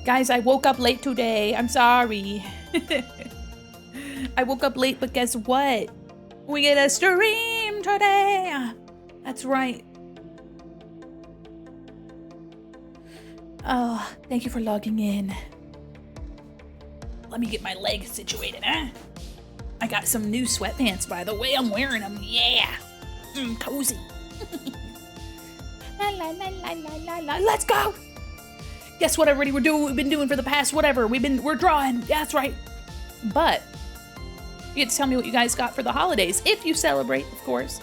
Guys, I woke up late today. I'm sorry. I woke up late, but guess what? We get a stream today. That's right. Oh, thank you for logging in. Let me get my legs situated, huh? I got some new sweatpants, by the way. I'm wearing them. Yeah. Cozy. La, la, la, la, la, la. Let's go. Guess what, everybody? We're doing what we've been doing for the past whatever. We're drawing. Yeah, that's right. But you get to tell me what you guys got for the holidays, if you celebrate, of course.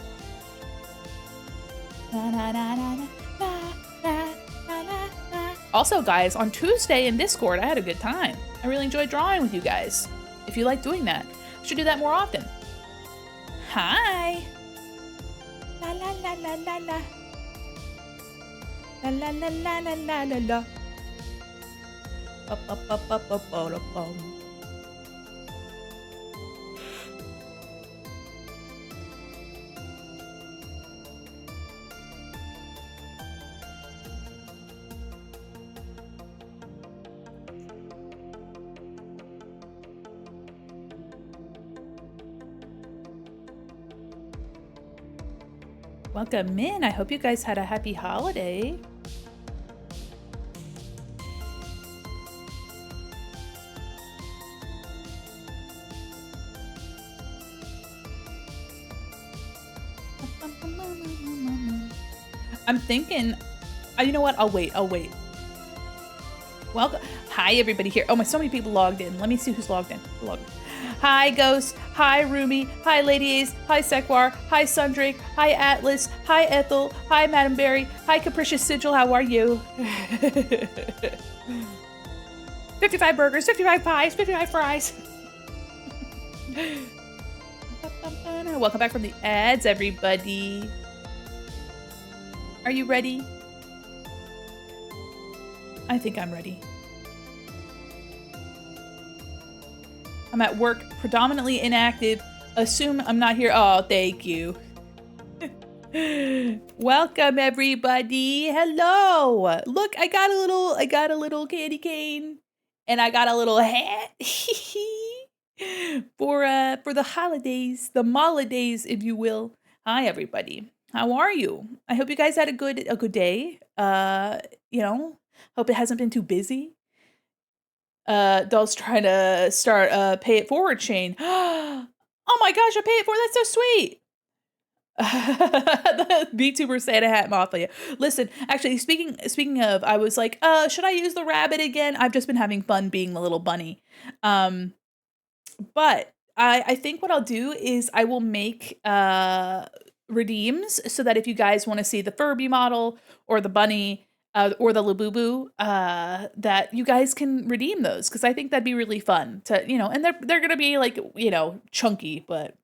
Also, guys, on Tuesday in Discord, I had a good time. I really enjoyed drawing with you guys. If you like doing that, I should do that more often. Hi. La la la la la la. La la la la la la la la. Welcome in. I hope you guys had a happy holiday. I'm thinking, you know what? I'll wait. Welcome. Hi, everybody here. Oh, so many people logged in. Let me see who's logged in. Hi, Ghost. Hi, Rumi. Hi, Lady Ace. Hi, Sekwar. Hi, Sundrake. Hi, Atlas. Hi, Ethel. Hi, Madam Berry. Hi, Capricious Sigil. How are you? 55 burgers, 55 pies, 55 fries. Welcome back from the ads, everybody. Are you ready? I think I'm ready. I'm at work, predominantly inactive. Assume I'm not here. Oh, thank you. Welcome, everybody. Hello. Look, I got a little candy cane, and I got a little hat for the holidays, the holidays, if you will. Hi, everybody. How are you? I hope you guys had a good day. You know, hope it hasn't been too busy. Doll's trying to start pay it forward chain. Oh my gosh, a pay it forward, that's so sweet. The VTuber Santa Hat Mafia. Listen, actually, speaking of, I was like, should I use the rabbit again? I've just been having fun being the little bunny. But I think what I'll do is I will make redeems so that if you guys want to see the Furby model or the bunny or the Labubu, that you guys can redeem those, because I think that'd be really fun to, and they're gonna be like, chunky, but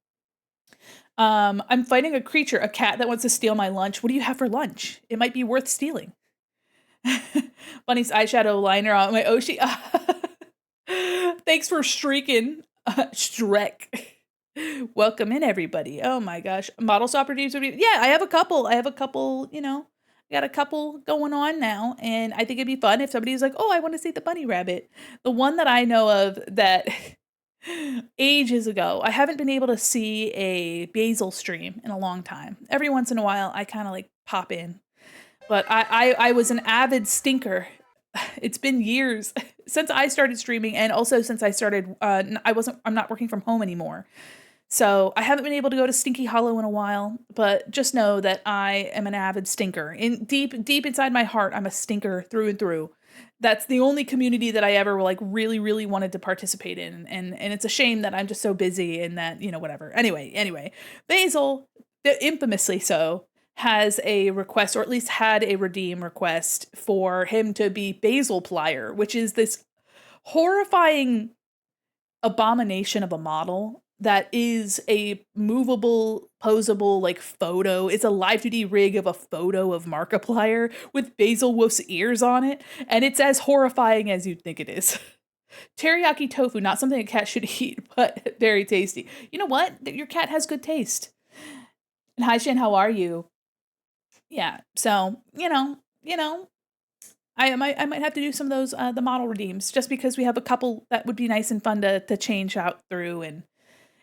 I'm fighting a creature, a cat that wants to steal my lunch. What do you have for lunch? It might be worth stealing. Bunny's eyeshadow liner on my Oshi. Thanks for streaking, Shrek. Welcome in, everybody. Oh my gosh. Model swap redeems. Yeah, I have a couple, got a couple going on now, and I think it'd be fun if somebody's like, oh, I want to see the bunny rabbit. The one that I know of that ages ago, I haven't been able to see a Basil stream in a long time. Every once in a while, I kind of like pop in. But I was an avid stinker. It's been years since I started streaming, and also since I started, I'm not working from home anymore. So I haven't been able to go to Stinky Hollow in a while, but just know that I am an avid stinker. Deep inside my heart, I'm a stinker through and through. That's the only community that I ever like really, really wanted to participate in. And it's a shame that I'm just so busy and that, whatever. Anyway, Basil, infamously so, has a request, or at least had a redeem request for him to be Basil Plier, which is this horrifying abomination of a model that is a movable, posable, like, photo. It's a live 2D rig of a photo of Markiplier with Basil Wolf's ears on it, and it's as horrifying as you'd think it is. Teriyaki tofu, not something a cat should eat, but very tasty. You know what? Your cat has good taste. And hi, Shan, how are you? Yeah, so, I might have to do some of those the model redeems just because we have a couple that would be nice and fun to change out through, and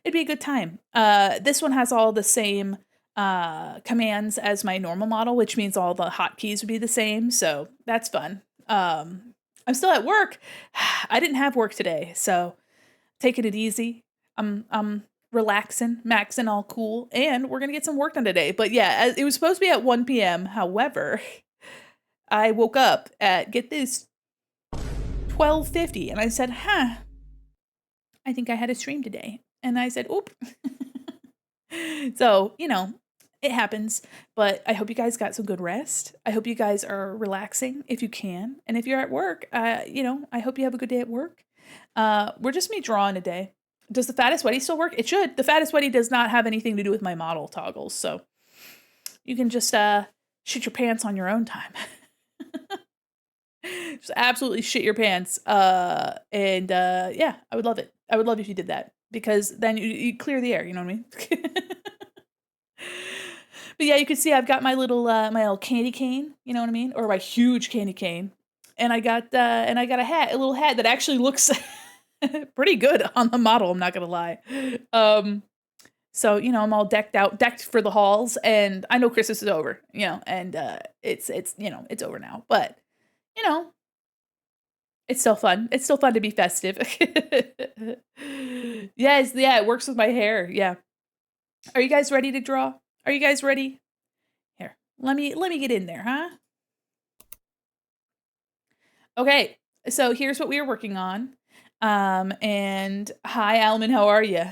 it'd be a good time. This one has all the same commands as my normal model, which means all the hotkeys would be the same. So that's fun. I'm still at work. I didn't have work today, so taking it easy. I'm relaxing, maxing, all cool, and we're gonna get some work done today. But yeah, it was supposed to be at 1 p.m. However, I woke up at, get this, 12:50, and I said, "Huh, I think I had a stream today." And I said, "Oop." So, it happens, but I hope you guys got some good rest. I hope you guys are relaxing if you can. And if you're at work, I hope you have a good day at work. We're just me drawing today. Does the fattest Weddy still work? It should. The fattest Weddy does not have anything to do with my model toggles, so you can just shit your pants on your own time. Just absolutely shit your pants. And yeah, I would love it. I would love if you did that, because then you clear the air, you know what I mean? But yeah, you can see I've got my little candy cane, you know what I mean? Or my huge candy cane. And I got a hat, a little hat that actually looks pretty good on the model, I'm not gonna lie. So, I'm all decked for the halls, and I know Christmas is over, and it's it's over now. But, you know, it's still fun. It's still fun to be festive. Yes, yeah, it works with my hair. Yeah. Are you guys ready to draw? Are you guys ready? Here, let me get in there, huh? Okay, so here's what we are working on. And hi, Alman, how are you?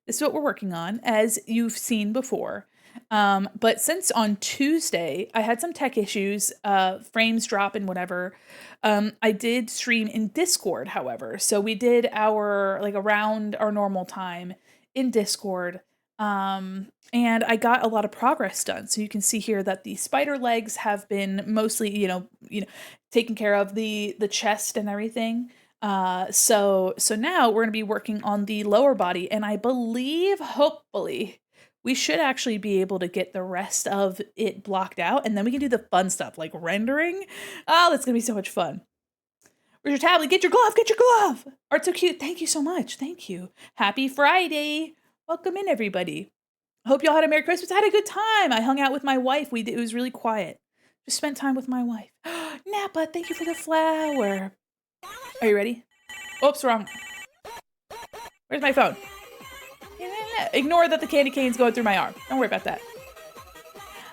This is what we're working on, as you've seen before. But since on Tuesday, I had some tech issues, frames drop and whatever. I did stream in Discord, however. So we did around our normal time in Discord. And I got a lot of progress done. So you can see here that the spider legs have been mostly, taken care of, the chest and everything. So now we're gonna be working on the lower body, and I believe, hopefully, we should actually be able to get the rest of it blocked out, and then we can do the fun stuff like rendering. Oh, that's gonna be so much fun. Where's your tablet? Get your glove, get your glove. Art so cute. Thank you so much. Thank you. Happy Friday. Welcome in, everybody. Hope y'all had a Merry Christmas. I had a good time. I hung out with my wife. It was really quiet. Just spent time with my wife. Napa, thank you for the flower. Are you ready? Oops, wrong. Where's my phone? Ignore that the candy cane's going through my arm. Don't worry about that.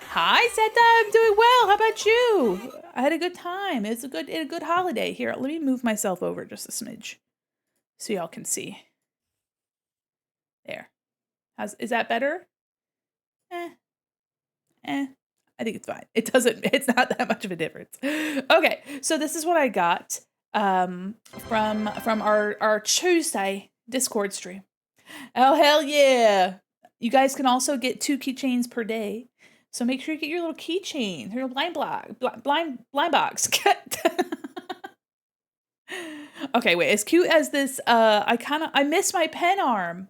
Hi, Seta. I'm doing well. How about you? I had a good time. It's a good holiday. Here, let me move myself over just a smidge so y'all can see. There. Is that better? I think it's fine. It's not that much of a difference. Okay, so this is what I got from our Tuesday Discord stream. Oh, hell yeah. You guys can also get 2 keychains per day. So make sure you get your little keychain, your blind box. Okay, wait, as cute as this, I miss my pen arm.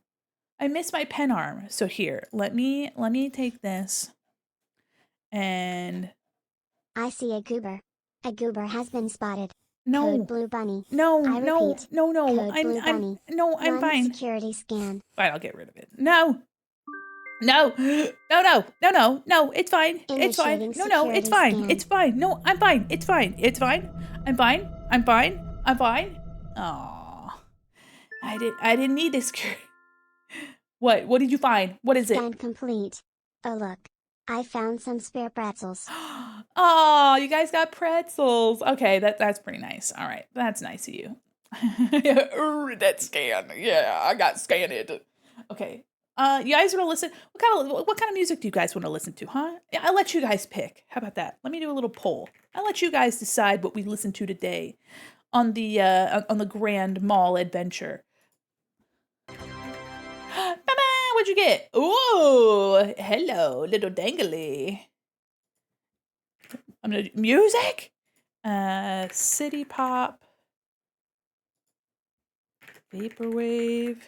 So here, let me take this. And I see a goober. A goober has been spotted. No. Code Blue Bunny. No, I no, repeat, no. Code Blue Bunny. I'm fine. Security scan. Fine, I'll get rid of it. No. No. No, it's fine. It's fine. No, it's fine. Scan. It's fine. No, I'm fine. It's fine. It's fine. I'm fine. I'm fine. I'm fine. Aw. I didn't need this. What? What did you find? What is it? Scan complete. Oh look. I found some spare pretzels. Oh, you guys got pretzels. Okay, that's pretty nice. All right, that's nice of you. That scan. Yeah, I got scanned. Okay. You guys want to listen? What kind of music do you guys want to listen to, huh? Yeah, I'll let you guys pick. How about that? Let me do a little poll. I'll let you guys decide what we listen to today on the Grand Mall adventure. What'd you get? Ooh, hello, little dangly. I'm gonna do music. City pop, vaporwave,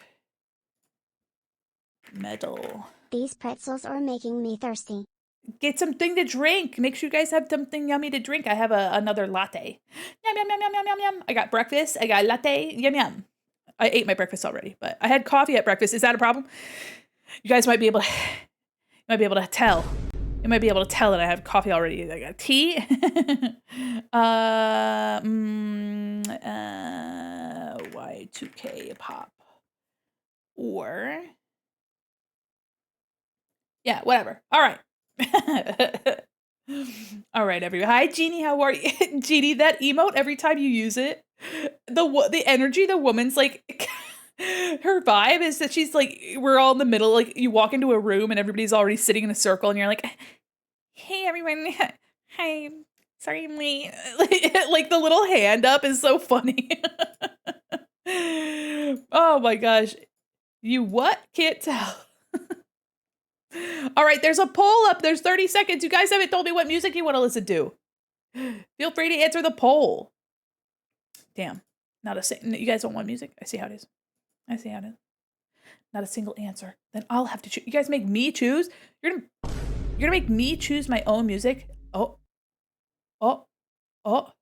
metal. These pretzels are making me thirsty. Get something to drink. Make sure you guys have something yummy to drink. I have another latte. Yum, yum, yum, yum, yum, yum, yum. I got breakfast. I got latte. Yum, yum. I ate my breakfast already, but I had coffee at breakfast. Is that a problem? You guys might be able to, tell. You might be able to tell that I have coffee already. I got tea. Y2K pop. Or, yeah, whatever. All right. All right, everybody. Hi, Jeannie. How are you? Jeannie, that emote, every time you use it, the energy the woman's like, her vibe is that she's like, we're all in the middle. Like, you walk into a room and everybody's already sitting in a circle, and you're like, hey, everyone. Hi. Sorry I'm late. Like, the little hand up is so funny. Oh my gosh. You what? Can't tell. All right, there's a poll up. There's 30 seconds. You guys haven't told me what music you want to listen to. Feel free to answer the poll. Damn. Not a you guys don't want music? I see how it is. I see how it is. Not a single answer. Then I'll have to choose. You guys make me choose? You're gonna make me choose my own music? Oh. Oh. Oh.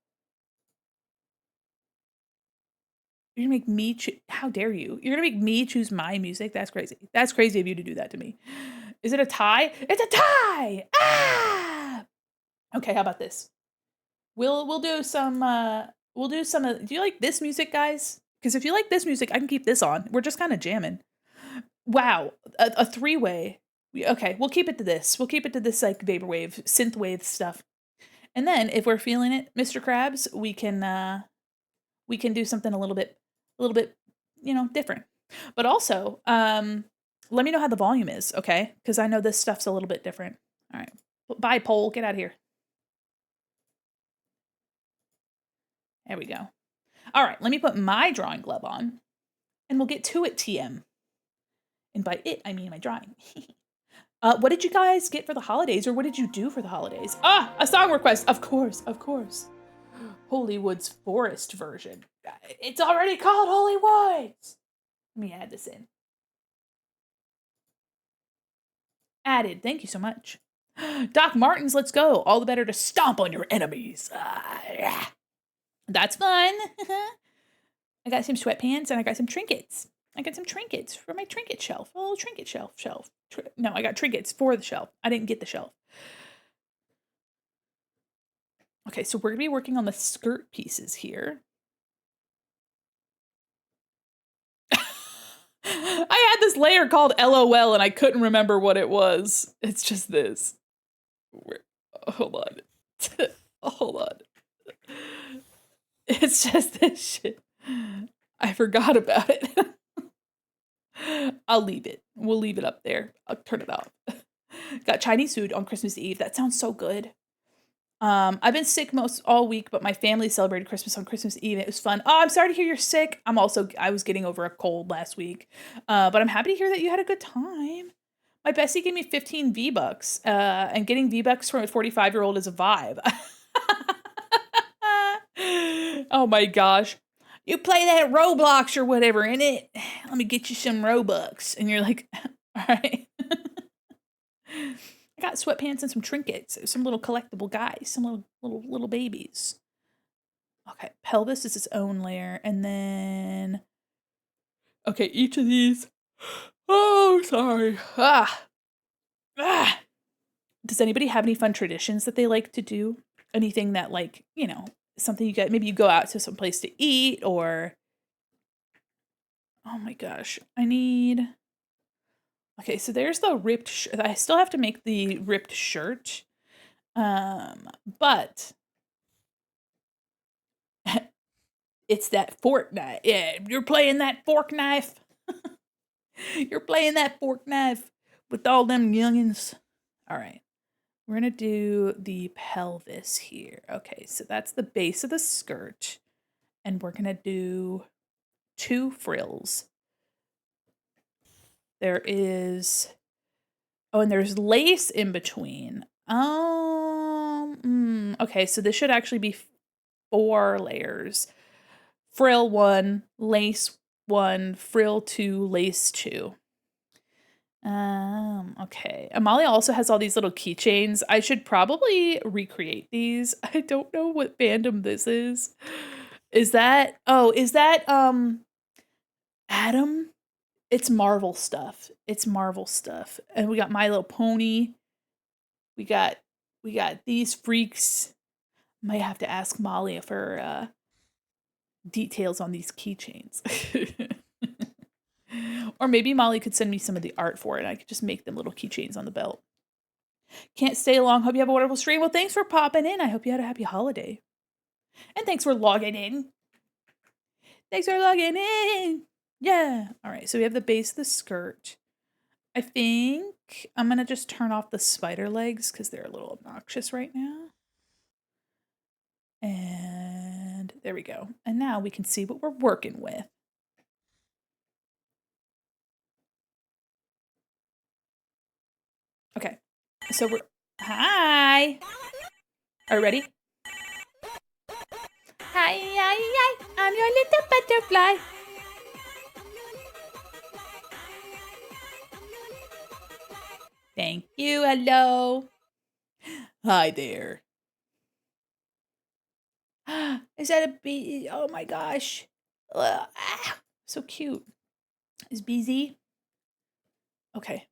You're gonna make me choose. How dare you? You're gonna make me choose my music? That's crazy. That's crazy of you to do that to me. Is it a tie? It's a tie! Ah! Okay, how about this? We'll do some do you like this music, guys? Because if you like this music, I can keep this on. We're just kind of jamming. Wow, a three-way. Okay, we'll keep it to this. We'll keep it to this like vaporwave, synthwave stuff. And then if we're feeling it, Mr. Krabs, we can do something a little bit, different. But also, let me know how the volume is, okay? Because I know this stuff's a little bit different. All right, bye, poll. Get out of here. There we go. All right, let me put my drawing glove on, and we'll get to it, TM. And by it, I mean my drawing. What did you guys get for the holidays, or what did you do for the holidays? Ah, a song request. Of course, of course. Holywood's Forest version. It's already called Hollywoods. Let me add this in. Added. Thank you so much. Doc Martens, let's go. All the better to stomp on your enemies. Yeah. That's fun. I got some sweatpants and I got some trinkets. I got some trinkets for my trinket shelf. A little trinket shelf. No, I got trinkets for the shelf. I didn't get the shelf. Okay, so we're going to be working on the skirt pieces here. I had this layer called LOL and I couldn't remember what it was. It's just this. Hold on. Hold on. It's just this shit. I forgot about it. I'll leave it. We'll leave it up there. I'll turn it off. Got Chinese food on Christmas Eve. That sounds so good. I've been sick most all week, but my family celebrated Christmas on Christmas Eve. It was fun. Oh, I'm sorry to hear you're sick. I was getting over a cold last week. But I'm happy to hear that you had a good time. My bestie gave me 15 V-Bucks, and getting V-Bucks from a 45-year-old is a vibe. Oh my gosh. You play that Roblox or whatever in it. Let me get you some Robux. And you're like, all right. I got sweatpants and some trinkets, some little collectible guys, some little babies. Okay, pelvis is its own layer, and then okay, each of these. Oh, sorry. Ah. Does anybody have any fun traditions that they like to do? Anything that something you get? Maybe you go out to some place to eat, or oh my gosh, I need. Okay, so there's the ripped shirt. I still have to make the ripped shirt. But it's that fork knife. Yeah, you're playing that fork knife. You're playing that fork knife with all them youngins. All right. We're going to do the pelvis here. Okay, so that's the base of the skirt. And we're going to do 2 frills. There is... Oh, and there's lace in between. Okay, so this should actually be 4 layers. Frill 1, lace 1, frill 2, lace 2. Okay. Amalia also has all these little keychains. I should probably recreate these. I don't know what fandom this is. Is that Adam? It's Marvel stuff. It's Marvel stuff. And we got My Little Pony. We got these freaks. Might have to ask Molly for details on these keychains. Or maybe Molly could send me some of the art for it and I could just make them little keychains on the belt. Can't stay long. Hope you have a wonderful stream. Well, thanks for popping in. I hope you had a happy holiday. And thanks for logging in. Thanks for logging in. Yeah. All right. So we have the base of the skirt. I think I'm going to just turn off the spider legs because they're a little obnoxious right now. And there we go. And now we can see what we're working with. Okay. So we're... Hi. Are you ready? Hi, hi, hi. I'm your little butterfly. Thank you. Hello. Hi there. Is that a bee? Oh my gosh. So cute. Is BZ? Okay.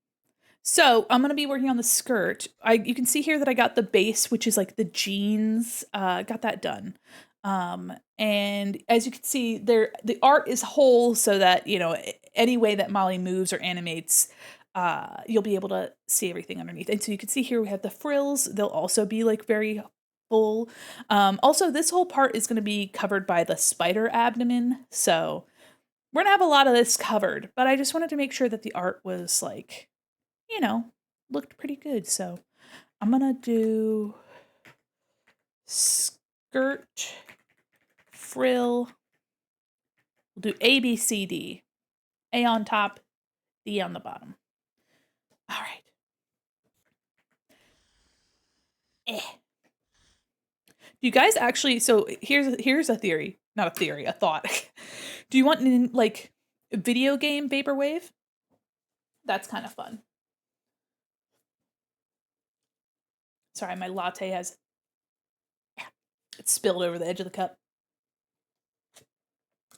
So I'm gonna be working on the skirt. You can see here that I got the base, which is like the jeans. Got that done. And as you can see, the art is whole, so that any way that Molly moves or animates, you'll be able to see everything underneath. And so you can see here we have the frills. They'll also be like very full. Also, this whole part is going to be covered by the spider abdomen, so we're gonna have a lot of this covered. But I just wanted to make sure that the art was like, looked pretty good. So I'm gonna do skirt, frill. We'll do A, B, C, D. A on top, D on the bottom. All right. Do you guys actually? So here's a theory, not a theory, a thought. Do you want like video game vaporwave? That's kind of fun. Sorry, my latte has it's spilled over the edge of the cup.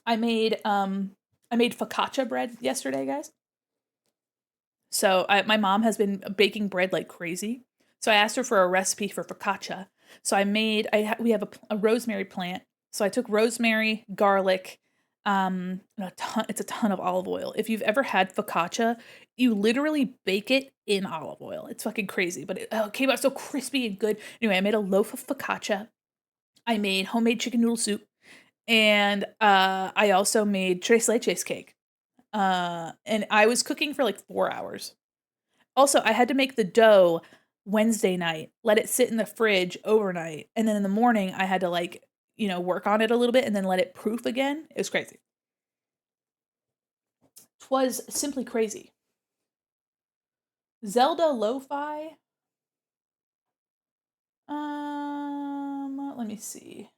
I made focaccia bread yesterday, guys. So my mom has been baking bread like crazy. So I asked her for a recipe for focaccia. So we have a rosemary plant. So I took rosemary, garlic, it's a ton of olive oil. If you've ever had focaccia, you literally bake it in olive oil. It's fucking crazy, but it came out so crispy and good. Anyway, I made a loaf of focaccia. I made homemade chicken noodle soup, and I also made tres leches cake. And I was cooking for like 4 hours. Also, I had to make the dough Wednesday night, let it sit in the fridge overnight, and then in the morning I had to work on it a little bit and then let it proof again. It was crazy. Twas simply crazy. Zelda Lo-Fi. Let me see.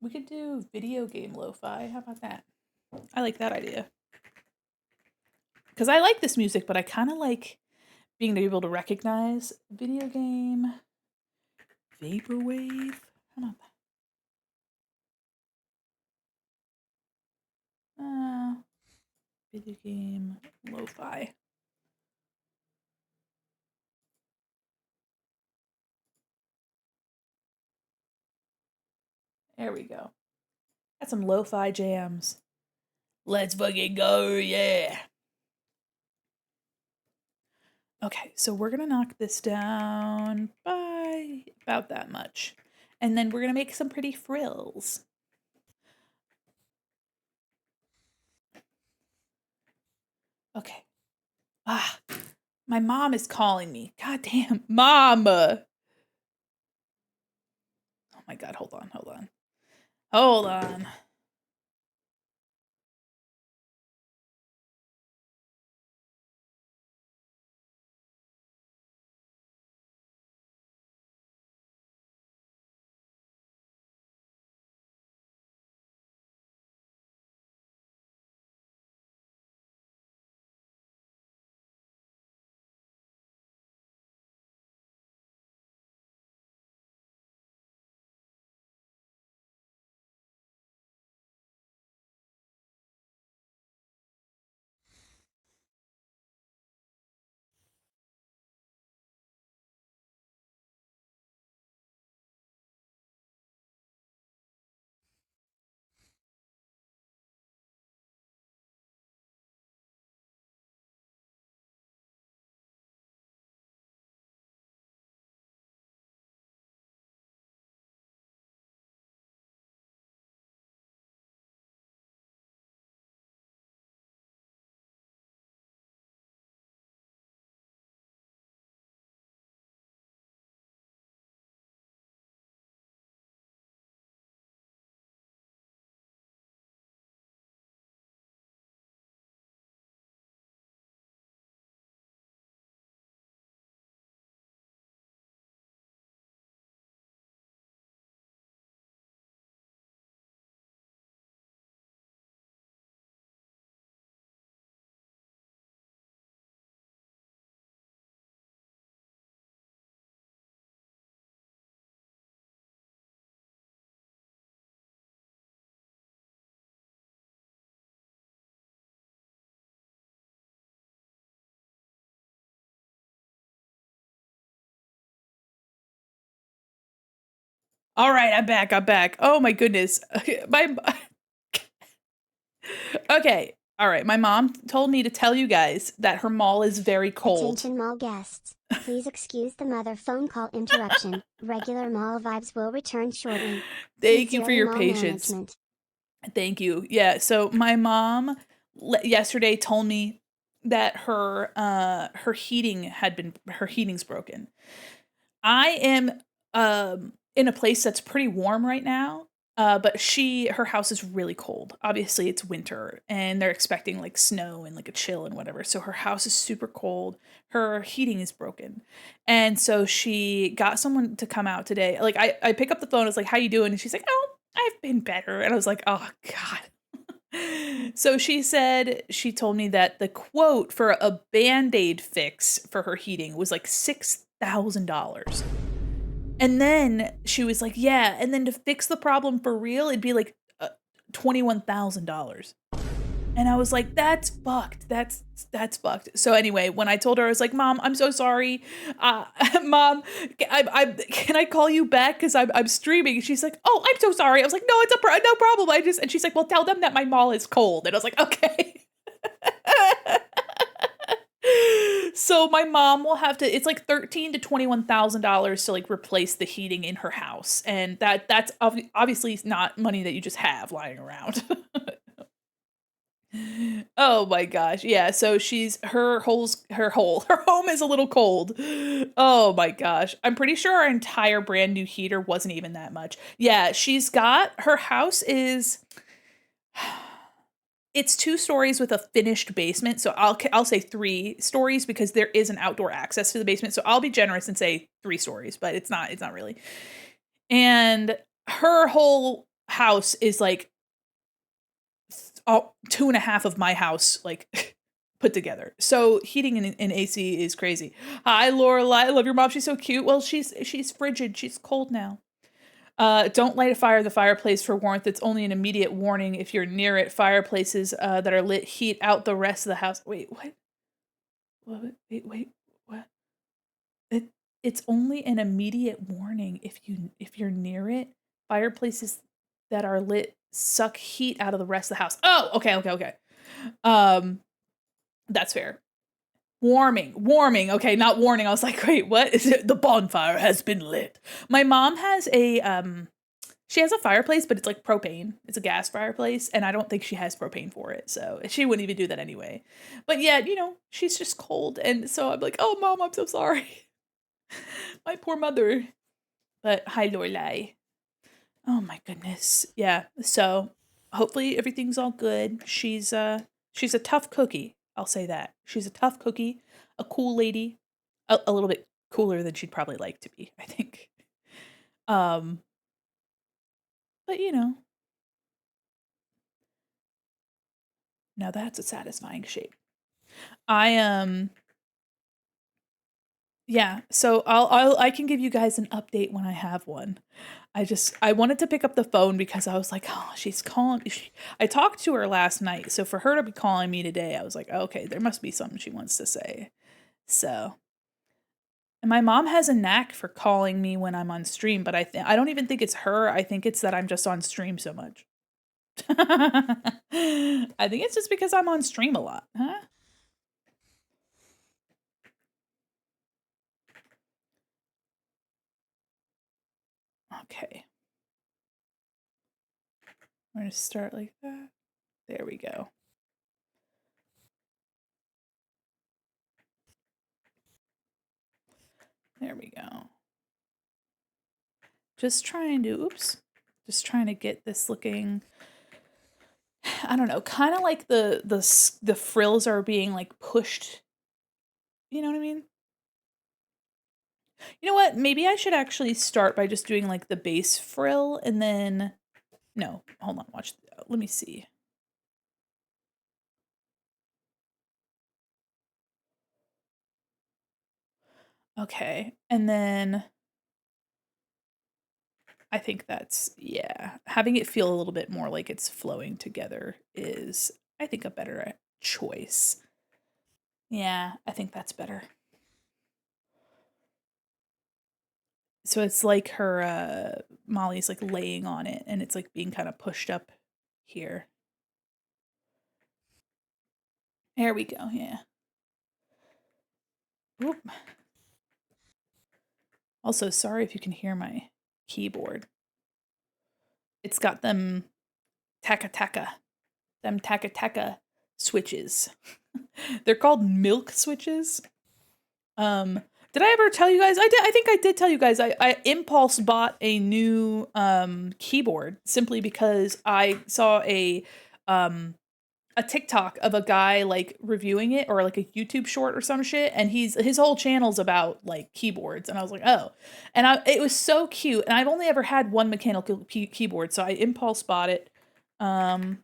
We could do video game lo-fi. How about that? I like that idea. Because I like this music, but I kind of like being able to recognize video game vaporwave. How about that? Video game lo-fi. There we go. Got some lo-fi jams. Let's fucking go, yeah. Okay, so we're gonna knock this down by about that much. And then we're gonna make some pretty frills. Okay. My mom is calling me. God damn, mom. Oh my god, hold on. Hold on. All right, I'm back. I'm back. Oh my goodness. My Okay. All right. My mom told me to tell you guys that her mall is very cold. Attention mall guests. Please excuse the mother phone call interruption. Regular mall vibes will return shortly. Thank you for Sincerely, your mall patience. management. Thank you. Yeah, so my mom yesterday told me that her heating's broken. I am in a place that's pretty warm right now. But her house is really cold. Obviously, it's winter and they're expecting like snow and like a chill and whatever. So her house is super cold. Her heating is broken. And so she got someone to come out today. Like I pick up the phone, I was like, "How you doing?" And she's like, "Oh, I've been better." And I was like, "Oh God." So she told me that the quote for a Band-Aid fix for her heating was like $6,000. And then she was like, "Yeah, and then to fix the problem for real, it'd be like $21,000." And I was like, "That's fucked. That's fucked." So anyway, when I told her, I was like, "Mom, I'm so sorry. Uh, Mom, can I call you back because I'm streaming?" And she's like, "Oh, I'm so sorry." I was like, "No, it's no problem. I just," and she's like, "Well, tell them that my mall is cold." And I was like, "Okay." So my mom will have to, it's like $13 to $21,000 to like replace the heating in her house. And that's obviously not money that you just have lying around. Oh my gosh. Yeah, so her home is a little cold. Oh my gosh. I'm pretty sure our entire brand new heater wasn't even that much. Yeah, her house is it's 2 stories with a finished basement, so I'll say 3 stories because there is an outdoor access to the basement, so I'll be generous and say 3 stories, but it's not really. And her whole house is like 2 and a half of my house, like, put together. So heating and AC is crazy. Hi, Lorelai. I love your mom. She's so cute. Well, she's frigid. She's cold now. Don't light a fire in the fireplace for warmth. It's only an immediate warning if you're near it. Fireplaces that are lit heat out the rest of the house. Wait, what? Wait, what? It it's only an immediate warning if you're near it. Fireplaces that are lit suck heat out of the rest of the house. Oh, okay. Um, that's fair. Warming. Okay, not warning. I was like, wait, what? Is it the bonfire has been lit? My mom has she has a fireplace, but it's like propane. It's a gas fireplace, and I don't think she has propane for it, so she wouldn't even do that anyway. But yeah, she's just cold, and so I'm like, "Oh, mom, I'm so sorry, my poor mother." But hi, Lorelai. Oh my goodness, yeah. So hopefully everything's all good. She's a tough cookie. I'll say that. She's a tough cookie, a cool lady, a little bit cooler than she'd probably like to be, I think. Um, but now that's a satisfying shape. I Yeah, so I can give you guys an update when I have one. I wanted to pick up the phone because I was like, "Oh, she's calling." I talked to her last night, so for her to be calling me today, I was like, "Okay, there must be something she wants to say." So, and my mom has a knack for calling me when I'm on stream, but I don't even think it's her. I think it's that I'm just on stream so much. I think it's just because I'm on stream a lot, huh? Okay. We're gonna start like that. There we go. There we go. Just trying to get this looking, I don't know, kind of like the frills are being like pushed. You know what I mean? You know what? Maybe I should actually start by just doing like the base frill and then, no, hold on, watch. Let me see. Okay. And then I think yeah, having it feel a little bit more like it's flowing together is, I think, a better choice. Yeah, I think that's better. So it's like her Molly's like laying on it and it's like being kind of pushed up here. There we go. Yeah. Oop. Also, sorry if you can hear my keyboard. It's got them taka switches. They're called milk switches. Did I ever tell you guys? I did. I think I did tell you guys. I impulse bought a new keyboard simply because I saw a TikTok of a guy like reviewing it, or like a YouTube short or some shit, and his whole channel's about like keyboards, and I was like, oh, and it was so cute, and I've only ever had one mechanical keyboard, so I impulse bought it. Let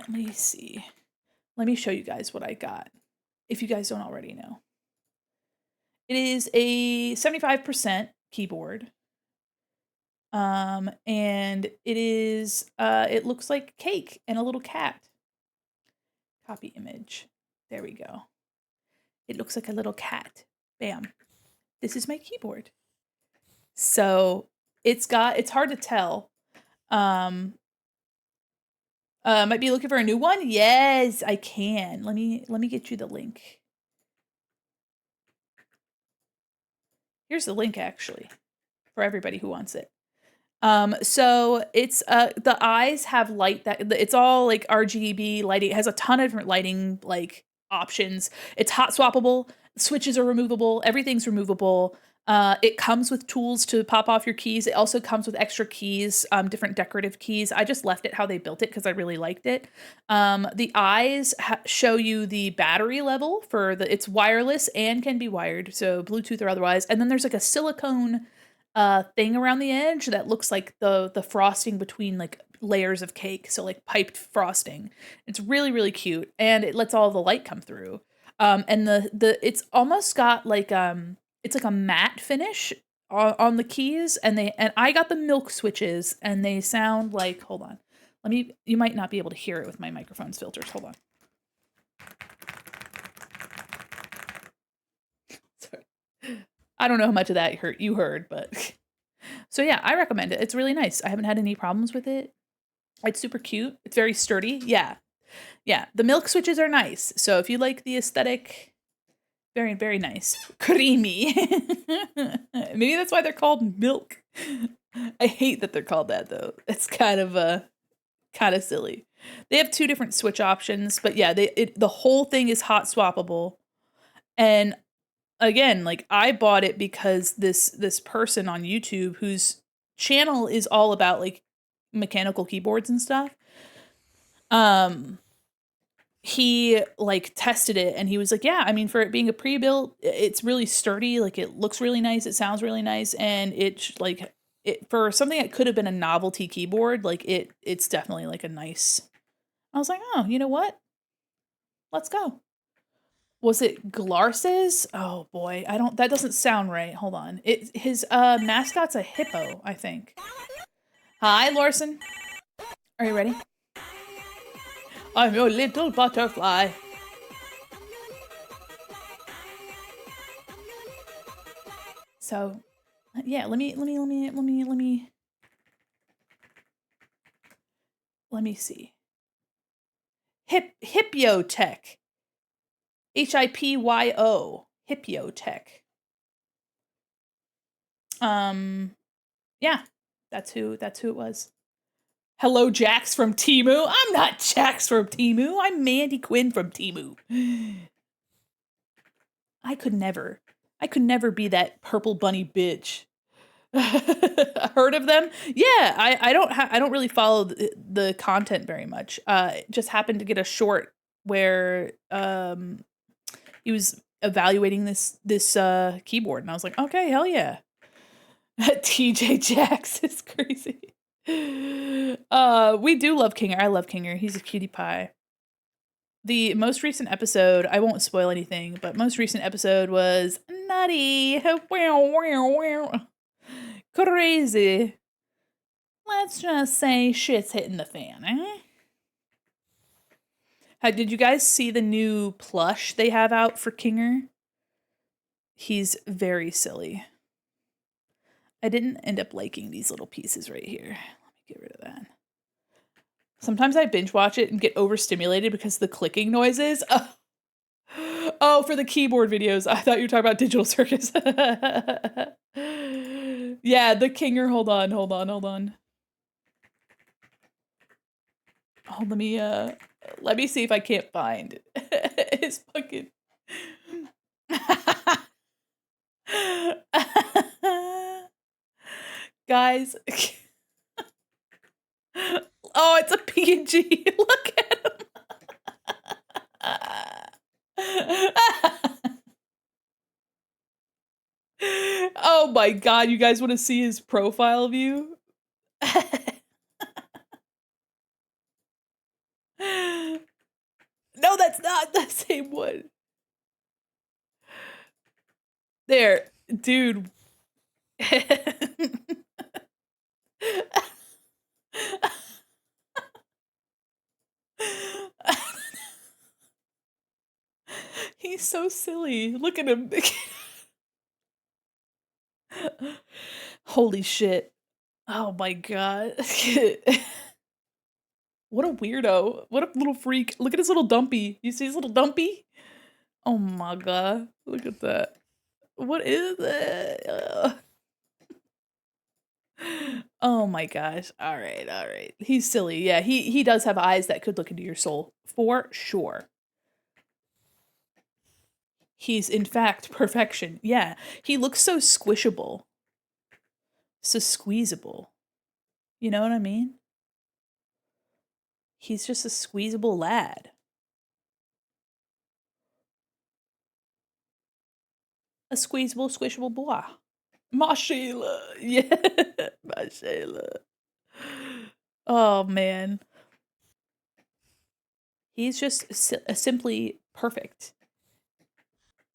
me see. Let me show you guys what I got, if you guys don't already know. It is a 75% keyboard. And it is, it looks like cake and a little cat. Copy image. There we go. It looks like a little cat. Bam. This is my keyboard. So it's hard to tell. Might be looking for a new one? Yes, I can. Let me get you the link. Here's the link actually for everybody who wants it. So it's the eyes have light that it's all like RGB lighting. It has a ton of different lighting like options. It's hot swappable. Switches are removable. Everything's removable. It comes with tools to pop off your keys. It also comes with extra keys, different decorative keys. I just left it how they built it because I really liked it. The eyes show you the battery level for it's wireless and can be wired, so Bluetooth or otherwise. And then there's like a silicone thing around the edge that looks like the frosting between like layers of cake, so like piped frosting. It's really, really cute, and it lets all the light come through. And it's almost got like it's like a matte finish on the keys, and I got the milk switches, and they sound like, hold on, you might not be able to hear it with my microphone's filters. Hold on. Sorry. I don't know how much of that you heard, but so yeah, I recommend it. It's really nice. I haven't had any problems with it. It's super cute. It's very sturdy. Yeah. Yeah. The milk switches are nice. So if you like the aesthetic, very, very nice. Creamy. Maybe that's why they're called milk. I hate that they're called that though. It's kind of silly. They have two different switch options, but yeah, the whole thing is hot swappable. And again, like I bought it because this person on YouTube whose channel is all about like mechanical keyboards and stuff. He like tested it and he was like, yeah, I mean, for it being a pre-built, it's really sturdy. Like it looks really nice. It sounds really nice. And it's like for something that could have been a novelty keyboard, like it's definitely like a nice, I was like, oh, you know what? Let's go. Was it Glarces? Oh boy, that doesn't sound right. Hold on. His mascot's a hippo, I think. Hi, Larson. Are you ready? I'm your little butterfly. So, yeah, let me see. Hippyotech. HIPYO. Hippyotech. Yeah, that's who it was. Hello, Jax from Temu. I'm not Jax from Temu. I'm Mandi Quin from Temu. I could never be that purple bunny bitch. Heard of them? Yeah, I don't really follow the content very much. Just happened to get a short where he was evaluating this keyboard, and I was like, okay, hell yeah. TJ Jax is crazy. We do love Kinger. I love Kinger. He's a cutie pie. The most recent episode, I won't spoil anything, but most recent episode was nutty. Crazy. Let's just say shit's hitting the fan, did you guys see the new plush they have out for Kinger? He's very silly. I didn't end up liking these little pieces right here. Let me get rid of that. Sometimes I binge watch it and get overstimulated because of the clicking noises. Oh, for the keyboard videos. I thought you were talking about Digital Circus. Yeah, the Kinger. Hold on. Oh, let me see if I can't find his fucking. Guys. Oh, it's a PNG. Look at him. Oh my god, you guys want to see his profile view? No, that's not the same one. There, dude. He's so silly. Look at him. Holy shit. Oh my god. What a weirdo. What a little freak. Look at his little dumpy. You see his little dumpy? Oh my god. Look at that. What is it? Oh my gosh. All right, all right. He's silly. Yeah, he does have eyes that could look into your soul for sure. He's in fact perfection. Yeah, he looks so squishable. So squeezable. You know what I mean? He's just a squeezable lad. A squeezable, squishable boy. Mashayla. Yeah. Mashayla. Oh man. He's just simply perfect.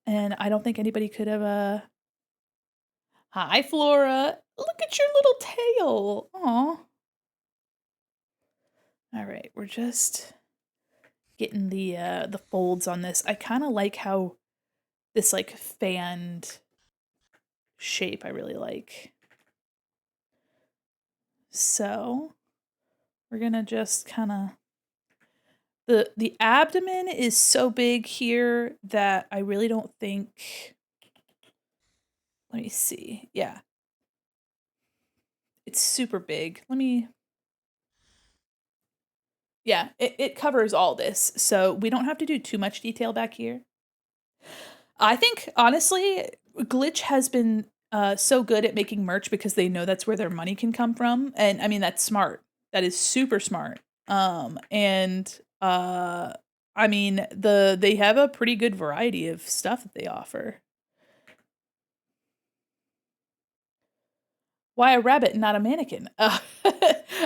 And I don't think anybody could have Hi Flora. Look at your little tail. Aw. All right, we're just getting the folds on this. I kind of like how this like fanned shape I really like. So we're gonna just kind of the abdomen is so big here that I really don't think. Let me see. Yeah, it's super big. Yeah, it covers all this, so we don't have to do too much detail back here. I think honestly, Glitch has been so good at making merch because they know that's where their money can come from, and I mean that's smart. That is super smart. And I mean they have a pretty good variety of stuff that they offer. Why a rabbit and not a mannequin?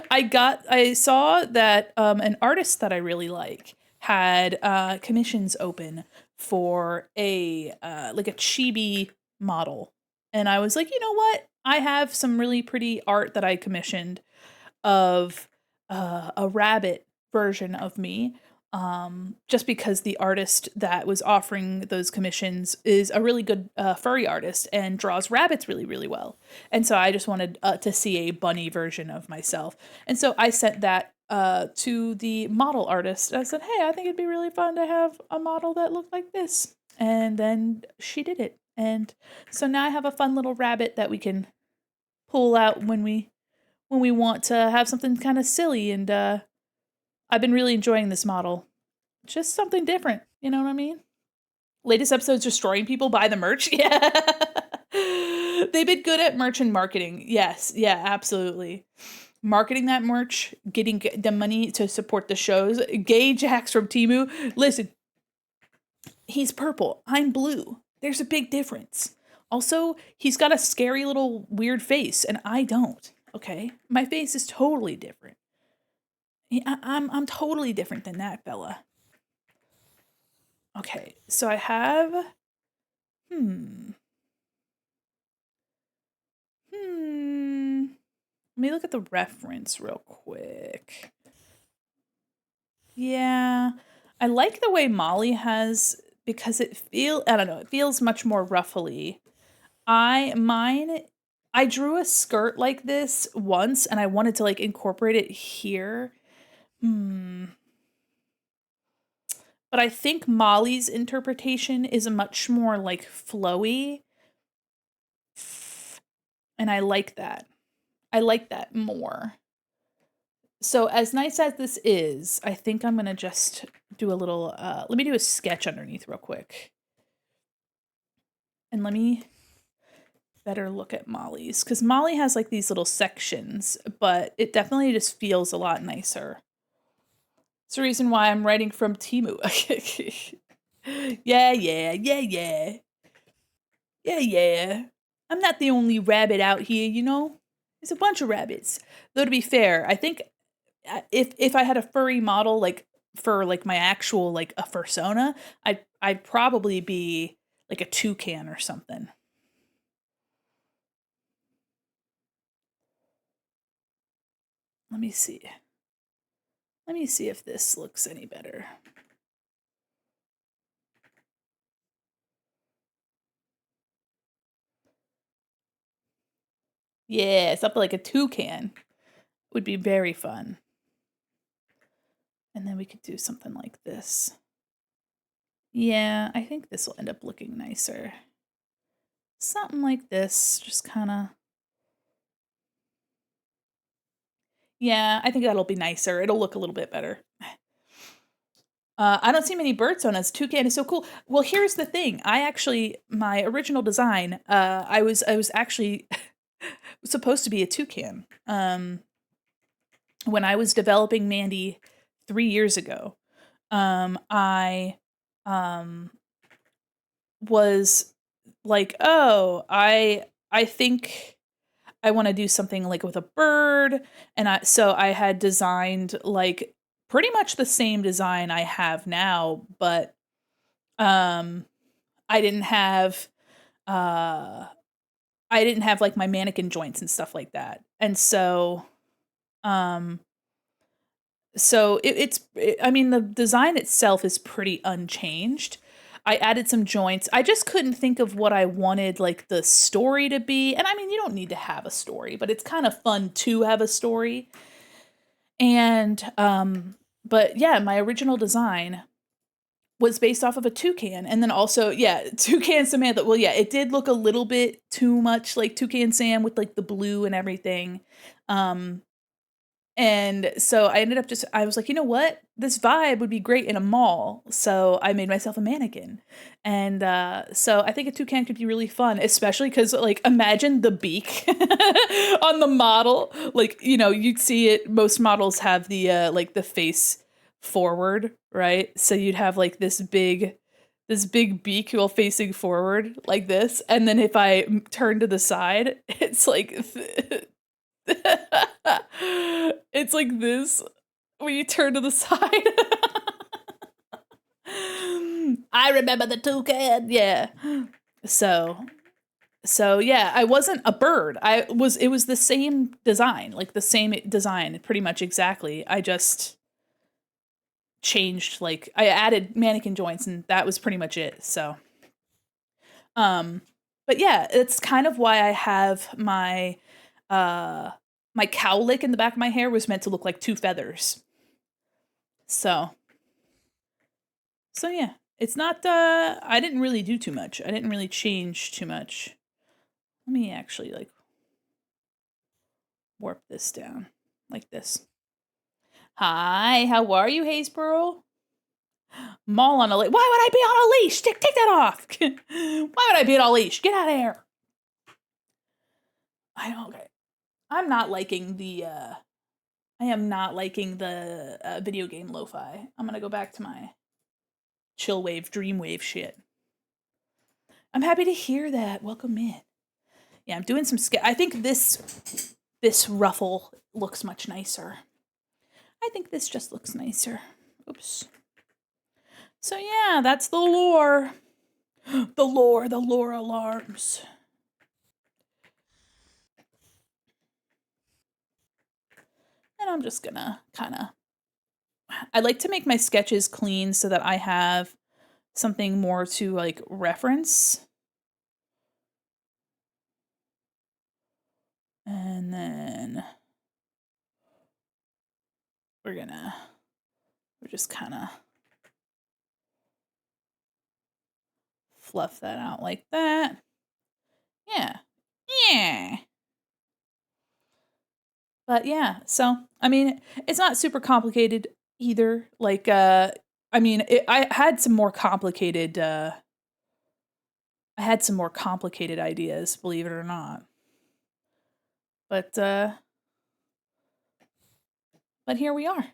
I saw that an artist that I really like had commissions open for a like a chibi model, and I was like, you know what? I have some really pretty art that I commissioned of a rabbit version of me. Just because the artist that was offering those commissions is a really good furry artist and draws rabbits really, really well. And so I just wanted to see a bunny version of myself. And so I sent that to the model artist. I said, hey, I think it'd be really fun to have a model that looked like this. And then she did it. And so now I have a fun little rabbit that we can pull out when we want to have something kind of silly. And I've been really enjoying this model. Just something different, you know what I mean? Latest episode's destroying people buy the merch. Yeah. They've been good at merch and marketing. Yes, yeah, absolutely. Marketing that merch, getting the money to support the shows. Gay Jax from Timu. Listen, he's purple. I'm blue. There's a big difference. Also, he's got a scary little weird face, and I don't. Okay? My face is totally different. I'm totally different than that fella. Okay, so I have let me look at the reference real quick. Yeah. I like the way Molly has because I don't know, it feels much more ruffly. Mine I drew a skirt like this once, and I wanted to, like, incorporate it here. But I think Molly's interpretation is much more, like, flowy, and I like that. I like that more. So as nice as this is, I think I'm gonna just do a little, let me do a sketch underneath real quick. And let me better look at Molly's, because Molly has, like, these little sections, but it definitely just feels a lot nicer. It's the reason why I'm writing from Temu. Yeah, yeah, yeah, yeah. Yeah, yeah. I'm not the only rabbit out here, you know? There's a bunch of rabbits. Though to be fair, I think if I had a furry model, like, for, like, my actual, like, a fursona, I'd probably be, like, a toucan or something. Let me see. Let me see if this looks any better. Yeah, something like a toucan would be very fun. And then we could do something like this. Yeah, I think this will end up looking nicer. Something like this, just kinda. Yeah, I think that'll be nicer. It'll look a little bit better. I don't see many birds on us. Toucan is so cool. Well, here's the thing. My original design, I was actually supposed to be a toucan. When I was developing Mandi 3 years ago, I um was like, "Oh, I think I wanna do something, like, with a bird," and I had designed, like, pretty much the same design I have now, but, um, I didn't have, uh I didn't have, like, my mannequin joints and stuff like that, and um I mean, the design itself is pretty unchanged. I added some joints. I just couldn't think of what I wanted, like, the story to be, and I mean, you don't need to have a story, but it's kind of fun to have a story. And, but yeah, my original design was based off of a toucan, and then also, yeah, Toucan Samantha. Well, yeah, it did look a little bit too much like Toucan Sam with, like, the blue and everything. Um, and so I was like, "You know what? This vibe would be great in a mall." So I made myself a mannequin. And, so I think a toucan could be really fun, especially because, like, imagine the beak on the model. Like, you know, you'd see it most models have the, like, the face forward, right? So you'd have, like, this big beak while facing forward like this, and then if I turn to the side, it's like it's like this when you turn to the side. I remember the toucan. Yeah. So so yeah, I wasn't a bird. It was the same design, like the same design, pretty much exactly. I just changed, like, I added mannequin joints and that was pretty much it. So um but yeah, it's kind of why I have uh my cowlick in the back of my hair was meant to look like two feathers. So so yeah, it's not, I didn't really do too much. I didn't really change too much. Let me actually, like, warp this down like this. Hi, how are you, Haysboro? Mall on a leash. Why would I be on a leash? Take that off. Why would I be on a leash? Get out of here. Okay. I'm not liking the, I am not liking the, video game lo-fi. I'm gonna go back to my chill wave, dream wave shit. I'm happy to hear that. Welcome in. Yeah, I'm doing some I think this ruffle looks much nicer. I think this just looks nicer. Oops. So yeah, that's the lore. The lore alarms. And I'm just gonna kind of, I like to make my sketches clean so that I have something more to, like, reference. And then we're just kind of fluff that out like that. Yeah. Yeah. But yeah, so I mean, it's not super complicated either. Like, I mean, I had some more complicated. I had some more complicated ideas, believe it or not. But here we are.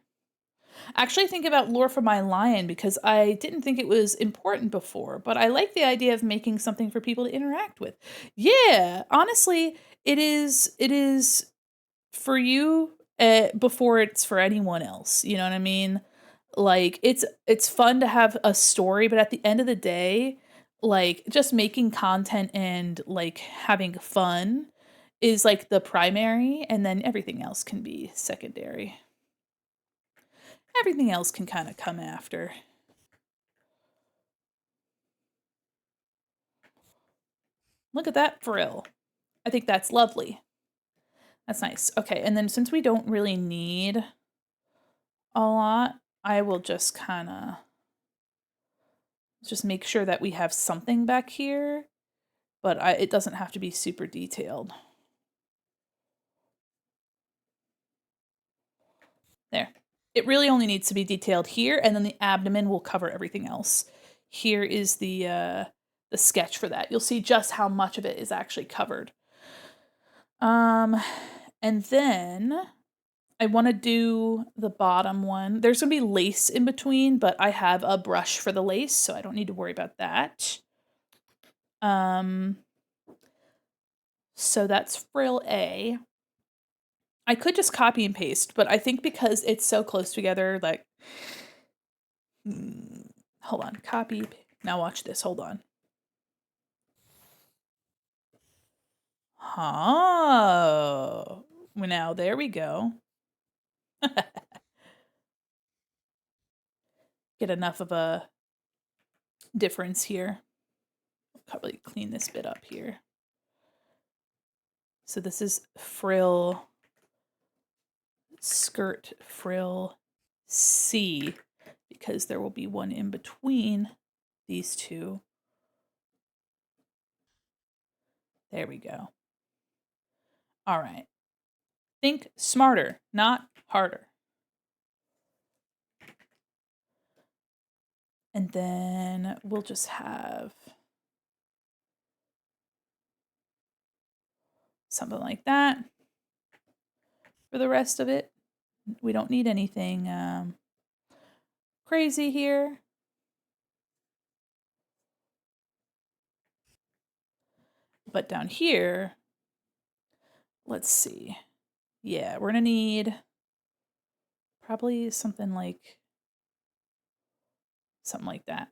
Actually, think about lore for my lion because I didn't think it was important before, but I like the idea of making something for people to interact with. Yeah, honestly, it is. It is for you before it's for anyone else. You know what I mean? Like it's fun to have a story, but at the end of the day, like just making content and like having fun is like the primary, and then everything else can be secondary. Everything else can kind of come after. Look at that frill. I think that's lovely. That's nice. Okay, and then since we don't really need a lot, I will just kind of just make sure that we have something back here, but it doesn't have to be super detailed. There. It really only needs to be detailed here, and then the abdomen will cover everything else. Here is the sketch for that. You'll see just how much of it is actually covered. And then I want to do the bottom one. There's going to be lace in between, but I have a brush for the lace, so I don't need to worry about that. So that's frill A. I could just copy and paste, but I think because it's so close together, like, hold on, copy. Now watch this. Hold on. Oh, now there we go. Get enough of a difference here. I'll probably clean this bit up here. So this is frill, skirt, frill C, because there will be one in between these two. There we go. All right. Think smarter, not harder. And then we'll just have something like that for the rest of it. We don't need anything crazy here. But down here, let's see. Yeah, we're going to need probably something like that.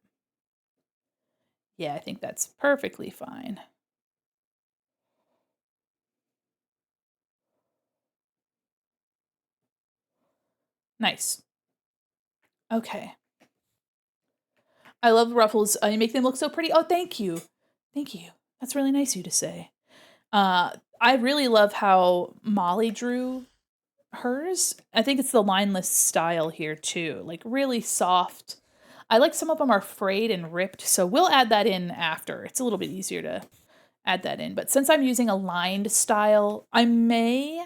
Yeah, I think that's perfectly fine. Nice. Okay. I love ruffles. You make them look so pretty. Oh, thank you. Thank you. That's really nice of you to say. I really love how Molly drew hers. I think it's the lineless style here too. Like really soft. I like some of them are frayed and ripped, so we'll add that in after. It's a little bit easier to add that in. But since I'm using a lined style, I may,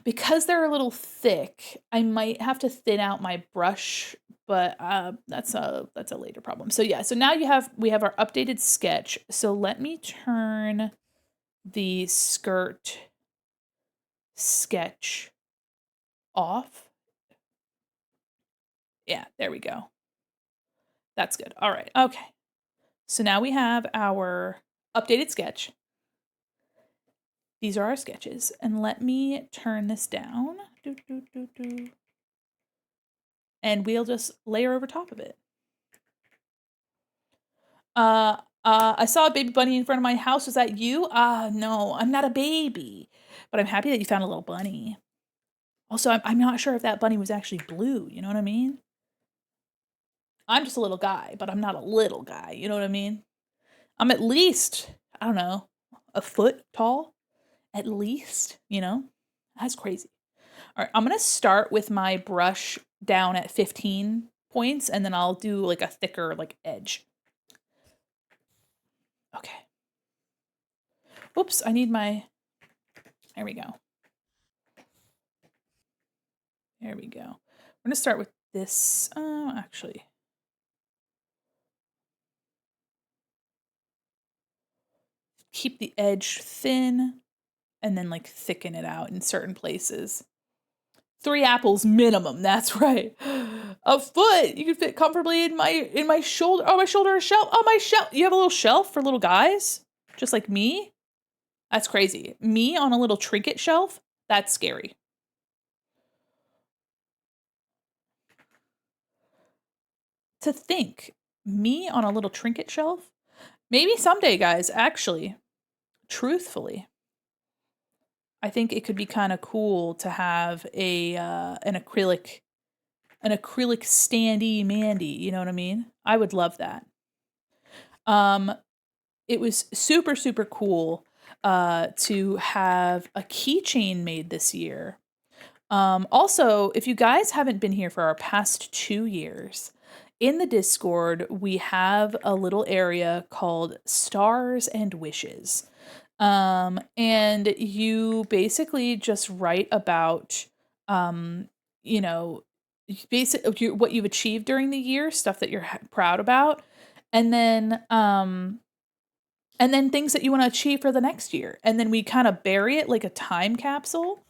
because they're a little thick, I might have to thin out my brush, but that's a later problem. So yeah, so now we have our updated sketch. So let me turn the skirt sketch off. Yeah, there we go. That's good. All right. Okay. So now we have our updated sketch. These are our sketches. And let me turn this down. And we'll just layer over top of it. I saw a baby bunny in front of my house. Was that you? No, I'm not a baby. But I'm happy that you found a little bunny. Also, I'm not sure if that bunny was actually blue. You know what I mean? I'm just a little guy, but I'm not a little guy. You know what I mean? I'm at least, I don't know, a foot tall. at least, you know? That's crazy. All right, I'm gonna start with my brush down at 15 points, and then I'll do like a thicker like edge. Okay. Oops, I need my, there we go. There we go. I'm gonna start with this, actually. Keep the edge thin and then like thicken it out in certain places. 3 apples minimum, that's right. A foot, you can fit comfortably in my shoulder. Oh, my shoulder, a shelf. Oh, my shelf. You have a little shelf for little guys, just like me. That's crazy. Me on a little trinket shelf. That's scary. To think, me on a little trinket shelf. Maybe someday, guys. Actually, truthfully, I think it could be kind of cool to have a an acrylic standee Mandy. You know what I mean? I would love that. Um, it was super, super cool to have a keychain made this year. Also, if you guys haven't been here for our past 2 years, in the Discord, we have a little area called Stars and Wishes. And you basically just write about, you know, what you've achieved during the year, stuff that you're proud about, and then things that you want to achieve for the next year. And then we kind of bury it like a time capsule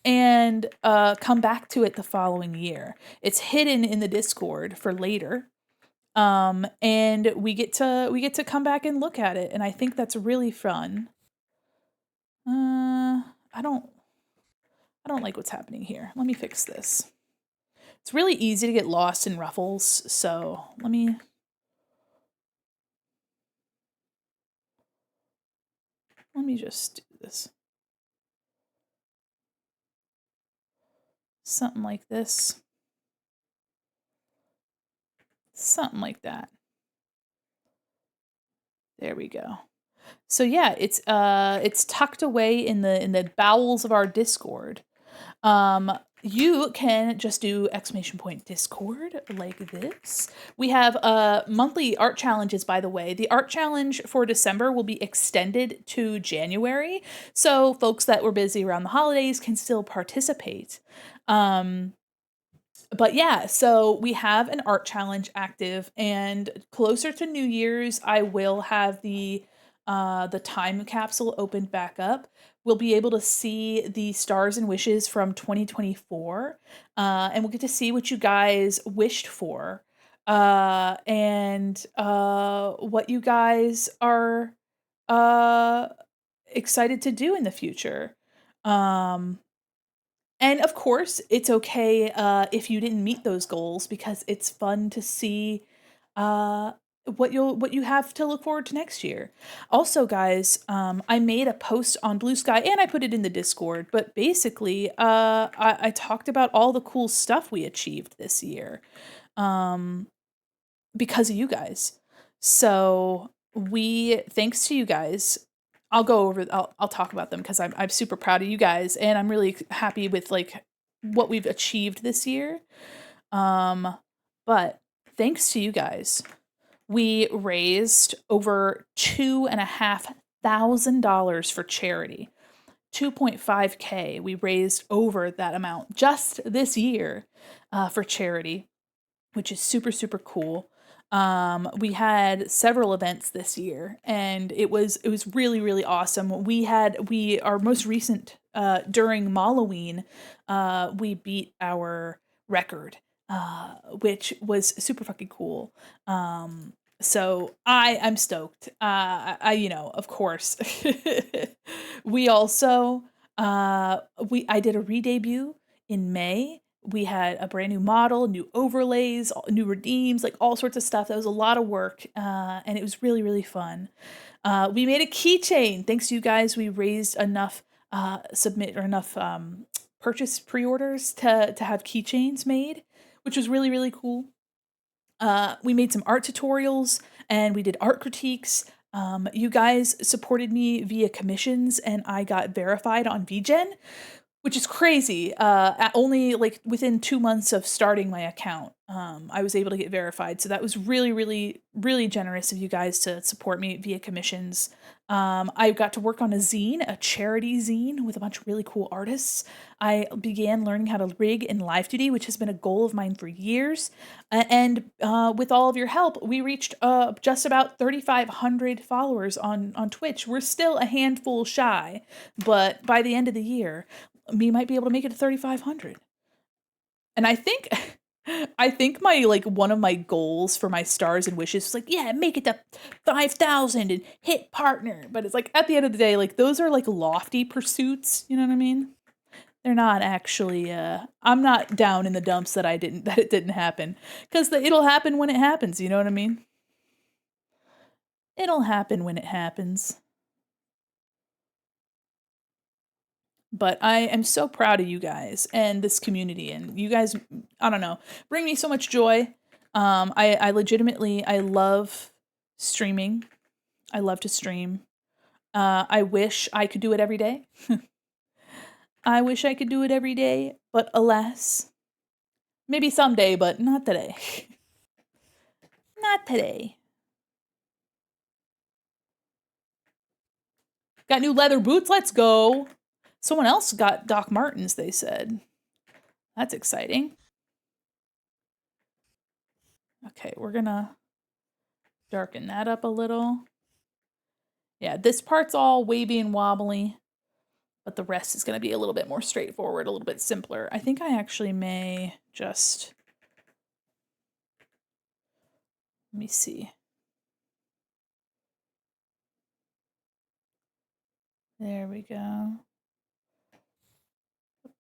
and come back to it the following year. It's hidden in the Discord for later. And we get to come back and look at it, and I think that's really fun. I don't like what's happening here. Let me fix this. It's really easy to get lost in ruffles, so let me just do this. Something like this. Something like that. There we go. So yeah, it's tucked away in the bowels of our Discord. You can just do exclamation point Discord like this. We have monthly art challenges, by the way. The art challenge for December will be extended to January, so folks that were busy around the holidays can still participate. But yeah, so we have an art challenge active, and closer to New Year's, I will have the time capsule opened back up. We'll be able to see the stars and wishes from 2024, and we'll get to see what you guys wished for, and what you guys are uh, excited to do in the future. Um, and of course, it's okay if you didn't meet those goals, because it's fun to see uh, what you have to look forward to next year. Also, guys, I made a post on Blue Sky and I put it in the Discord. But basically, I talked about all the cool stuff we achieved this year. Um, because of you guys. So thanks to you guys, I'll talk about them because I'm super proud of you guys, and I'm really happy with like what we've achieved this year. But thanks to you guys, we raised over $2,500 for charity. 2.5K. We raised over that amount just this year for charity, which is super, super cool. We had several events this year, and it was really, really awesome. We our most recent during Halloween, we beat our record, which was super fucking cool. So I'm stoked. Of course. We also I did a re-debut in May. We had a brand new model, new overlays, new redeems, like all sorts of stuff. That was a lot of work, and it was really, really fun. We made a keychain. Thanks to you guys, we raised enough purchase pre-orders to have keychains made, which was really, really cool. We made some art tutorials and we did art critiques. You guys supported me via commissions and I got verified on VGen, which is crazy. Only like within 2 months of starting my account, I was able to get verified. So that was really, really, really generous of you guys to support me via commissions. I got to work on a zine, a charity zine with a bunch of really cool artists. I began learning how to rig in live duty, which has been a goal of mine for years. And with all of your help, we reached just about 3,500 followers on Twitch. We're still a handful shy, but by the end of the year, we might be able to make it to 3,500. And I think I think my like one of my goals for my stars and wishes was like, yeah, make it to 5,000 and hit partner. But it's like at the end of the day, like those are like lofty pursuits, you know what I mean? They're not actually I'm not down in the dumps that it didn't happen, cuz it'll happen when it happens, you know what I mean? It'll happen when it happens. But I am so proud of you guys and this community, and you guys, I don't know, bring me so much joy. I legitimately, I love streaming. I love to stream. I wish I could do it every day. I wish I could do it every day, but alas, maybe someday, but not today. Not today. Got new leather boots. Let's go. Someone else got Doc Martens, they said. That's exciting. Okay, we're gonna darken that up a little. Yeah, this part's all wavy and wobbly, but the rest is gonna be a little bit more straightforward, a little bit simpler. I think I actually may just, let me see. There we go.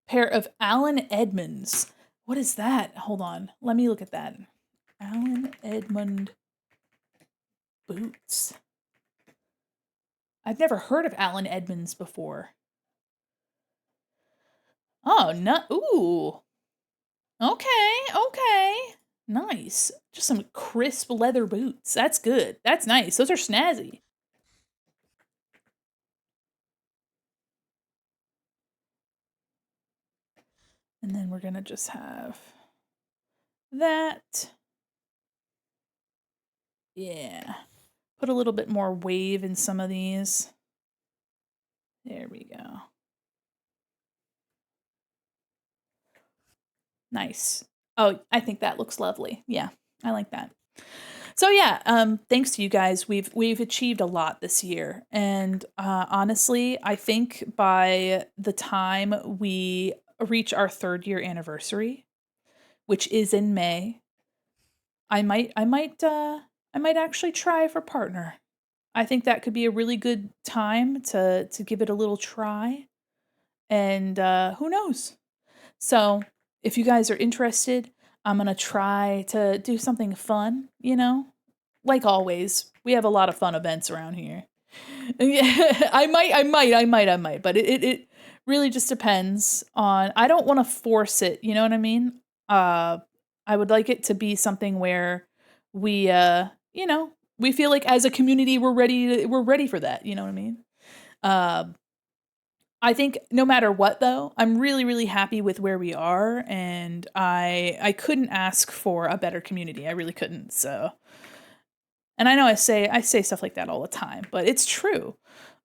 Pair of Allen Edmonds. What is that? Hold on. Let me look at that. Allen Edmond boots. I've never heard of Allen Edmonds before. Oh, no. Ooh. Okay, okay. Nice. Just some crisp leather boots. That's good. That's nice. Those are snazzy. And then we're gonna just have that. Yeah. Put a little bit more wave in some of these. There we go. Nice. Oh, I think that looks lovely. Yeah, I like that. So yeah, thanks to you guys, we've achieved a lot this year, and honestly, I think by the time we reach our 3rd-year anniversary, which is in May, I might actually try for partner. I think that could be a really good time to give it a little try, and who knows? So, if you guys are interested, I'm gonna try to do something fun, you know? Like always, we have a lot of fun events around here. Yeah, I might, but it really just depends on, I don't wanna force it, you know what I mean? Uh, I would like it to be something where we, you know, we feel like as a community we're ready for that, you know what I mean? Uh, I think no matter what though, I'm really, really happy with where we are, and I couldn't ask for a better community. I really couldn't. So, and I know I say stuff like that all the time, but it's true.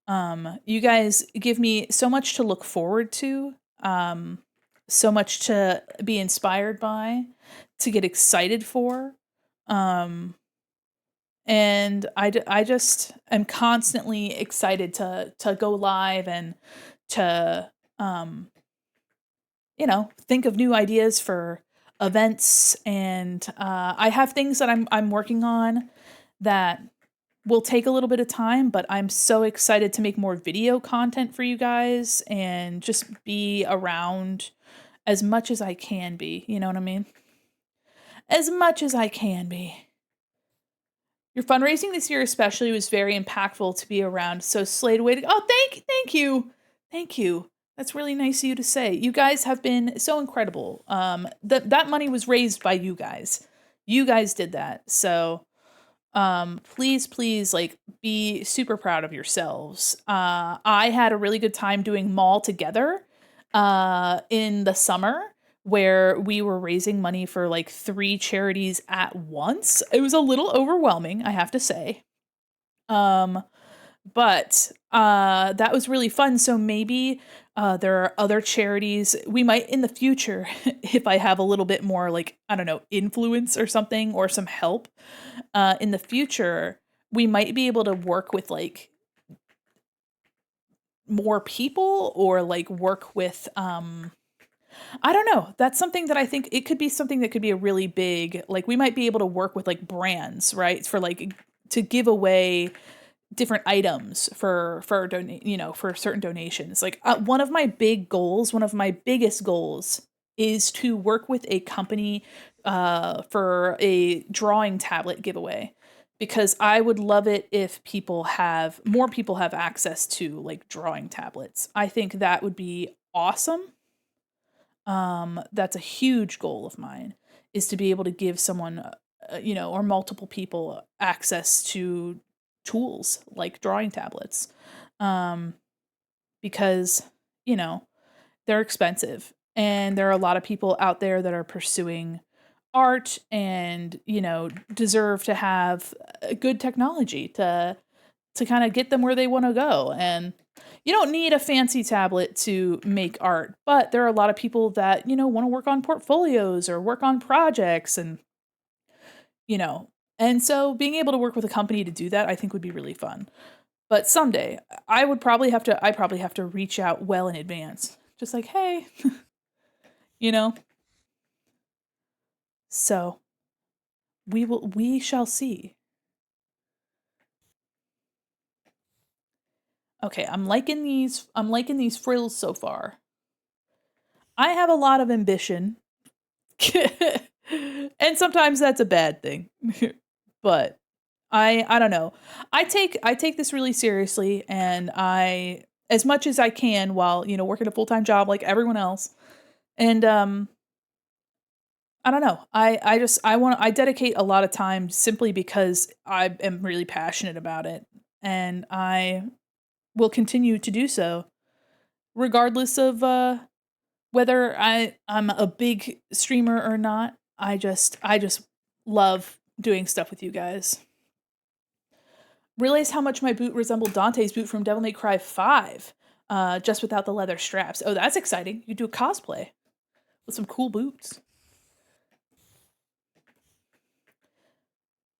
You guys give me so much to look forward to, so much to be inspired by, to get excited for. Um, and I just am constantly excited to go live and to you know, think of new ideas for events, and I have things that I'm working on that will take a little bit of time, but I'm so excited to make more video content for you guys and just be around as much as I can be, you know what I mean? As much as I can be. Your fundraising this year especially was very impactful to be around. So Slade, way to go. Oh, thank you. Thank you. That's really nice of you to say. You guys have been so incredible. That money was raised by you guys. You guys did that. So please, please, like, be super proud of yourselves. I had a really good time doing mall together in the summer where we were raising money for like 3 charities at once. It was a little overwhelming, I have to say. Um, but that was really fun. So maybe there are other charities we might in the future, if I have a little bit more like, I don't know, influence or something or some help in the future, we might be able to work with like more people or like work with I don't know. That's something that I think it could be something that could be a really big like we might be able to work with like brands, right? For like to give away different items for donate, you know, for certain donations. Like one of my big goals, one of my biggest goals is to work with a company for a drawing tablet giveaway because I would love it if people have more people have access to like drawing tablets. I think that would be awesome. That's a huge goal of mine is to be able to give someone you know, or multiple people access to tools like drawing tablets. Um, because, you know, they're expensive and there are a lot of people out there that are pursuing art and, you know, deserve to have good technology to kind of get them where they want to go. And you don't need a fancy tablet to make art, but there are a lot of people that, you know, want to work on portfolios or work on projects and, you know, and so being able to work with a company to do that, I think would be really fun. But someday I probably have to reach out well in advance. Just like, hey, you know. So we shall see. Okay, I'm liking these frills so far. I have a lot of ambition. And sometimes that's a bad thing. But I don't know. I take this really seriously and I as much as I can while, you know, working a full-time job like everyone else. And I don't know. I dedicate a lot of time simply because I am really passionate about it and I will continue to do so regardless of whether I'm a big streamer or not. I just love doing stuff with you guys. Realize how much my boot resembled Dante's boot from Devil May Cry 5, just without the leather straps. Oh, that's exciting. You do a cosplay with some cool boots.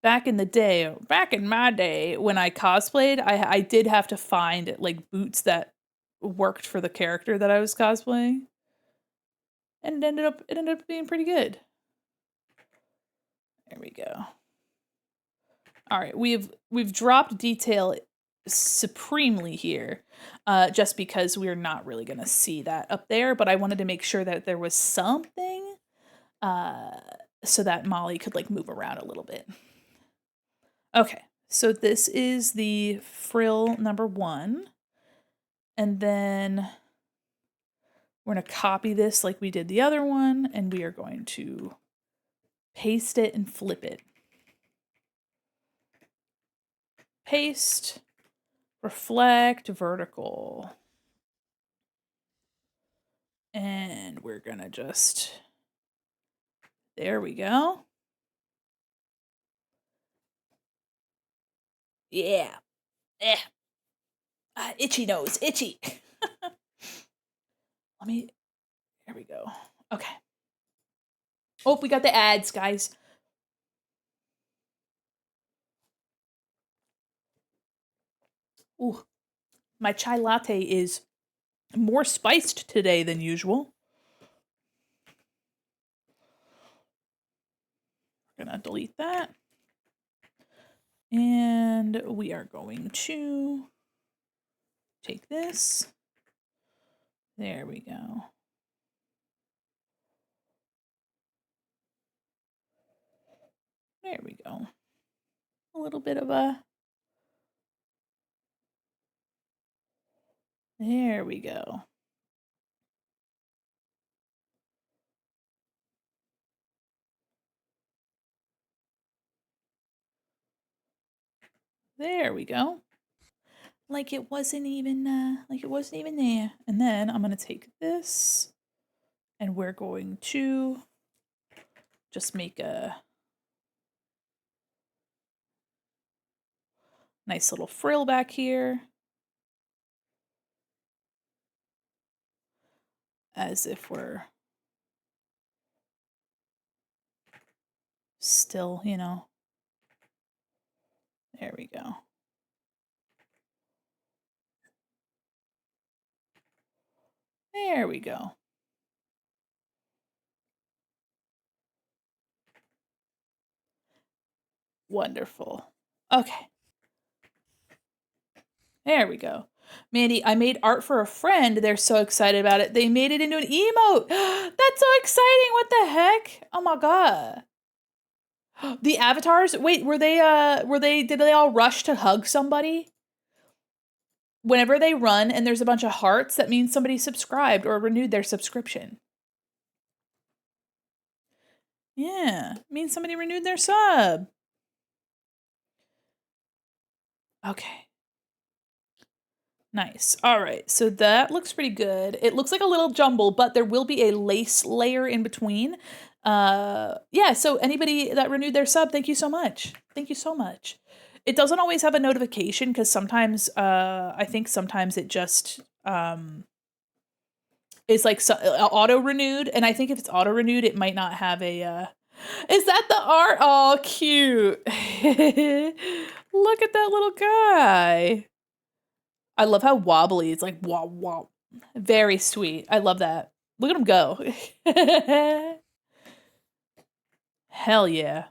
Back in my day, when I cosplayed, I did have to find like boots that worked for the character that I was cosplaying, and it ended up being pretty good. There we go. All right, we've dropped detail supremely here, just because we're not really gonna see that up there. But I wanted to make sure that there was something, uh, so that Molly could like move around a little bit. Okay, so this is the frill number 1, and then we're gonna copy this like we did the other one, and we are going to paste it and flip it. Paste, reflect, vertical. And we're gonna just, there we go. Yeah. Eh. Itchy nose, itchy. Let me, there we go. Okay. Oh, we got the ads, guys. Ooh, my chai latte is more spiced today than usual. We're gonna delete that. And we are going to take this. There we go. There we go. A little bit of a, there we go. There we go. Like it wasn't even there. And then I'm gonna take this and we're going to just make a nice little frill back here. As if we're still, you know. There we go. There we go. Wonderful. Okay. There we go. Mandy, I made art for a friend. They're so excited about it. They made it into an emote. That's so exciting. What the heck? Oh my god. The avatars, wait, did they all rush to hug somebody? Whenever they run and there's a bunch of hearts, that means somebody subscribed or renewed their subscription. Yeah, it means somebody renewed their sub. Okay. Nice. All right, so that looks pretty good. It looks like a little jumble, but there will be a lace layer in between. Yeah, so anybody that renewed their sub, thank you so much. Thank you so much. It doesn't always have a notification because sometimes I think sometimes it just is like auto renewed, and I think if it's auto renewed, it might not have a Is that the art? Oh, cute. Look at that little guy. I love how wobbly it's like wow wow. Very sweet. I love that. Look at him go. Hell yeah.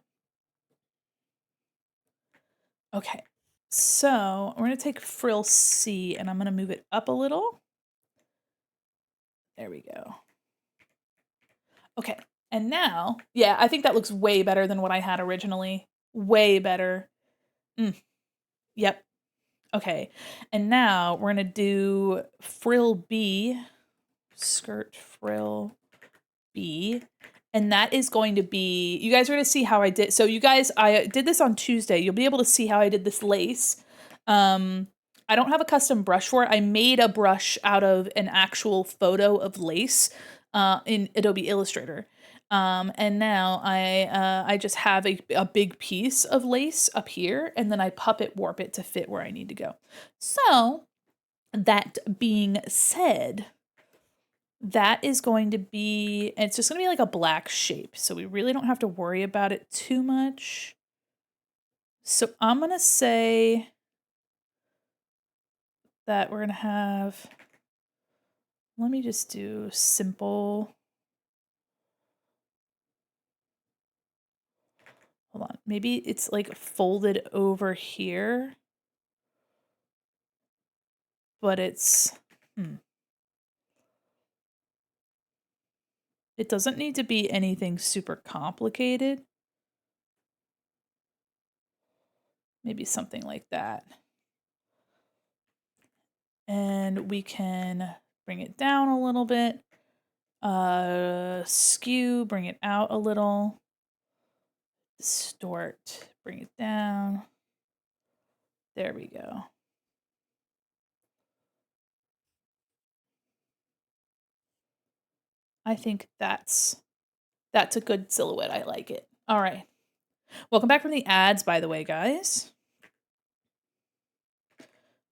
Okay. So we're gonna take frill C and I'm gonna move it up a little. There we go. Okay. And now, yeah, I think that looks way better than what I had originally. Way better. Yep. Okay. And now we're gonna do frill B, skirt frill B. And that is going to be, you guys are going to see how I did. So you guys, I did this on Tuesday. You'll be able to see how I did this lace. I don't have a custom brush for it. I made a brush out of an actual photo of lace in Adobe Illustrator. And now I just have a big piece of lace up here, and then I puppet warp it to fit where I need to go. So that being said, that is going to be, it's just going to be like a black shape. So we really don't have to worry about it too much. So I'm going to say that we're going to have, let me just do simple. Hold on. Maybe it's like folded over here. But it's, it doesn't need to be anything super complicated. Maybe something like that. And we can bring it down a little bit. Skew, bring it out a little. Distort, bring it down. There we go. I think that's a good silhouette. I like it. All right. Welcome back from the ads, by the way, guys.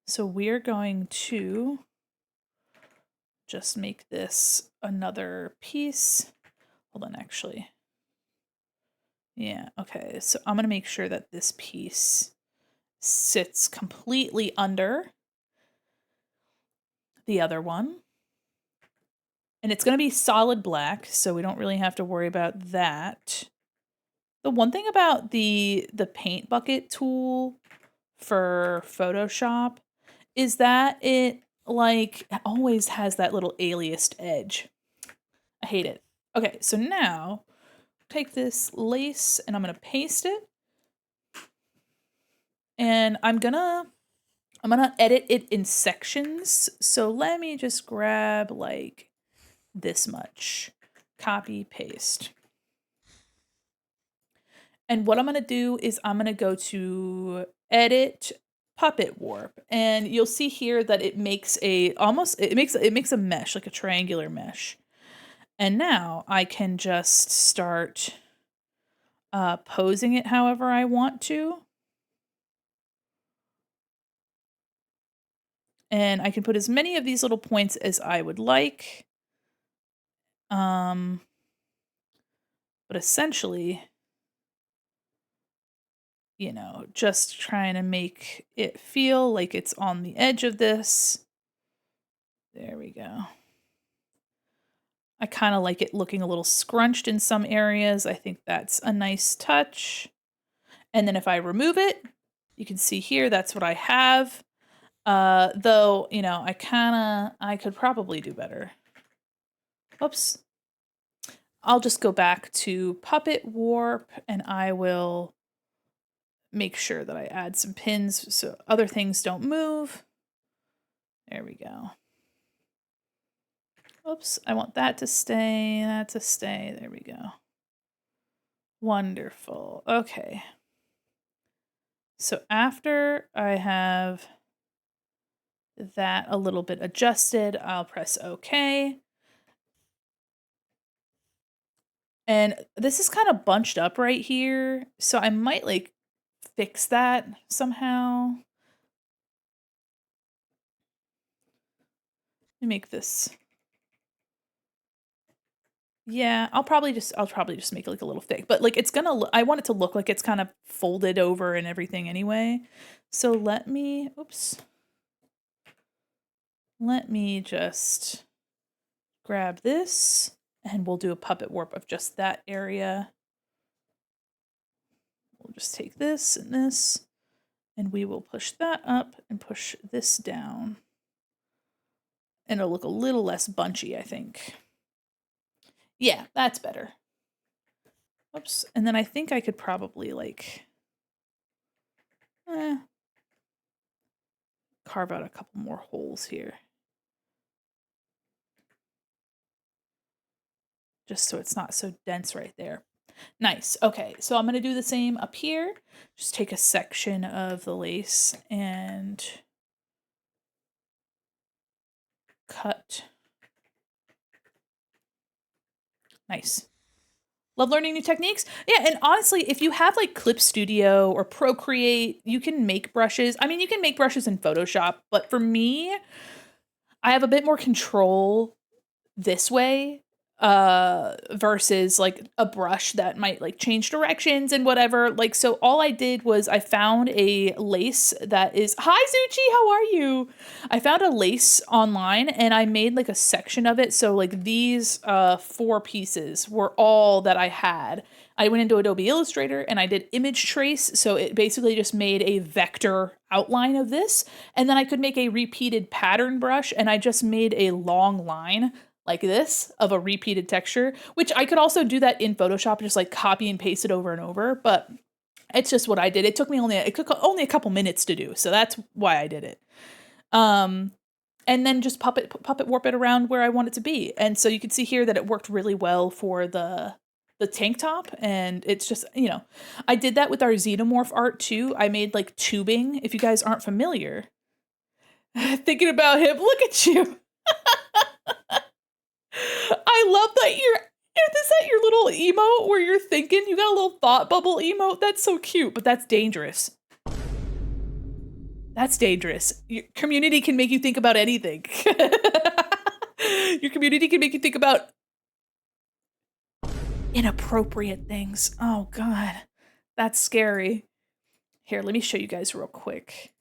So we're going to just make this another piece. Hold on, actually. Yeah, okay. So I'm going to make sure that this piece sits completely under the other one. And it's going to be solid black, so we don't really have to worry about that. The one thing about the paint bucket tool for Photoshop is that it like always has that little aliased edge. I hate it. Okay, so now take this lace and I'm gonna paste it. And I'm gonna edit it in sections. So let me just grab like this much. Copy, paste. And what I'm going to do is I'm going to go to edit puppet warp, and you'll see here that it makes a mesh, like a triangular mesh. And now I can just start posing it however I want to. And I can put as many of these little points as I would like. But essentially, just trying to make it feel like it's on the edge of this. There we go. I kind of like it looking a little scrunched in some areas. I think that's a nice touch. And then if I remove it, you can see here, that's what I have. Though, I could probably do better. Oops. I'll just go back to Puppet Warp and I will make sure that I add some pins so other things don't move. There we go. Oops, I want that to stay, There we go. Wonderful. Okay. So after I have that a little bit adjusted, I'll press OK. And this is kind of bunched up right here, so I might like fix that somehow. Let me make this. Yeah, I'll probably just make it like a little thick, but like I want it to look like it's kind of folded over and everything anyway. So let me just grab this and we'll do a puppet warp of just that area. We'll just take this and we will push that up and push this down. And it'll look a little less bunchy, I think. Yeah, that's better. Oops. And then I think I could probably like carve out a couple more holes here. Just so it's not so dense right there. Nice. Okay, so I'm going to do the same up here. Just take a section of the lace and cut. Nice. Love learning new techniques. Yeah, and honestly, if you have like Clip Studio or Procreate, you can make brushes. I mean, you can make brushes in Photoshop, but for me, I have a bit more control this way versus like a brush that might like change directions and whatever. Like, so all I did was I found a lace that is, hi Zuchi, how are you? I found a lace online and I made like a section of it. So like these 4 pieces were all that I had. I went into Adobe Illustrator and I did image trace. So it basically just made a vector outline of this. And then I could make a repeated pattern brush and I just made a long line like this of a repeated texture, which I could also do that in Photoshop, just like copy and paste it over and over. But it's just what I did. It took only a couple minutes to do. So that's why I did it. And then just puppet warp it around where I want it to be. And so you can see here that it worked really well for the tank top. And it's just, I did that with our xenomorph art too. I made like tubing, if you guys aren't familiar. Thinking about him, look at you. I love that is that your little emote where you're thinking? You got a little thought bubble emote? That's so cute, but that's dangerous. That's dangerous. Your community can make you think about anything. Your community can make you think about inappropriate things. Oh God, that's scary. Here, let me show you guys real quick.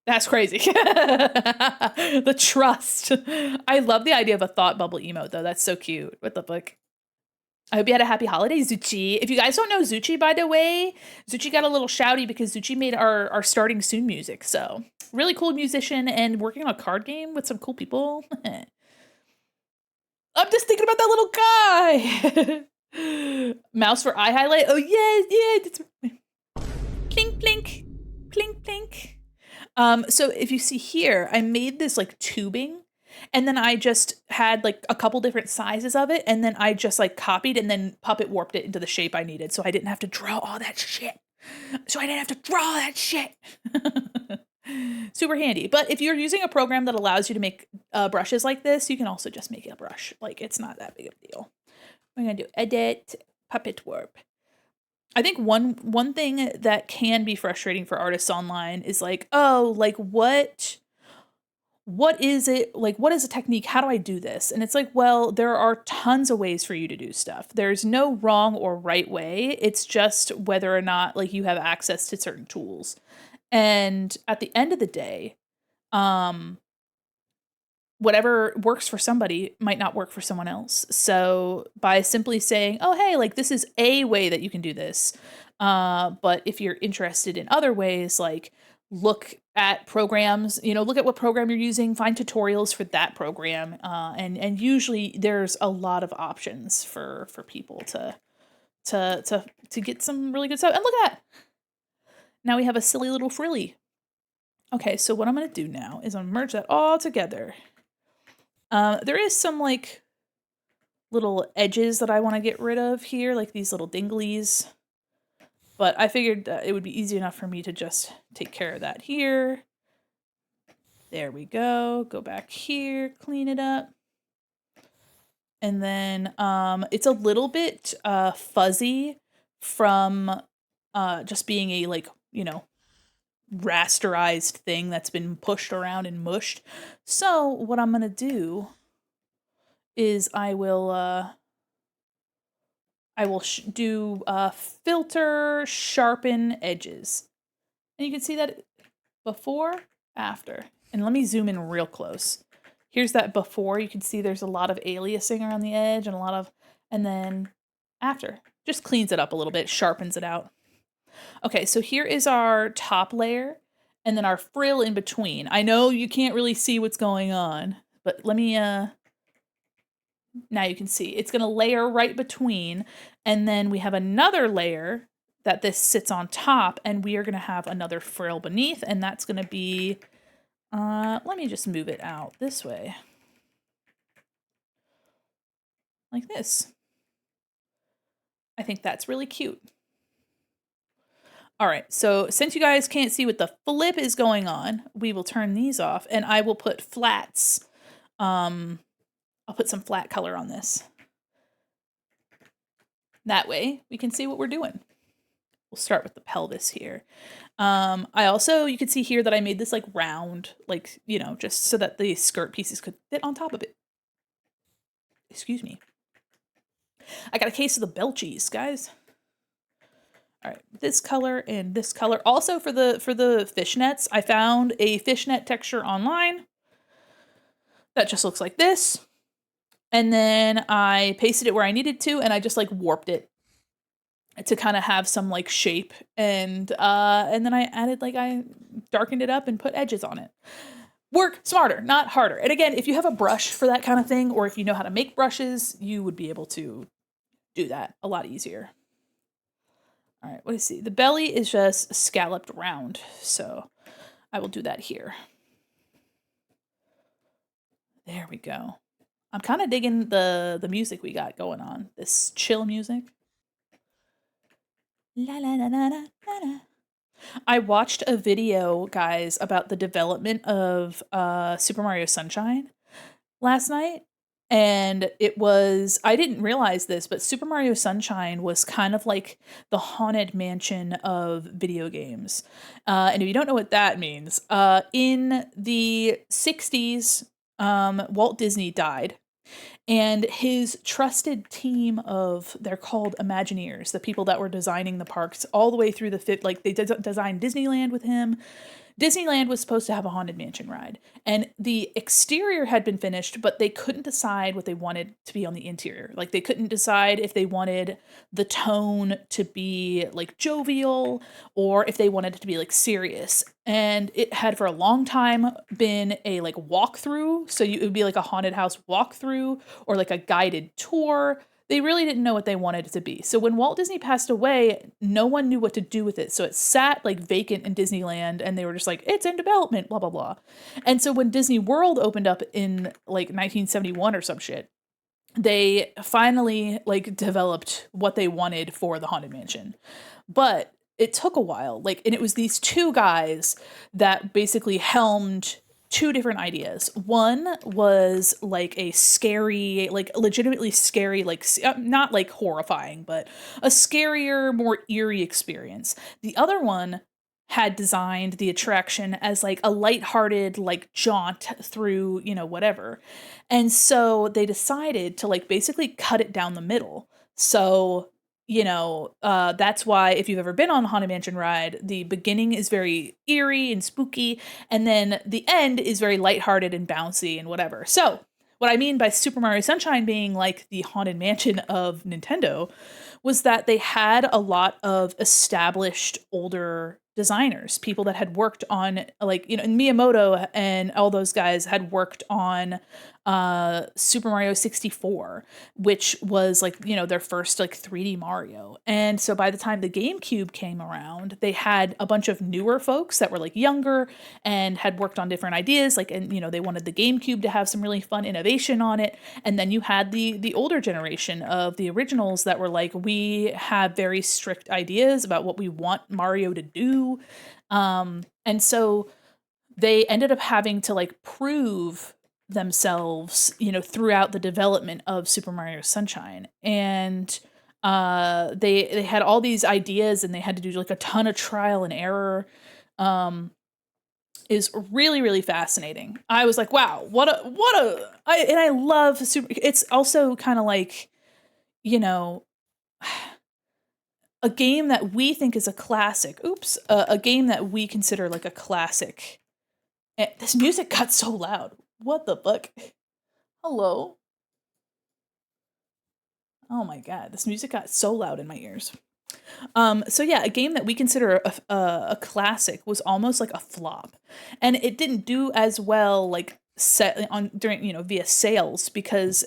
That's crazy. The trust. I love the idea of a thought bubble emote though. That's so cute. What the fuck? I hope you had a happy holiday, Zuchi. If you guys don't know Zuchi, by the way, Zuchi got a little shouty because Zuchi made our starting soon music. So really cool musician and working on a card game with some cool people. I'm just thinking about that little guy. Mouse for eye highlight. Oh yeah. Clink, clink, clink, clink. So if you see here, I made this like tubing and then I just had like a couple different sizes of it. And then I just like copied and then puppet warped it into the shape I needed. So I didn't have to draw all that shit. Super handy. But if you're using a program that allows you to make brushes like this, you can also just make a brush. Like, it's not that big of a deal. We're gonna do edit puppet warp. I think one thing that can be frustrating for artists online is like, oh, like what is it, like what is a technique, how do I do this? And it's like, well, there are tons of ways for you to do stuff. There's no wrong or right way. It's just whether or not like you have access to certain tools. And at the end of the day, um whatever works for somebody might not work for someone else. So by simply saying, "Oh, hey, like this is a way that you can do this," but if you're interested in other ways, like look at programs, look at what program you're using, find tutorials for that program, and usually there's a lot of options for people to get some really good stuff. And look at that, now we have a silly little frilly. Okay, so what I'm gonna do now is I'm gonna merge that all together. There is some like little edges that I want to get rid of here, like these little dinglies. But I figured it would be easy enough for me to just take care of that here. There we go. Go back here, clean it up. And then it's a little bit fuzzy from just being a rasterized thing that's been pushed around and mushed. So what I'm gonna do is I will do filter sharpen edges, and you can see that before, after. And let me zoom in real close. Here's that before. You can see there's a lot of aliasing around the edge and and then after just cleans it up a little bit, sharpens it out. Okay, so here is our top layer and then our frill in between. I know you can't really see what's going on, but let me now you can see it's going to layer right between, and then we have another layer that this sits on top, and we are going to have another frill beneath, and that's going to be let me just move it out this way like this. I think that's really cute. All right, so since you guys can't see what the flip is going on, we will turn these off, and I will put flats. I'll put some flat color on this. That way we can see what we're doing. We'll start with the pelvis here. I also, you can see here that I made this like round, like, just so that the skirt pieces could fit on top of it. Excuse me. I got a case of the belchies, guys. All right, this color and this color. Also for the fishnets, I found a fishnet texture online that just looks like this. And then I pasted it where I needed to, and I just like warped it to kind of have some like shape. And then I darkened it up and put edges on it. Work smarter, not harder. And again, if you have a brush for that kind of thing, or if you know how to make brushes, you would be able to do that a lot easier. All right, what do you see? The belly is just scalloped round, so I will do that here. There we go. I'm kind of digging the music we got going on. This chill music. La la la la la la. I watched a video, guys, about the development of Super Mario Sunshine last night. And I didn't realize this, but Super Mario Sunshine was kind of like the haunted mansion of video games. And if you don't know what that means, in the 60s, Walt Disney died. And his trusted team they're called Imagineers, the people that were designing the parks all the way through they designed Disneyland with him. Disneyland was supposed to have a Haunted Mansion ride, and the exterior had been finished, but they couldn't decide what they wanted to be on the interior. Like, they couldn't decide if they wanted the tone to be like jovial or if they wanted it to be like serious. And it had for a long time been a like walkthrough, so it would be like a haunted house walkthrough or like a guided tour. They really didn't know what they wanted it to be. So when Walt Disney passed away, no one knew what to do with it. So it sat like vacant in Disneyland, and they were just like, it's in development, blah, blah, blah. And so when Disney World opened up in like 1971 or some shit, they finally like developed what they wanted for the Haunted Mansion. But it took a while. Like, and it was these two guys that basically helmed two different ideas. One was like a scary, like legitimately scary, like not like horrifying, but a scarier, more eerie experience. The other one had designed the attraction as like a lighthearted like jaunt through, whatever. And so they decided to like basically cut it down the middle. So, that's why if you've ever been on the Haunted Mansion ride, the beginning is very eerie and spooky, and then the end is very lighthearted and bouncy and whatever. So, what I mean by Super Mario Sunshine being like the Haunted Mansion of Nintendo was that they had a lot of established older designers, people that had worked on like, and Miyamoto and all those guys had worked on Super Mario 64, which was like, their first like 3D Mario. And so by the time the GameCube came around, they had a bunch of newer folks that were like younger and had worked on different ideas, like, and they wanted the GameCube to have some really fun innovation on it. And then you had the older generation of the originals that were like, we have very strict ideas about what we want Mario to do. And so they ended up having to like prove themselves, throughout the development of Super Mario Sunshine. And they had all these ideas and they had to do like a ton of trial and error. Is really, really fascinating. I was like, wow, and I love super. It's also kind of like, you know, a game that we think is a classic. Oops, a game that we consider like a classic. And this music got so loud. What the fuck? Hello. Oh my god, this music got so loud in my ears. So yeah, a game that we consider a classic was almost like a flop, and it didn't do as well like set on during via sales because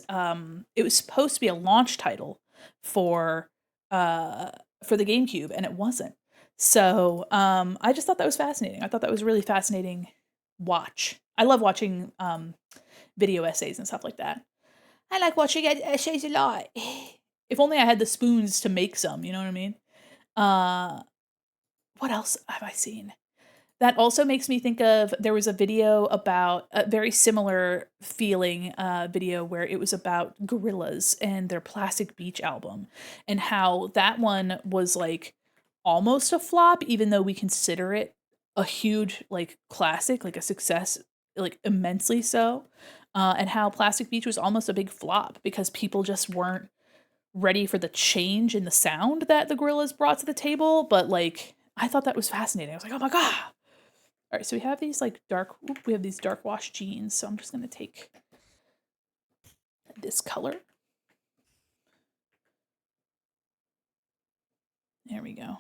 it was supposed to be a launch title for uh for the GameCube, and it wasn't. So I just thought that was fascinating. I thought that was a really fascinating watch. I love watching video essays and stuff like that. I like watching essays a lot. If only I had the spoons to make some, you know what I mean? Uh, what else have I seen? That also makes me think of there was a video about a very similar feeling video where it was about gorillas and their Plastic Beach album and how that one was like almost a flop, even though we consider it a huge like classic, like a success, like immensely so. And how Plastic Beach was almost a big flop because people just weren't ready for the change in the sound that the gorillas brought to the table. But like, I thought that was fascinating. I was like, oh my god! All right, so we have these like we have these dark wash jeans. So I'm just gonna take this color. There we go.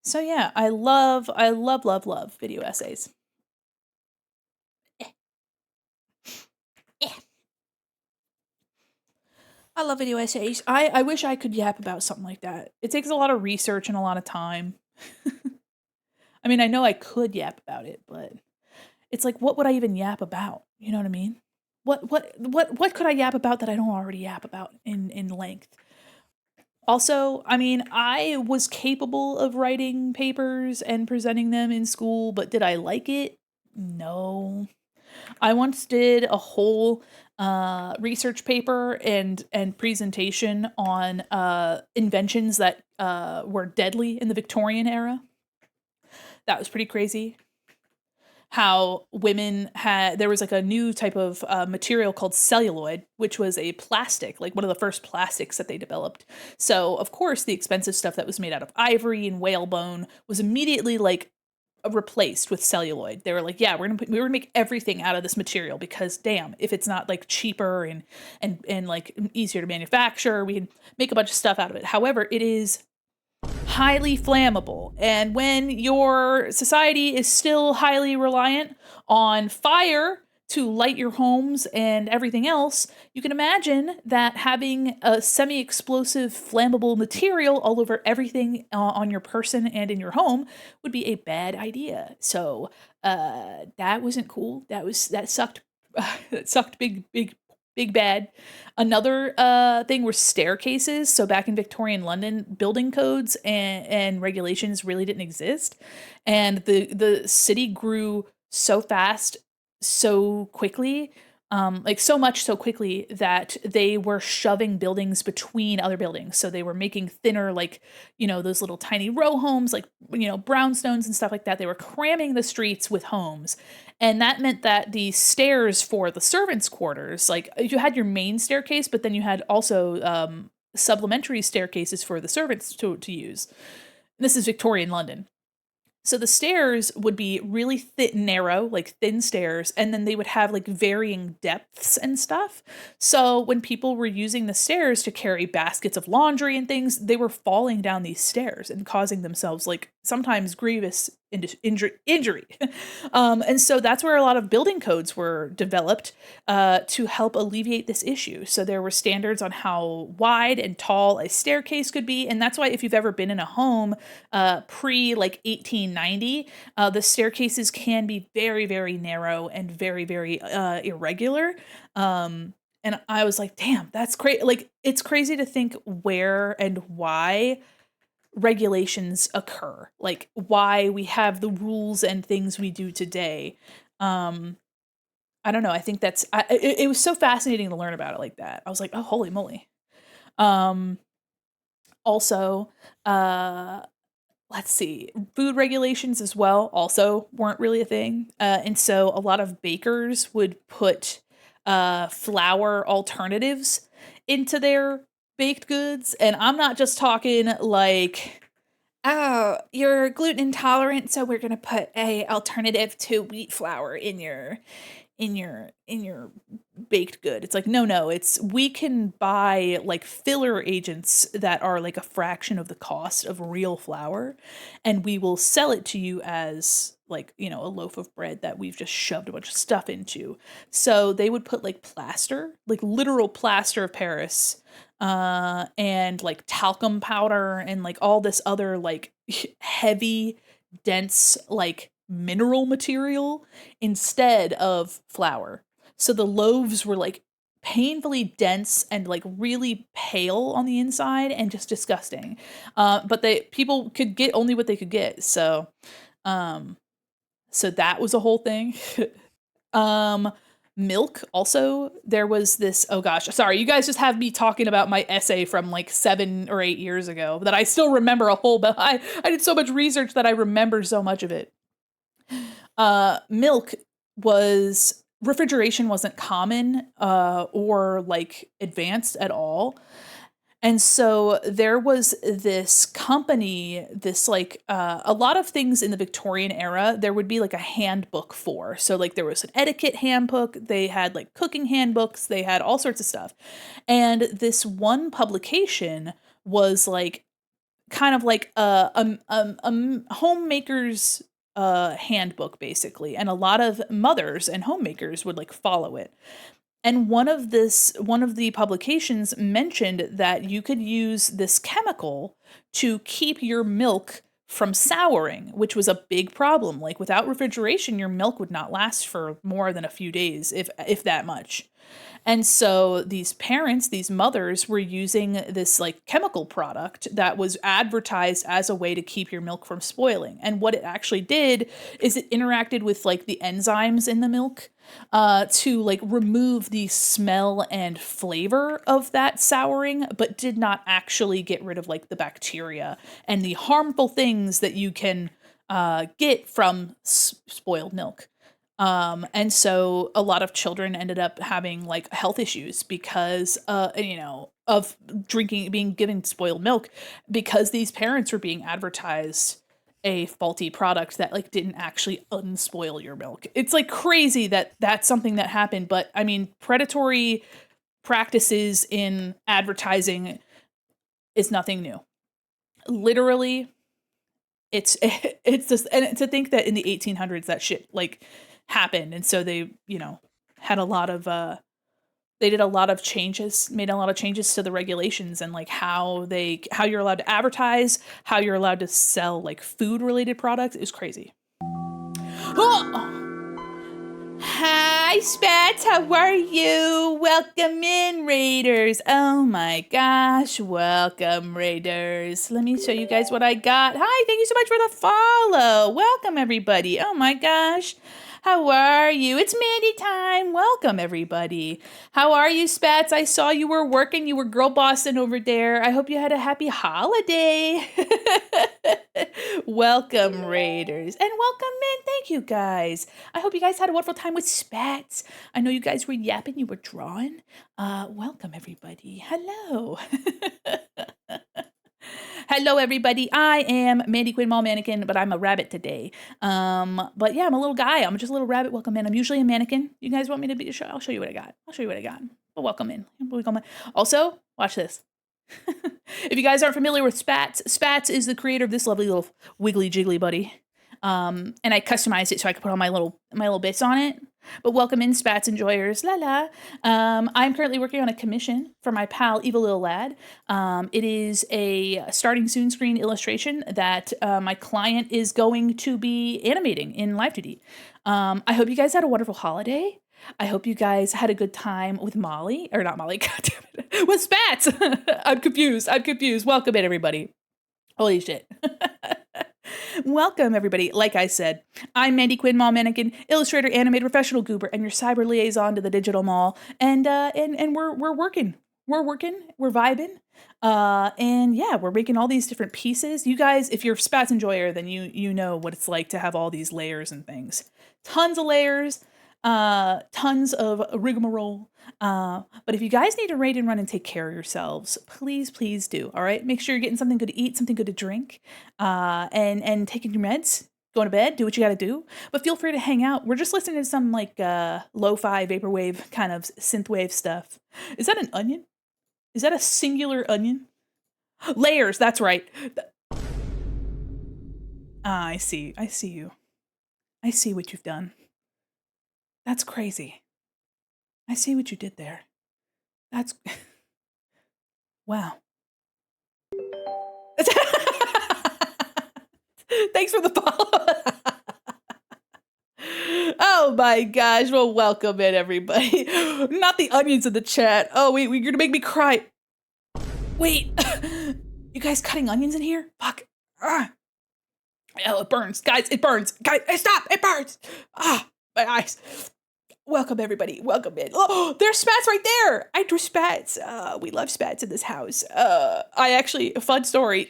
So yeah, I love, love video essays. I love video essays. I wish I could yap about something like that. It takes a lot of research and a lot of time. I mean, I know I could yap about it, but it's like, what would I even yap about? You know what I mean? What could I yap about that I don't already yap about in length? Also, I mean, I was capable of writing papers and presenting them in school, but did I like it? No. I once did a whole research paper and presentation on inventions that were deadly in the Victorian era. That was pretty crazy. How women there was like a new type of material called celluloid, which was a plastic, like one of the first plastics that they developed. So, of course, the expensive stuff that was made out of ivory and whalebone was immediately like replaced with celluloid. They were like, yeah, we're gonna make everything out of this material because damn, if it's not like cheaper and like easier to manufacture, we can make a bunch of stuff out of it. However, it is highly flammable. And when your society is still highly reliant on fire to light your homes and everything else, you can imagine that having a semi-explosive flammable material all over everything on your person and in your home would be a bad idea. So that wasn't cool. That sucked. That sucked big big bad. Another thing were staircases. So back in Victorian London, building codes and regulations really didn't exist, and the city grew so fast, so quickly, like so much so quickly that they were shoving buildings between other buildings. So they were making thinner, like, those little tiny row homes, like, brownstones and stuff like that. They were cramming the streets with homes. And that meant that the stairs for the servants' quarters, like you had your main staircase, but then you had also supplementary staircases for the servants to use. This is Victorian London. So the stairs would be really narrow, like thin stairs, and then they would have like varying depths and stuff. So when people were using the stairs to carry baskets of laundry and things, they were falling down these stairs and causing themselves like sometimes grievous injury. And so that's where a lot of building codes were developed to help alleviate this issue. So there were standards on how wide and tall a staircase could be. And that's why if you've ever been in a home pre like 1890, the staircases can be very, very narrow and very, very irregular. And I was like, damn, that's crazy. Like, it's crazy to think where and why regulations occur, like why we have the rules and things we do today. I don't know. I think it was so fascinating to learn about it like that. I was like, oh, holy moly. Also, let's see, food regulations as well also weren't really a thing. And so a lot of bakers would put flour alternatives into their baked goods. And I'm not just talking like, oh, you're gluten intolerant, so we're gonna put a alternative to wheat flour in your baked good. It's like, no, we can buy like filler agents that are like a fraction of the cost of real flour, and we will sell it to you as like, a loaf of bread that we've just shoved a bunch of stuff into. So they would put like plaster, like literal plaster of Paris, and like talcum powder and like all this other like heavy, dense, like mineral material instead of flour. So the loaves were like painfully dense and like really pale on the inside and just disgusting. But people could get only what they could get. So that was a whole thing. Milk also, there was this, oh gosh, sorry, you guys just have me talking about my essay from like 7 or 8 years ago that I still remember a whole, but I did so much research that I remember so much of it. Milk refrigeration wasn't common or like advanced at all. And so there was this company, this like a lot of things in the Victorian era, there would be like a handbook for. So like there was an etiquette handbook, they had like cooking handbooks, they had all sorts of stuff. And this one publication was like kind of like a homemaker's handbook basically, and a lot of mothers and homemakers would like follow it. And one of the publications mentioned that you could use this chemical to keep your milk from souring, which was a big problem. Like without refrigeration, your milk would not last for more than a few days, if that much. And so these parents, these mothers were using this like chemical product that was advertised as a way to keep your milk from spoiling. And what it actually did is it interacted with like the enzymes in the milk to like remove the smell and flavor of that souring, but did not actually get rid of like the bacteria and the harmful things that you can get from spoiled milk. And so a lot of children ended up having like health issues because, of being given spoiled milk, because these parents were being advertised a faulty product that like didn't actually unspoil your milk. It's like crazy that that's something that happened. But I mean, predatory practices in advertising is nothing new. Literally, it's just, and to think that in the 1800s that shit like happened, and so they had a lot of they did a lot of changes, made a lot of changes to the regulations and like how you're allowed to advertise, how you're allowed to sell like food related products. Is crazy. Oh! Hi, Spats. How are you? Welcome in, Raiders. Oh my gosh. Welcome, Raiders. Let me show you guys what I got. Hi, thank you so much for the follow. Welcome, everybody. Oh my gosh. How are you? It's Mandi time. Welcome, everybody. How are you, Spats? I saw you were working. You were girl bossing over there. I hope you had a happy holiday. Welcome, Raiders. And welcome in. Thank you, guys. I hope you guys had a wonderful time with Spats. I know you guys were yapping. You were drawing. Welcome, everybody. Hello. Hello, everybody. I am Mandi Quin Mall Mannequin, but I'm a rabbit today. But yeah, I'm a little guy. I'm just a little rabbit. Welcome in. I'm usually a mannequin. You guys want me to be? I'll show you what I got. I'll show you what I got. But welcome in. Also, watch this. If you guys aren't familiar with Spats, Spats is the creator of this lovely little wiggly jiggly buddy. And I customized it so I could put all my little bits on it. But welcome in, Spats enjoyers. La la. I'm currently working on a commission for my pal, Evil Little Lad. It is a starting soon screen illustration that my client is going to be animating in Live 2D. I hope you guys had a wonderful holiday. I hope you guys had a good time with Molly, or not Molly, goddammit, with Spats. I'm confused. Welcome in, everybody. Holy shit. Welcome, everybody. Like I said, I'm Mandi Quin Mall Mannequin, illustrator, animator, professional goober, and your cyber liaison to the digital mall. And we're working. We're vibing. And yeah, we're making all these different pieces. You guys, if you're a Spats enjoyer, then you know what it's like to have all these layers and things. Tons of layers, tons of rigmarole. But if you guys need to raid and run and take care of yourselves, please do. All right. Make sure you're getting something good to eat, something good to drink, and taking your meds, going to bed, do what you got to do, but feel free to hang out. We're just listening to some like, lo-fi vaporwave kind of synthwave stuff. Is that an onion? Is that a singular onion? Layers. That's right. I see you. I see what you've done. That's crazy. I see what you did there. That's wow. Thanks for the follow. Oh my gosh. Well, welcome in, everybody. Not the onions in the chat. Oh, wait, you're gonna make me cry. Wait. You guys cutting onions in here? Fuck. Oh, it burns. Guys, it burns. Guys, stop. It burns. Ah, my eyes. Welcome, everybody. Welcome in. Oh, there's Spats right there. I drew Spats. We love Spats in this house. A fun story.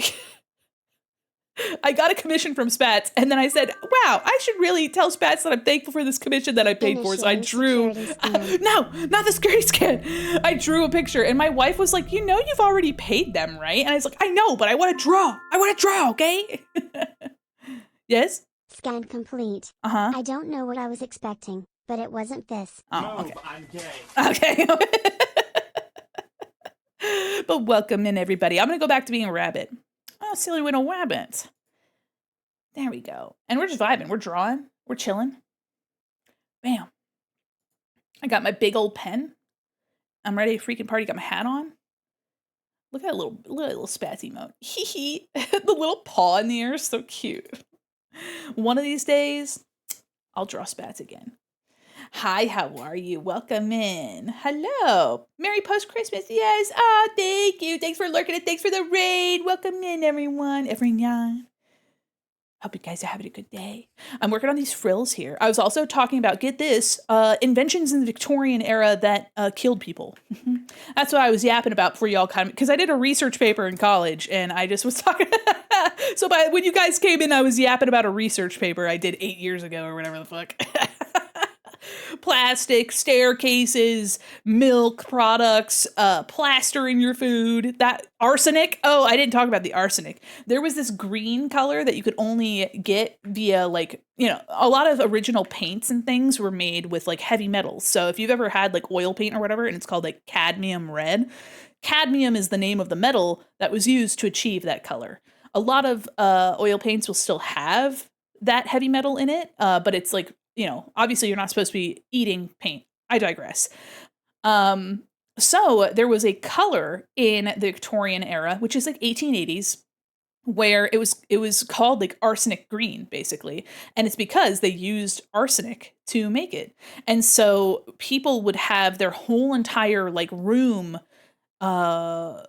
I got a commission from Spats, and then I said, wow, I should really tell Spats that I'm thankful for this commission that I paid for. So I drew, no, not the security scan. I drew a picture, and my wife was like, you know you've already paid them, right? And I was like, I know, but I want to draw, okay? Yes? Scan complete. Uh-huh. I don't know what I was expecting, but it wasn't this. Oh, okay. I'm gay. Okay. But welcome in, everybody. I'm going to go back to being a rabbit. Oh, silly little rabbit. There we go. And we're just vibing. We're drawing. We're chilling. Bam. I got my big old pen. I'm ready to freaking party. Got my hat on. Look at that little Spats emote. Hee hee. The little paw in the air is so cute. One of these days, I'll draw Spats again. Hi, how are you? Welcome in. Hello. Merry post-Christmas. Yes. Oh, thank you. Thanks for lurking and thanks for the raid. Welcome in, everyone. Everyone. Hope you guys are having a good day. I'm working on these frills here. I was also talking about, get this, inventions in the Victorian era that killed people. That's what I was yapping about for y'all, kind of, because I did a research paper in college, and I just was talking. So when you guys came in, I was yapping about a research paper I did 8 years ago or whatever the fuck. Plastic, staircases, milk products, plaster in your food, that arsenic. Oh, I didn't talk about the arsenic. There was this green color that you could only get via like, a lot of original paints and things were made with like heavy metals. So if you've ever had like oil paint or whatever, and it's called like cadmium red, cadmium is the name of the metal that was used to achieve that color. A lot of oil paints will still have that heavy metal in it, but it's like, obviously you're not supposed to be eating paint. I digress. So there was a color in the Victorian era, which is like 1880s. where it was called like arsenic green basically, and it's because they used arsenic to make it. And so people would have their whole entire like room uh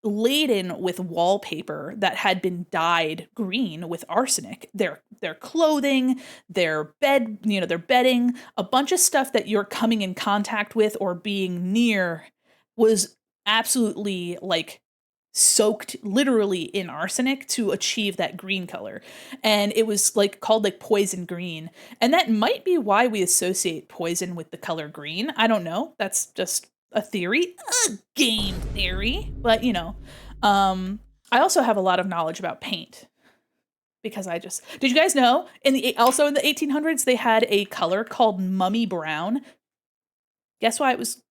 laden with wallpaper that had been dyed green with arsenic. Their clothing, their bed, their bedding, a bunch of stuff that you're coming in contact with or being near was absolutely like soaked literally in arsenic to achieve that green color. And it was like called like poison green. And that might be why we associate poison with the color green. I don't know. That's just a theory, a game theory. But I also have a lot of knowledge about paint because did you guys know also in the 1800s they had a color called mummy brown? Guess why it was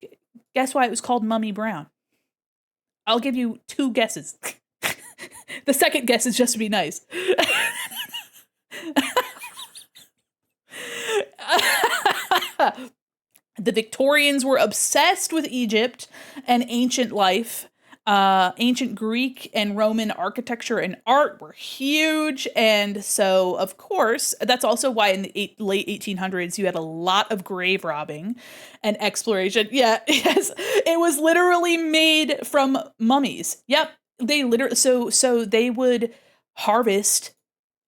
called mummy brown? I'll give you two guesses. The second guess is just to be nice. The Victorians were obsessed with Egypt and ancient life. Ancient Greek and Roman architecture and art were huge. And so, of course, that's also why in the late 1800s you had a lot of grave robbing and exploration. Yeah, yes. It was literally made from mummies. Yep. They literally, so they would harvest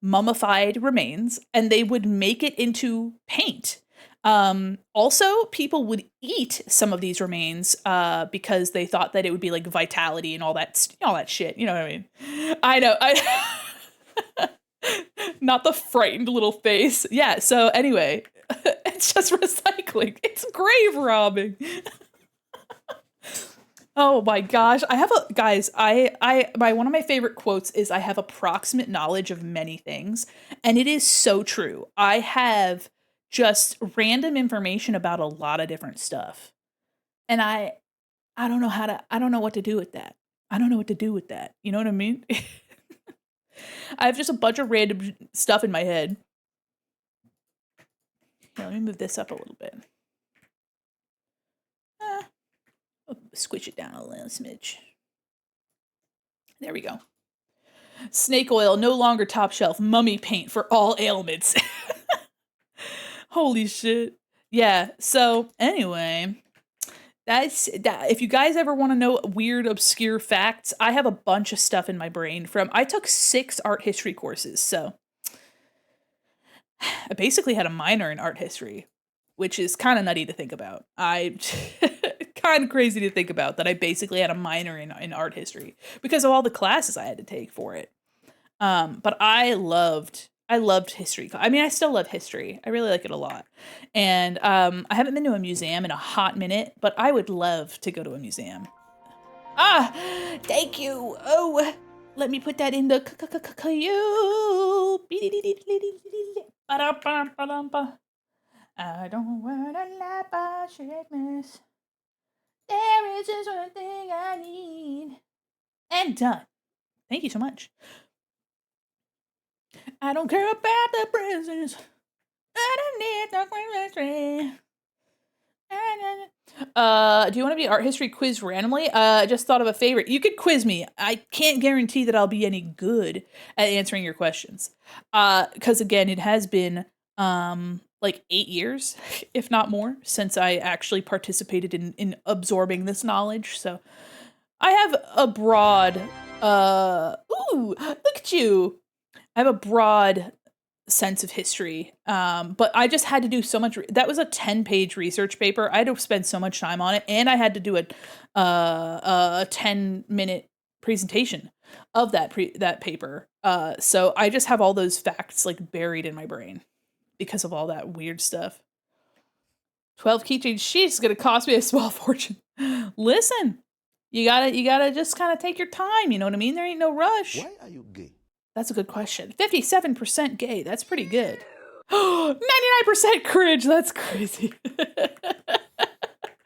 mummified remains and they would make it into paint. Also, people would eat some of these remains because they thought that it would be like vitality and all that shit. You know what I mean? I know. Not the frightened little face. Yeah. So anyway, it's just recycling. It's grave robbing. Oh my gosh. I have a guys, my one of my favorite quotes is I have approximate knowledge of many things, and it is so true. I have just random information about a lot of different stuff. And I don't know what to do with that. I don't know what to do with that. You know what I mean? I have just a bunch of random stuff in my head. Here, let me move this up a little bit. Squish it down a little smidge. There we go. Snake oil, no longer top shelf. Mummy paint for all ailments. Holy shit. Yeah. So anyway, that's that. If you guys ever want to know weird, obscure facts, I have a bunch of stuff in my brain I took 6 art history courses. So I basically had a minor in art history, which is kind of nutty to think about. Kind of crazy to think about that I basically had a minor in art history because of all the classes I had to take for it. But I loved history. I mean, I still love history. I really like it a lot. And I haven't been to a museum in a hot minute, but I would love to go to a museum. Ah, thank you. Oh, let me put that in the queue. I don't want to lie, but shit, miss. There is just one thing I need. And done. Thank you so much. I don't care about the prisons. I don't need no chemistry. Do you want to be art history quiz randomly? I just thought of a favorite. You could quiz me. I can't guarantee that I'll be any good at answering your questions. Because again, it has been like 8 years, if not more, since I actually participated in absorbing this knowledge. So I have a broad ooh, look at you. I have a broad sense of history. But I just had to do so much. That was a 10-page research paper. I had to spend so much time on it, and I had to do a 10-minute presentation of that paper. So I just have all those facts like buried in my brain because of all that weird stuff. 12 keychains. She's gonna cost me a small fortune. Listen, you gotta just kind of take your time. You know what I mean? There ain't no rush. Why are you gay? That's a good question. 57% gay. That's pretty good. 99% cringe. That's crazy.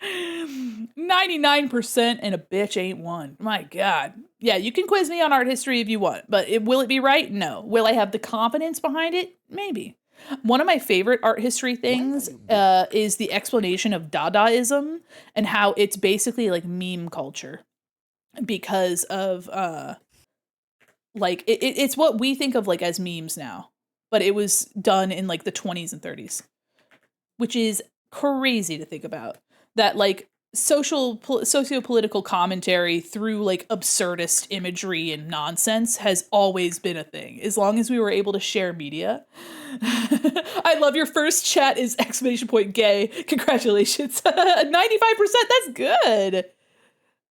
99% and a bitch ain't one. My God. Yeah, you can quiz me on art history if you want, but will it be right? No. Will I have the confidence behind it? Maybe. One of my favorite art history things is the explanation of Dadaism and how it's basically like meme culture because of like it's what we think of like as memes now, but it was done in like the 20s and 30s, which is crazy to think about. That like socio-political commentary through like absurdist imagery and nonsense has always been a thing as long as we were able to share media. I love your first chat is exclamation point gay. Congratulations. 95%, that's good.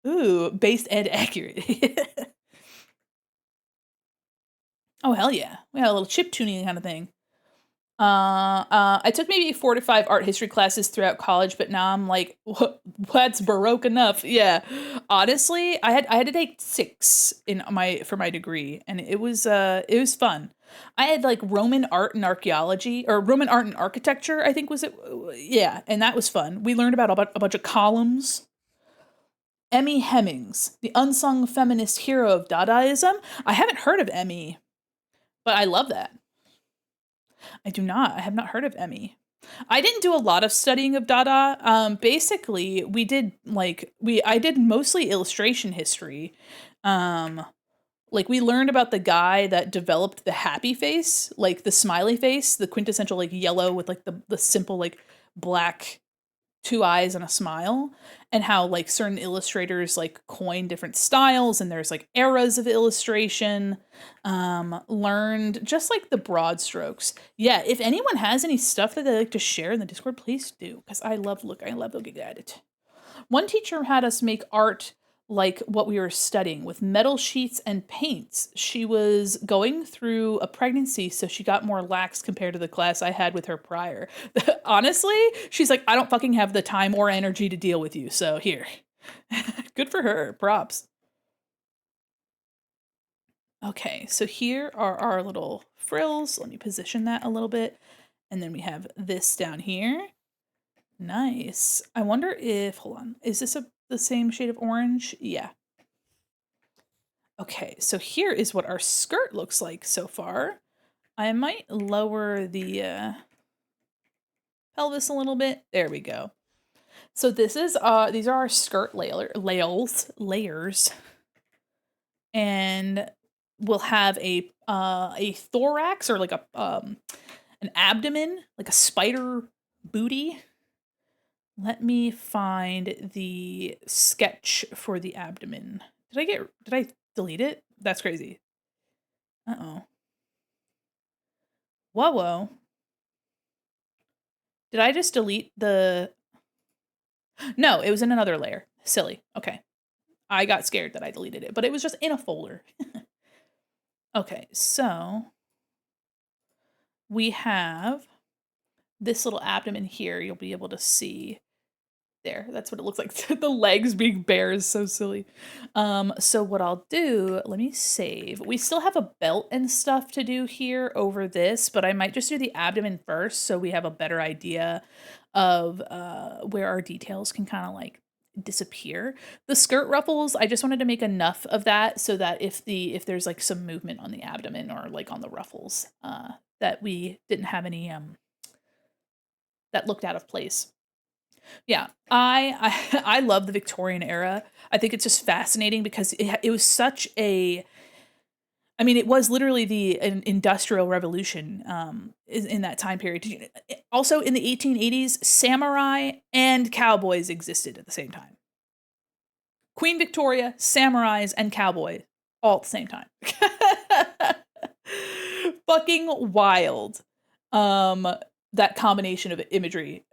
Ooh, based and accurate. Oh hell yeah. We had a little chip tuning kind of thing. I took maybe 4 to 5 art history classes throughout college, but now I'm like, what's Baroque enough? Yeah. Honestly, I had to take 6 in my for my degree, and it was fun. I had like Roman art and archaeology, or Roman art and architecture, I think was it. Yeah, and that was fun. We learned about a bunch of columns. Emmy Hemmings, the unsung feminist hero of Dadaism. I haven't heard of Emmy, but I love that. I do not. I have not heard of Emmy. I didn't do a lot of studying of Dada. Basically, we did like I did mostly illustration history. Um, like we learned about the guy that developed the happy face, like the smiley face, the quintessential like yellow with like the simple like black 2 eyes and a smile, and how like certain illustrators like coin different styles, and there's like eras of illustration. Learned just like the broad strokes. Yeah, if anyone has any stuff that they like to share in the Discord, please do, because I love looking at it. One teacher had us make art like what we were studying with metal sheets and paints. She was going through a pregnancy, so she got more lax compared to the class I had with her prior. Honestly, she's like, I don't fucking have the time or energy to deal with you, so here. Good for her. Props. Okay, so here are our little frills. Let me position that a little bit. And then we have this down here. Nice. I wonder if, hold on, is this the same shade of orange? Yeah. Okay, so here is what our skirt looks like so far. I might lower the pelvis a little bit. There we go. So this is these are our skirt layers, and we'll have a thorax, or like a an abdomen, like a spider booty. Let me find the sketch for the abdomen. Did I delete it? That's crazy. Uh-oh. Whoa. Did I just delete the... No, it was in another layer. Silly. Okay. I got scared that I deleted it, but it was just in a folder. Okay, so we have this little abdomen here. You'll be able to see there. That's what it looks like. The legs being bare is so silly. So what I'll do, let me save. We still have a belt and stuff to do here over this, but I might just do the abdomen first so we have a better idea of where our details can kind of like disappear. The skirt ruffles, I just wanted to make enough of that so that if there's like some movement on the abdomen or like on the ruffles, that we didn't have any that looked out of place. Yeah, I love the Victorian era. I think it's just fascinating because it was such a... I mean, it was literally the industrial revolution in that time period. Also, in the 1880s, samurai and cowboys existed at the same time. Queen Victoria, samurais, and cowboys all at the same time. Fucking wild. That combination of imagery.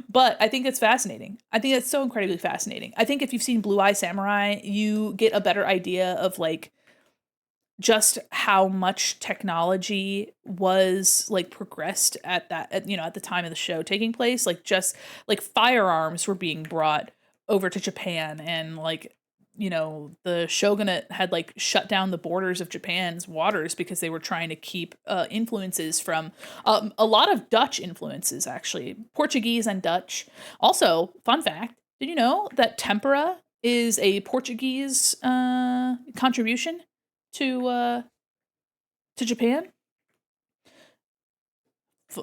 But I think it's fascinating. I think it's so incredibly fascinating. I think if you've seen Blue Eye Samurai, you get a better idea of like just how much technology was like progressed at the time of the show taking place. Like just like firearms were being brought over to Japan, and like the shogunate had like shut down the borders of Japan's waters because they were trying to keep influences from a lot of Dutch influences, actually Portuguese and Dutch. Also, fun fact: did you know that tempura is a Portuguese contribution to Japan?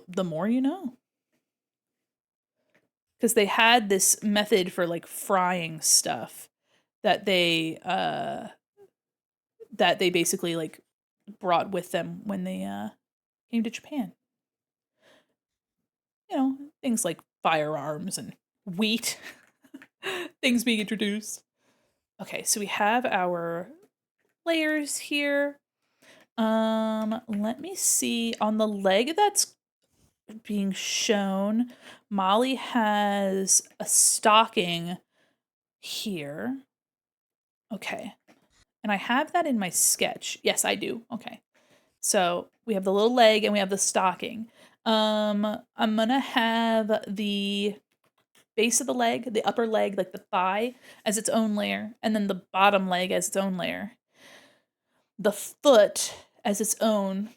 The more you know, because they had this method for like frying stuff that they that they basically like brought with them when they came to Japan. You know, things like firearms and wheat, things being introduced. Okay, so we have our layers here. Let me see on the leg that's being shown. Molly has a stocking here. Okay. And I have that in my sketch. Yes, I do. Okay. So we have the little leg and we have the stocking. I'm gonna have the base of the leg, the upper leg, like the thigh, as its own layer, and then the bottom leg as its own layer. The foot as its own.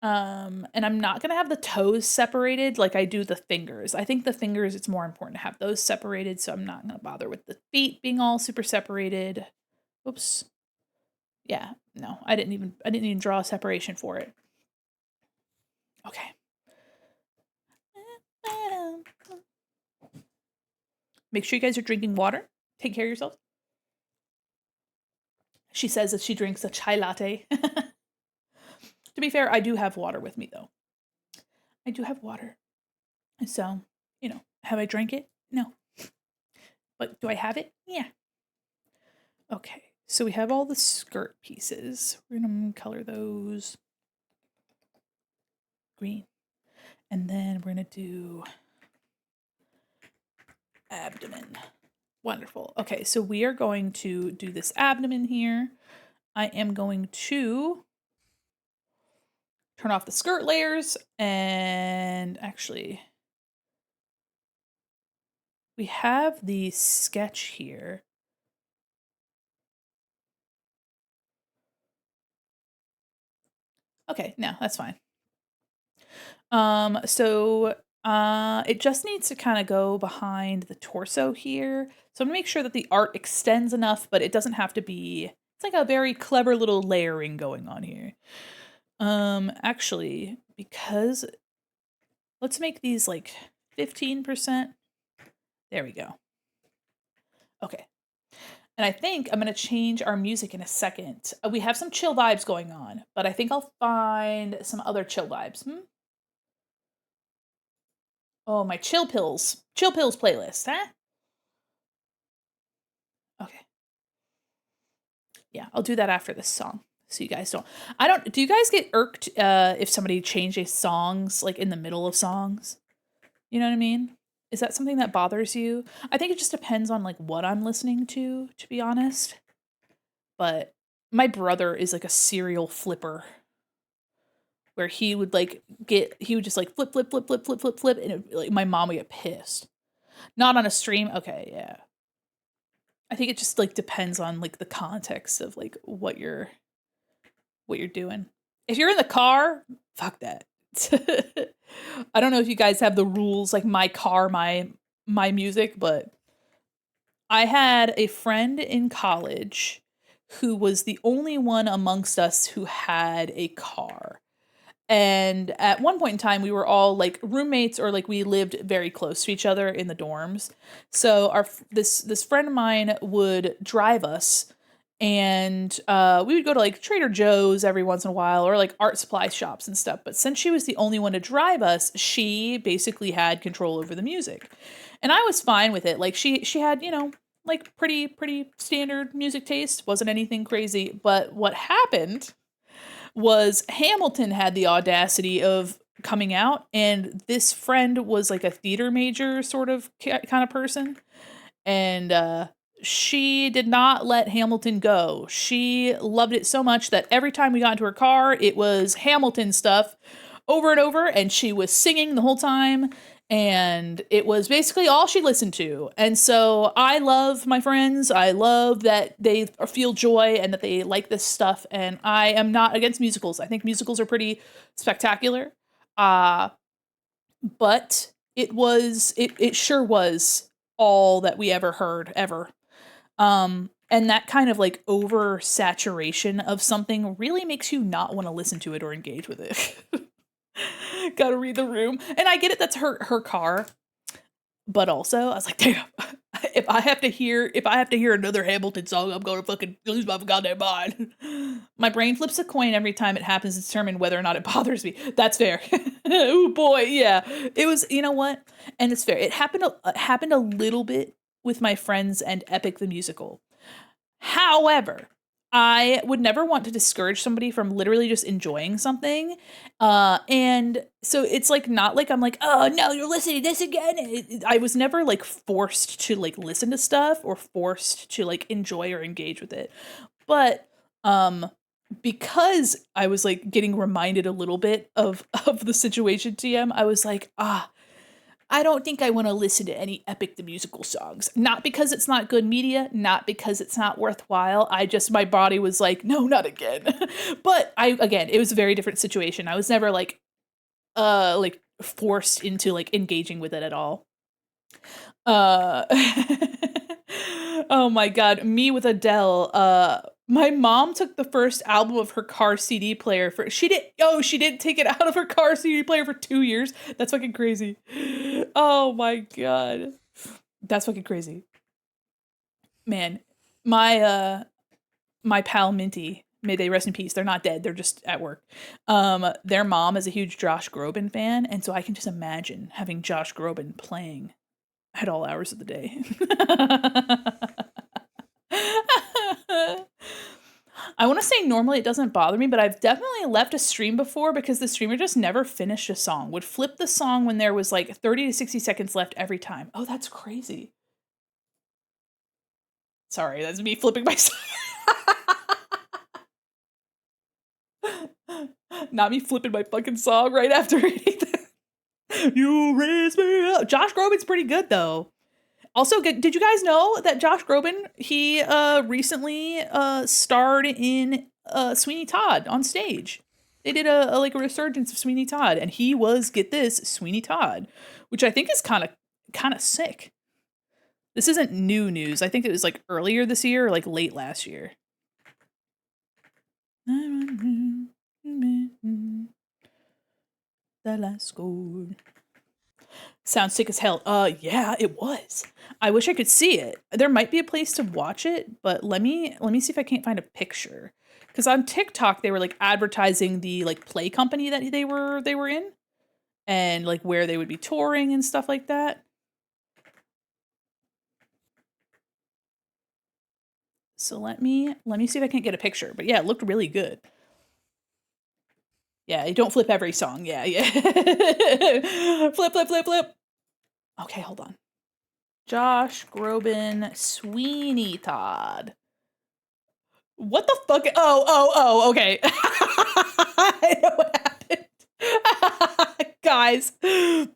And I'm not gonna have the toes separated like I do the fingers. I think the fingers, it's more important to have those separated, so I'm not gonna bother with the feet being all super separated. Oops. Yeah, no, I didn't even draw a separation for it. Okay. Make sure you guys are drinking water. Take care of yourselves. She says that she drinks a chai latte. To be fair, I do have water with me though. I do have water. So, you know, have I drank it? No. But do I have it? Yeah. Okay. So we have all the skirt pieces. We're going to color those green. And then we're going to do abdomen. Wonderful. Okay, so we are going to do this abdomen here. I am going to turn off the skirt layers and actually we have the sketch here. Okay, no, that's fine. So it just needs to kind of go behind the torso here. So I'm gonna make sure that the art extends enough, but it doesn't have to be, it's like a very clever little layering going on here. Actually, because let's make these like 15%. There we go. Okay. And I think I'm going to change our music in a second. We have some chill vibes going on, but I think I'll find some other chill vibes. Oh, my chill pills. Chill pills playlist, huh? Okay. Yeah, I'll do that after this song. So you guys don't. Do you guys get irked if somebody changes songs like in the middle of songs? You know what I mean? Is that something that bothers you? I think it just depends on like what I'm listening to be honest. But my brother is like a serial flipper where he would just like flip, flip, flip, flip, flip, flip, flip, and like my mom would get pissed. Not on a stream. Okay, yeah. I think it just like depends on like the context of like what you're doing. If you're in the car, fuck that. I don't know if you guys have the rules like my car, my music, but I had a friend in college who was the only one amongst us who had a car. And at one point in time, we were all like roommates, or like we lived very close to each other in the dorms. So this friend of mine would drive us, and we would go to like Trader Joe's every once in a while, or like art supply shops and stuff. But since she was the only one to drive us, she basically had control over the music, and I was fine with it. Like she had, you know, like pretty standard music taste, wasn't anything crazy. But what happened was Hamilton had the audacity of coming out, and this friend was like a theater major sort of kind of person, and she did not let Hamilton go. She loved it so much that every time we got into her car, it was Hamilton stuff over and over, and she was singing the whole time, and it was basically all she listened to. And so I love my friends. I love that they feel joy and that they like this stuff, and I am not against musicals. I think musicals are pretty spectacular. But it sure was all that we ever heard ever. And that kind of like oversaturation of something really makes you not want to listen to it or engage with it. Gotta read the room. And I get it, that's her car. But also, I was like, damn, if I have to hear another Hamilton song, I'm gonna fucking lose my goddamn mind. My brain flips a coin every time it happens to determine whether or not it bothers me. That's fair. Oh boy, yeah. It was, you know what? And it's fair. It happened a little bit with my friends and Epic the Musical. However, I would never want to discourage somebody from literally just enjoying something. And so it's like not like I'm like, oh no, you're listening to this again. I was never like forced to like listen to stuff or forced to like enjoy or engage with it. But um because I was like getting reminded a little bit of the situation TM, I was like, I don't think I want to listen to any Epic the Musical songs. Not because it's not good media, not because it's not worthwhile. My body was like, no, not again. But again, it was a very different situation. I was never like forced into like engaging with it at all. Uh, oh my God, me with Adele. My mom took the first album of her car CD player she didn't take it out of her car CD player for 2 years. That's fucking crazy. Oh my God. That's fucking crazy. Man, my pal Minty, may they rest in peace. They're not dead. They're just at work. Their mom is a huge Josh Groban fan, and so I can just imagine having Josh Groban playing at all hours of the day. I want to say normally it doesn't bother me, but I've definitely left a stream before because the streamer just never finished a song. Would flip the song when there was like 30 to 60 seconds left every time. Oh, that's crazy. Sorry, that's me flipping my song. Not me flipping my fucking song right after reading that. You raise me up. Josh Groban's pretty good though. Also, did you guys know that Josh Groban, he recently starred in Sweeney Todd on stage? They did a like a resurgence of Sweeney Todd, and he was, get this, Sweeney Todd, which I think is kind of sick. This isn't new news. I think it was like earlier this year or like late last year. The last score. Sounds sick as hell. Yeah, it was. I wish I could see it. There might be a place to watch it, but let me see if I can't find a picture. Because on TikTok they were like advertising the like play company that they were in, and like where they would be touring and stuff like that. So let me see if I can't get a picture. But yeah, it looked really good. Yeah, you don't flip every song. Yeah, yeah. Flip, flip, flip, flip. Okay, hold on. Josh Groban, Sweeney Todd. What the fuck? Oh, okay. I know what happened. Guys, I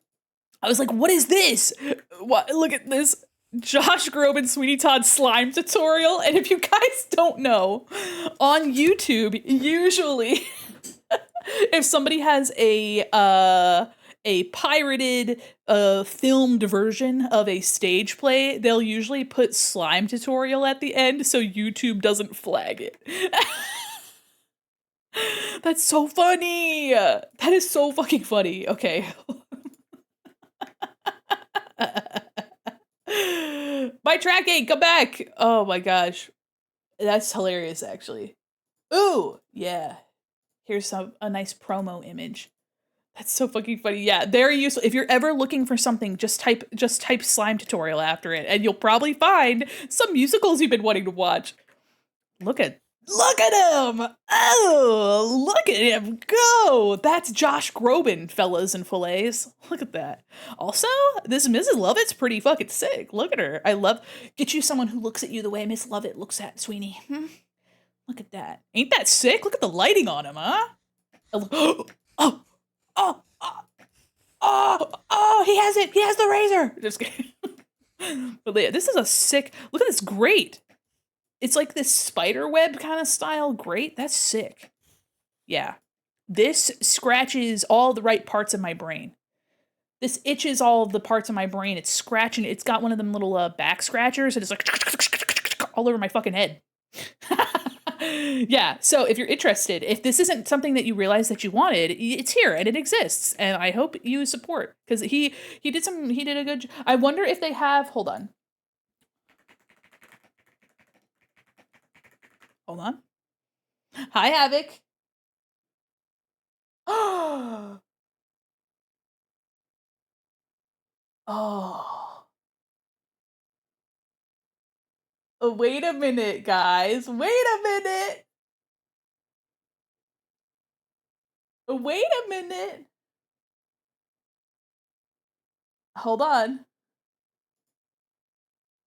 was like, what is this? What? Look at this. Josh Groban Sweeney Todd slime tutorial. And if you guys don't know, on YouTube, usually if somebody has a pirated filmed version of a stage play, they'll usually put slime tutorial at the end so YouTube doesn't flag it. That's so funny. That is so fucking funny. Okay. My tracking, come back. Oh my gosh. That's hilarious actually. Ooh, yeah. Here's a nice promo image. That's so fucking funny. Yeah, very useful. If you're ever looking for something, just type slime tutorial after it, and you'll probably find some musicals you've been wanting to watch. Look at him! Oh, look at him go! That's Josh Groban, fellas and fillets. Look at that. Also, this Mrs. Lovett's pretty fucking sick. Look at her. Get you someone who looks at you the way Miss Lovett looks at Sweeney. Look at that. Ain't that sick? Look at the lighting on him, huh? Oh, he has it. He has the razor. Just kidding. But yeah, this is a sick, look at this grate. It's like this spider web kind of style grate. That's sick. Yeah. This scratches all the right parts of my brain. This itches all of the parts of my brain. It's scratching. It's got one of them little back scratchers, and it's like all over my fucking head. Yeah, so if you're interested, if this isn't something that you realize that you wanted, it's here and it exists, and I hope you support, because he did a good I wonder if they have, hold on, Hold on. Hi, Havoc. Oh. Oh. Wait a minute, guys. Wait a minute. Wait a minute. Hold on.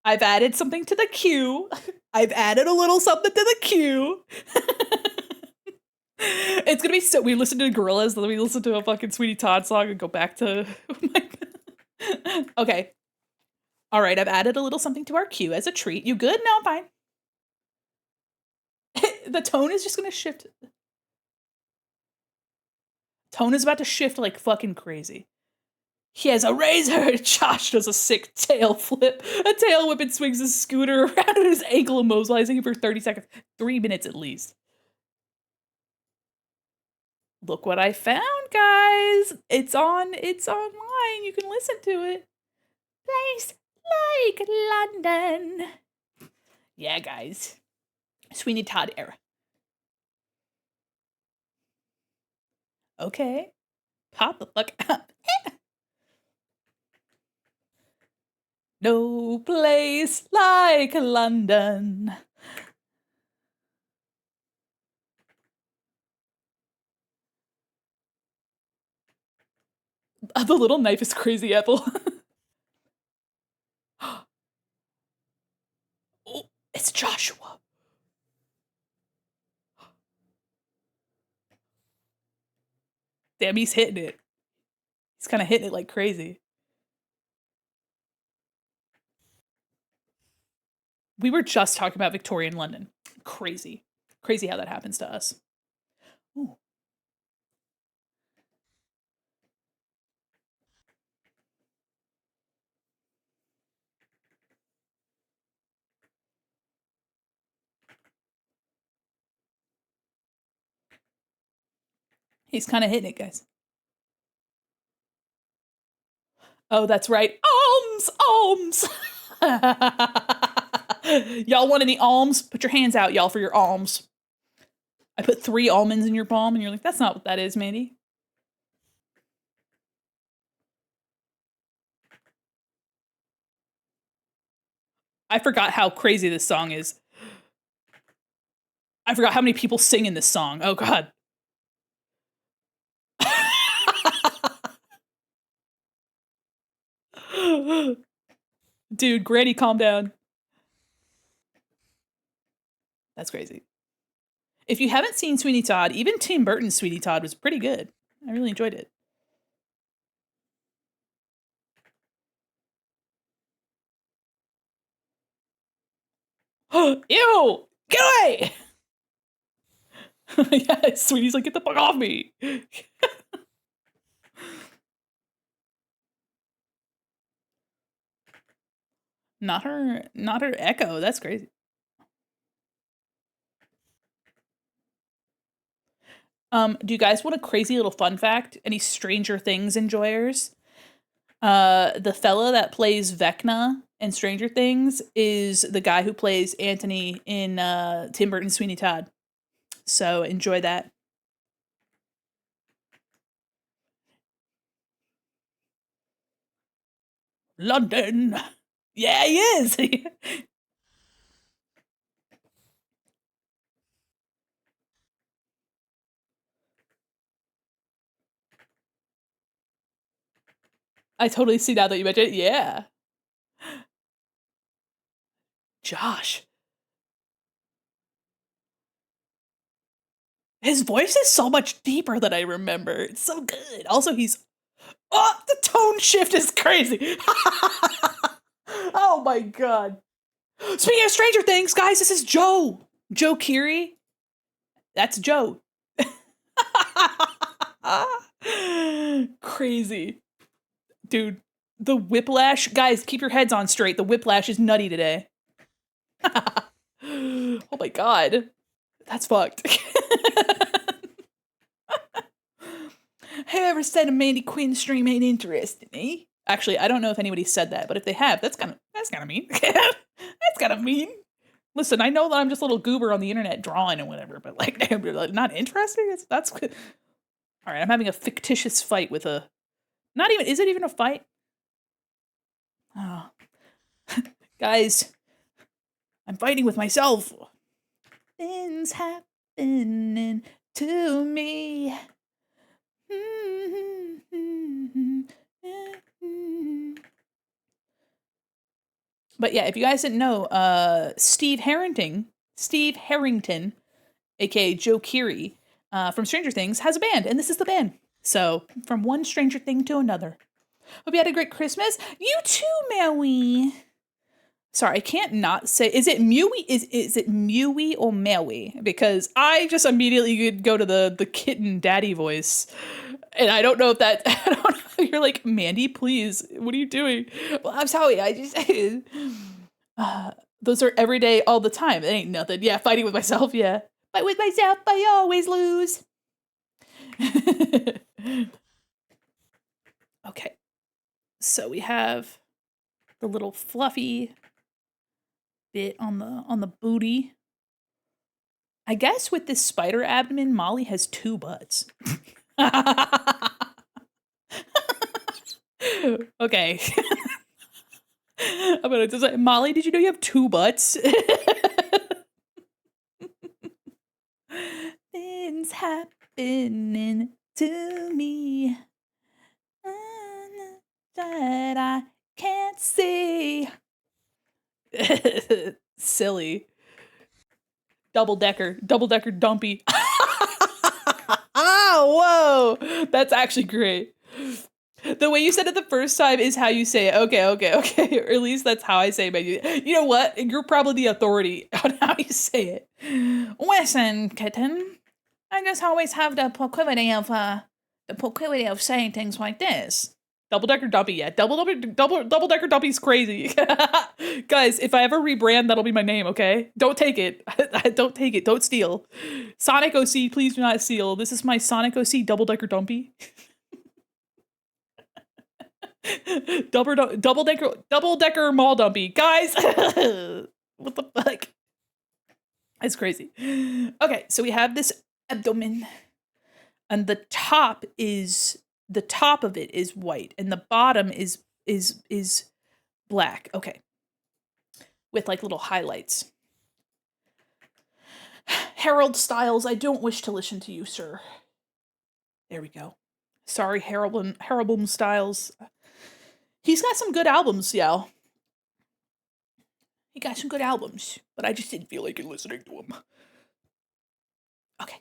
I've added something to the queue. I've added a little something to the queue. It's gonna be so. We listen to Gorillaz, then we listen to a fucking Sweetie Todd song and go back to. Oh my God. Okay. All right. I've added a little something to our queue as a treat. You good? No, I'm fine. The tone is just gonna shift. Tone is about to shift like fucking crazy. He has a razor. Josh does a sick tail flip. A tail whip and swings his scooter around his ankle, immobilizing him for 30 seconds. 3 minutes at least. Look what I found, guys. It's online. You can listen to it. Place like London. Yeah, guys. Sweeney Todd era. Okay. Pop the fuck up. No place like London. The little knife is crazy, Apple. Oh, it's Joshua. Damn, he's hitting it. He's kind of hitting it like crazy. We were just talking about Victorian London. Crazy. Crazy how that happens to us. Ooh. He's kind of hitting it, guys. Oh, that's right. Alms! Alms! Y'all want any alms? Put your hands out, y'all, for your alms. I put 3 almonds in your palm, and you're like, that's not what that is, Mandy. I forgot how crazy this song is. I forgot how many people sing in this song. Oh, God. Dude, Granny, calm down. That's crazy. If you haven't seen Sweeney Todd, even Tim Burton's Sweeney Todd was pretty good. I really enjoyed it. Ew! Get away! Yeah, Sweetie's like, get the fuck off me! Not her echo. That's crazy. Do you guys want a crazy little fun fact? Any Stranger Things enjoyers? The fella that plays Vecna in Stranger Things is the guy who plays Anthony in Tim Burton's Sweeney Todd. So enjoy that. London. Yeah, he is. I totally see now that you mentioned it. Yeah. Josh. His voice is so much deeper than I remember. It's so good. Also, he's. Oh, the tone shift is crazy. Oh my God. Speaking of Stranger Things, guys, this is Joe. Joe Keery. That's Joe. Crazy. Dude, the whiplash. Guys, keep your heads on straight. The whiplash is nutty today. Oh my God. That's fucked. Whoever said a Mandi Quin stream ain't interesting, eh? Actually, I don't know if anybody said that, but if they have, that's kind of mean. That's kind of mean. Listen, I know that I'm just a little goober on the internet drawing and whatever, but like, not interesting. That's good. All right. I'm having a fictitious fight with a. Not even. Is it even a fight? Oh, guys, I'm fighting with myself. Things happening to me. But yeah, if you guys didn't know, Steve Harrington, aka Joe Keery, from Stranger Things, has a band, and this is the band. So, from one Stranger Thing to another. Hope you had a great Christmas. You too, Maui. Sorry, I can't not say. Is it Mewy? Is it Mewy or Maui? Because I just immediately could go to the kitten daddy voice, and I don't know if that. I don't know. You're like, Mandi, please. What are you doing? Well, I'm sorry. I just. Those are every day, all the time. It ain't nothing. Yeah, fighting with myself. Yeah, fight with myself. I always lose. Okay, so we have the little fluffy bit on the booty. I guess with this spider abdomen, Molly has 2 butts. Okay. I'm gonna just say, Molly, did you know you have 2 butts? Things happening to me that I can't see. Silly. Double decker dumpy. Oh, whoa. That's actually great. The way you said it the first time is how you say it. Okay. Or at least that's how I say it. You know what? You're probably the authority on how you say it. Listen, kitten. I just always have the proclivity of saying things like this. Double decker dumpy, yeah. Double decker dumpy's crazy. Guys, if I ever rebrand, that'll be my name, okay? Don't take it. Don't take it. Don't steal. Sonic OC, please do not steal. This is my Sonic OC double decker dumpy. double decker mall dumpy. Guys, what the fuck? It's crazy. Okay, so we have this abdomen, and the top of it is white, and the bottom is black. Okay, with like little highlights. Harold Styles, I don't wish to listen to you, sir. There we go. Sorry, Harold Styles. He's got some good albums, y'all. He got some good albums, but I just didn't feel like listening to him. Okay.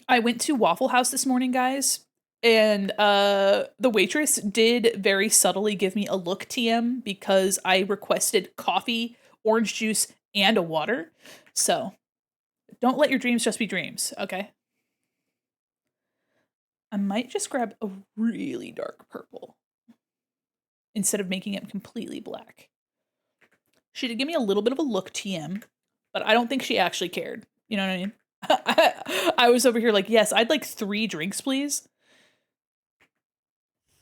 I went to Waffle House this morning, guys, and the waitress did very subtly give me a look TM because I requested coffee, orange juice, and a water. So, don't let your dreams just be dreams, okay? I might just grab a really dark purple instead of making it completely black. She did give me a little bit of a look TM, but I don't think she actually cared. You know what I mean? I was over here like, yes, I'd like 3 drinks, please.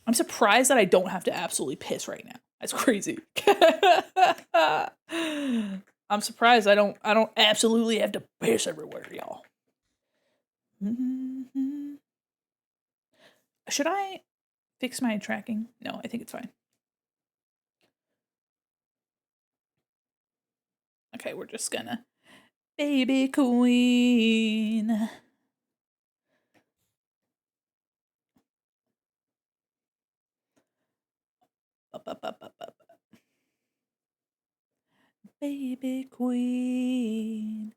I'm surprised that I don't have to absolutely piss right now. That's crazy. I'm surprised I don't absolutely have to piss everywhere, y'all. Mm-hmm. Should I fix my tracking? No, I think it's fine. Okay, we're just gonna baby queen. Baby queen.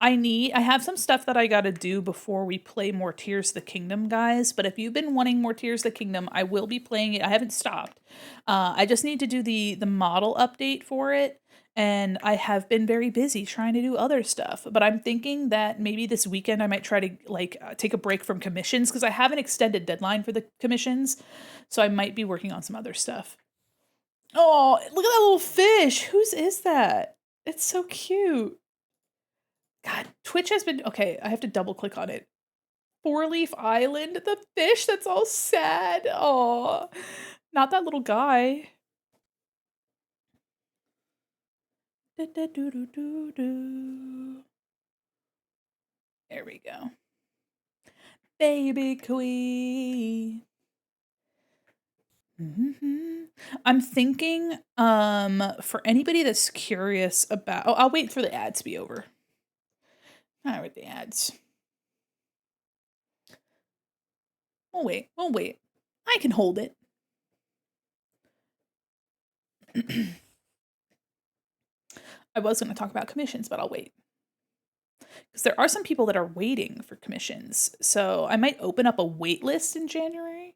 I have some stuff that I gotta do before we play more Tears of the Kingdom, guys. But if you've been wanting more Tears of the Kingdom, I will be playing it. I haven't stopped. I just need to do the model update for it. And I have been very busy trying to do other stuff. But I'm thinking that maybe this weekend I might try to take a break from commissions because I have an extended deadline for the commissions. So I might be working on some other stuff. Oh, look at that little fish. Whose is that? It's so cute. God, Twitch has been okay. I have to double click on it. 4-Leaf Island, the fish that's all sad. Oh, not that little guy. There we go. Baby Queen. I'm thinking, for anybody that's curious about, I'll wait for the ads to be over. All right, the ads. We'll wait. I can hold it. I was going to talk about commissions, but I'll wait. Because there are some people that are waiting for commissions. So I might open up a wait list in January.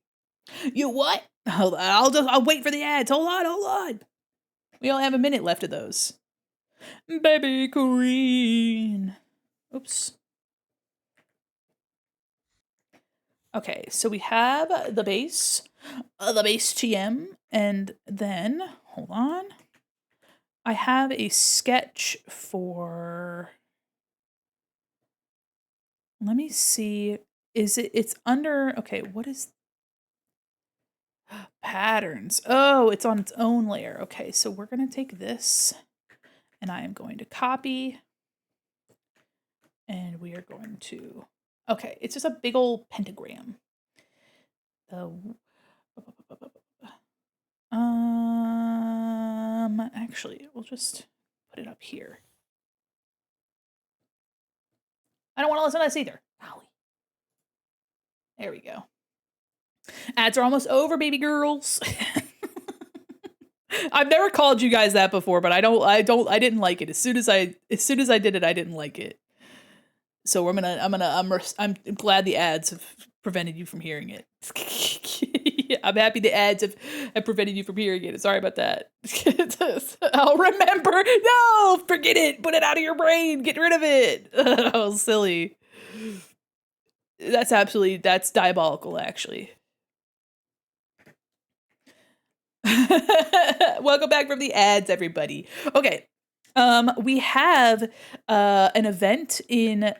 You what? Hold on, I'll wait for the ads. Hold on. We only have a minute left of those. Baby Queen. Oops. Okay, so we have the base TM, and then, hold on. I have a sketch for, let me see, it's under, okay, what is, patterns. Oh, it's on its own layer. Okay, so we're gonna take this, and I am going to copy, and we are going to, okay, it's just a big old pentagram. Actually, we'll just put it up here. I don't want to listen to this either. Golly. There we go. Ads are almost over, baby girls. I've never called you guys that before, but I didn't like it. As soon as I did it, I didn't like it. So I'm glad the ads have prevented you from hearing it. I'm happy the ads have prevented you from hearing it. Sorry about that. I'll remember. No, forget it. Put it out of your brain. Get rid of it. Oh, silly. That's diabolical, actually. Welcome back from the ads, everybody. Okay. We have an event in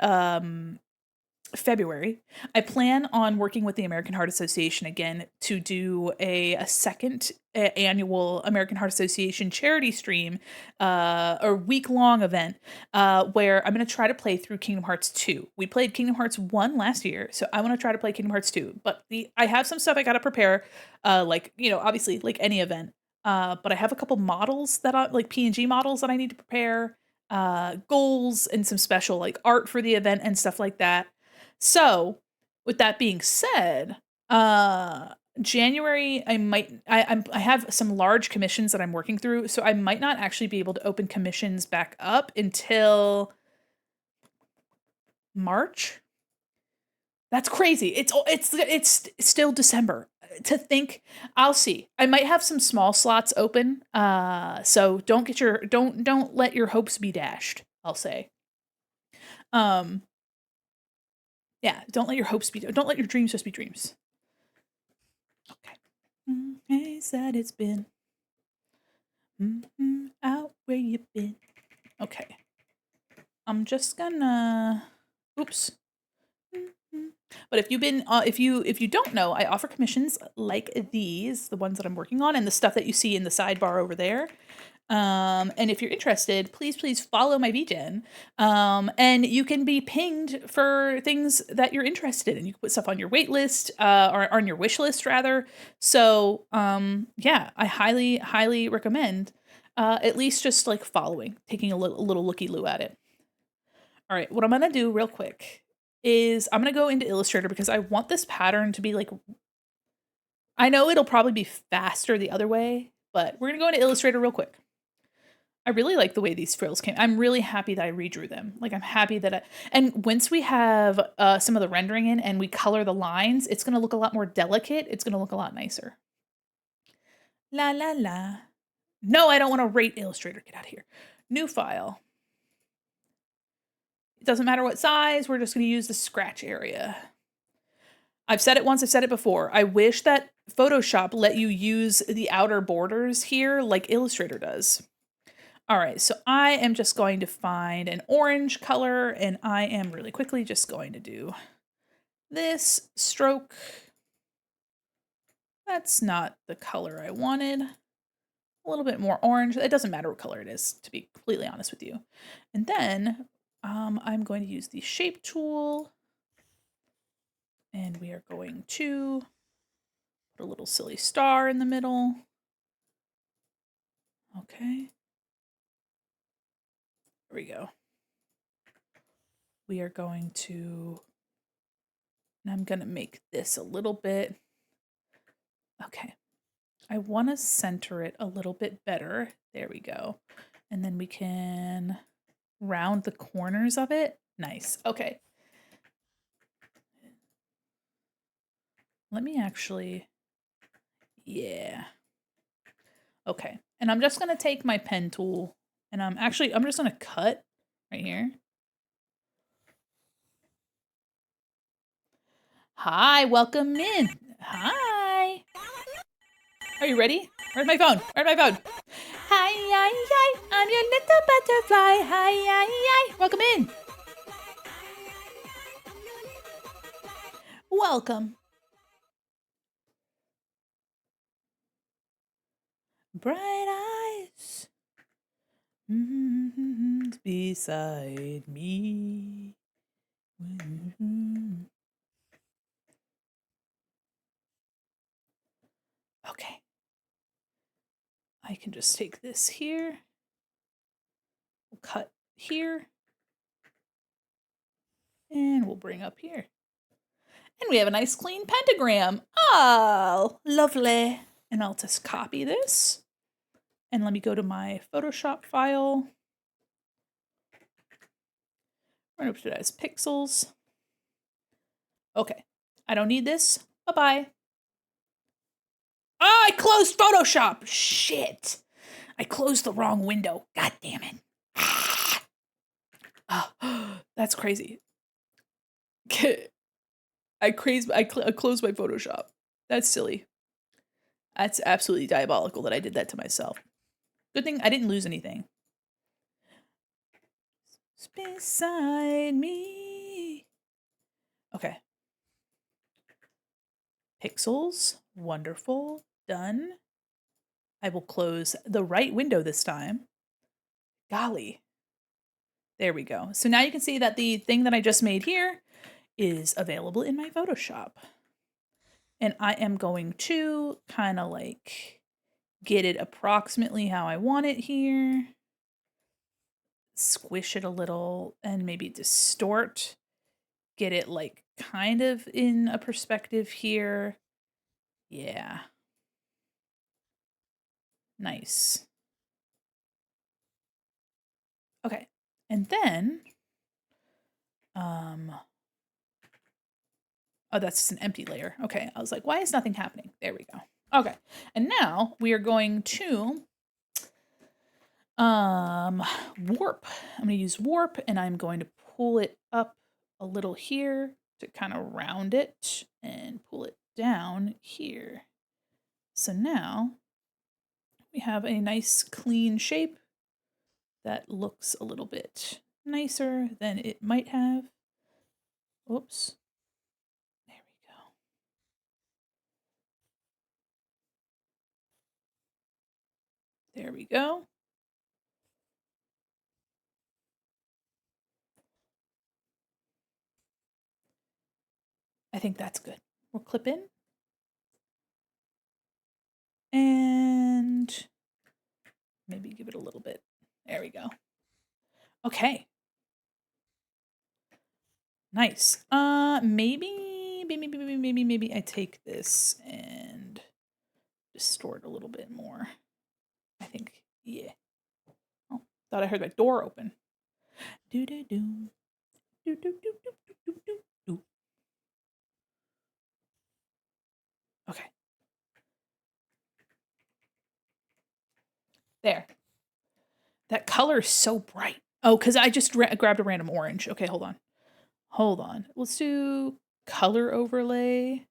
February. I plan on working with the American Heart Association again to do a second annual American Heart Association charity stream, or week-long event, where I'm going to try to play through Kingdom Hearts 2. We played Kingdom Hearts 1 last year, so I want to try to play Kingdom Hearts 2. But I have some stuff I got to prepare, like, obviously, like any event. But I have a couple models like PNG models that I need to prepare, goals, and some special like art for the event and stuff like that. So, with that being said, January I have some large commissions that I'm working through, so I might not actually be able to open commissions back up until March. That's crazy. It's still December. To think, I'll see. I might have some small slots open. So don't let your hopes be dashed, I'll say. Yeah, don't let your dreams just be dreams. Okay. Hey, sad it's been. Out where you been. Okay. I'm just gonna, oops. But if you don't know, I offer commissions like these, the ones that I'm working on, and the stuff that you see in the sidebar over there. And if you're interested, please follow my VGen. And you can be pinged for things that you're interested in. You can put stuff on your wait list, or on your wish list rather. So, yeah, I highly recommend, at least just like following, taking a little looky-loo at it. All right, what I'm going to do real quick is I'm going to go into Illustrator because I want this pattern to be like, I know it'll probably be faster the other way, but we're going to go into Illustrator real quick. I really like the way these frills came. I'm really happy that I redrew them. Like, I'm happy that and once we have some of the rendering in and we color the lines, it's going to look a lot more delicate. It's going to look a lot nicer. La, la, la. No, I don't want to rate Illustrator. Get out of here. New file. It doesn't matter what size. We're just going to use the scratch area. I've said it once. I've said it before. I wish that Photoshop let you use the outer borders here like Illustrator does. All right, so I am just going to find an orange color, and I am really quickly just going to do this stroke. That's not the color I wanted. a little bit more orange. It doesn't matter what color it is, to be completely honest with you. And then I'm going to use the shape tool, and we are going to put a little silly star in the middle. Okay. There we go. We are going to, and I'm going to make this a little bit, okay. I want to center it a little bit better. There we go. And then we can round the corners of it. Nice. Okay. Let me actually, yeah. Okay. And I'm just going to take my pen tool and I'm just going to cut right here. Hi, welcome in. Hi. Are you ready? Where's my phone? Where's my phone? Hi, hi, hi. I'm your little butterfly. Hi, hi, hi. Welcome in. Welcome. Bright eyes beside me. Okay. I can just take this here. We'll cut here. And we'll bring up here. And we have a nice clean pentagram. Oh, lovely. And I'll just copy this. And let me go to my Photoshop file. We're going to put it as pixels. Okay. I don't need this. Bye-bye. Oh, I closed Photoshop. Shit. I closed the wrong window. God damn it. Oh, that's crazy. I closed my Photoshop. That's silly. That's absolutely diabolical that I did that to myself. Good thing I didn't lose anything. It's beside me. Okay. Pixels. Wonderful. Done. I will close the right window this time. Golly. There we go. So now you can see that the thing that I just made here is available in my Photoshop. And I am going to kind of like get it approximately how I want it here. Squish it a little and maybe distort. Get it like kind of in a perspective here. Yeah. Nice. Okay. And then, oh, that's just an empty layer. Okay. I was like, why is nothing happening? There we go. Okay. And now we are going to warp. I'm going to use warp and I'm going to pull it up a little here to kind of round it and pull it down here. So now we have a nice clean shape that looks a little bit nicer than it might have. Oops. There we go. There we go. I think that's good. We'll clip in. And maybe give it a little bit. There we go. Okay. Nice. Maybe I take this and distort a little bit more. I think, yeah. Oh, thought I heard that door open. Do do do. Do do do do do do do. Okay. There. That color is so bright. Oh, because I just grabbed a random orange. Okay, hold on. Hold on. Let's do color overlay.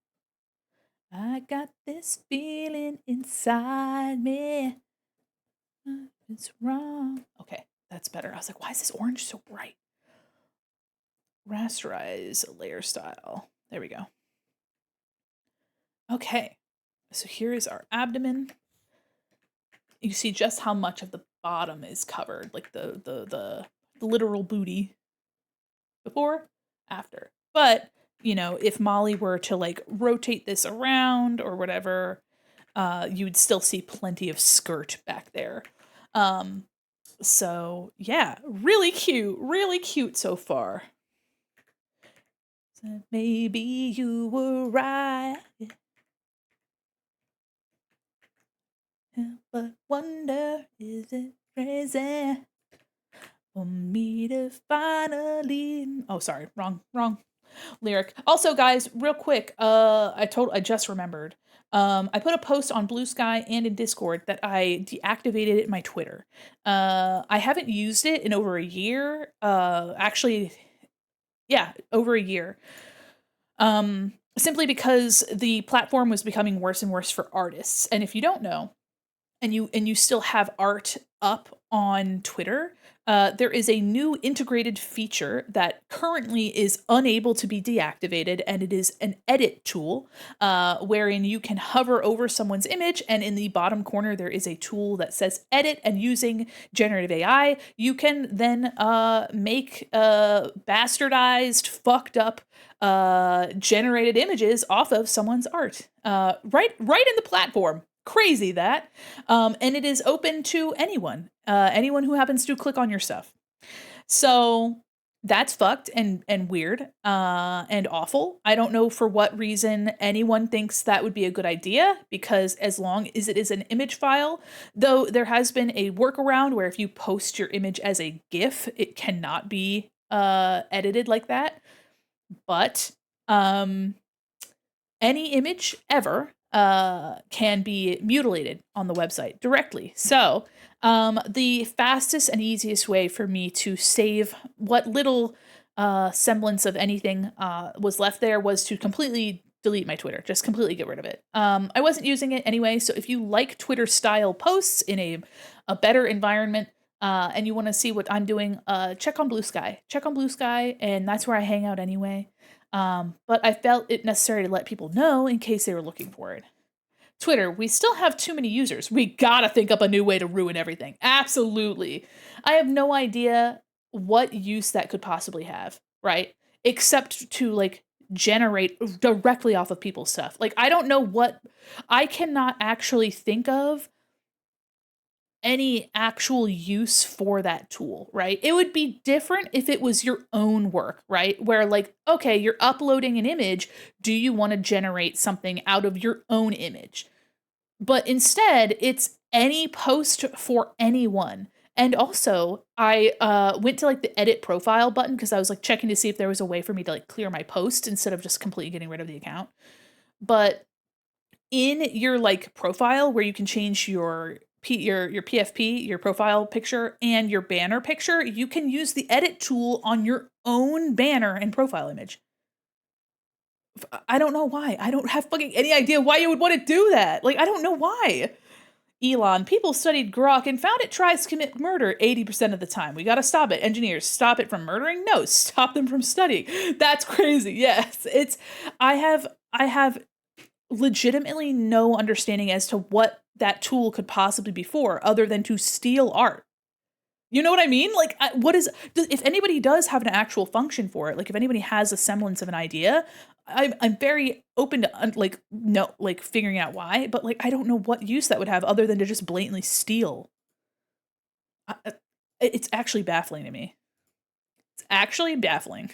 I got this feeling inside me. It's wrong. Okay, that's better. I was like, why is this orange so bright? Rasterize layer style. There we go. Okay, so here is our abdomen. you see just how much of the bottom is covered, like the literal booty before, after. But, you know, if Molly were to like rotate this around or whatever, you would still see plenty of skirt back there. So yeah, really cute so far. So maybe you were right, but wonder, is it crazy for me to finally? Oh, sorry, wrong lyric. Also, guys, real quick, I just remembered. I put a post on Blue Sky and in Discord that I deactivated my Twitter. I haven't used it in over a year. Actually, yeah, over a year. Simply because the platform was becoming worse and worse for artists. And if you don't know, and you still have art up on Twitter, there is a new integrated feature that currently is unable to be deactivated, and it is an edit tool, wherein you can hover over someone's image, and in the bottom corner there is a tool that says edit, and using generative AI, you can then make bastardized, fucked up generated images off of someone's art, right in the platform. Crazy that. And it is open to anyone who happens to click on your stuff. So that's fucked and weird and awful. I don't know for what reason anyone thinks that would be a good idea, because as long as it is an image file, though there has been a workaround where if you post your image as a GIF, it cannot be edited like that. But any image ever can be mutilated on the website directly. So the fastest and easiest way for me to save what little semblance of anything was left there was to completely delete my Twitter, just completely get rid of it. I wasn't using it anyway, so if you like Twitter style posts in a better environment, and you want to see what I'm doing, check on Blue Sky. Check on Blue Sky, and that's where I hang out anyway. But I felt it necessary to let people know in case they were looking for it. Twitter, we still have too many users. We gotta think up a new way to ruin everything. Absolutely. I have no idea what use that could possibly have, right? Except to like generate directly off of people's stuff. Like, I don't know what, I cannot actually think of any actual use for that tool, right? It would be different if it was your own work, right? Where like, okay, you're uploading an image, do you want to generate something out of your own image? But instead, it's any post for anyone. And also, I went to like the edit profile button because I was like checking to see if there was a way for me to like clear my post instead of just completely getting rid of the account. But in your like profile where you can change your PFP, your profile picture, and your banner picture, you can use the edit tool on your own banner and profile image. I don't know why. I don't have fucking any idea why you would want to do that. Like, I don't know why. Elon, people studied Grok and found it tries to commit murder 80% of the time. We gotta stop it. Engineers, stop it from murdering? No, stop them from studying. That's crazy. Yes. I have legitimately no understanding as to what that tool could possibly be for other than to steal art. You know what I mean? Like, if anybody does have an actual function for it, like if anybody has a semblance of an idea, I'm very open to figuring out why, but like I don't know what use that would have other than to just blatantly steal. It's actually baffling to me. It's actually baffling.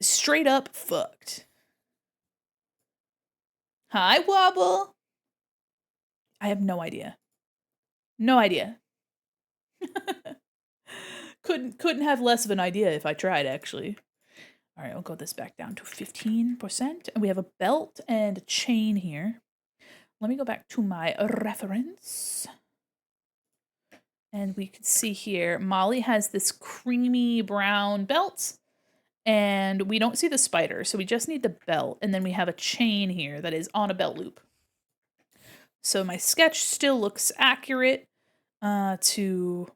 Straight up fucked. Hi, Wobble. I have no idea. No idea. couldn't have less of an idea if I tried, actually. All right, I'll go this back down to 15%. And we have a belt and a chain here. Let me go back to my reference. And we can see here, Molly has this creamy brown belt. And we don't see the spider, so we just need the belt. And then we have a chain here that is on a belt loop. So my sketch still looks accurate to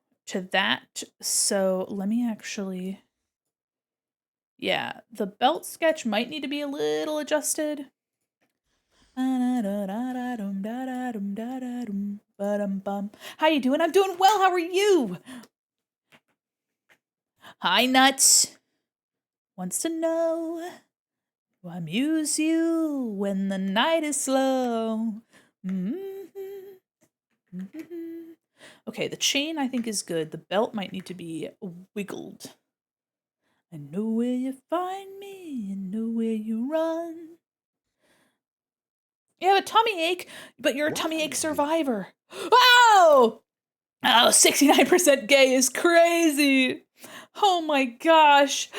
that. So let me actually, yeah, the belt sketch might need to be a little adjusted. How you doing? I'm doing well. How are you? Hi, Nuts. Wants to know who amuse you when the night is slow. Mm-hmm. Mm-hmm. Okay, the chain I think is good. The belt might need to be wiggled. I know where you find me, I know where you run. You have a tummy ache, but you're a Why tummy are ache you gay? survivor. Oh! Oh, 69% gay is crazy. Oh my gosh.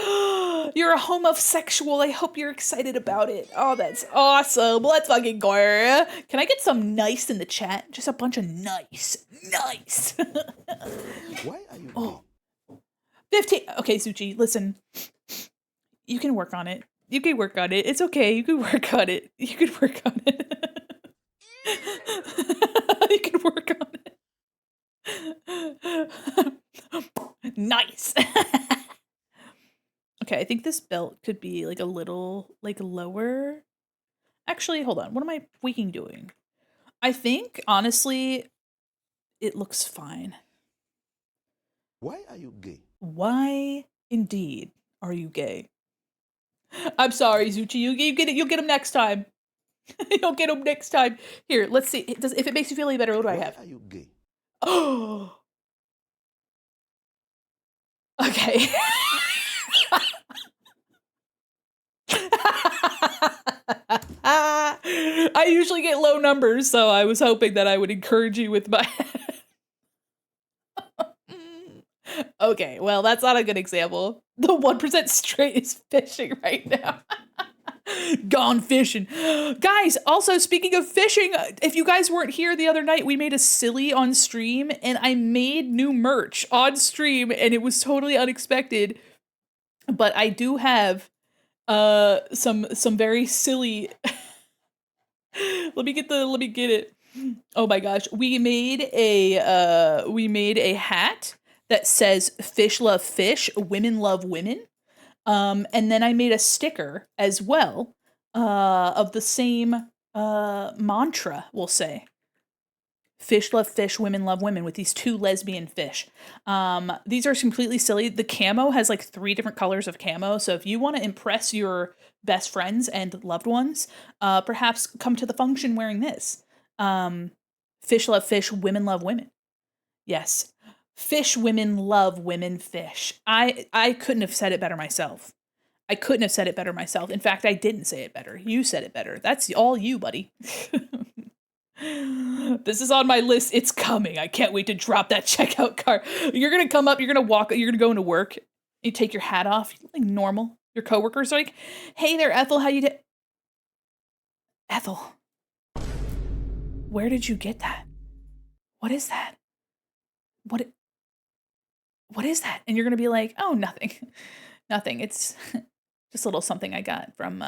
You're a homosexual. I hope you're excited about it. Oh, that's awesome. Let's fucking go. Can I get some nice in the chat? Just a bunch of nice. Nice. Why are you gay? Oh, 15. Okay, Suchi, listen. You can work on it. You can work on it. It's okay. You can work on it. You can work on it. You can work on it. Nice. Okay, I think this belt could be like a little like lower. Actually, hold on. What am I freaking doing? I think honestly it looks fine. Why are you gay? Why indeed are you gay? I'm sorry, Zuchi. You get it. You'll get him next time. You'll get him next time. Here, let's see. If it makes you feel any better, what do I Why have? are you gay? Oh, okay. I usually get low numbers, so I was hoping that I would encourage you with my. Okay, well, that's not a good example. The 1% straight is fishing right now. Gone fishing. Guys, also speaking of fishing, if you guys weren't here the other night, we made a silly on stream and I made new merch on stream and it was totally unexpected. But I do have some very silly let me get it. Oh my gosh. We made a hat that says fish love fish, women love women. And then I made a sticker as well of the same mantra, we'll say. Fish love fish, women love women, with these two lesbian fish. These are completely silly. The camo has like 3 different colors of camo. So if you want to impress your best friends and loved ones, perhaps come to the function wearing this. Um, Fish love fish, women love women. Yes. Fish women love women fish. I couldn't have said it better myself. I couldn't have said it better myself. In fact, I didn't say it better. You said it better. That's all you, buddy. This is on my list. It's coming. I can't wait to drop that checkout cart. You're gonna come up. You're gonna walk. You're gonna go into work. You take your hat off, like normal. Your coworkers are like, "Hey there, Ethel. How you doing?" Ethel, where did you get that? What is that? What? What is that? And you're gonna be like, "Oh, nothing, nothing. It's just a little something I got from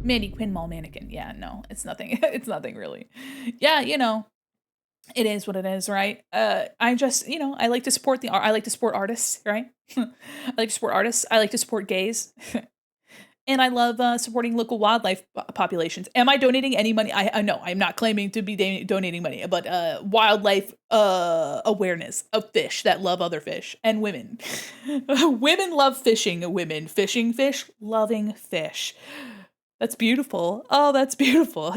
Mandi Quin Mall Mannequin." Yeah, no, it's nothing. It's nothing really. Yeah, it is what it is, right? I just, I like to support I like to support artists, right? I like to support artists. I like to support gays. And I love supporting local wildlife populations. Am I donating any money? I no, I'm not claiming to be donating money, but wildlife awareness of fish that love other fish and women. Women love fishing. Women fishing fish, loving fish. That's beautiful. Oh, that's beautiful.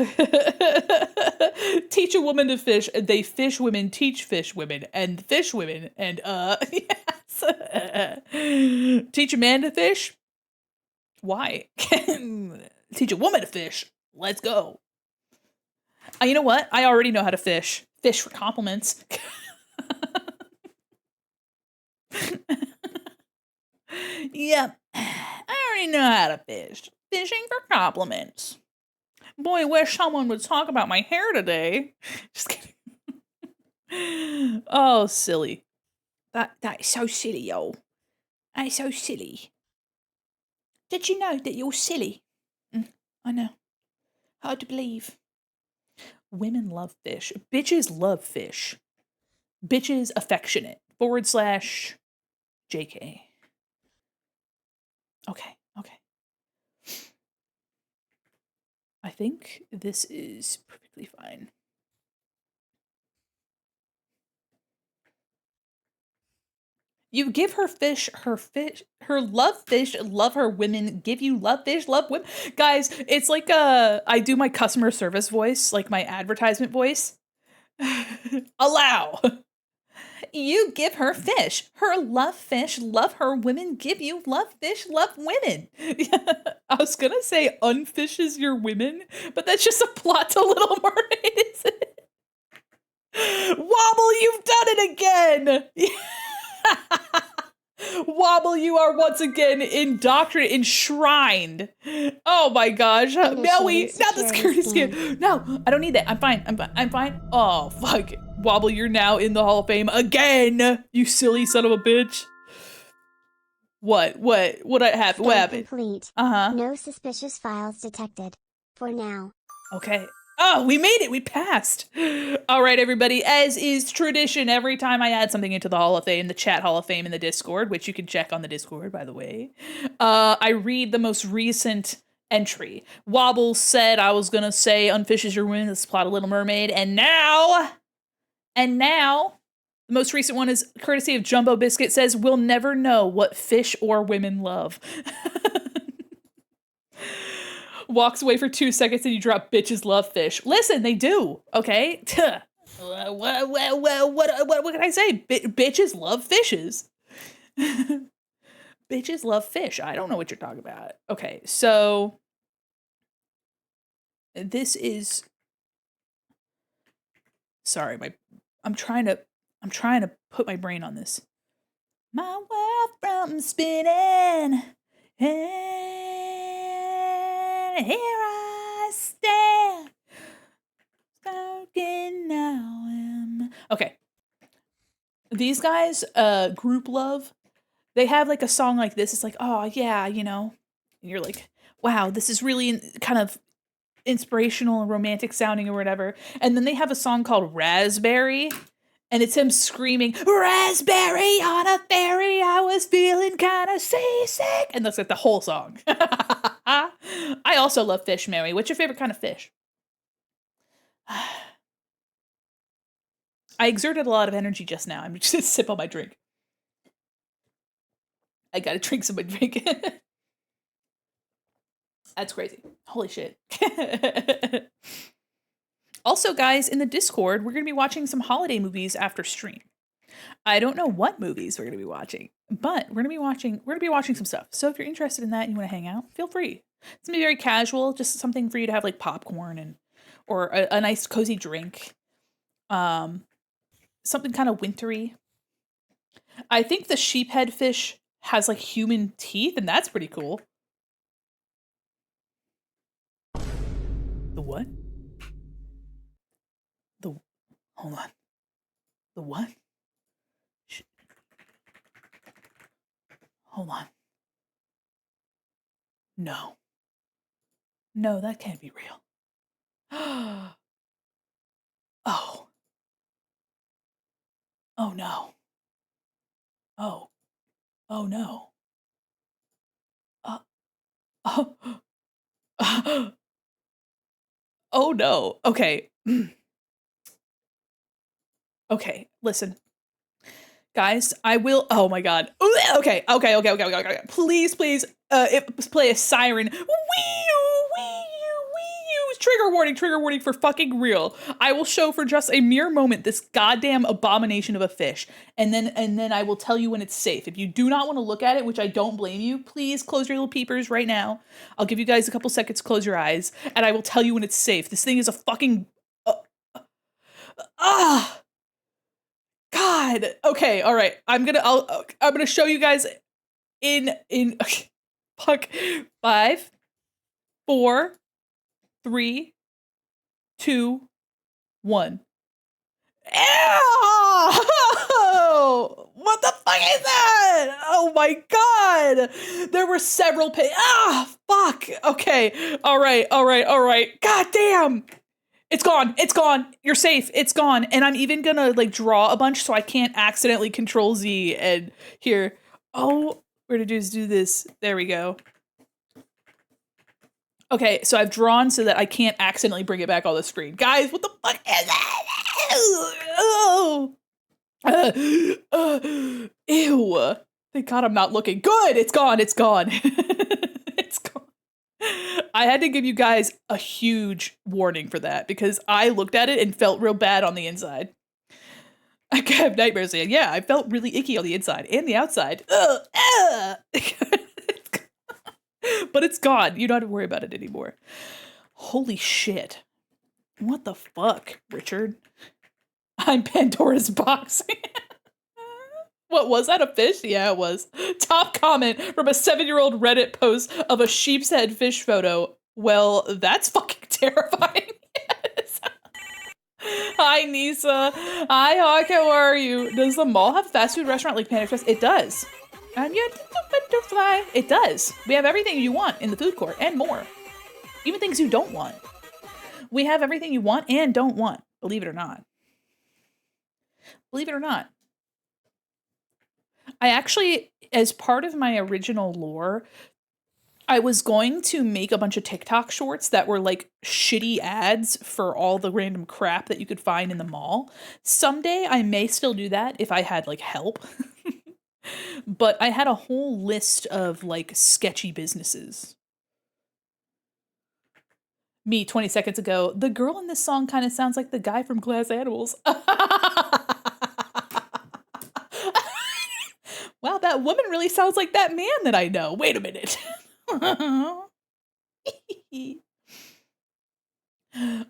Teach a woman to fish. They fish women, teach fish women, and fish women, and yes. Teach a man to fish. Why? Teach a woman to fish. Let's go. You know what? I already know how to fish. Fish for compliments. Yep. I already know how to fish. Fishing for compliments. Boy, wish someone would talk about my hair today. Just kidding. Oh, silly. That is so silly, yo. That is so silly. Did you know that you're silly? I know. Hard to believe. Women love fish. Bitches love fish. Bitches affectionate. / JK. Okay, okay. I think this is perfectly fine. You give her fish, her love fish, love her women, give you love fish, love women. Guys, it's like I do my customer service voice, like my advertisement voice. Allow. You give her fish, her love her women, give you love fish, love women. I was gonna say unfishes your women, but that's just a plot to Little Mermaid, isn't it? Wobble, you've done it again. Wobble, you are once again indoctrinated, enshrined. Oh my gosh. No, Initiating not the security security scan. No, I don't need that. I'm fine. I'm fine. Oh, fuck. Wobble, you're now in the Hall of Fame again. You silly son of a bitch. What happened? What Scan happened? complete. Uh-huh. No suspicious files detected. For now. Okay. Oh, we made it. We passed. All right, everybody. As is tradition, every time I add something into the Hall of Fame, the chat Hall of Fame in the Discord, which you can check on the Discord, by the way, I read the most recent entry. Wobble said I was going to say unfishes your women, this plot of Little Mermaid, and now, the most recent one is courtesy of Jumbo Biscuit says, we'll never know what fish or women love. Walks away for 2 seconds and you drop bitches love fish. Listen, they do, okay? What can I say? Bitches love fishes. Bitches love fish. I don't know what you're talking about. Okay, so this is sorry, I'm trying to put my brain on this. My world from spinning, and here I stand. Okay. These guys, Group Love, they have like a song like this. It's like, oh yeah, you know, and you're like, wow, this is really kind of inspirational and romantic sounding or whatever. And then they have a song called Raspberry, and it's him screaming, Raspberry on a ferry, I was feeling kind of seasick. And that's like the whole song. I also love fish, Mary. What's your favorite kind of fish? I exerted a lot of energy just now. I'm just gonna sip on my drink. I gotta drink some of my drink. That's crazy. Holy shit. Also, guys, in the Discord, we're gonna be watching some holiday movies after stream. I don't know what movies we're gonna be watching, but we're gonna be watching some stuff. So if you're interested in that and you want to hang out, feel free. It's gonna be very casual, just something for you to have like popcorn and or a nice cozy drink. Something kind of wintry. I think the sheephead fish has like human teeth, and that's pretty cool. The what? Hold on. The what? Hold on. No. No, that can't be real. Oh. Oh no. Oh. Oh no. Uh, oh. Oh no. Okay. Okay, listen. Guys, I will. Oh my god. Okay. Please, play a siren. Wee Trigger warning for fucking real. I will show for just a mere moment this goddamn abomination of a fish, and then I will tell you when it's safe. If you do not want to look at it, which I don't blame you, please close your little peepers right now. I'll give you guys a couple seconds to close your eyes, and I will tell you when it's safe. This thing is a fucking. God. Okay. All right. I'm gonna show you guys in okay. Fuck. 5, 4, 3, 2, 1. Ew! What the fuck is that? Oh my god! There were several fuck! Okay. Alright. God damn! It's gone. You're safe. It's gone. And I'm even gonna like draw a bunch so I can't accidentally Control Z and here. Oh, we're gonna do this. There we go. Okay, so I've drawn so that I can't accidentally bring it back on the screen. Guys, what the fuck is that? Oh. Ew. Thank God I'm not looking. Good, it's gone, it's gone. It's gone. I had to give you guys a huge warning for that because I looked at it and felt real bad on the inside. I have nightmares again. Yeah, I felt really icky on the inside and the outside. But it's gone. You don't have to worry about it anymore. Holy shit. What the fuck, Richard? I'm Pandora's box. What was that, a fish? Yeah, it was. Top comment from a 7-year-old Reddit post of a sheep's head fish photo. Well, that's fucking terrifying. Yes. Hi, Nisa. Hi, Hawk. How are you? Does the mall have a fast food restaurant like Panda Express? It does. And yet, the butterfly. It does. We have everything you want in the food court and more. Even things you don't want. We have everything you want and don't want. Believe it or not. Believe it or not. I actually, as part of my original lore, I was going to make a bunch of TikTok shorts that were like shitty ads for all the random crap that you could find in the mall. Someday I may still do that if I had like help. But I had a whole list of like sketchy businesses. Me 20 seconds ago, the girl in this song kind of sounds like the guy from Glass Animals. Wow, that woman really sounds like that man that I know. Wait a minute.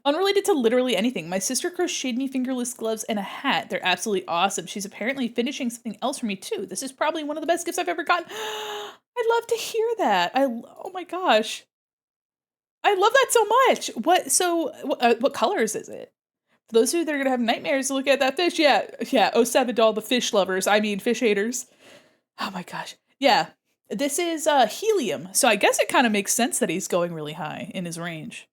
Unrelated to literally anything, my sister crocheted me fingerless gloves and a hat. They're absolutely awesome. She's apparently finishing something else for me too. This is probably one of the best gifts I've ever gotten. I'd love to hear that. Oh my gosh. I love that so much. What colors is it? For those of you that are gonna have nightmares, look at that fish. Yeah. Oh, 07 to all the fish lovers. I mean, fish haters. Oh my gosh. Yeah. This is helium. So I guess it kind of makes sense that he's going really high in his range.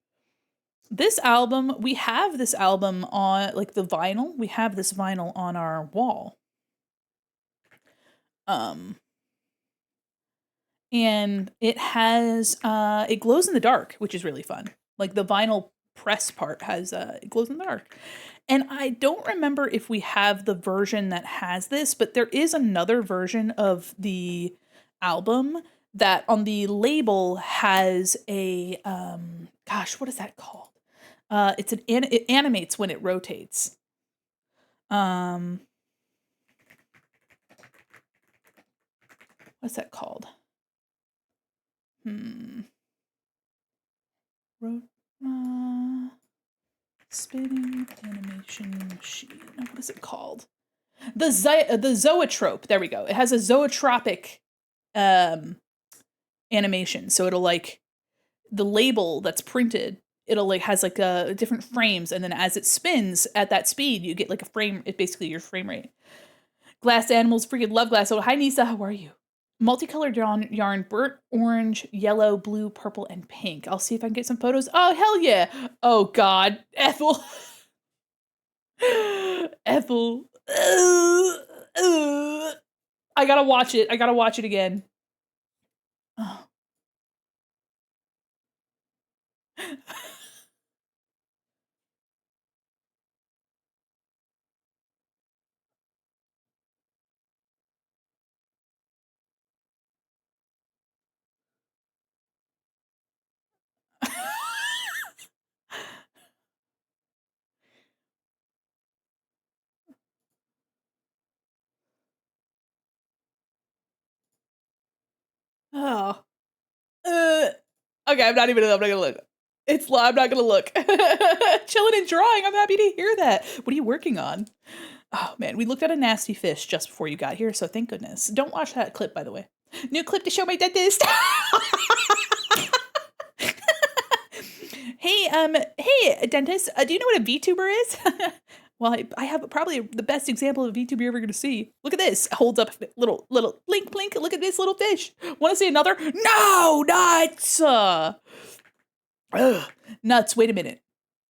This album, we have this album on like the vinyl. We have this vinyl on our wall. And it has it glows in the dark, which is really fun. Like the vinyl press part has it glows in the dark. And I don't remember if we have the version that has this, but there is another version of the album that on the label has a gosh, what is that called? It animates when it rotates. What's that called? Spinning animation machine. What is it called? The zoetrope. There we go. It has a zoetropic animation. So it'll like the label that's printed, it'll like has like different frames, and then as it spins at that speed, you get like a frame. It's basically your frame rate. Glass Animals, freaking love Glass. Oh, hi Nisa, how are you? Multicolored yarn, burnt orange, yellow, blue, purple, and pink. I'll see if I can get some photos. Oh, hell yeah. Oh, God. Ethel. Ethel. I gotta watch it. I gotta watch it again. Oh. Oh. Okay, I'm not gonna look. I'm not gonna look. Chilling and drawing. I'm happy to hear that. What are you working on? Oh man, we looked at a nasty fish just before you got here, so thank goodness. Don't watch that clip, by the way. New clip to show my dentist. Hey, dentist. Do you know what a VTuber is? Well, I have probably the best example of a VTuber you're ever going to see. Look at this. Holds up little blink blink. Look at this little fish. Want to see another? No, nuts. Nuts. Wait a minute.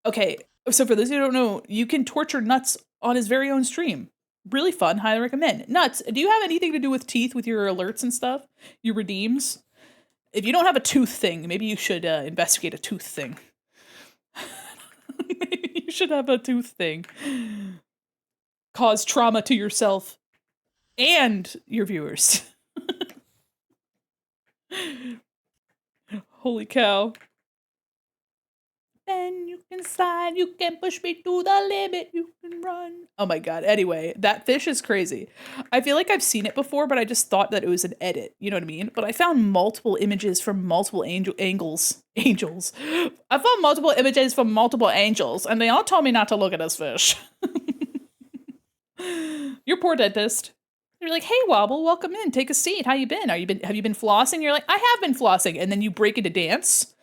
Okay, so for those who don't know, you can torture Nuts on his very own stream. Really fun. Highly recommend. Nuts, do you have anything to do with teeth with your alerts and stuff? Your redeems? If you don't have a tooth thing, maybe you should investigate a tooth thing. Maybe you should have a tooth thing. Cause trauma to yourself and your viewers. Holy cow. Then you can slide, you can push me to the limit, you can run. Oh my god. Anyway, that fish is crazy. I feel like I've seen it before, but I just thought that it was an edit. You know what I mean? But I found multiple images from multiple angles. Angels. I found multiple images from multiple angels, and they all told me not to look at this fish. Your poor dentist. You're like, hey Wobble, welcome in. Take a seat. How you been? Have you been flossing? You're like, I have been flossing. And then you break into dance.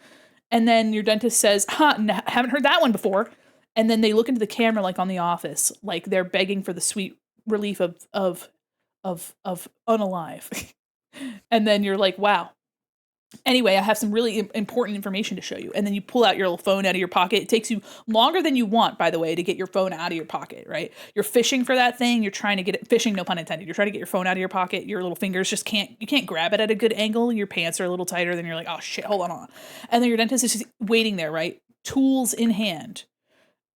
And then your dentist says, haven't heard that one before. And then they look into the camera like on The Office, like they're begging for the sweet relief of unalive. And then you're like, wow. Anyway, I have some really important information to show you. And then you pull out your little phone out of your pocket. It takes you longer than you want, by the way, to get your phone out of your pocket, right? You're fishing for that thing. You're trying to get it, fishing, no pun intended. You're trying to get your phone out of your pocket. Your little fingers just you can't grab it at a good angle. Your pants are a little tighter. Then you're like, oh shit, hold on. And then your dentist is just waiting there, right? Tools in hand.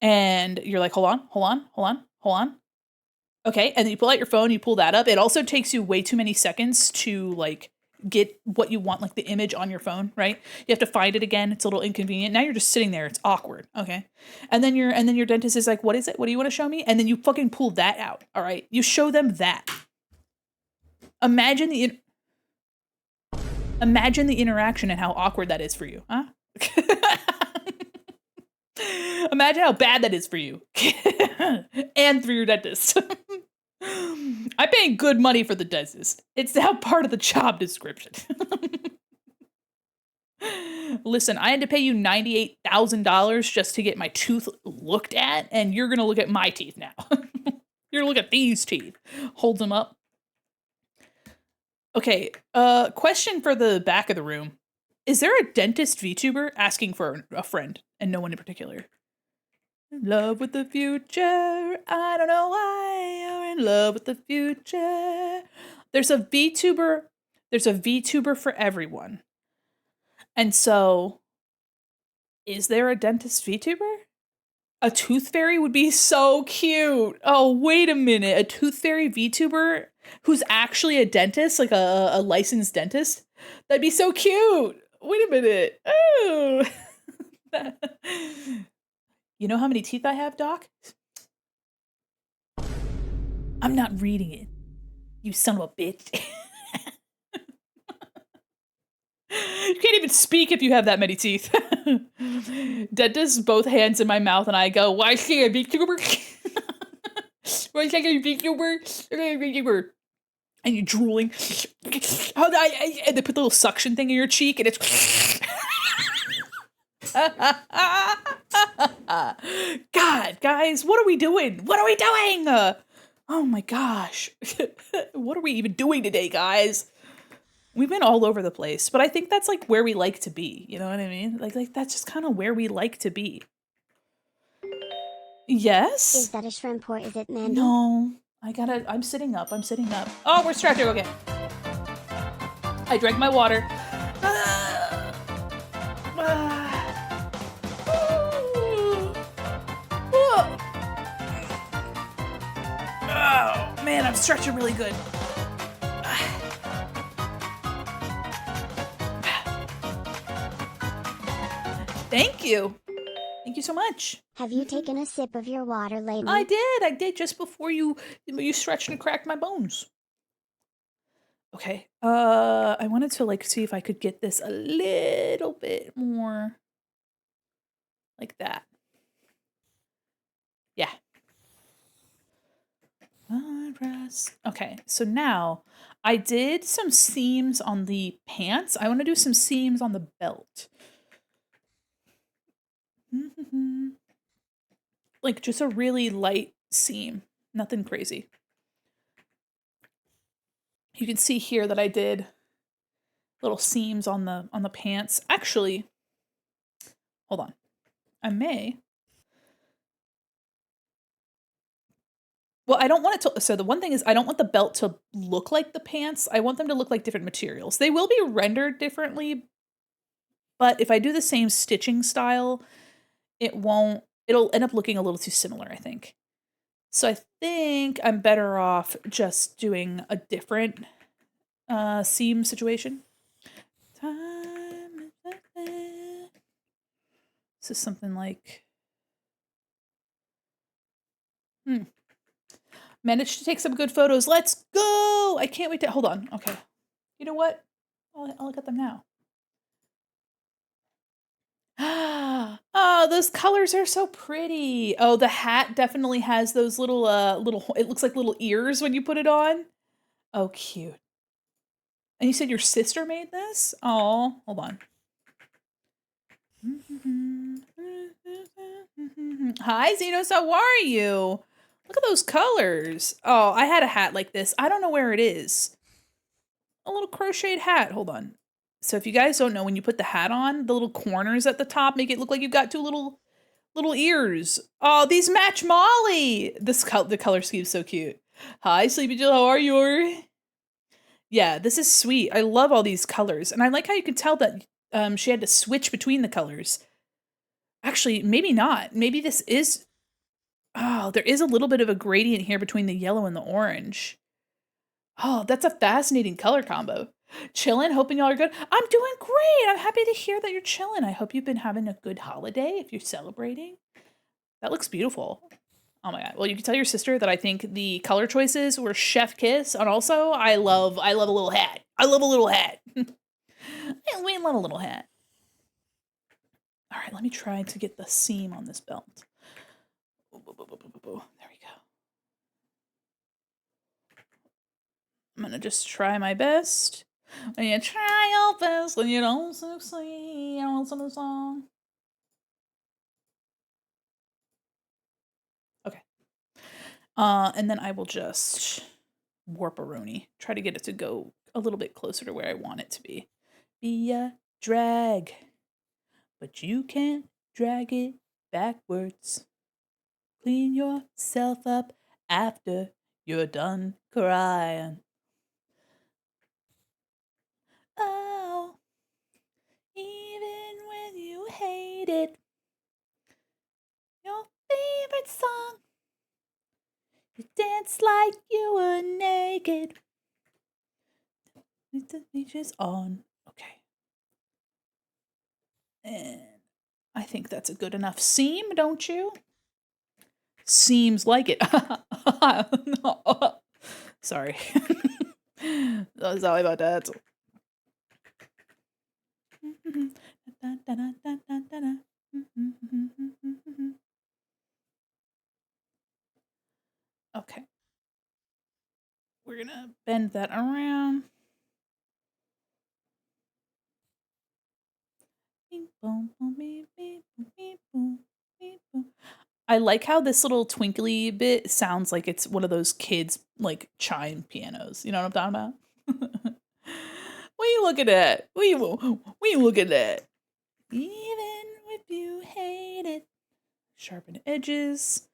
And you're like, hold on. Okay. And then you pull out your phone, you pull that up. It also takes you way too many seconds to like get what you want, like the image on your phone, right? You have to find it again. It's a little inconvenient. Now you're just sitting there. It's awkward. Okay. And then your dentist is like, what is it? What do you want to show me? And then you fucking pull that out. All right. You show them that. Imagine the interaction and how awkward that is for you. Huh? Imagine how bad that is for you. And for your dentist. I'm paying good money for the dentist. It's now part of the job description. Listen, I had to pay you $98,000 just to get my tooth looked at, and you're going to look at my teeth now. You're going to look at these teeth. Hold them up. Okay, question for the back of the room. Is there a dentist VTuber asking for a friend, and no one in particular? In love with the future. I don't know why you're in love with the future. There's a VTuber. There's a VTuber for everyone. And so, is there a dentist VTuber? A tooth fairy would be so cute. Oh, wait a minute. A tooth fairy VTuber who's actually a dentist, like a licensed dentist? That'd be so cute. Wait a minute. Oh. You know how many teeth I have, Doc? I'm not reading it. You son of a bitch. You can't even speak if you have that many teeth. Dentist, both hands in my mouth, and I go, why say a VTuber? Why say a VTuber? And you're drooling. And they put the little suction thing in your cheek, and it's... God, guys, what are we doing? What are we doing? Oh my gosh. What are we even doing today, guys? We've been all over the place, but I think that's like where we like to be. You know what I mean? Like that's just kind of where we like to be. Yes? Is that a shrimp or is it Mandi? No. I'm sitting up. Oh, we're stretching. Okay. I drank my water. Oh, man, I'm stretching really good. Thank you. Thank you so much. Have you taken a sip of your water lately? I did just before you stretched and cracked my bones. Okay. I wanted to like see if I could get this a little bit more like that. Yeah. Okay, so now I did some seams on the pants. I want to do some seams on the belt. Like just a really light seam, nothing crazy. You can see here that I did little seams on the pants. Actually, hold on. I may Well, I don't want it to, so the one thing is I don't want the belt to look like the pants. I want them to look like different materials. They will be rendered differently, but if I do the same stitching style, it'll end up looking a little too similar, I think. So I think I'm better off just doing a different seam situation. This is something like, managed to take some good photos. Let's go! I can't wait to, hold on. Okay. You know what? I'll look at them now. Oh, those colors are so pretty. Oh, the hat definitely has those little, it looks like little ears when you put it on. Oh, cute. And you said your sister made this? Oh, hold on. Hi, Xenos, how are you? Look at those colors. Oh, I had a hat like this. I don't know where it is. A little crocheted hat. Hold on. So if you guys don't know, when you put the hat on, the little corners at the top make it look like you've got two little ears. Oh, these match Molly. The color scheme's so cute. Hi, Sleepy Jill. How are you? Yeah, this is sweet. I love all these colors, and I like how you can tell that she had to switch between the colors. Actually, maybe not. Maybe this is. Oh, there is a little bit of a gradient here between the yellow and the orange. Oh, that's a fascinating color combo. Chillin', hoping y'all are good. I'm doing great. I'm happy to hear that you're chilling. I hope you've been having a good holiday if you're celebrating. That looks beautiful. Oh my god. Well, you can tell your sister that I think the color choices were chef kiss, and also I love a little hat. I love a little hat. We love a little hat. All right, let me try to get the seam on this belt. There we go. I'm gonna just try my best. When you try your best and you don't succeed, I want some song. Okay. And then I will just warp-a-roni. Try to get it to go a little bit closer to where I want it to be. Be a drag, but you can't drag it backwards. Clean yourself up after you're done crying. Oh, even when you hate it, your favorite song, you dance like you were naked. The beach is on. Okay. And I think that's a good enough seam, don't you? Seems like it. Sorry. Sorry about that. Okay. We're gonna bend that around. I like how this little twinkly bit sounds like it's one of those kids like chime pianos. You know what I'm talking about? What are you looking at? What are you looking at? Even if you hate it. Sharpen edges.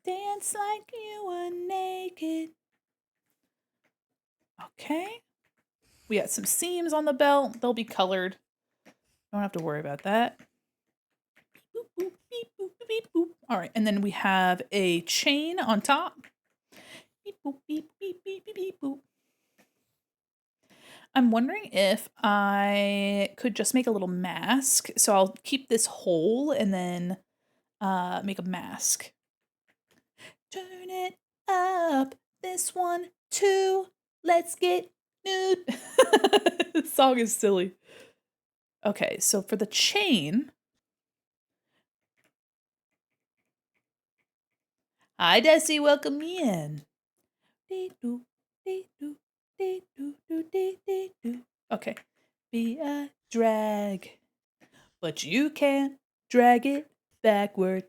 Dance like you were naked. Okay. We got some seams on the belt. They'll be colored. Don't have to worry about that. Boop, boop, beep, boop, beep, boop. All right, and then we have a chain on top. Beep, boop, beep, beep, beep, beep, beep, boop. I'm wondering if I could just make a little mask. So I'll keep this whole and then make a mask. Turn it up. This one, too. Let's get nude. This song is silly. Okay, so for the chain. Hi, Desi. Welcome in. Okay. Be a drag, but you can't drag it backward.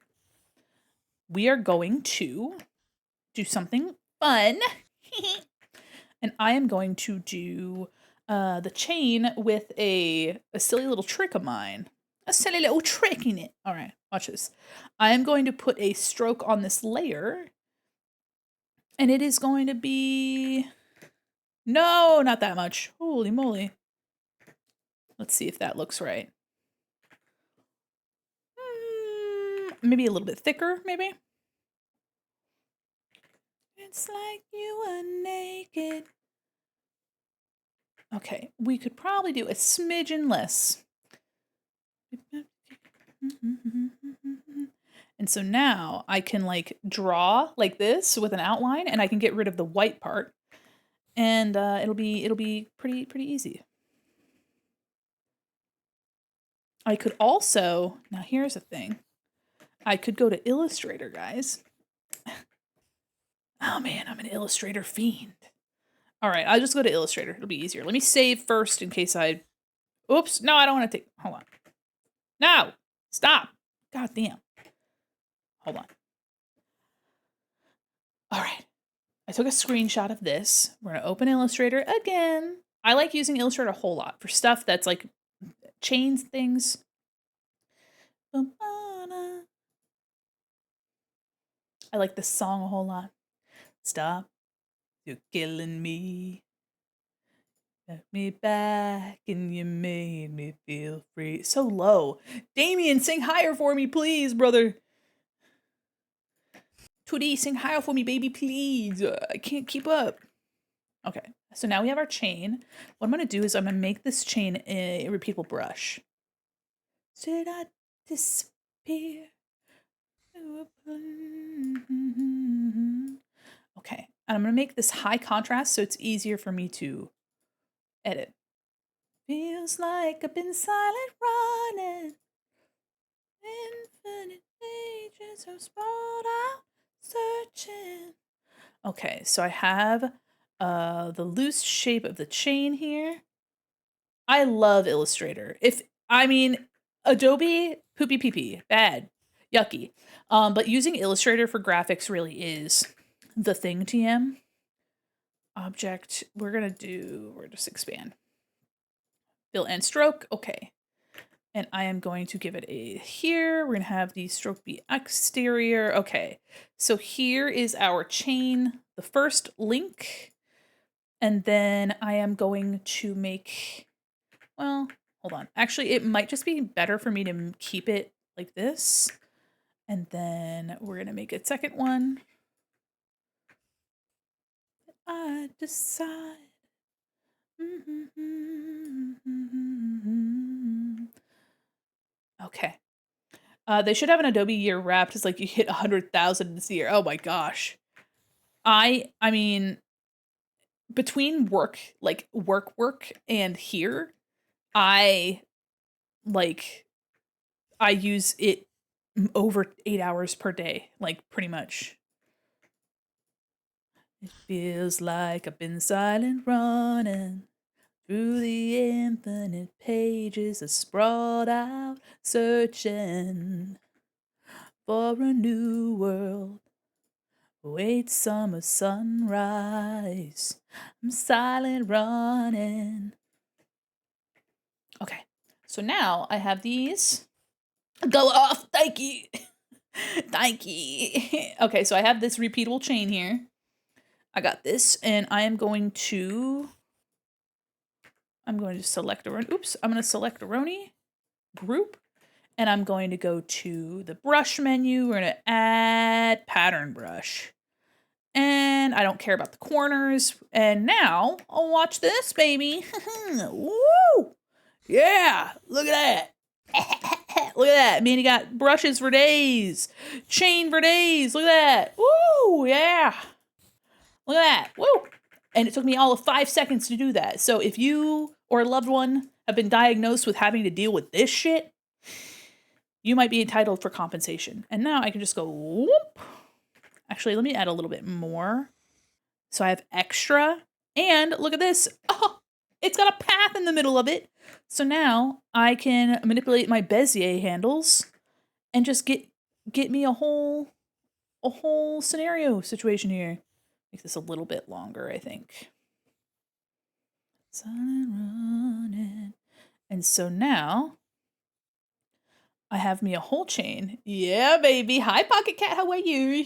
We are going to do something fun. And I am going to do the chain with a silly little trick of mine. A silly little trick in it. All right, watch this. I am going to put a stroke on this layer. And it is going to be... No, not that much. Holy moly. Let's see if that looks right. Maybe a little bit thicker, maybe. It's like you were naked. Okay, we could probably do a smidgen less. And so now I can like draw like this with an outline, and I can get rid of the white part, and it'll be pretty easy. I could also, now here's the thing. I could go to Illustrator, guys. Oh man, I'm an Illustrator fiend. All right, I'll just go to Illustrator. It'll be easier. Let me save first in case I... Oops, no, I don't want to take... Hold on. No, stop. God damn. Hold on. All right. I took a screenshot of this. We're going to open Illustrator again. I like using Illustrator a whole lot for stuff that's like chains things. I like this song a whole lot. Stop. You're killing me. Took me back and you made me feel free. So low. Damien, sing higher for me, please, brother. 2D, sing higher for me, baby, please. I can't keep up. Okay, so now we have our chain. What I'm going to do is I'm going to make this chain a repeatable brush. Should I disappear? Okay, and I'm going to make this high contrast so it's easier for me to edit. Feels like I've been silent running. Infinite pages are sprawled out, searching. Okay, so I have the loose shape of the chain here. I love Illustrator. Adobe, poopy pee pee, bad, yucky. But using Illustrator for graphics really is the thing, TM. Object, we're just expand. Fill and stroke, okay. And I am going to give it a here. We're going to have the stroke be exterior. Okay, so here is our chain, the first link. And then I am going to make, well, hold on. Actually, it might just be better for me to keep it like this. And then we're going to make a second one. I decide. Okay. They should have an Adobe year wrapped. It's like you hit 100,000 this year. Oh my gosh. I mean, between work and here, I use it over 8 hours per day, like pretty much. It feels like I've been silent running through the infinite pages of sprawled out, searching for a new world. Wait, summer sunrise. I'm silent running. Okay, so now I have these go off. Thank you. Thank you. Okay, so I have this repeatable chain here. I got this, and I am going to select I'm going to select a Roni group, and I'm going to go to the brush menu. We're going to add pattern brush. And I don't care about the corners. And now I'll watch this, baby. Woo! Yeah, look at that. Look at that. Man, you got brushes for days. Chain for days. Look at that. Woo! Yeah. Look at that. Woo! And it took me all of 5 seconds to do that. So if you or a loved one have been diagnosed with having to deal with this shit, you might be entitled for compensation. And now I can just go whoop. Actually, let me add a little bit more. So I have extra. And look at this. Oh, it's got a path in the middle of it. So now I can manipulate my Bezier handles and just get me a whole scenario situation here. Make this a little bit longer, I think. Silent running. And so now I have me a whole chain. Yeah, baby. Hi, Pocket Cat. How are you?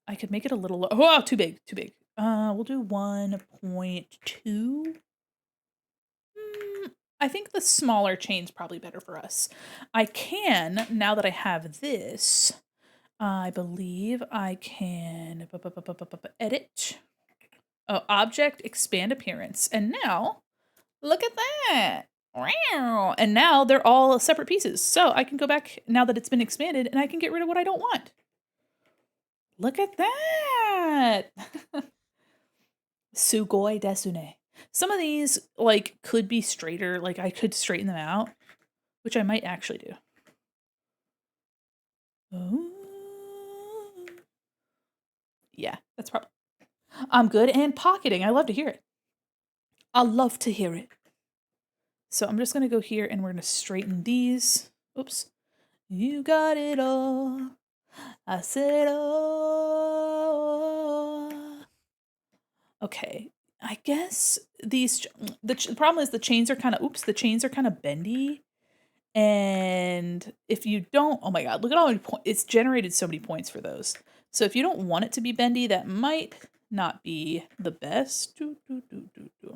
I could make it a little, oh, too big, too big. We'll do 1.2. I think the smaller chain's probably better for us. I can, now that I have this, I believe I can edit. Oh, object, expand appearance. And now, look at that. Wow. And now they're all separate pieces. So I can go back now that it's been expanded and I can get rid of what I don't want. Look at that. Sugoi desune. Some of these like could be straighter. Like I could straighten them out, which I might actually do. Ooh. Yeah, that's probably. I'm good and pocketing. I love to hear it. I love to hear it. So I'm just going to go here and we're going to straighten these. Oops. You got it all. I said all. Okay. I guess these, the problem is the chains are kind of, the chains are kind of bendy. And if you don't, oh my God, look at all the points. It's generated so many points for those. So if you don't want it to be bendy, that might not be the best. I'm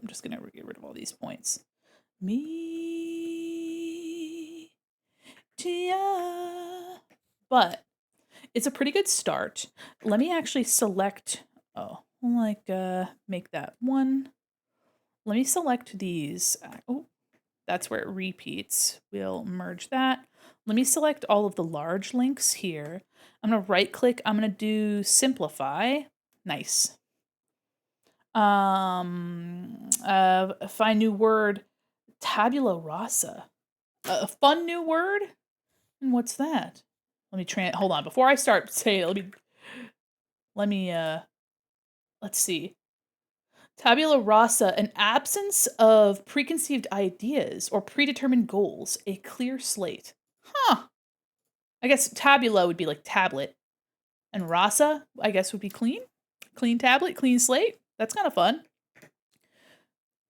just going to get rid of all these points. Me, Tia. But it's a pretty good start. Let me actually select, make that one. Let me select these. Oh, that's where it repeats. We'll merge that. Let me select all of the large links here. I'm going to right click. I'm going to do simplify. Nice. Find new word. Tabula rasa. A fun new word? And what's that? Let me hold on. Before I start saying it, let's see. Tabula rasa, an absence of preconceived ideas or predetermined goals, a clear slate. Huh. I guess tabula would be like tablet. And rasa, I guess, would be clean. Clean tablet, clean slate. That's kind of fun.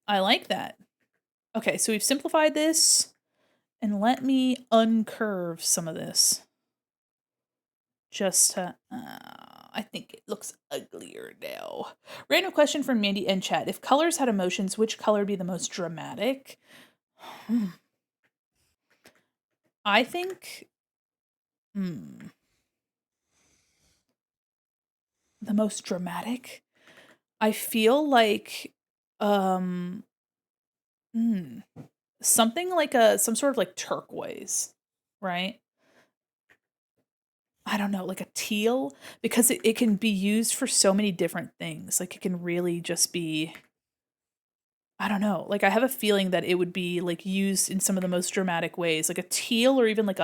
I like that. Okay, so we've simplified this. And let me uncurve some of this. Just to, I think it looks uglier now. Random question from Mandi in chat. If colors had emotions, which color would be the most dramatic? I think, the most dramatic? I feel like, something like some sort of like turquoise, right? I don't know, like a teal, because it can be used for so many different things. Like it can really just be, I don't know. Like I have a feeling that it would be like used in some of the most dramatic ways, like a teal or even like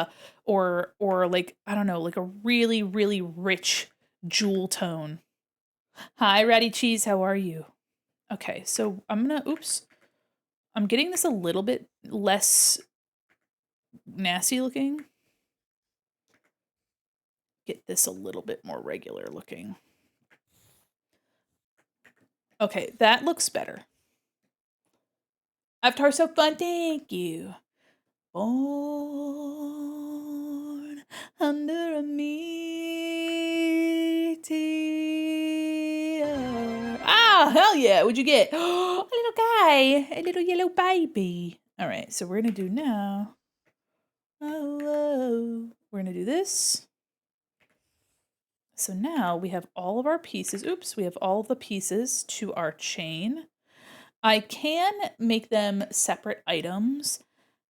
or like, I don't know, like a really, really rich jewel tone. Hi, Ratty Cheese, how are you? Okay, so I'm getting this a little bit less nasty looking. Get this a little bit more regular looking. Okay, that looks better. Avatar so fun, thank you. Born under a meteor. Ah, hell yeah. What'd you get? A little guy. A little yellow baby. All right, so we're going to do now. We're going to do this. So now we have all of our pieces. Oops, we have all of the pieces to our chain. I can make them separate items.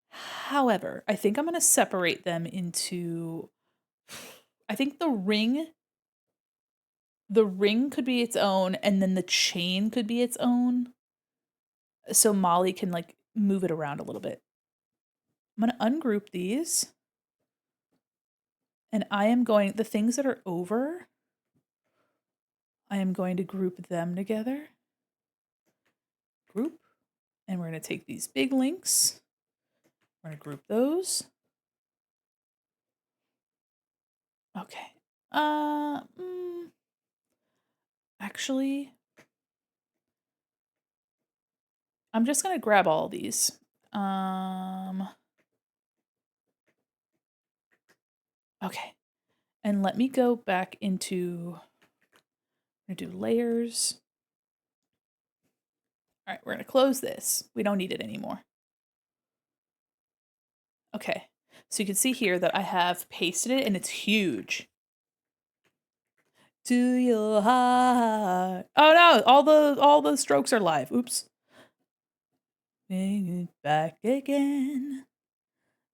However, I think I'm going to separate them into, I think the ring could be its own, and then the chain could be its own. So Molly can like move it around a little bit. I'm going to ungroup these. And I am going, the things that are over, I am going to group them together. Group. And we're going to take these big links. We're going to group those. Okay. Actually, I'm just going to grab all these. Okay. And let me go back into, I'm gonna do layers. All right, we're gonna close this. We don't need it anymore. Okay, so you can see here that I have pasted it and it's huge. To your heart. Oh no, all the strokes are live. Oops. Bring it back again.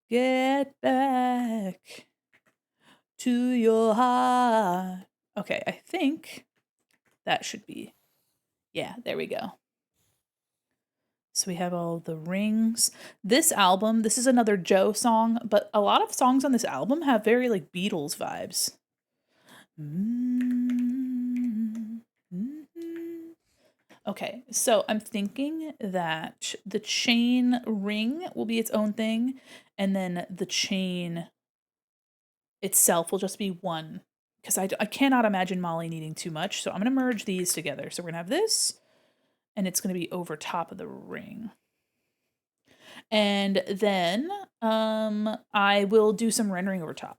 Get back to your heart. Okay, I think that should be, yeah, there we go. So we have all the rings. This album, this is another Joe song, but a lot of songs on this album have very like Beatles vibes. Okay, so I'm thinking that the chain ring will be its own thing, and then the chain itself will just be one. Because I cannot imagine Molly needing too much, so I'm going to merge these together. So we're going to have this, and it's going to be over top of the ring. And then I will do some rendering over top.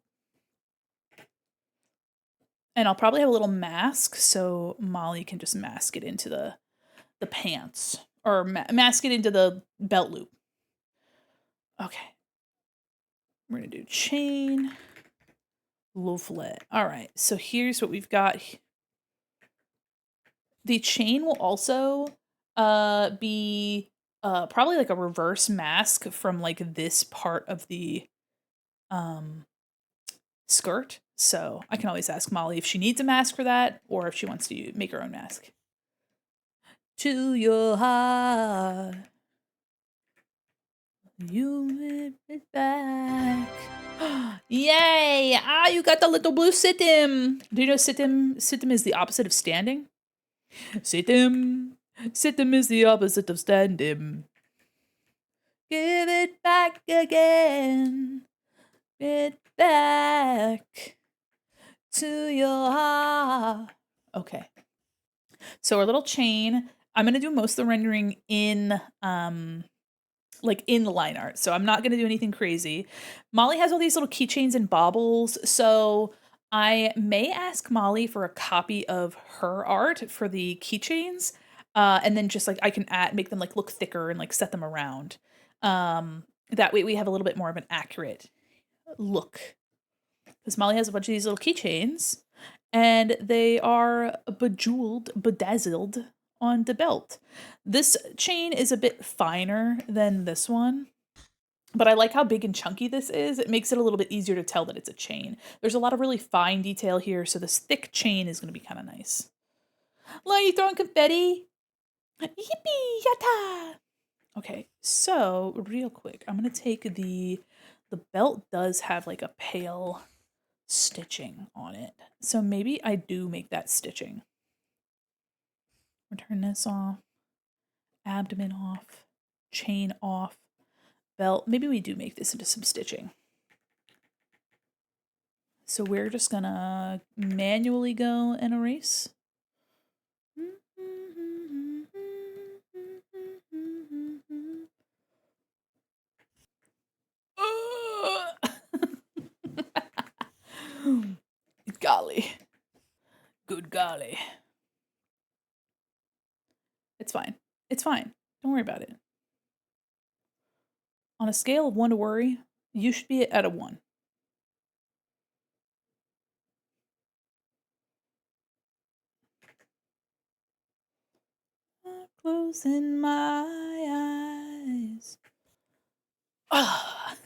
And I'll probably have a little mask, so Molly can just mask it into the pants. Or mask it into the belt loop. Okay. We're going to do chain. Lovely. All right, so here's what we've got. The chain will also be probably like a reverse mask from like this part of the skirt. So I can always ask Molly if she needs a mask for that or if she wants to make her own mask. To your heart, you give it back. Yay! Ah, you got the little blue sitim. Do you know sitim? Sitim is the opposite of standing. Sitim. Sitim is the opposite of standing. Give it back again. Get back to your heart. Okay. So our little chain, I'm going to do most of the rendering in like in the line art. So I'm not going to do anything crazy. Molly has all these little keychains and baubles. So I may ask Molly for a copy of her art for the keychains. And then just like I can make them like look thicker and like set them around. That way we have a little bit more of an accurate look. Because Molly has a bunch of these little keychains and they are bejeweled, bedazzled on the belt. This chain is a bit finer than this one, but I like how big and chunky this is. It makes it a little bit easier to tell that it's a chain. There's a lot of really fine detail here, so this thick chain is going to be kind of nice. Look, you throwing confetti? Yippee! Yatta! Okay, so real quick, I'm going to take the belt does have like a pale stitching on it. So maybe I do make that stitching. Turn this off. Abdomen off. Chain off. Belt. Maybe we do make this into some stitching. So we're just gonna manually go and erase. Golly. Good golly. It's fine. It's fine. Don't worry about it. On a scale of 1 to worry, you should be at a 1. Closing my eyes. Ah.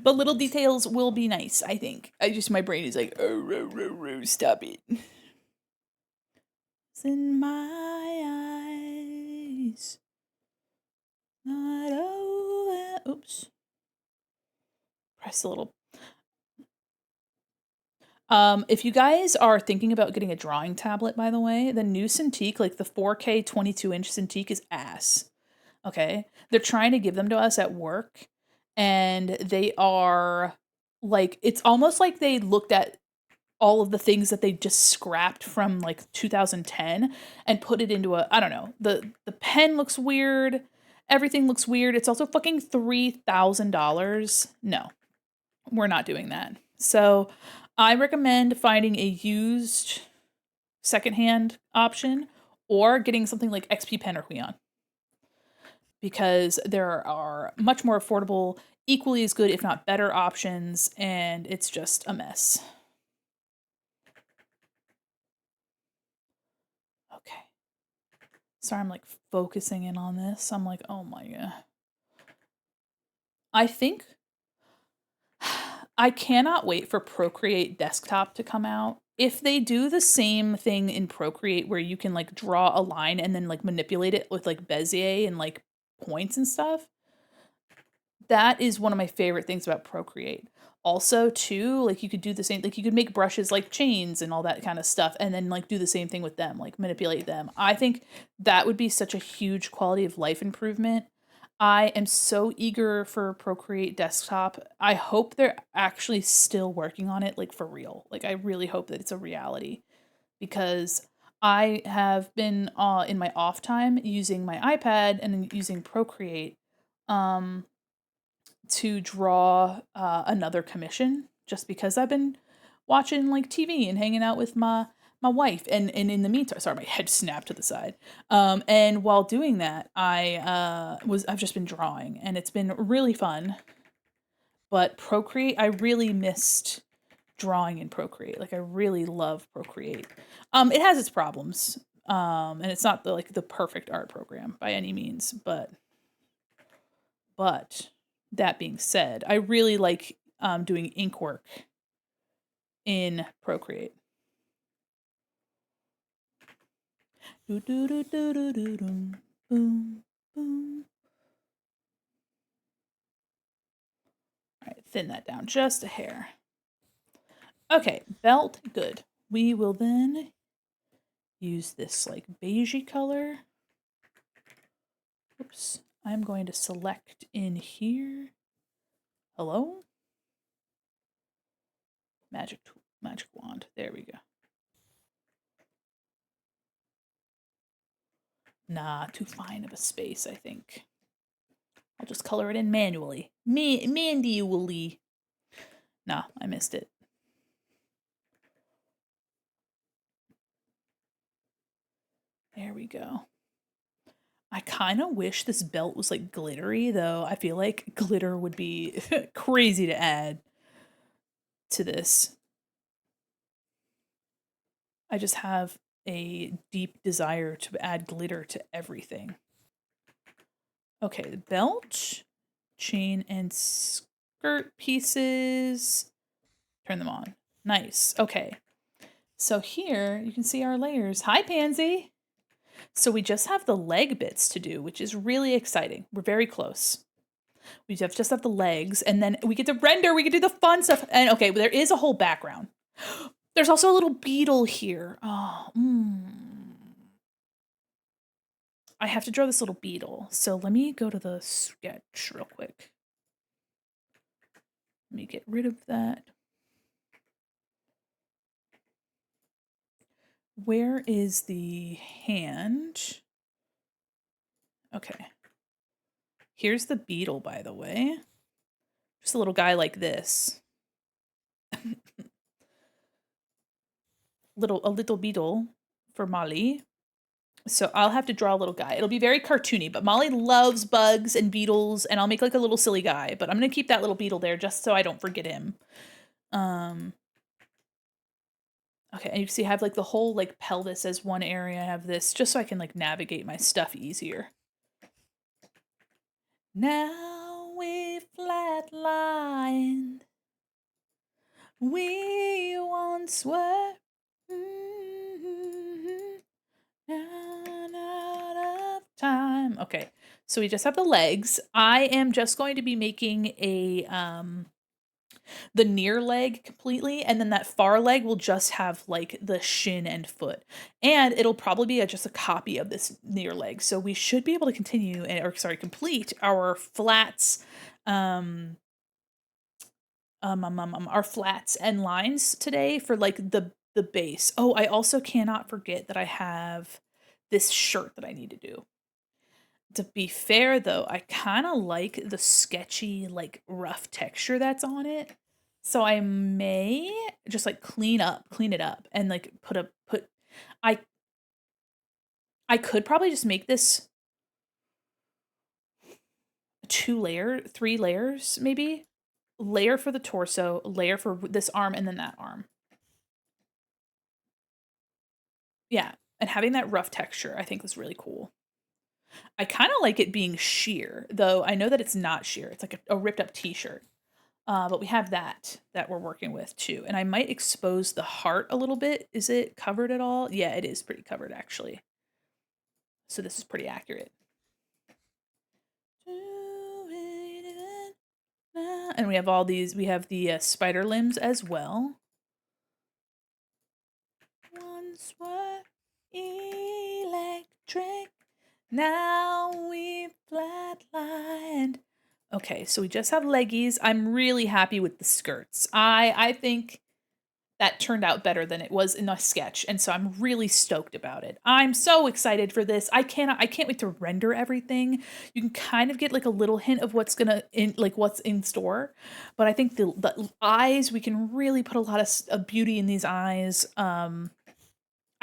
But little details will be nice, I think. My brain is like, oh, stop it. It's in my eyes. Not over. Oops. Press a little. If you guys are thinking about getting a drawing tablet, by the way, the new Cintiq, like the 4K 22-inch Cintiq is ass. Okay? They're trying to give them to us at work, and they are like, it's almost like they looked at all of the things that they just scrapped from like 2010 and put it into I don't know. The pen looks weird. Everything looks weird. It's also fucking $3,000. No. we're not doing that. So I recommend finding a used secondhand option or getting something like XP Pen or Quin because there are much more affordable, equally as good, if not better options, and it's just a mess. Okay. Sorry, I'm like focusing in on this. I'm like, oh my god. I think I cannot wait for Procreate Desktop to come out. If they do the same thing in Procreate where you can like draw a line and then like manipulate it with like Bezier and like points and stuff, that is one of my favorite things about Procreate. Also, too, like you could do the same, like you could make brushes like chains and all that kind of stuff, and then like do the same thing with them, like manipulate them. I think that would be such a huge quality of life improvement. I am so eager for Procreate Desktop. I hope they're actually still working on it, like for real. Like I really hope that it's a reality because I have been in my off time using my iPad and using Procreate. To draw another commission just because I've been watching like TV and hanging out with my wife and in the meantime, sorry, my head snapped to the side. And while doing that, I've just been drawing and it's been really fun. But Procreate, I really missed drawing in Procreate. Like I really love Procreate. It has its problems. And it's not the perfect art program by any means, but that being said, I really like doing ink work in Procreate. Do do do do do do dum, boom boom. All right, thin that down just a hair. Okay, belt, good. We will then use this like beigey color. Oops, I'm going to select in here. Hello? Magic tool, magic wand. There we go. Nah, too fine of a space, I think. I'll just color it in manually. Manually. Nah, I missed it. There we go. I kind of wish this belt was like glittery, though. I feel like glitter would be crazy to add to this. I just have a deep desire to add glitter to everything. Okay, the belt, chain, and skirt pieces. Turn them on. Nice. Okay. So here you can see our layers. Hi, Pansy. So we just have the leg bits to do, which is really exciting. We're very close. We just have the legs, and then we get to render. We can do the fun stuff. And okay, there is a whole background. There's also a little beetle here. Oh, I have to draw this little beetle. So let me go to the sketch real quick. Let me get rid of that. Where is the hand? Okay. Here's the beetle, by the way. Just a little guy like this. A little beetle for Molly. So I'll have to draw a little guy. It'll be very cartoony, but Molly loves bugs and beetles, and I'll make like a little silly guy, but I'm gonna keep that little beetle there just so I don't forget him. Okay, and you see I have like the whole like pelvis as one area. I have this just so I can like navigate my stuff easier. Now we flatlined. We once were. Out of time. Okay, so we just have the legs. I am just going to be making a the near leg completely, and then that far leg will just have like the shin and foot, and it'll probably be just a copy of this near leg. So we should be able to continue complete our flats our flats and lines today for like the base. Oh, I also cannot forget that I have this shirt that I need to do. To be fair though, I kind of like the sketchy like rough texture that's on it. So I may just like clean it up and like I I could probably just make this 3 layers maybe. Layer for the torso, layer for this arm and then that arm. Yeah, and having that rough texture I think is really cool. I kind of like it being sheer, though I know that it's not sheer. It's like a ripped up t-shirt. But we have that we're working with too. And I might expose the heart a little bit. Is it covered at all? Yeah, it is pretty covered actually. So this is pretty accurate. And we have all these, we have the spider limbs as well. Once were electric, now we flatlined. Okay, so we just have leggies. I'm really happy with the skirts. I think that turned out better than it was in a sketch, and so I'm really stoked about it. I'm so excited for this. I can't wait to render everything. You can kind of get like a little hint of what's what's in store, but I think the eyes, we can really put a lot of beauty in these eyes. I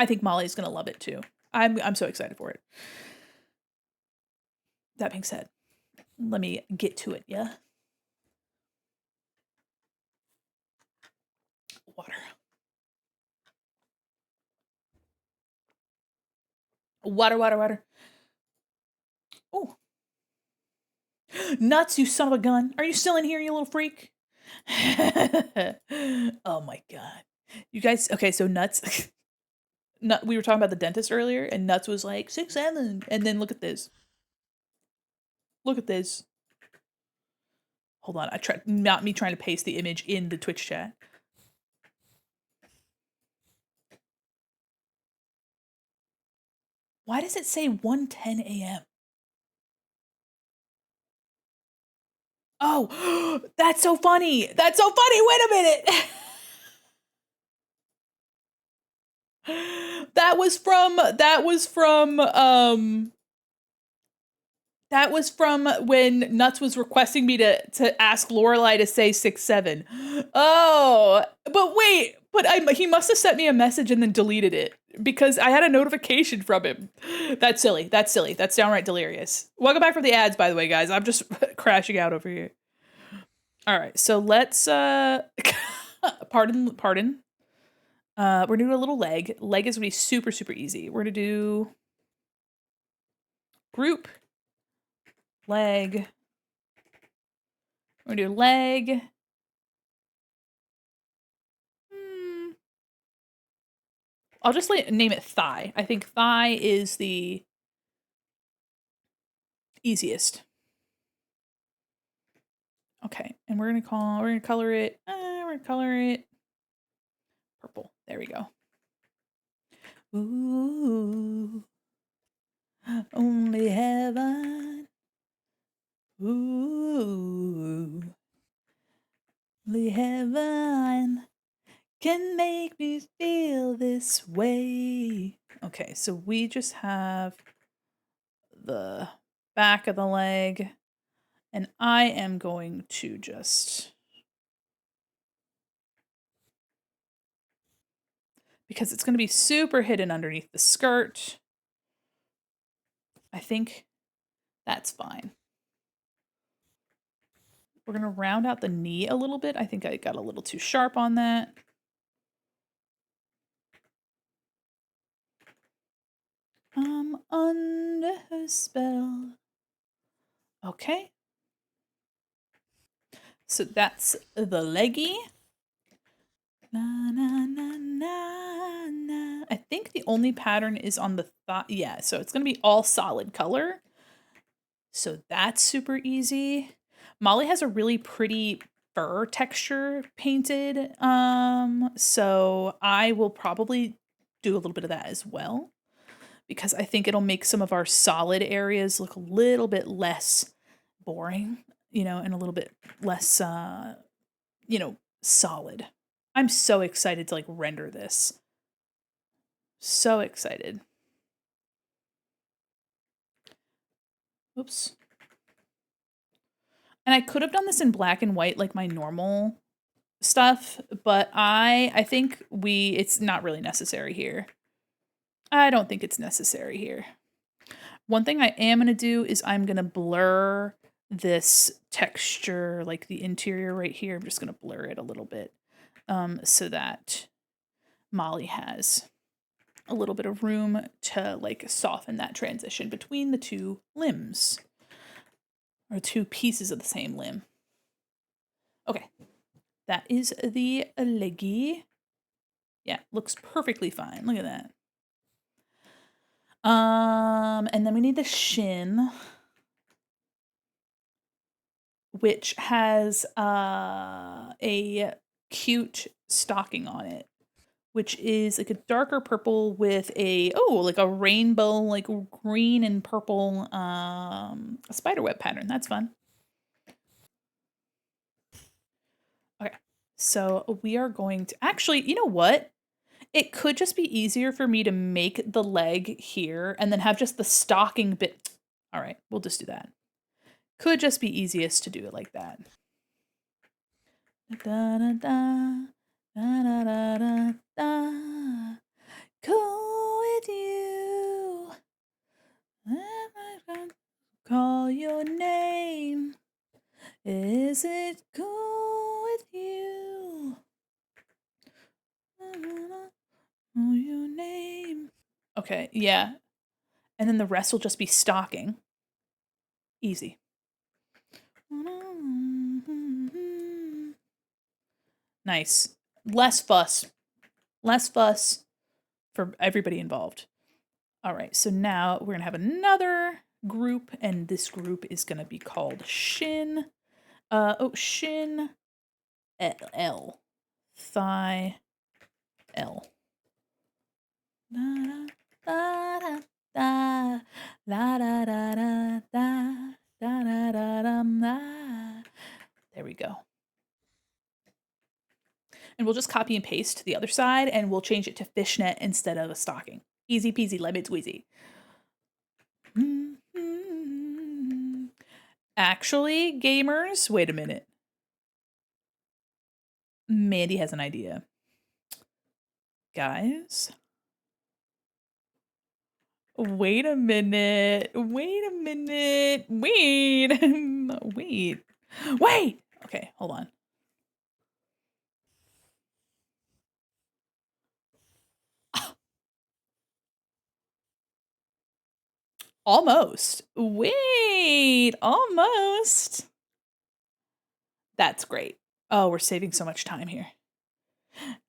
think Molly's gonna love it too. I'm so excited for it. That being said, let me get to it, yeah? Water. Water, water, water. Oh. Nuts, you son of a gun. Are you still in here, you little freak? Oh my god. You guys, okay, so Nuts, we were talking about the dentist earlier, and Nuts was like, 6'7", and then look at this. Look at this. Hold on, not me trying to paste the image in the Twitch chat. Why does it say 1:10 a.m.? Oh, that's so funny. That's so funny. Wait a minute. That was from when Nuts was requesting me to ask Lorelai to say 6'7". Oh, but wait, he must have sent me a message and then deleted it because I had a notification from him. That's silly. That's silly. That's downright delirious. Welcome back from the ads, by the way, guys. I'm just crashing out over here. All right, so let's pardon. We're gonna do a little leg. Leg is gonna be super, super easy. We're gonna do group, leg. We're gonna do leg. I'll just name it thigh. I think thigh is the easiest. Okay, and we're gonna color it. We're gonna color it purple. There we go. Ooh, only heaven. Ooh, only heaven can make me feel this way. Okay, so we just have the back of the leg, and I am going to just, because it's going to be super hidden underneath the skirt, I think that's fine. We're going to round out the knee a little bit. I think I got a little too sharp on that. I'm under her spell. Okay. So that's the leggy. Na, na, na, na, na. I think the only pattern is on the thigh. Yeah, so it's going to be all solid color. So that's super easy. Molly has a really pretty fur texture painted. So I will probably do a little bit of that as well, because I think it'll make some of our solid areas look a little bit less boring, and a little bit less, solid. I'm so excited to render this. So excited. Oops. And I could have done this in black and white like my normal stuff, but I think it's not really necessary here. I don't think it's necessary here. One thing I am going to do is I'm going to blur this texture, like the interior right here. I'm just going to blur it a little bit so that Molly has a little bit of room to like soften that transition between the two limbs or two pieces of the same limb. Okay, that is the leggy. Yeah, looks perfectly fine. Look at that. And then we need the shin, which has a cute stocking on it, which is like a darker purple with like a rainbow, like green and purple spiderweb pattern. That's fun. Okay, so we are going to actually, you know what? It could just be easier for me to make the leg here and then have just the stocking bit. All right, we'll just do that. Could just be easiest to do it like that. Da, da, da, da, da, da, da, da. Go with you. Am I gonna call your name? Is it cool with you? Call your name. Okay, yeah. And then the rest will just be stocking. Easy. Nice. Less fuss. Less fuss for everybody involved. All right, so now we're going to have another group, and this group is going to be called Shin. Shin L. Thigh L. Da da da da la da da da da da da da da. There we go. And we'll just copy and paste the other side, and we'll change it to fishnet instead of a stocking. Easy peasy, lemon squeezy. Actually, gamers, wait a minute. Mandi has an idea. Guys, wait a minute. Wait a minute. Wait. Wait. Wait. Okay, hold on. Almost. Wait, almost. That's great. Oh, we're saving so much time here.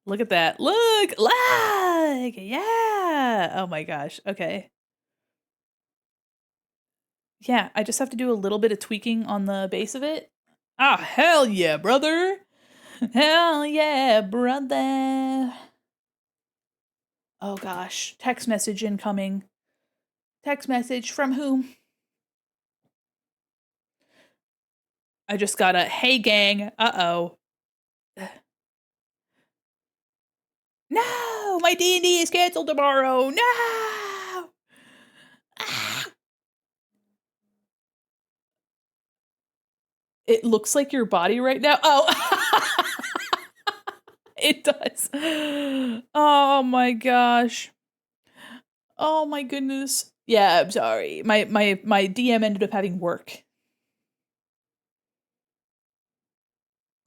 Look at that. Look. Yeah. Oh my gosh. Okay. Yeah, I just have to do a little bit of tweaking on the base of it. Ah, hell yeah, brother. Hell yeah, brother. Oh gosh, text message incoming. Text message from whom? I just got a hey gang. Uh-oh. No, my D&D is canceled tomorrow. No. Ah. It looks like your body right now. Oh. It does. Oh my gosh. Oh my goodness. Yeah, I'm sorry. My DM ended up having work.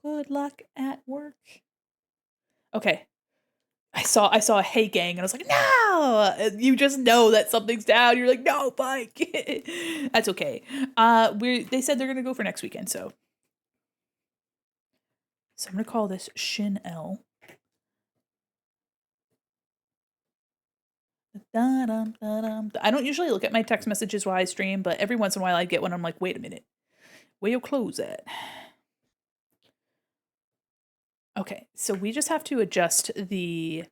Good luck at work. Okay. I saw a hey gang and I was like, no. And you just know that something's down. You're like, no, Mike. That's okay. They said they're gonna go for next weekend, so I'm gonna call this Shin L. I don't usually look at my text messages while I stream, but every once in a while I get one. I'm like, wait a minute, where your clothes at? Okay, so we just have to adjust the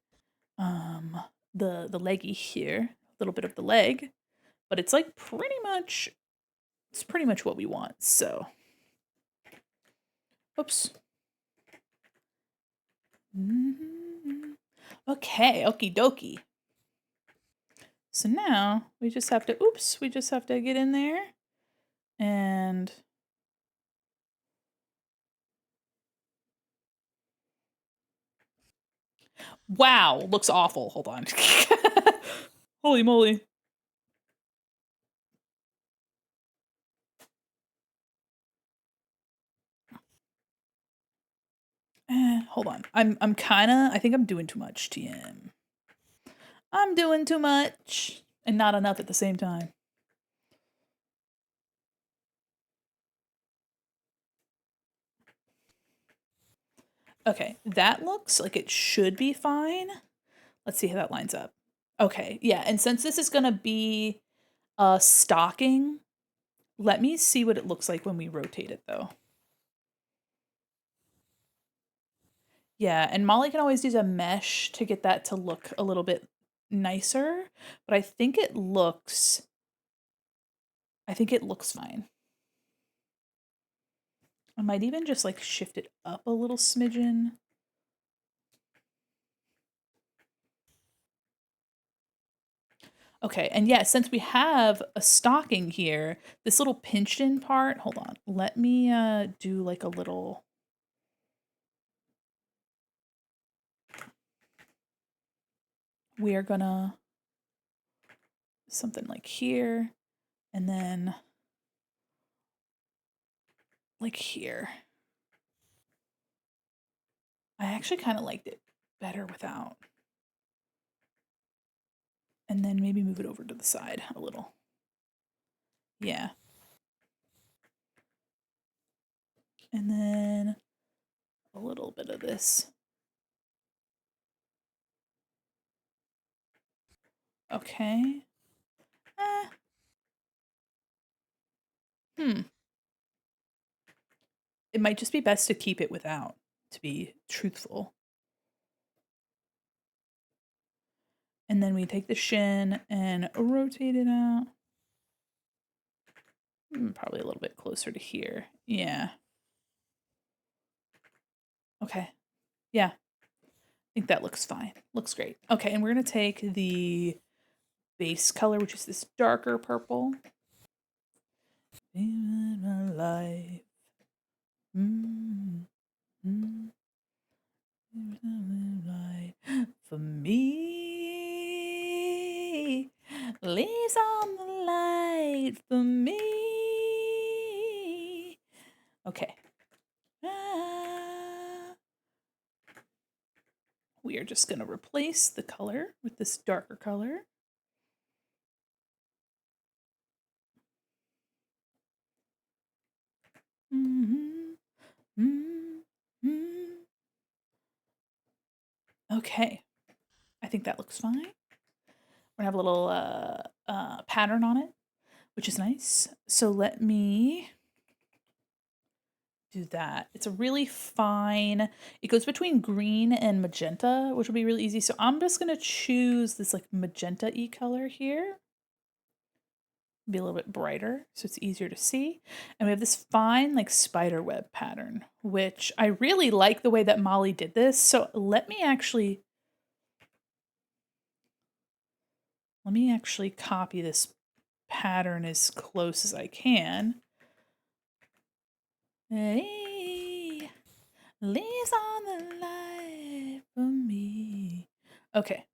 leggy here, a little bit of the leg, but it's like pretty much what we want. So, oops. Okay, okie dokie. So now we just have to get in there and Wow, looks awful. Hold on. Holy moly. Hold on. I'm kinda, I think I'm doing too much, TM. I'm doing too much and not enough at the same time. Okay, that looks like it should be fine. Let's see how that lines up. Okay, yeah, and since this is gonna be a stocking, let me see what it looks like when we rotate it though. Yeah, and Molly can always use a mesh to get that to look a little bit nicer, but I think it looks fine. I might even just like shift it up a little smidgen. Okay, and yeah, since we have a stocking here, this little pinched in part, hold on, let me do like a little, we are gonna, something like here, and then like here. I actually kind of liked it better without. And then maybe move it over to the side a little. Yeah. And then a little bit of this. Okay. Hmm. It might just be best to keep it without, to be truthful. And then we take the shin and rotate it out. Probably a little bit closer to here. Yeah. Okay. Yeah. I think that looks fine. Looks great. Okay, and we're going to take the base color, which is this darker purple. In my life. For me, leaves on the light for me. Okay. We are just going to replace the color with this darker color. Okay. I think that looks fine. We're gonna have a little pattern on it, which is nice. So let me do that. It's a really fine, it goes between green and magenta, which will be really easy. So I'm just gonna choose this like magenta-y color here. Be a little bit brighter so it's easier to see. And we have this fine like spider web pattern, which I really like the way that Molly did this. So let me actually copy this pattern as close as I can. Hey, leaves on the light for me. Okay.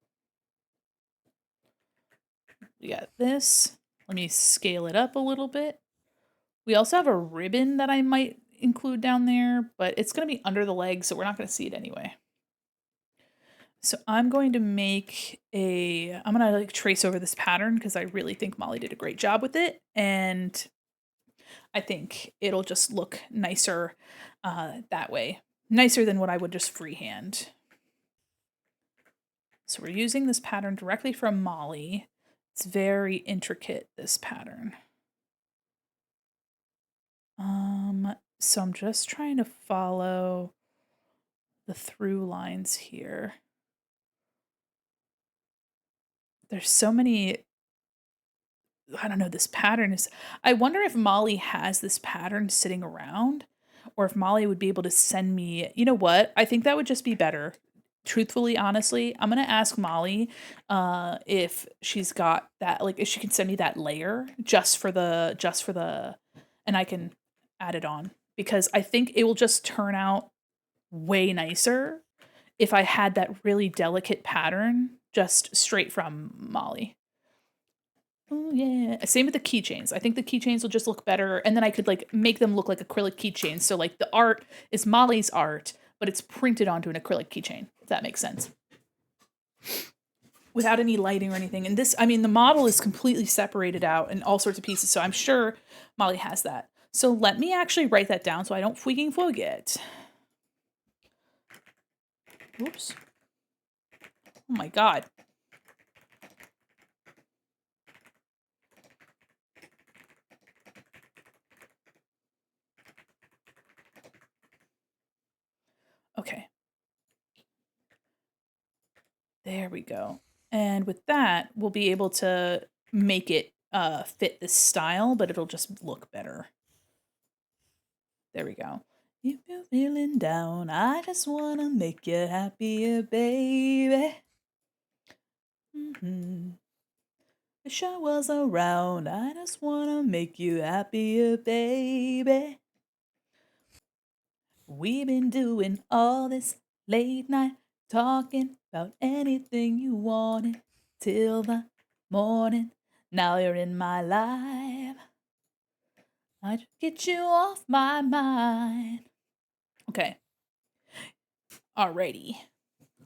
We got this. Let me scale it up a little bit. We also have a ribbon that I might include down there, but it's going to be under the leg, so we're not going to see it anyway. So I'm going to make I'm going to like trace over this pattern because I really think Molly did a great job with it. And I think it'll just look nicer that way. Nicer than what I would just freehand. So we're using this pattern directly from Molly. It's very intricate, this pattern. So I'm just trying to follow the through lines here. There's so many, I don't know, this pattern is, I wonder if Molly has this pattern sitting around or if Molly would be able to send me, you know what? I think that would just be better. Truthfully, honestly, I'm going to ask Molly if she's got that, like if she can send me that layer just for the, and I can add it on because I think it will just turn out way nicer if I had that really delicate pattern just straight from Molly. Oh yeah. Same with the keychains. I think the keychains will just look better, and then I could like make them look like acrylic keychains. So like the art is Molly's art, but it's printed onto an acrylic keychain, if that makes sense. Without any lighting or anything. And this, I mean, the model is completely separated out in all sorts of pieces. So I'm sure Molly has that. So let me actually write that down so I don't freaking forget. Whoops. Oh my God. Okay. There we go. And with that, we'll be able to make it fit this style, but it'll just look better. There we go. If you're feeling down, I just wanna make you happier, baby. Wish I was around, I just wanna make you happier, baby. We've been doing all this late night talking about anything you wanted till the morning. Now you're in my life. I just get you off my mind. Okay. Alrighty.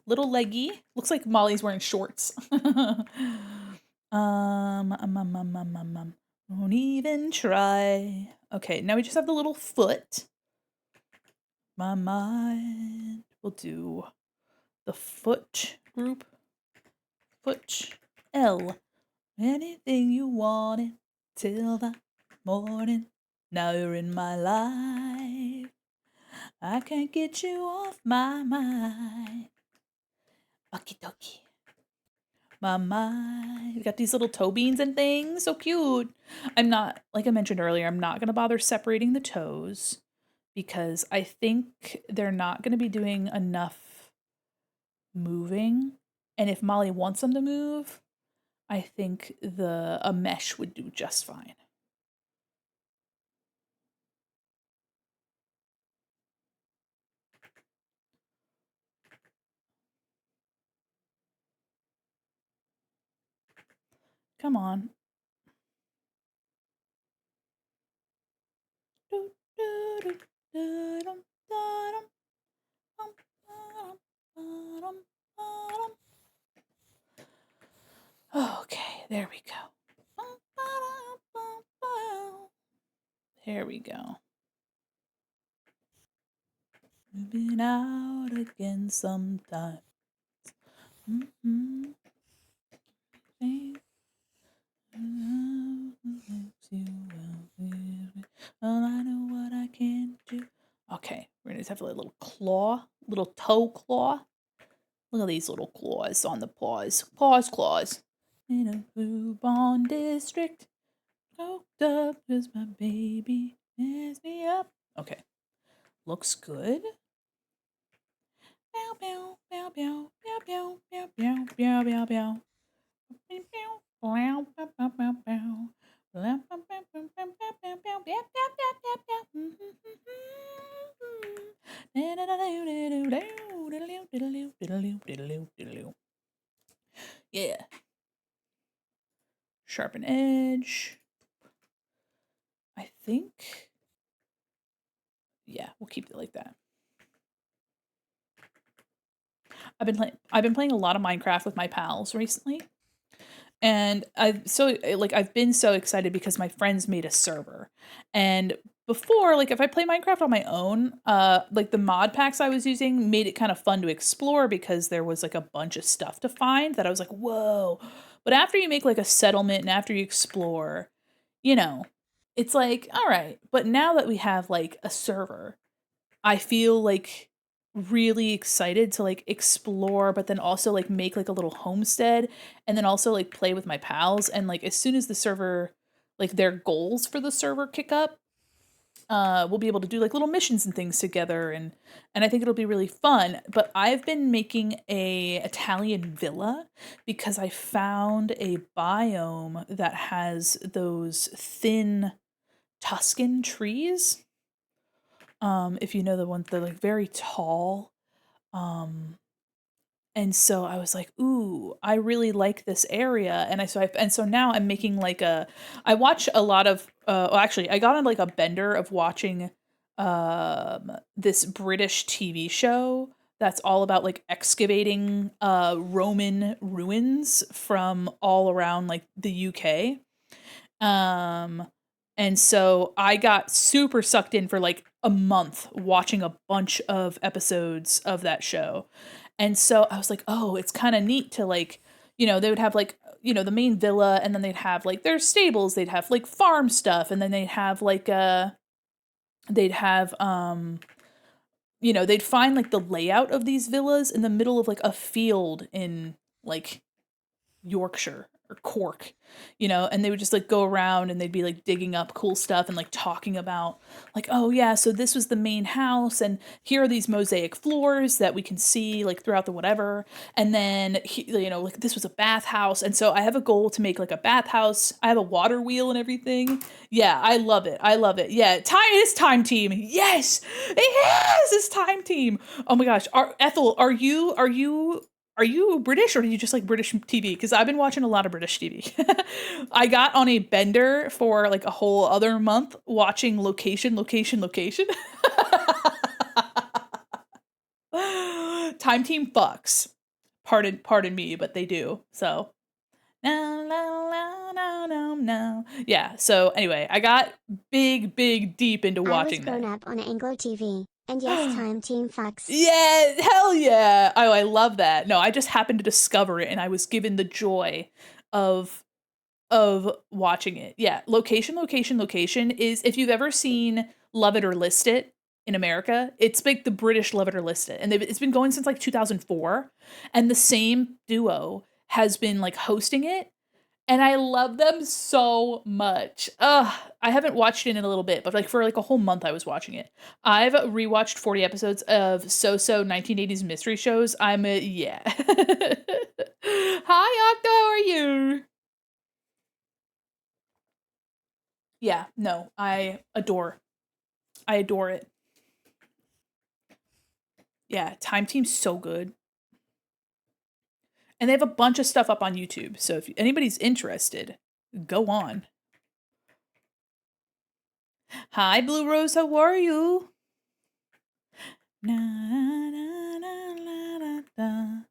Little leggy. Looks like Molly's wearing shorts. Won't even try. Okay, now we just have the little foot. My mind will do the foot group. Foot L. Anything you wanted till the morning. Now you're in my life. I can't get you off my mind. Okie dokie. My mind. We got these little toe beans and things. So cute. I'm not, like I mentioned earlier, I'm not going to bother separating the toes because I think they're not going to be doing enough moving. And if Molly wants them to move, I think a mesh would do just fine. Come on. Okay, there we go. There we go. Moving out again sometimes. I know what I can do. Okay, we're gonna just have a little claw, little toe claw. Look at these little claws on the paws. Claws. In a blue bond district. Coked up as my baby mess me up. Okay. Looks good. Bow, bow, bow, bow, bow, bow, bow, bow, bow, bow, bow. Yeah. Sharpen edge. I think. Yeah, we'll keep it like that. I've been playing a lot of Minecraft with my pals recently. And I've been so excited because my friends made a server. And before, like if I play Minecraft on my own, like the mod packs I was using made it kind of fun to explore because there was like a bunch of stuff to find that I was like, whoa. But after you make like a settlement and after you explore, you know, it's like, all right. But now that we have like a server, I feel like really excited to like explore, but then also like make like a little homestead and then also like play with my pals. And like as soon as the server, like their goals for the server kick up, we'll be able to do like little missions and things together, and I think it'll be really fun. But I've been making a Italian villa because I found a biome that has those thin Tuscan trees. If you know the ones, they're like very tall. And so I was like, "Ooh, I really like this area." And so now I'm making like I watch a lot of well, actually, I got on like a bender of watching this British TV show that's all about like excavating Roman ruins from all around like the UK. Um and so I got super sucked in for like a month watching a bunch of episodes of that show. And so I was like, "Oh, it's kind of neat to like, they would have like, the main villa, and then they'd have like their stables, they'd have like farm stuff, and then they'd have like they'd have they'd find like the layout of these villas in the middle of like a field in like Yorkshire or Cork, and they would just like go around and they'd be like digging up cool stuff and like talking about like, oh yeah, so this was the main house and here are these mosaic floors that we can see like throughout the whatever. And then, like this was a bathhouse. And so I have a goal to make like a bathhouse. I have a water wheel and everything. Yeah, I love it. I love it. Yeah, it's time team. Yes, it's time team. Oh my gosh. Ethel, are you British or do you just like British TV? Because I've been watching a lot of British TV. I got on a bender for like a whole other month watching location, location, location. Time team fucks. Pardon me, but they do. So no, no, no, no, no, no. Yeah. So anyway, I got big, big deep into I was watching grown that. up on Anglo TV, and yes, time team fucks. Yeah, hell yeah. Oh, I love that. No, I just happened to discover it and I was given the joy of watching it. Yeah, location, location, location is, if you've ever seen Love It or List It in America, it's like the British Love It or List It. And it's been going since like 2004, and the same duo has been like hosting it, and I love them so much. Ugh, I haven't watched it in a little bit, but like for like a whole month I was watching it. I've rewatched 40 episodes of so 1980s mystery shows. Yeah. Hi, Octo, how are you? Yeah, no, I adore it. Yeah, Time Team's so good. And they have a bunch of stuff up on YouTube. So if anybody's interested, go on. Hi, Blue Rose, how are you? Na, na, na, na, na, na.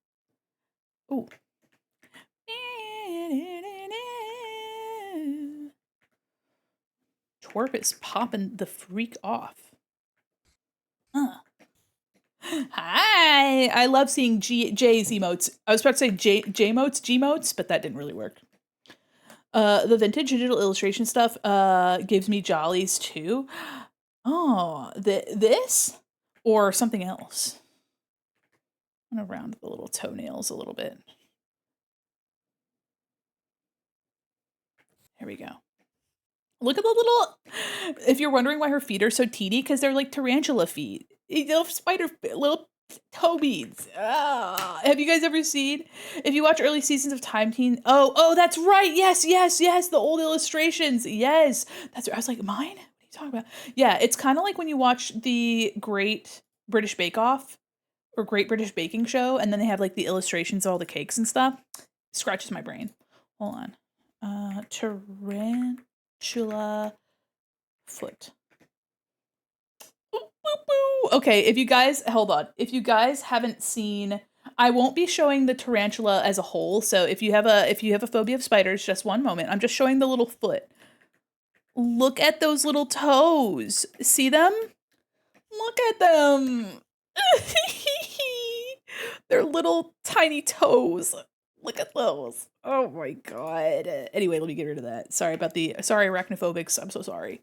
Ooh. Twerp is popping the freak off. Huh. Hi! I love seeing J's emotes. I was about to say J-motes, G-motes, but that didn't really work. The vintage digital illustration stuff gives me jollies too. Oh, this? Or something else? I'm gonna round the little toenails a little bit. Here we go. Look at the little, if you're wondering why her feet are so teeny, because they're like tarantula feet. Little spider, little toe beads. Ah. Have you guys ever seen, if you watch early seasons of Time Teen? Oh, that's right. Yes. The old illustrations. Yes. That's right. I was like, mine? What are you talking about? Yeah. It's kind of like when you watch the Great British Bake Off or Great British Baking Show, and then they have like the illustrations of all the cakes and stuff. It scratches my brain. Hold on. Tarantula foot. Boop, boop, boop. Okay, if you guys, hold on. If you guys haven't seen, I won't be showing the tarantula as a whole. So if you have a phobia of spiders, just one moment. I'm just showing the little foot. Look at those little toes. See them? Look at them. They're little tiny toes. Look at those. Oh my god. Anyway, let me get rid of that. Sorry arachnophobics. I'm so sorry.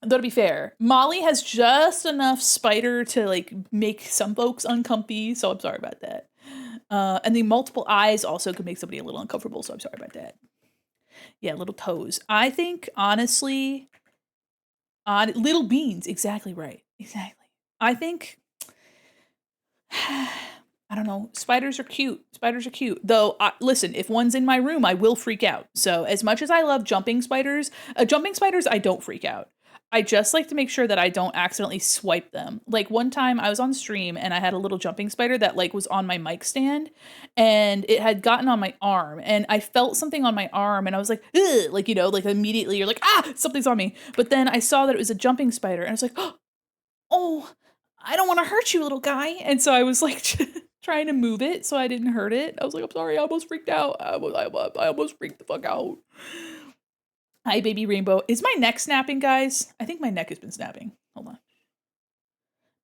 Though to be fair, Molly has just enough spider to like make some folks uncomfy, so I'm sorry about that. And the multiple eyes also could make somebody a little uncomfortable, so I'm sorry about that. Yeah, little toes. I think honestly, on little beans, exactly right. Exactly. I think I don't know. Spiders are cute. Though, listen, if one's in my room, I will freak out. So as much as I love jumping spiders I don't freak out. I just like to make sure that I don't accidentally swipe them. Like one time I was on stream and I had a little jumping spider that like was on my mic stand and it had gotten on my arm and I felt something on my arm and I was like, ugh, like, you know, like immediately you're like, ah, something's on me. But then I saw that it was a jumping spider and I was like, oh, I don't want to hurt you, little guy. And so I was like trying to move it so I didn't hurt it. I was like, I'm sorry, I almost freaked out. I almost freaked the fuck out. Hi, baby rainbow. Is my neck snapping, guys? I think my neck has been snapping. Hold on.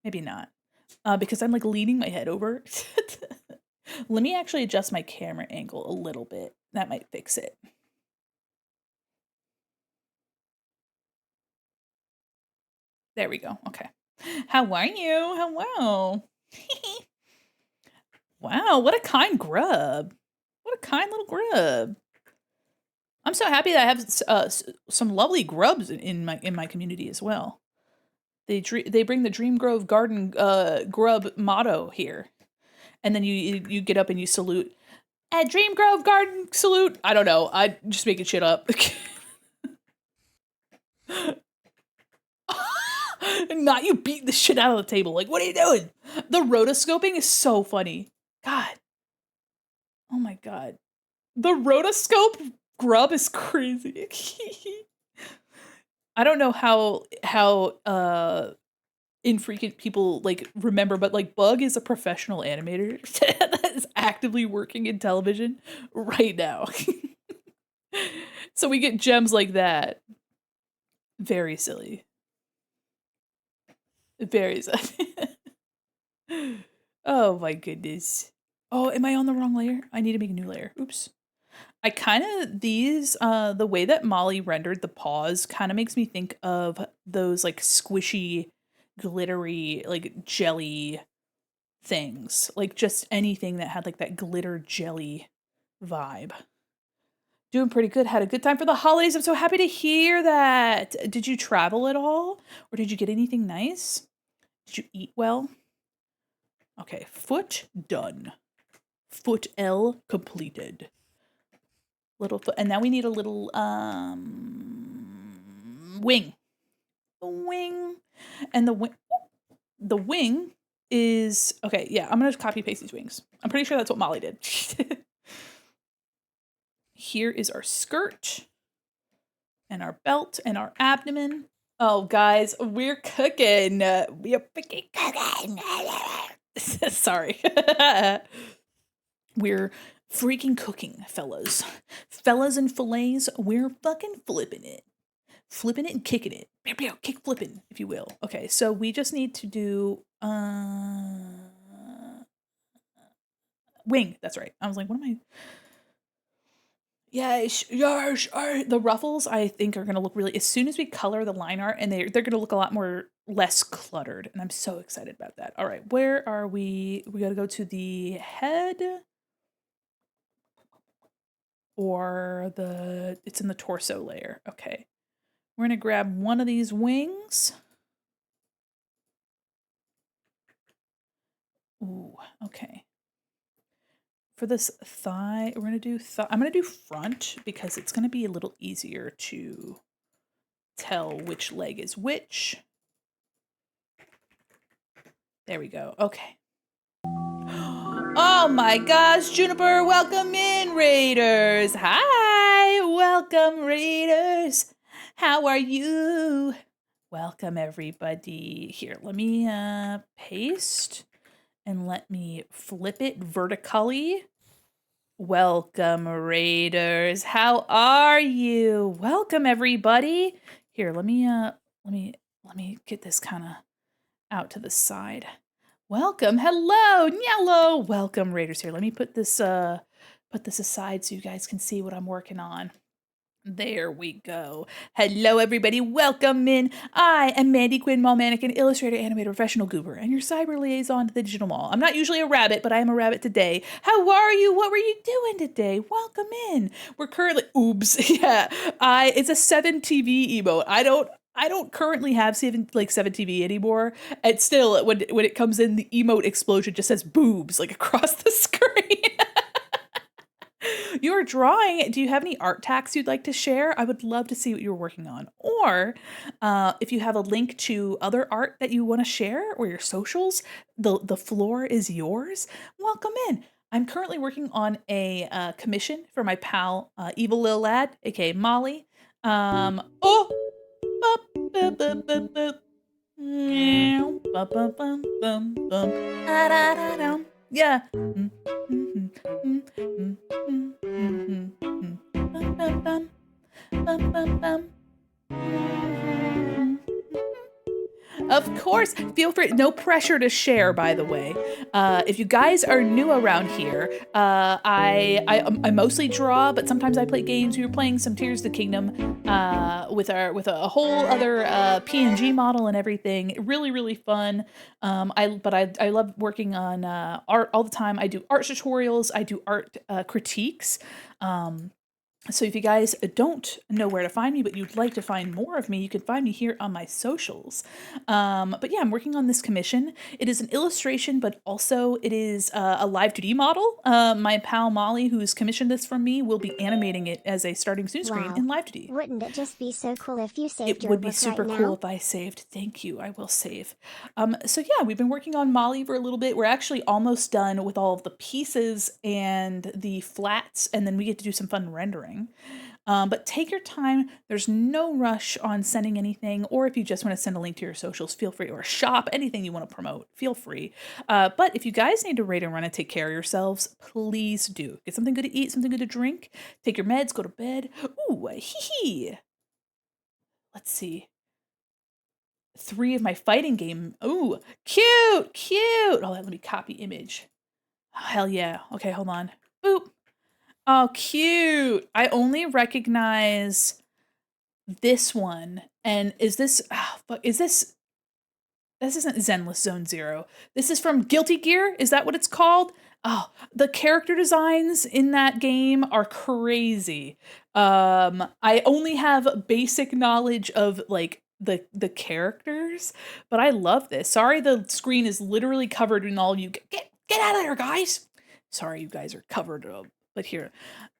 Maybe not. Because I'm like leaning my head over. Let me actually adjust my camera angle a little bit. That might fix it. There we go. Okay. How are you? Hello. Wow, what a kind grub. What a kind little grub. I'm so happy that I have some lovely grubs in my community as well. They bring the Dream Grove Garden grub motto here, and then you get up and you salute at Dream Grove Garden salute. I don't know. I just making shit up. Not you beat the shit out of the table. Like, what are you doing? The rotoscoping is so funny. God. Oh my god. The rotoscope grub is crazy. I don't know how infrequent people like remember, but like Bug is a professional animator that is actively working in television right now. So we get gems like that. Very silly. Very silly. Oh my goodness. Oh, am I on the wrong layer? I need to make a new layer. Oops. I kind of, the way that Molly rendered the paws kind of makes me think of those like squishy, glittery, like jelly things. Like just anything that had like that glitter jelly vibe. Doing pretty good. Had a good time for the holidays. I'm so happy to hear that. Did you travel at all? Or did you get anything nice? Did you eat well? Okay, foot done. Foot L completed. Little foot, and now we need a little wing. A wing. And the wing is okay, yeah, I'm gonna copy paste these wings. I'm pretty sure that's what Molly did. Here is our skirt and our belt and our abdomen. Oh guys, we're cooking. We are freaking cooking. Sorry. We're freaking cooking, fellas. Fellas and fillets, we're fucking flipping it. Flipping it and kicking it. Kick flipping, if you will. Okay, so we just need to do wing. That's right. I was like, what am I? Yes, yes. The ruffles I think are gonna look really. As soon as we color the line art, and they're gonna look a lot more less cluttered, and I'm so excited about that. All right, where are we? We got to go to the head, or it's in the torso layer. Okay, we're gonna grab one of these wings. Ooh, okay. For this thigh, we're gonna do I'm gonna do front because it's gonna be a little easier to tell which leg is which. There we go. Okay. Oh my gosh, Juniper, welcome in, Raiders. Hi, welcome, Raiders. How are you? Welcome, everybody. Here, let me paste and let me flip it vertically. Welcome, Raiders. How are you? Welcome, everybody. Here, let me get this kind of out to the side. Welcome. Hello, Yellow. Welcome, Raiders. Here, let me put this aside so you guys can see what I'm working on. There we go. Hello, everybody. Welcome in. I am Mandi, Quin, mall mannequin, illustrator, animator, professional goober, and your cyber liaison to the digital mall. I'm not usually a rabbit, but I am a rabbit today. How are you? What were you doing today? Welcome in. We're currently, oops, yeah. It's a 7 TV emote. I don't currently have 7 TV anymore. And still, when it comes in, the emote explosion just says boobs like across the screen. You're drawing. Do you have any art tacks you'd like to share? I would love to see what you're working on. Or if you have a link to other art that you want to share or your socials, the floor is yours. Welcome in. I'm currently working on a commission for my pal, Evil Lil Lad, aka Molly. Oh, bup, bup, bup, bup, bup. Meow, bum, bum, bum, bum, bum. Da-da-da-dum. Yeah. Mm, mhm, mm, mm, mm, mhm, mm. Bum, bum, bum, bum, bum, bum. Mhm. Of course, feel free. No pressure to share, by the way. If you guys are new around here, I mostly draw, but sometimes I play games. We were playing some Tears of the Kingdom with a whole other PNG model and everything. Really fun. I love working on art all the time. I do art tutorials. I do art critiques. So if you guys don't know where to find me, but you'd like to find more of me, you can find me here on my socials. But yeah, I'm working on this commission. It is an illustration, but also it is a live 2D model. My pal Molly, who's commissioned this from me, will be animating it as a starting soon screen Wow. in live 2D. Wouldn't it just be so cool if you It saved your would be work super right cool now? if I saved. Thank you. I will save. So yeah, we've been working on Molly for a little bit. We're actually almost done with all of the pieces and the flats, and then we get to do some fun rendering. But take your time. There's no rush on sending anything, or if you just want to send a link to your socials, feel free, or shop, anything you want to promote, feel free. But if you guys need to raid and run and take care of yourselves, please do. Get something good to eat, something good to drink, take your meds, go to bed. Ooh, hee hee. Let's see. 3 of my fighting game. Ooh, cute. Oh, let me copy image. Oh, hell yeah. Okay, hold on. Boop. Oh, cute. I only recognize this one. And is this, oh, fuck, is this isn't Zenless Zone Zero. This is from Guilty Gear. Is that what it's called? Oh, the character designs in that game are crazy. I only have basic knowledge of like the characters, but I love this. Sorry, the screen is literally covered in all you get out of there, guys. Sorry, you guys are covered. But here,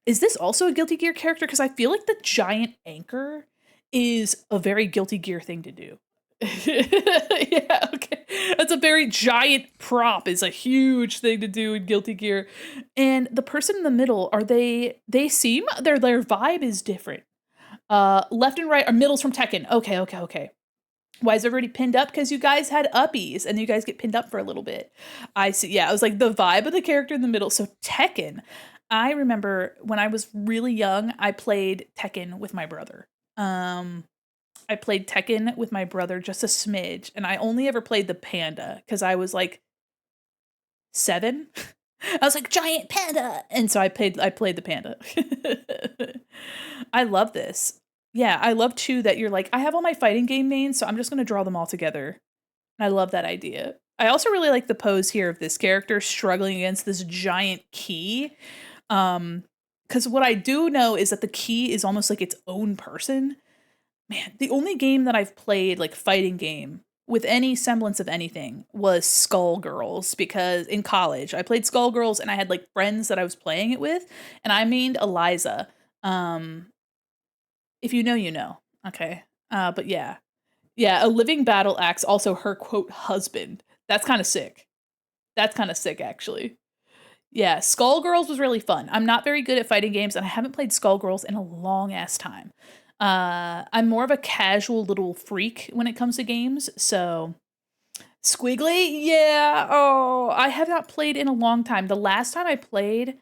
is this also a Guilty Gear character? Because I feel like the giant anchor is a very Guilty Gear thing to do. Yeah, okay. That's a very giant prop. Is a huge thing to do in Guilty Gear. And the person in the middle, they seem their vibe is different. Left and right are middles from Tekken. Okay. Why is everybody pinned up? Because you guys had uppies and you guys get pinned up for a little bit. I see. Yeah, it was like the vibe of the character in the middle. So Tekken. I remember when I was really young, I played Tekken with my brother. I played Tekken with my brother just a smidge, and I only ever played the panda because I was like 7. I was like giant panda, and so I played the panda. I love this. Yeah, I love too that you're like I have all my fighting game mains, so I'm just gonna draw them all together. And I love that idea. I also really like the pose here of this character struggling against this giant key. Because what I do know is that the key is almost like its own person. Man, the only game that I've played, like fighting game, with any semblance of anything was Skullgirls because in college I played Skullgirls and I had like friends that I was playing it with, and I mained Eliza. Um, if you know, you know. Okay. But yeah. Yeah, a living battle axe, also her quote husband. That's kind of sick. That's kind of sick, actually. Yeah, Skullgirls was really fun. I'm not very good at fighting games, and I haven't played Skullgirls in a long ass time. I'm more of a casual little freak when it comes to games, so Squiggly, yeah. Oh, I have not played in a long time. The last time I played,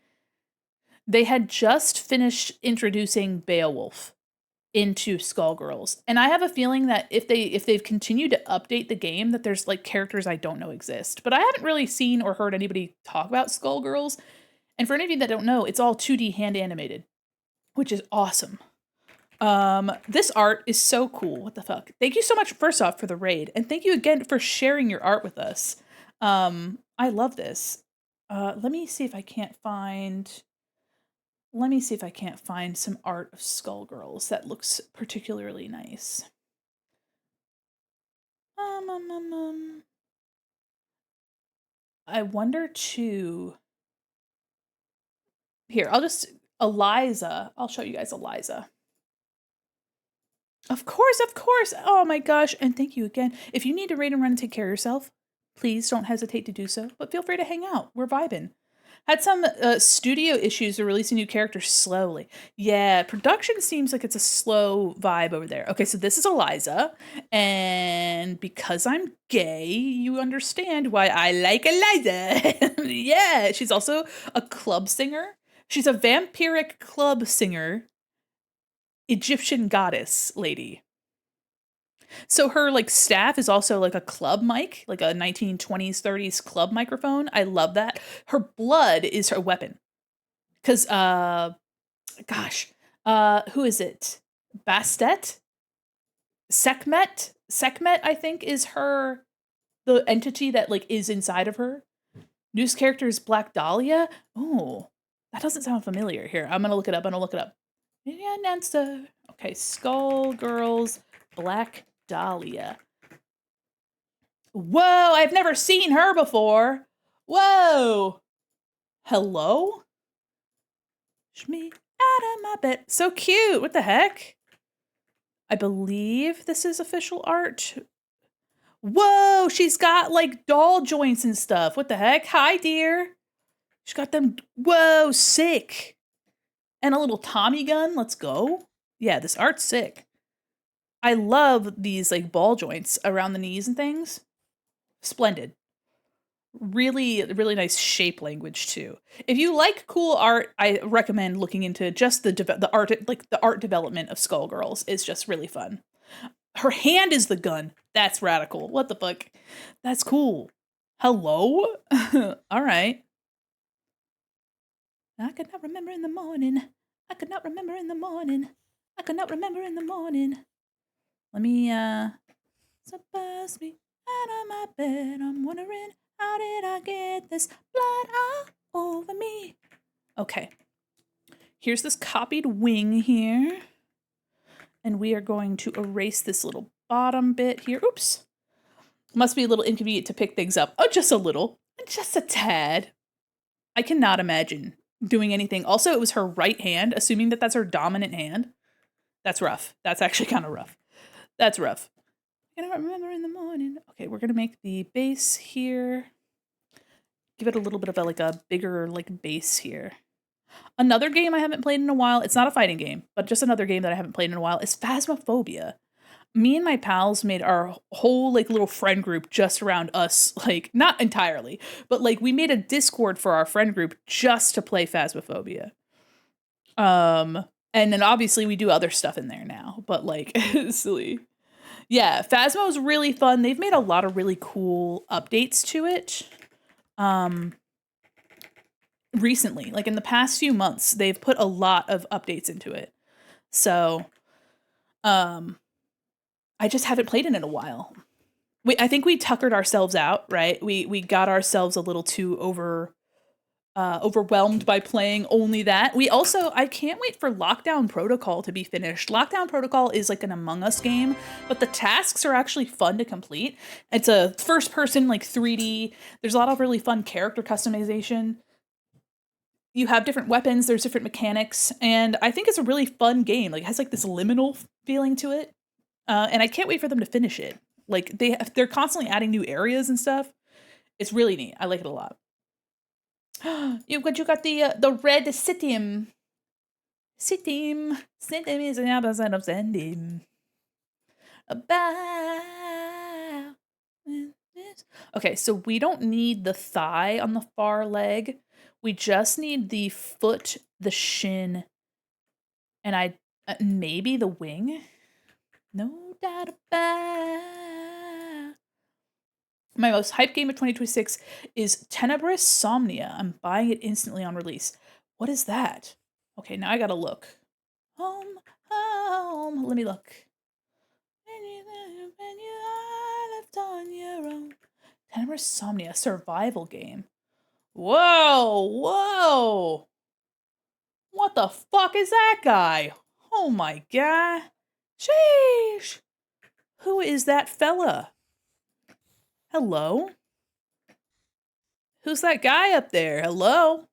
they had just finished introducing Beowulf into Skullgirls. And I have a feeling that if they've continued to update the game, that there's like characters I don't know exist. But I haven't really seen or heard anybody talk about Skullgirls. And for any of you that don't know, it's all 2D hand animated, which is awesome. This art is so cool. What the fuck? Thank you so much first off for the raid, and thank you again for sharing your art with us. I love this. Let me see if I can't find some art of Skullgirls that looks particularly nice. Um, um, um, um. I wonder too. Here, Eliza. I'll show you guys Eliza. Of course, of course. Oh my gosh. And thank you again. If you need to raid and run and take care of yourself, please don't hesitate to do so. But feel free to hang out. We're vibing. Had some studio issues of releasing new characters slowly. Yeah, production seems like it's a slow vibe over there. Okay, so this is Eliza. And because I'm gay, you understand why I like Eliza. Yeah, she's also a club singer. She's a vampiric club singer, Egyptian goddess lady. So her like staff is also like a club mic, like a 1920s, 30s club microphone. I love that. Her blood is her weapon. Cause gosh, who is it? Bastet? Sekhmet, I think, is her the entity that like is inside of her. News character is Black Dahlia. Oh, that doesn't sound familiar. Here, I'm gonna look it up. Yeah, answer. Okay, Skull Girls, Black Dahlia. Whoa, I've never seen her before. Whoa. Hello? Push me out of my bed. So cute. What the heck? I believe this is official art. Whoa, she's got like doll joints and stuff. What the heck? Hi, dear. She's got them. Whoa, sick. And a little Tommy gun. Let's go. Yeah, this art's sick. I love these like ball joints around the knees and things. Splendid. Really, really nice shape language too. If you like cool art, I recommend looking into just the art, like the art development of Skullgirls is just really fun. Her hand is the gun. That's radical. What the fuck? That's cool. Hello? All right. I could not remember in the morning. I could not remember in the morning. I could not remember in the morning. Let me, suppose me out of my bed. I'm wondering, how did I get this blood all over me? Okay. Here's this copied wing here. And we are going to erase this little bottom bit here. Oops. Must be a little inconvenient to pick things up. Oh, just a little. Just a tad. I cannot imagine doing anything. Also, it was her right hand, assuming that that's her dominant hand. That's rough. That's actually kind of rough. That's rough. I cannot remember in the morning. Okay, we're going to make the base here. Give it a little bit of a bigger base here. Another game I haven't played in a while, it's not a fighting game, but just another game that I haven't played in a while is Phasmophobia. Me and my pals made our whole little friend group just around us, not entirely, but we made a Discord for our friend group just to play Phasmophobia. And then obviously we do other stuff in there now, but silly. Yeah, Phasmo is really fun. They've made a lot of really cool updates to it. Recently, in the past few months, they've put a lot of updates into it. So, I just haven't played it in a while. I think we tuckered ourselves out, right? We got ourselves a little too overwhelmed by playing only that. I can't wait for Lockdown Protocol to be finished. Lockdown Protocol is an Among Us game, but the tasks are actually fun to complete. It's a first person 3D. There's a lot of really fun character customization. You have different weapons, there's different mechanics, and I think it's a really fun game. It has this liminal feeling to it. And I can't wait for them to finish it. They're constantly adding new areas and stuff. It's really neat. I like it a lot. You got the red Citium. Citium is an opposite of sending. About this. Okay, so we don't need the thigh on the far leg. We just need the foot, the shin, and maybe the wing. No doubt about. My most hyped game of 2026 is Tenebrous Somnia. I'm buying it instantly on release. What is that? Okay, now I gotta look. Home. Let me look. When you are left on your own. Tenebrous Somnia, survival game. Whoa! What the fuck is that guy? Oh my god. Sheesh! Who is that fella? Hello? Who's that guy up there? Hello?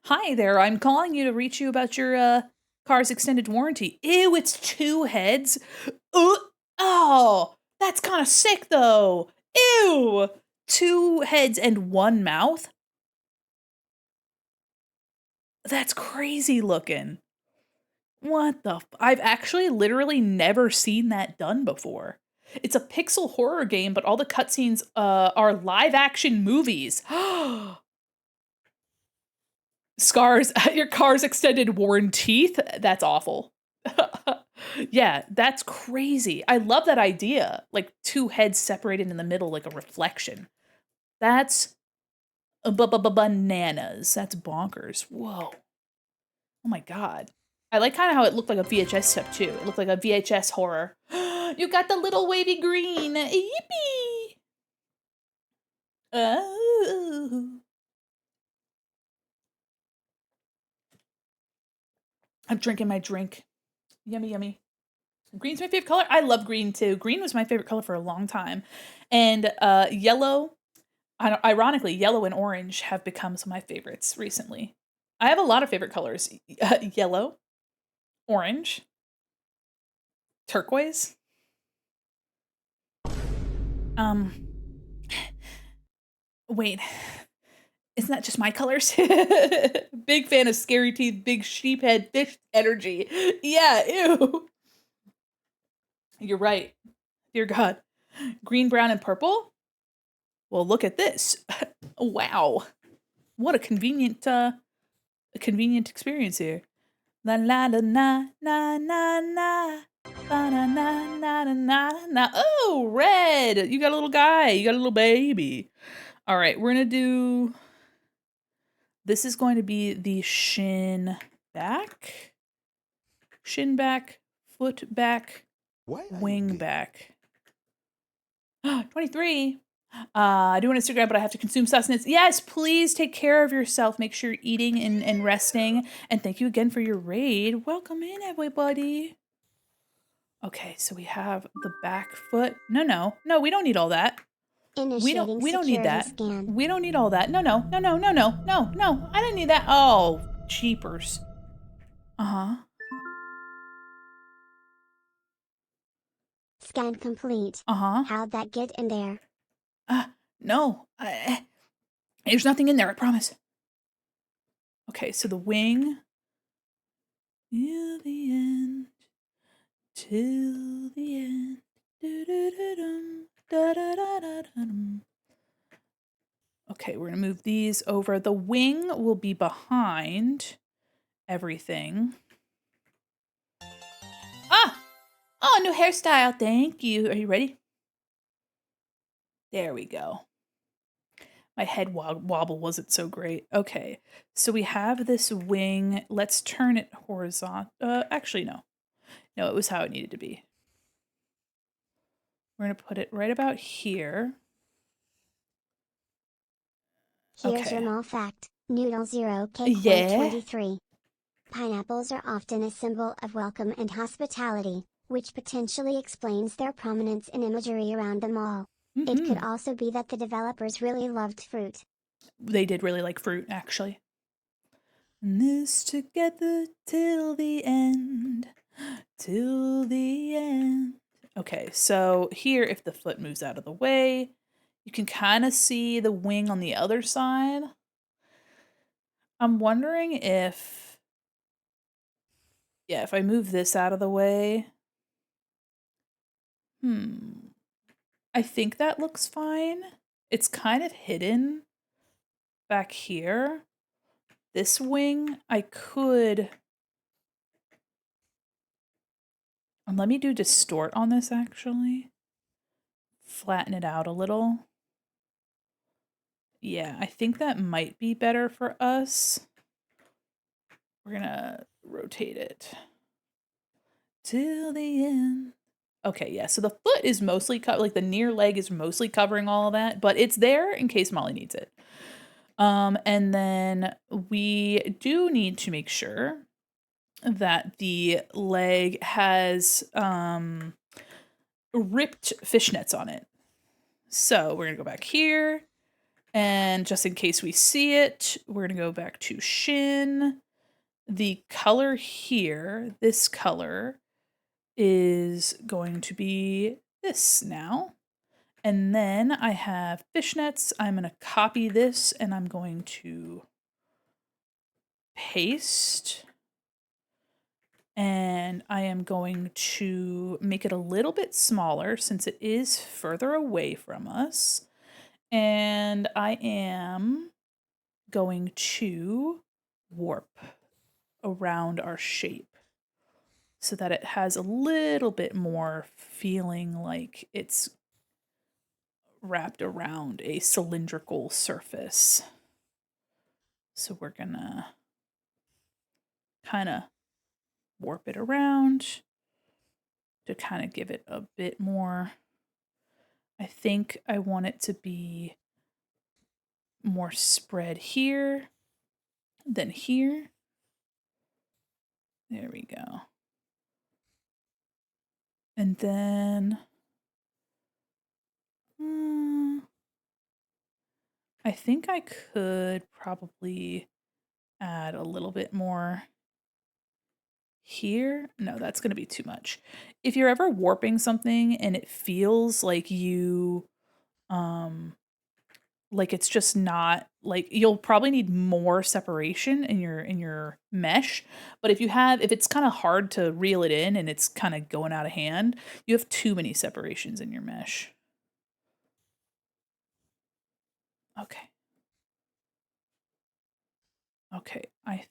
Hi there, I'm calling you to reach you about your car's extended warranty. Ew, it's 2 heads. Oh, that's kind of sick though. Ew, 2 heads and 1 mouth. That's crazy looking. What the I've actually literally never seen that done before. It's a pixel horror game, but all the cutscenes are live action movies. Scars, your car's extended worn teeth. That's awful. Yeah, that's crazy. I love that idea. Like 2 heads separated in the middle like a reflection. That's bananas. That's bonkers. Whoa. Oh my god. I like kind of how it looked like a VHS step too. It looked like a VHS horror. You got the little wavy green. Yippee! Oh. I'm drinking my drink. Yummy, yummy. Green's my favorite color. I love green too. Green was my favorite color for a long time. And yellow, ironically, yellow and orange have become some of my favorites recently. I have a lot of favorite colors. Yellow, orange, turquoise. Um, wait, isn't that just my colors? Big fan of scary teeth, big sheep head, fish energy. Yeah, ew. You're right. Dear God. Green, brown, and purple? Well, look at this. Wow. What a convenient experience here. La la la na na na na. Na na na na na na. Oh, red. You got a little guy. You got a little baby. All right, we're gonna do. This is going to be the shin back, foot back, Why are you wing gay? back. 23. I do on Instagram, but I have to consume sustenance. Yes, please take care of yourself. Make sure you're eating and resting. And thank you again for your raid. Welcome in, everybody. Okay, so we have the back foot. No, we don't need all that. Initiating We don't need security that. scan. We don't need all that. No. I didn't need that. Oh, cheapers. Uh-huh. Scan complete. Uh-huh. How'd that get in there? No. There's nothing in there, I promise. Okay, so the wing. Till the end. Till the end. Okay, we're gonna move these over. The wing will be behind everything. Ah! Oh, new hairstyle. Thank you. Are you ready? There we go. My head wobble wasn't so great. Okay, so we have this wing. Let's turn it horizontal. Actually, no. No, it was how it needed to be. We're going to put it right about here. Here's Okay. your mall fact. Noodle 0 Cake Yeah. 23. Pineapples are often a symbol of welcome and hospitality, which potentially explains their prominence in imagery around the mall. It could also be that the developers really loved fruit. They did really like fruit, actually. And this together till the end. Till the end. Okay, so here, if the foot moves out of the way, you can kind of see the wing on the other side. I'm wondering if, yeah, if I move this out of the way. I think that looks fine. It's kind of hidden back here. This wing, I could. Let me do distort on this actually. Flatten it out a little. Yeah, I think that might be better for us. We're gonna rotate it till the end. Okay, yeah, so the foot is mostly like the near leg is mostly covering all of that, but it's there in case Molly needs it. And then we do need to make sure that the leg has ripped fishnets on it. So we're gonna go back here, And just in case we see it, we're going to go back to shin. The color here, this color, is going to be this now. And then I have fishnets. I'm going to copy this and I'm going to paste. And I am going to make it a little bit smaller since it is further away from us. And I am going to warp around our shape so that it has a little bit more feeling like it's wrapped around a cylindrical surface. So we're gonna kind of warp it around to kind of give it a bit more. I think I want it to be more spread here than here. There we go. And then I think I could probably add a little bit more here. No, that's going to be too much. If you're ever warping something and it feels like like it's just not like you'll probably need more separation in your mesh. But if it's kind of hard to reel it in and it's kind of going out of hand, you have too many separations in your mesh. Okay. Okay, I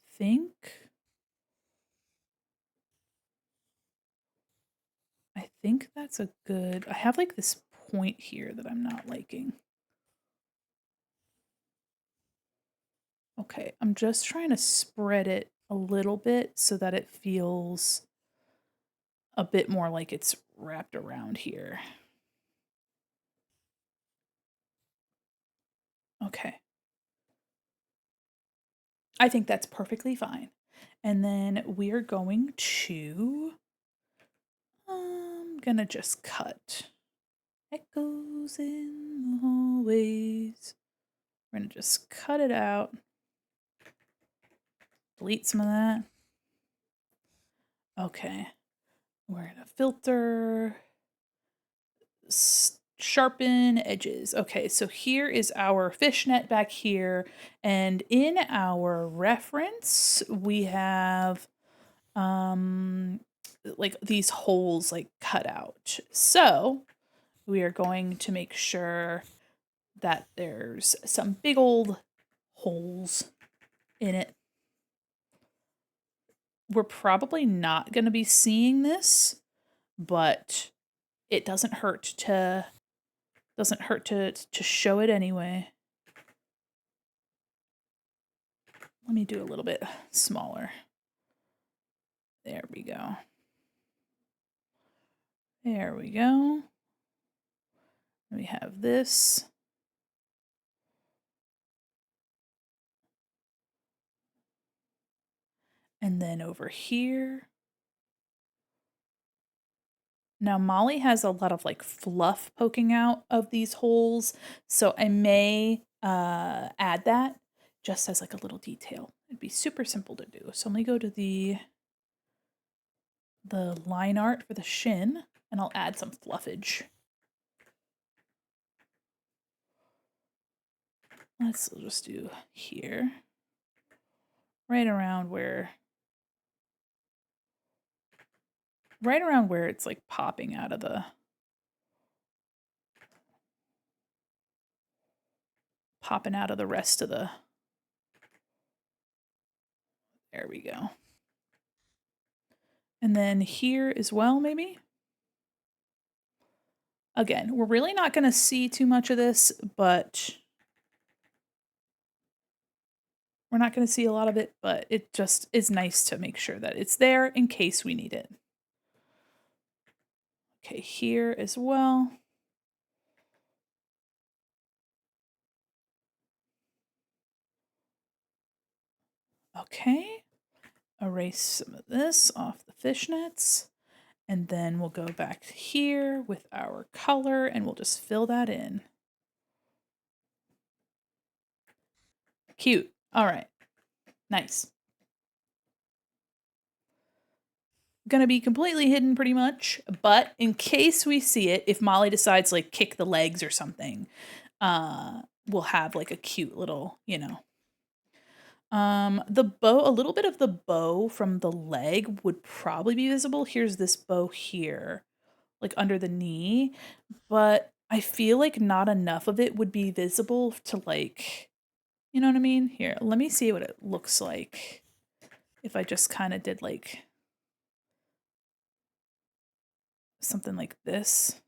think that's a good. I have like this point here that I'm not liking. Okay, I'm just trying to spread it a little bit so that it feels a bit more like it's wrapped around here. Okay. I think that's perfectly fine. And then we're going to, I'm gonna just cut. Echoes in the hallways. We're gonna just cut it out. Delete some of that. Okay. We're gonna filter, sharpen edges. Okay, so here is our fishnet back here. And in our reference, we have like these holes like cut out. So we are going to make sure that there's some big old holes in it. We're probably not going to be seeing this, but it doesn't hurt to show it anyway. Let me do a little bit smaller. There we go. There we go. We have this. And then over here. Now Molly has a lot of like fluff poking out of these holes, so I may add that just as like a little detail. It'd be super simple to do. So let me go to the line art for the shin, and I'll add some fluffage. Let's just do here, right around where it's like popping out of the rest of the. There we go. And then here as well, maybe. Again, we're really not going to see too much of this, but we're not going to see a lot of it, but it just is nice to make sure that it's there in case we need it. Okay, here as well. Okay, erase some of this off the fishnets. And then we'll go back here with our color and we'll just fill that in. cute. All right. Nice. Gonna be completely hidden pretty much, but in case we see it, if Molly decides like kick the legs or something, we'll have like a cute little, you know. The bow, a little bit of the bow from the leg would probably be visible. Here's this bow here, like under the knee, but I feel like not enough of it would be visible to like, you know what I mean? Here, let me see what it looks like if I just kind of did like something like this.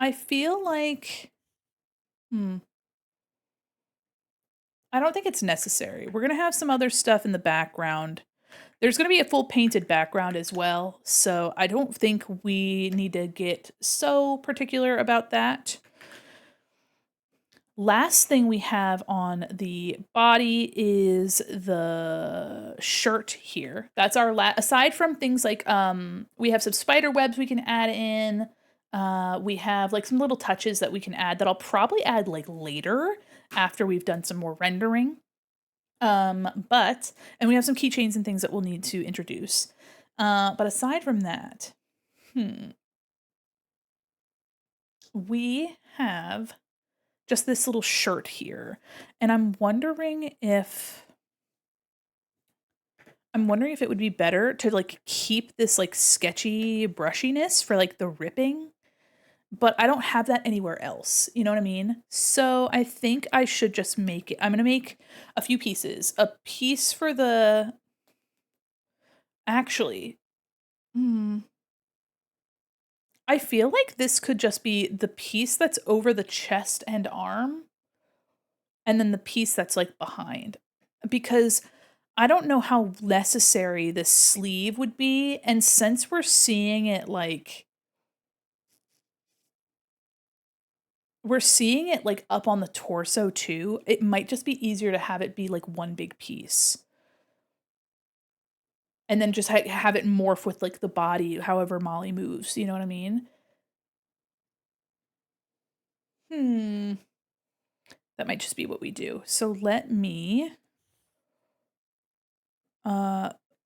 I feel like, I don't think it's necessary. We're gonna have some other stuff in the background. There's gonna be a full painted background as well, so I don't think we need to get so particular about that. Last thing we have on the body is the shirt here. That's our aside from things like we have some spider webs we can add in. We have like some little touches that we can add that I'll probably add like later after we've done some more rendering. But and we have some keychains and things that we'll need to introduce. But aside from that, we have just this little shirt here. And I'm wondering if it would be better to like keep this like sketchy brushiness for like the ripping, but I don't have that anywhere else. You know what I mean? So I think I should just make it. I'm going to make a few pieces. A piece for the actually, I feel like this could just be the piece that's over the chest and arm, and then the piece that's like behind. Because I don't know how necessary this sleeve would be, and since we're seeing it like up on the torso too, it might just be easier to have it be like one big piece. And then just have it morph with like the body however Molly moves, you know what I mean? That might just be what we do. So let me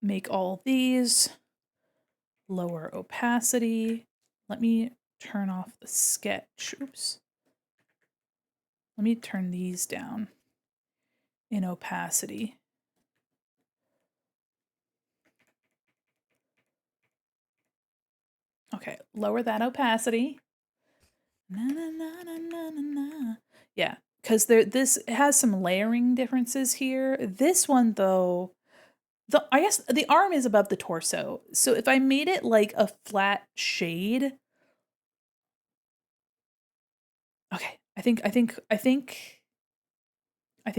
make all these lower opacity. Let me turn off the sketch. Oops. Let me turn these down in opacity. Okay, lower that opacity. Na, na, na, na, na, na, na. Yeah, because this has some layering differences here. This one though, I guess the arm is above the torso. So if I made it like a flat shade, okay, I think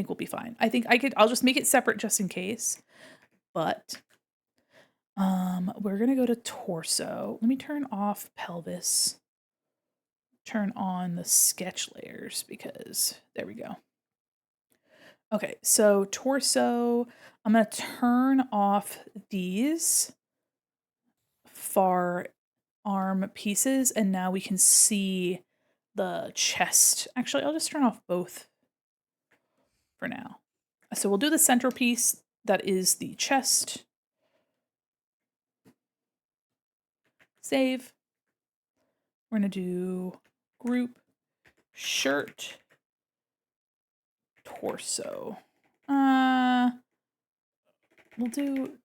we'll be fine. I'll just make it separate just in case. But we're gonna go to torso. Let me turn off pelvis. Turn on the sketch layers because there we go. Okay, so torso, I'm gonna turn off these far arm pieces, and now we can see the chest. Actually, I'll just turn off both for now. So we'll do the centerpiece that is the chest. Save. We're gonna do group, shirt, torso. We'll do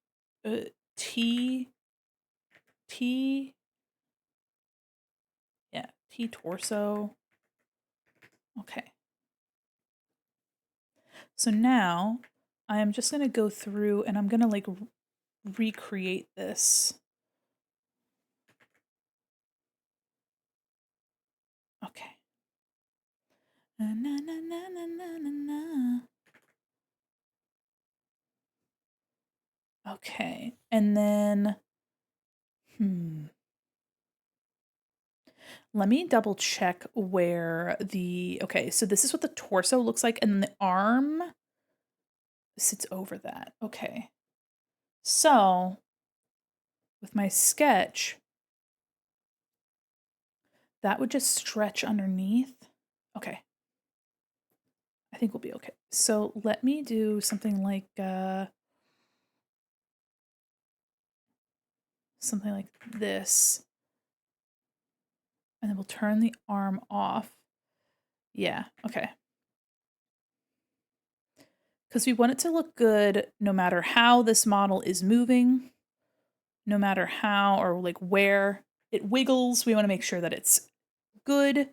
T, yeah, T torso. Okay. So now I am just gonna go through and I'm gonna like recreate this. Okay. Na, na, na, na, na, na, na. Okay, and then, let me double check where okay, so this is what the torso looks like, and then the arm sits over that. Okay. So, with my sketch, that would just stretch underneath. Okay. I think we'll be okay. So let me do something like this. And then we'll turn the arm off. Yeah, okay. Because we want it to look good no matter how this model is moving, no matter how or like where it wiggles. We want to make sure that it's good.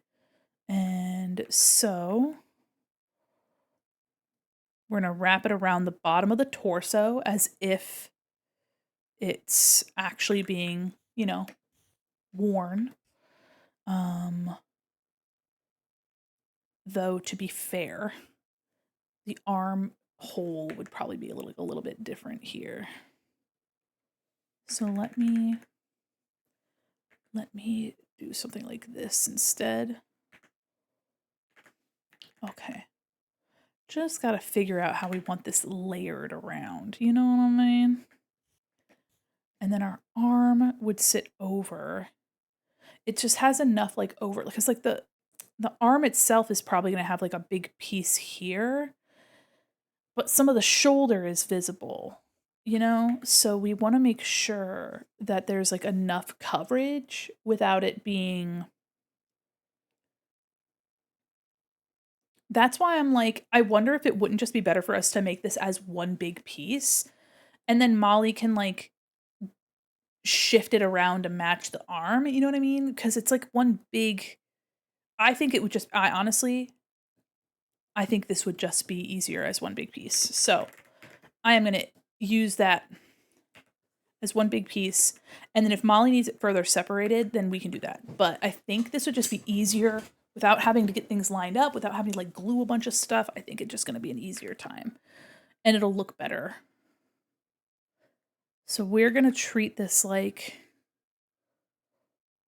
And so we're going to wrap it around the bottom of the torso as if it's actually being, you know, worn. Though to be fair, the arm hole would probably be a little bit different here. So let me do something like this instead. Okay. Just gotta figure out how we want this layered around. You know what I mean? And then our arm would sit over. It just has enough like over, because like the arm itself is probably gonna have like a big piece here, but some of the shoulder is visible, you know? So we want to make sure that there's like enough coverage without it being. That's why I'm like, I wonder if it wouldn't just be better for us to make this as one big piece, and then Molly can like shift it around to match the arm, you know what I mean? Because it's like one big. I think it would just, I think this would just be easier as one big piece. So I am going to use that as one big piece. And then if Molly needs it further separated, then we can do that. But I think this would just be easier without having to get things lined up, without having to like glue a bunch of stuff. I think it's just going to be an easier time and it'll look better. So we're going to treat this like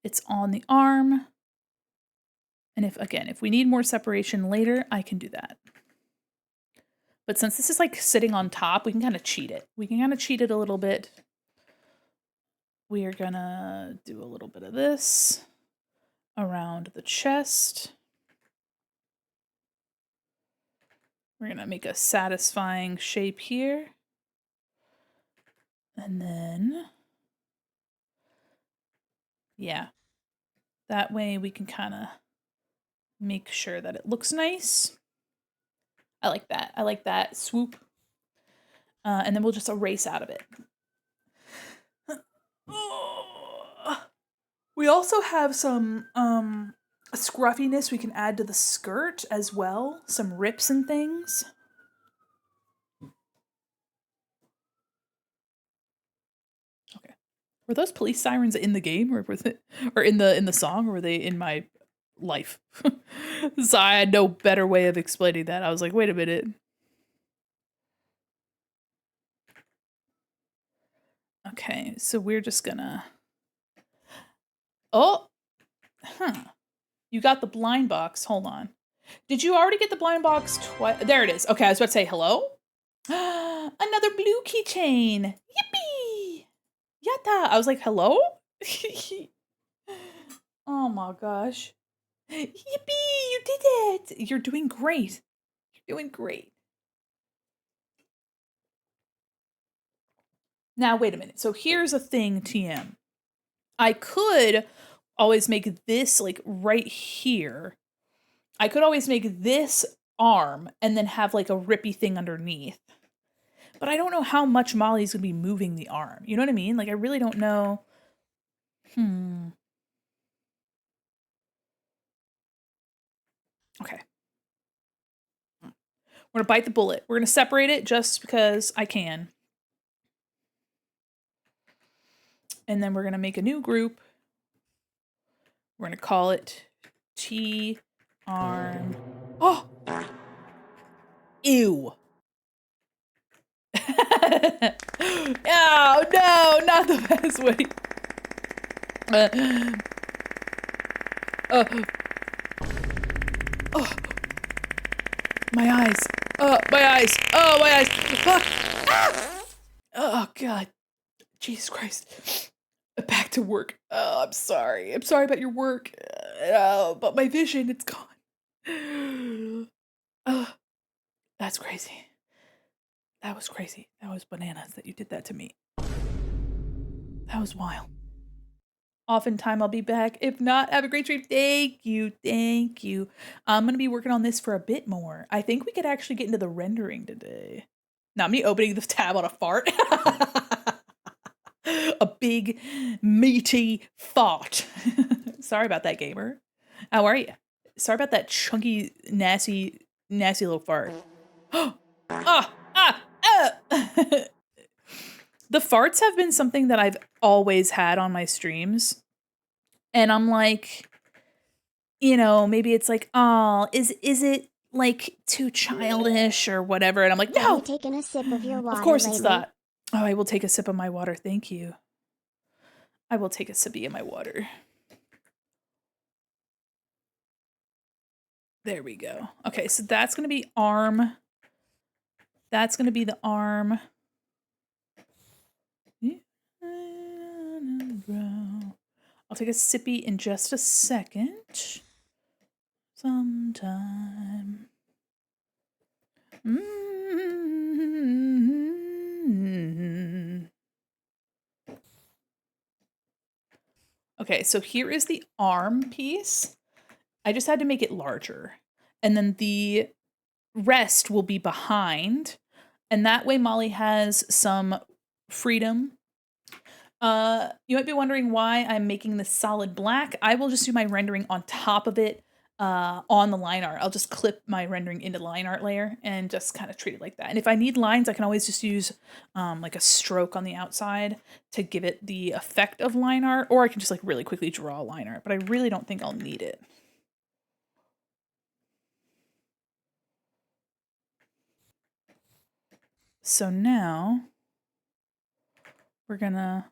it's on the arm. And if we need more separation later, I can do that. But since this is like sitting on top, we can kind of cheat it. We can kind of cheat it a little bit. We are gonna do a little bit of this around the chest. We're gonna make a satisfying shape here. And then, yeah, that way we can kind of make sure that it looks nice. I like that. I like that swoop. And then we'll just erase out of it. We also have some scruffiness we can add to the skirt as well. Some rips and things. Okay. Were those police sirens in the game, or was it, or in the song, or were they in my life? So I had no better way of explaining that. I was like, wait a minute. Okay, so we're just gonna. Oh, huh. You got the blind box. Hold on. Did you already get the blind box twice? There it is. Okay, I was about to say hello. Another blue keychain. Yippee! Yatta! I was like, hello? Oh my gosh. Yippee! You did it! You're doing great. You're doing great. Now, wait a minute. So here's a thing, TM. I could always make this like right here. I could always make this arm and then have like a rippy thing underneath. But I don't know how much Molly's gonna be moving the arm. You know what I mean? Like, I really don't know. Okay. We're gonna bite the bullet. We're gonna separate it just because I can. And then we're gonna make a new group. We're gonna call it T arm. Oh! Ew. Oh, no, not the best way. Oh, my eyes. My eyes. Oh, my eyes. Ah! Oh, God. Jesus Christ. Back to work. Oh, I'm sorry. I'm sorry about your work. But my vision, it's gone. Oh, that's crazy. That was crazy. That was bananas that you did that to me. That was wild. Oftentimes I'll be back. If not, have a great stream. Thank you. Thank you. I'm going to be working on this for a bit more. I think we could actually get into the rendering today. Not me opening this tab on a fart. A big, meaty fart. Sorry about that, gamer. How are you? Sorry about that chunky, nasty little fart. Ah! Ah! Ah! The farts have been something that I've always had on my streams. And I'm like, maybe it's like, oh, is it like too childish or whatever? And I'm like, Have no! you taken a sip of your water Of course it's lately? that. Oh, I will take a sip of my water. Thank you. I will take a sippy of my water. There we go. Okay, so that's going to be arm. That's going to be the arm. I'll take a sippy in just a second. Sometime. Okay, so here is the arm piece. I just had to make it larger. And then the rest will be behind. And that way Molly has some freedom. You might be wondering why I'm making this solid black. I will just do my rendering on top of it on the line art. I'll just clip my rendering into the line art layer and just kind of treat it like that. And if I need lines, I can always just use like a stroke on the outside to give it the effect of line art, or I can just like really quickly draw line art, but I really don't think I'll need it. So now we're gonna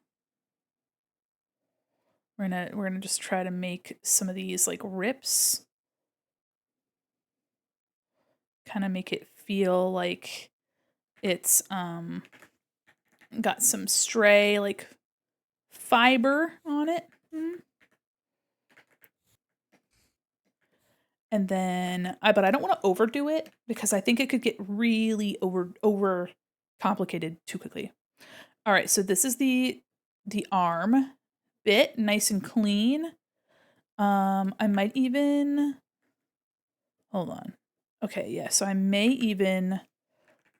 just try to make some of these like rips. Kind of make it feel like it's got some stray like fiber on it. And then but I don't want to overdo it because I think it could get really over complicated too quickly. All right, so this is the arm bit, nice and clean. I might even hold on. Okay, yeah, so I may even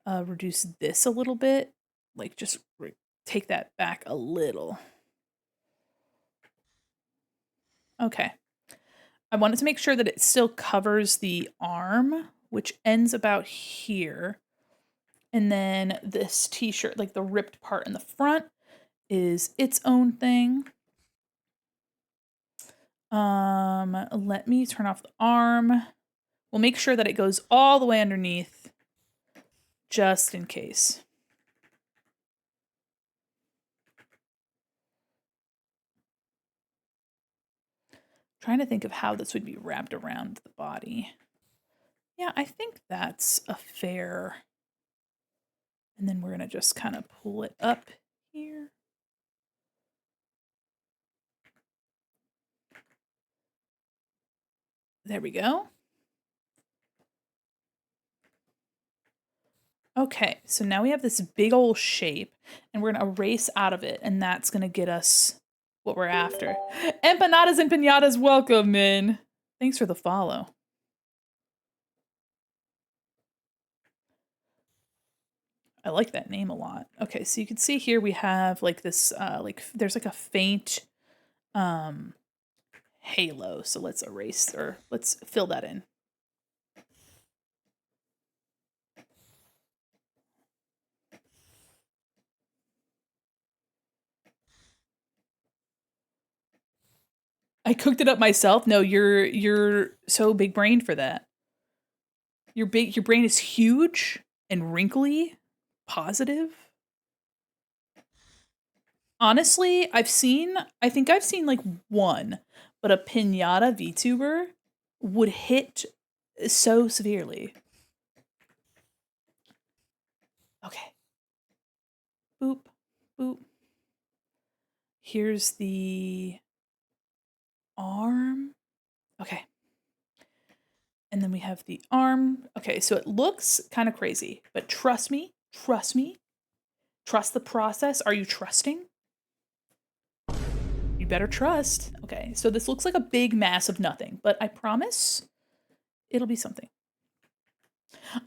reduce this a little bit, like just take that back a little. Okay. I wanted to make sure that it still covers the arm, which ends about here. And then this t-shirt, like the ripped part in the front, is its own thing. Let me turn off the arm. We'll make sure that it goes all the way underneath, just in case. Trying to think of how this would be wrapped around the body. Yeah, I think that's a fair. And then we're gonna just kind of pull it up here. There we go. Okay, so now we have this big old shape, and we're gonna erase out of it, and that's gonna get us what we're after. Empanadas and pinatas, welcome in. Thanks for the follow. I like that name a lot. Okay, so you can see here we have like this, there's like a faint halo. So let's erase, or let's fill that in. I cooked it up myself. No, you're so big brained for that. Your brain is huge and wrinkly, positive. Honestly, I think I've seen like one, but a pinata VTuber would hit so severely. Okay. Boop, boop. Here's the arm. Okay. And then we have the arm. Okay, so it looks kind of crazy, but trust me, trust me. Trust the process. Are you trusting? You better trust. Okay, so this looks like a big mass of nothing, but I promise it'll be something.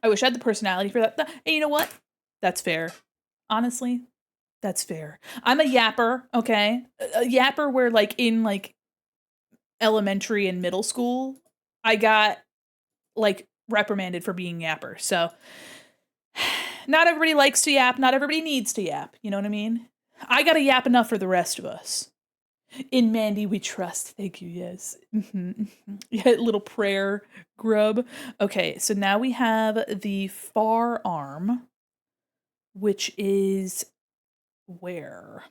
I wish I had the personality for that. And you know what? That's fair. Honestly, that's fair. I'm a yapper, okay? A yapper where like in like elementary and middle school, I got like reprimanded for being yapper. So not everybody likes to yap, not everybody needs to yap, you know what I mean? I got to yap enough for the rest of us. In Mandi we trust. Thank you. Yes. Yeah, little prayer grub. Okay, so now we have the far arm, which is where?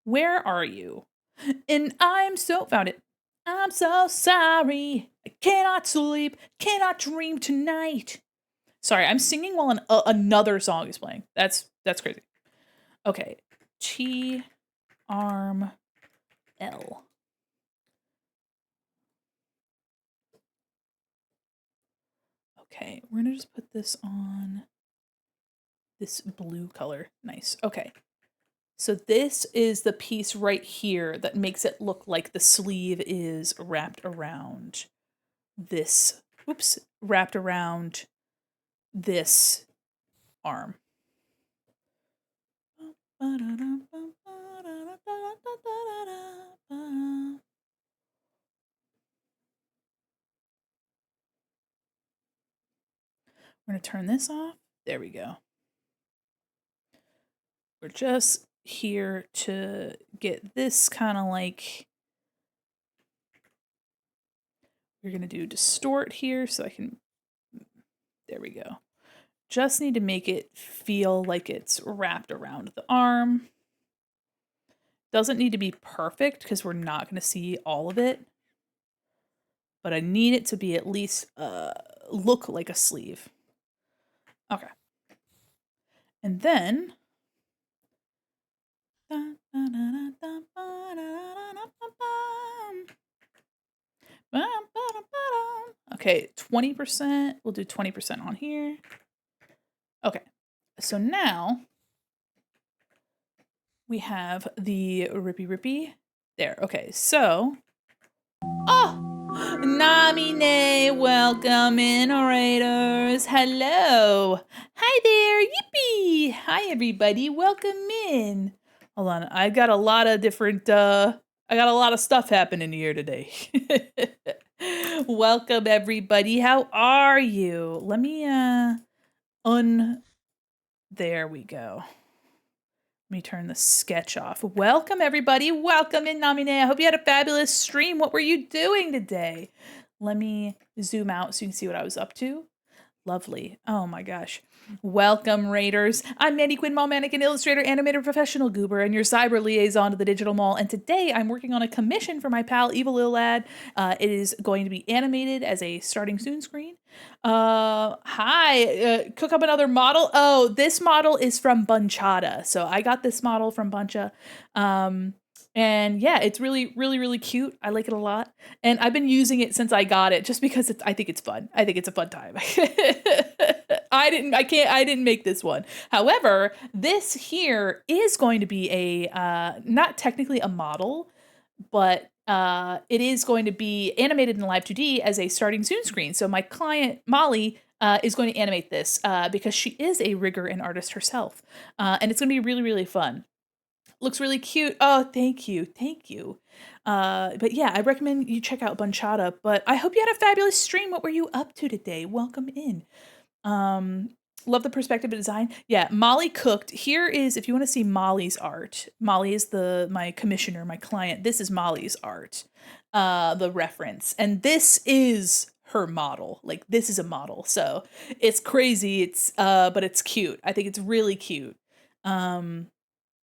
Where are you? And I'm so found it. I'm so sorry. I cannot sleep, cannot dream tonight. Sorry, I'm singing while another song is playing. That's crazy. Okay, T arm L. Okay, we're gonna just put this on this blue color. Nice. Okay. So this is the piece right here that makes it look like the sleeve is wrapped around this. Oops, wrapped around this arm. We're going to turn this off. There we go. We're just here to get this kind of like, we're going to do distort here so I can, there we go. Just need to make it feel like it's wrapped around the arm. Doesn't need to be perfect because we're not going to see all of it. But I need it to be at least look like a sleeve. Okay. And then okay, 20%. We'll do 20% on here. Okay. So now we have the rippy. There. Okay. So Namine, welcome in, orators. Hello. Hi there. Yippee. Hi, everybody. Welcome in. Hold on. I got a lot of different, I got a lot of stuff happening here today. Welcome, everybody. How are you? Let me, there we go. Let me turn the sketch off. Welcome, everybody. Welcome in, Namine. I hope you had a fabulous stream. What were you doing today? Let me zoom out so you can see what I was up to. Lovely. Oh my gosh. Welcome, Raiders. I'm Mandi, Quin, mall mannequin, illustrator, animator, professional goober, and your cyber liaison to the digital mall. And today I'm working on a commission for my pal, Evil Lil Lad. It is going to be animated as a starting soon screen. Hi, cook up another model. Oh, this model is from Bunchada. So I got this model from Buncha. And yeah, it's really cute. I like it a lot. And I've been using it since I got it just because I think it's fun. I think it's a fun time. I didn't make this one. However, this here is going to be a, not technically a model, but it is going to be animated in Live 2D as a starting soon screen. So my client, Molly, is going to animate this because she is a rigger and artist herself. And it's going to be really fun. Looks really cute. Oh, thank you. Thank you. But yeah, I recommend you check out Bunchada. But I hope you had a fabulous stream. What were you up to today? Welcome in. Love the perspective of design. Yeah, Molly cooked. Here is, if you want to see Molly's art. Molly is my commissioner, my client. This is Molly's art. The reference. And this is her model. Like, this is a model. So it's crazy. It's but it's cute. I think it's really cute.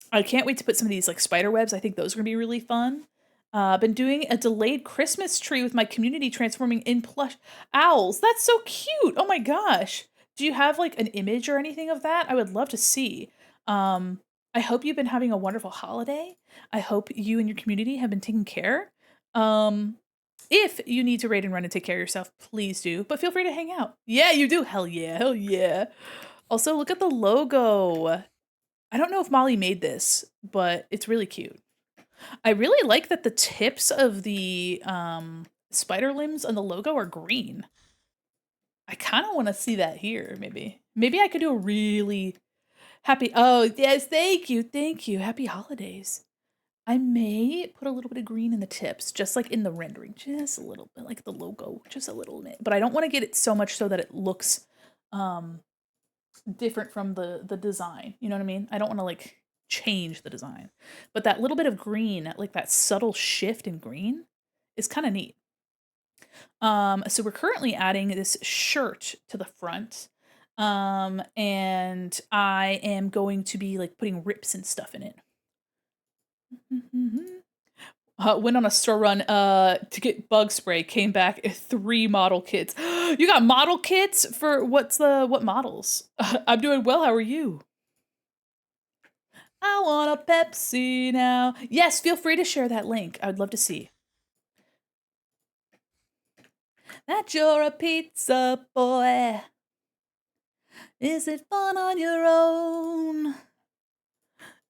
I can't wait to put some of these like spider webs. I think those are gonna be really fun. Been doing a delayed Christmas tree with my community transforming in plush owls. That's so cute. Oh my gosh. Do you have like an image or anything of that? I would love to see. I hope you've been having a wonderful holiday. I hope you and your community have been taken care. If you need to raid and run and take care of yourself, please do, but feel free to hang out. Yeah, you do. Hell yeah. Hell yeah. Also, look at the logo. I don't know if Molly made this, but it's really cute. I really like that the tips of the spider limbs on the logo are green. I kind of want to see that here, maybe. Maybe I could do a really happy. Oh, yes, thank you. Thank you. Happy holidays. I may put a little bit of green in the tips, just like in the rendering, just a little bit, like the logo, just a little bit. But I don't want to get it so much so that it looks different from the design. You know what I mean? I don't want to like change the design. But that little bit of green, like that subtle shift in green is kind of neat. So we're currently adding this shirt to the front. And I am going to be like putting rips and stuff in it. Went on a store run to get bug spray, came back 3 model kits. You got model kits for what models? I'm doing well, how are you? I want a Pepsi now. Yes, feel free to share that link. I would love to see. That you're a pizza boy. Is it fun on your own?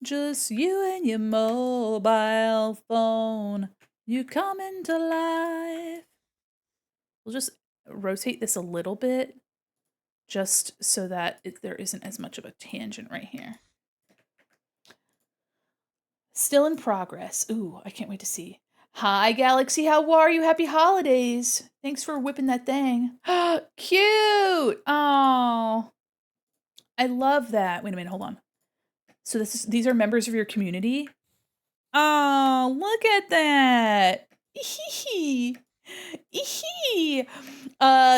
Just you and your mobile phone. You come into life. We'll just rotate this a little bit just so that there isn't as much of a tangent right here. Still in progress. Ooh, I can't wait to see. Hi, Galaxy. How are you? Happy holidays. Thanks for whipping that thing. Cute. Oh, I love that. Wait a minute. Hold on. So these are members of your community. Oh, look at that.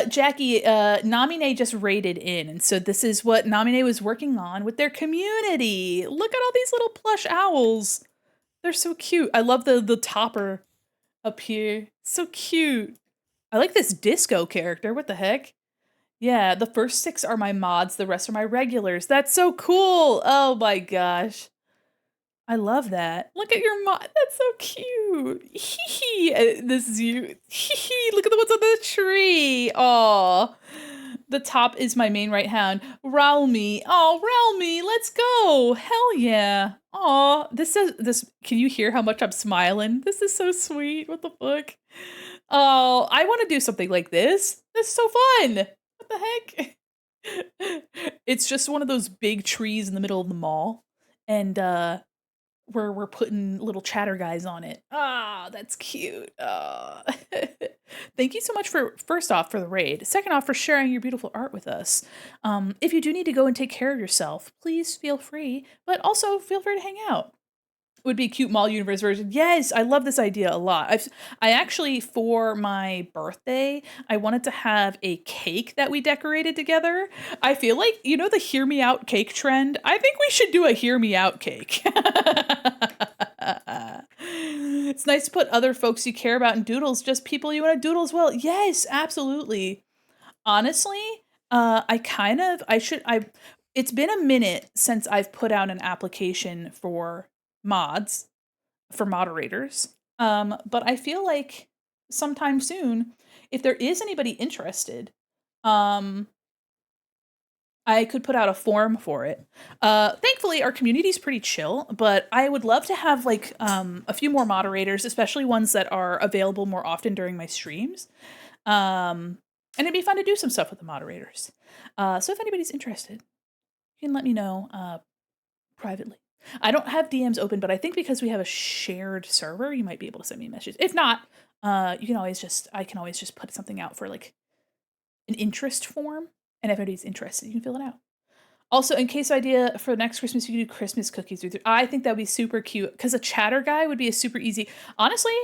Jackie, Namine just raided in, and so this is what Namine was working on with their community. Look at all these little plush owls. They're so cute. I love the topper up here. So cute. I like this disco character. What the heck? Yeah, the first 6 are my mods, the rest are my regulars. That's so cool. Oh my gosh. I love that. Look at your mod. That's so cute. Hee. This is you. Hee. Look at the ones on the tree. Aw. The top is my main right hand. Ralmy. Oh, Ralmy. Let's go. Hell yeah. Aw. This. Can you hear how much I'm smiling? This is so sweet. What the fuck? Oh, I want to do something like this. That's so fun. What the heck? It's just one of those big trees in the middle of the mall. And we're putting little chatter guys on it. Ah, that's cute. Thank you so much for first off for the raid. Second off for sharing your beautiful art with us. If you do need to go and take care of yourself, please feel free, but also feel free to hang out. Would be a cute mall universe version. Yes, I love this idea a lot. I actually, for my birthday, I wanted to have a cake that we decorated together. I feel like, you know, the hear me out cake trend. I think we should do a hear me out cake. It's nice to put other folks you care about in doodles, just people you want to doodle as well. Yes, absolutely. Honestly, it's been a minute since I've put out an application for mods, for moderators. But I feel like sometime soon, if there is anybody interested, I could put out a form for it. Thankfully, our community is pretty chill, but I would love to have like a few more moderators, especially ones that are available more often during my streams. And it'd be fun to do some stuff with the moderators. So if anybody's interested, you can let me know privately. I don't have DMs open, but I think because we have a shared server, you might be able to send me a message. If not, I can always just put something out for like an interest form, and if anybody's interested, you can fill it out. Also, in case idea for next Christmas, you can do Christmas cookies with. I think that'd be super cute because a chatter guy would be a super easy. Honestly,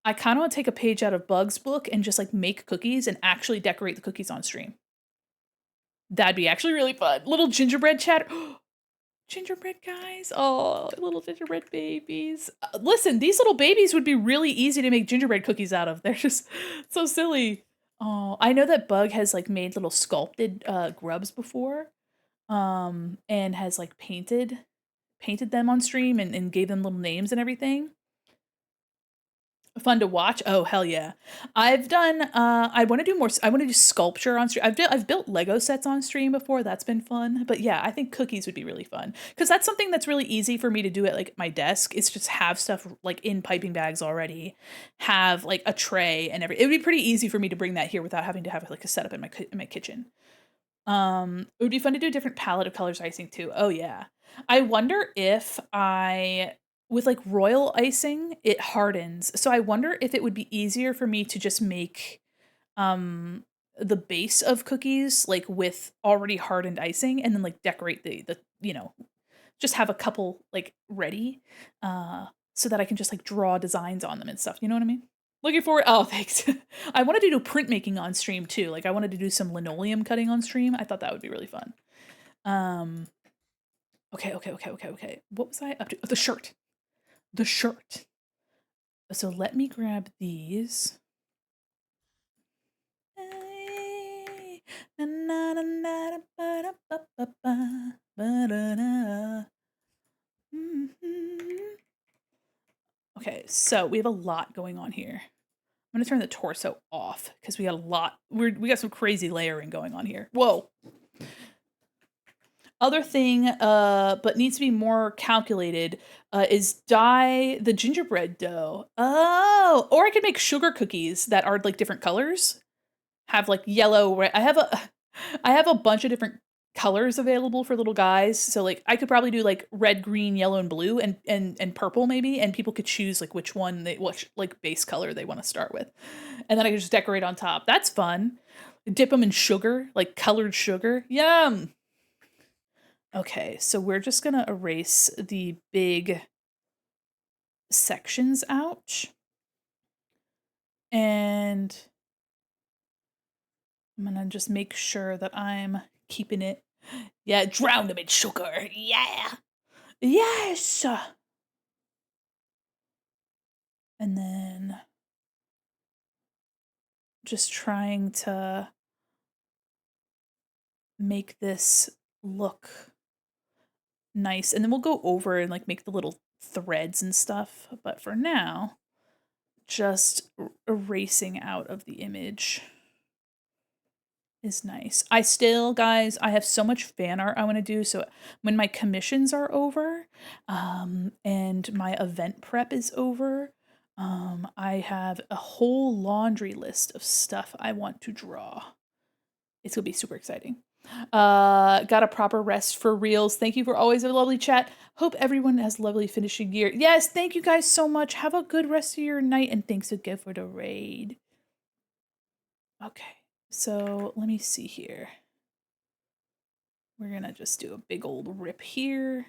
I kind of want to take a page out of Bug's book and just like make cookies and actually decorate the cookies on stream. That'd be actually really fun. Little gingerbread chatter. Gingerbread guys. Oh, little gingerbread babies. Listen, these little babies would be really easy to make gingerbread cookies out of. They're just so silly. Oh, I know that Bug has like made little sculpted grubs before. And has like painted them on stream and gave them little names and everything. Fun to watch? Oh, hell yeah. I've done, I wanna do more I wanna do sculpture on stream. I've built Lego sets on stream before, that's been fun. But yeah, I think cookies would be really fun because that's something that's really easy for me to do at, like, my desk. It's just have stuff, like, in piping bags already, have, like, a tray and it would be pretty easy for me to bring that here without having to have, like, a setup in my kitchen. It would be fun to do a different palette of colors icing too. Oh, yeah. I wonder if with like royal icing, it hardens. So I wonder if it would be easier for me to just make um the base of cookies like with already hardened icing and then like decorate the just have a couple like ready so that I can just like draw designs on them and stuff. You know what I mean? Looking forward. Oh, thanks. I wanted to do printmaking on stream too. Like I wanted to do some linoleum cutting on stream. I thought that would be really fun. Um okay. What was I up to? Oh, the shirt. The shirt. So let me grab these. Okay, so we have a lot going on here. I'm gonna turn the torso off because we got a lot. We got some crazy layering going on here. Whoa. Other thing, but needs to be more calculated, is dye the gingerbread dough. Oh, or I could make sugar cookies that are like different colors. Have like yellow, red. I have a bunch of different colors available for little guys. So like I could probably do like red, green, yellow, and blue, and purple maybe, and people could choose like which like base color they want to start with, and then I could just decorate on top. That's fun. Dip them in sugar, like colored sugar. Yum. Okay, so we're just gonna erase the big sections out. And I'm gonna just make sure that I'm keeping it. Yeah, drown them in sugar. Yeah. Yes. And then just trying to make this look nice. And then we'll go over and like make the little threads and stuff. But for now, just erasing out of the image is nice. Guys, I have so much fan art I want to do. So when my commissions are over, and my event prep is over, I have a whole laundry list of stuff I want to draw. It's gonna be super exciting. Got a proper rest for reals. Thank you for always a lovely chat. Hope everyone has lovely finishing year. Yes, thank you guys so much. Have a good rest of your night, and thanks again for the raid. Okay, so let me see here. We're gonna just do a big old rip here.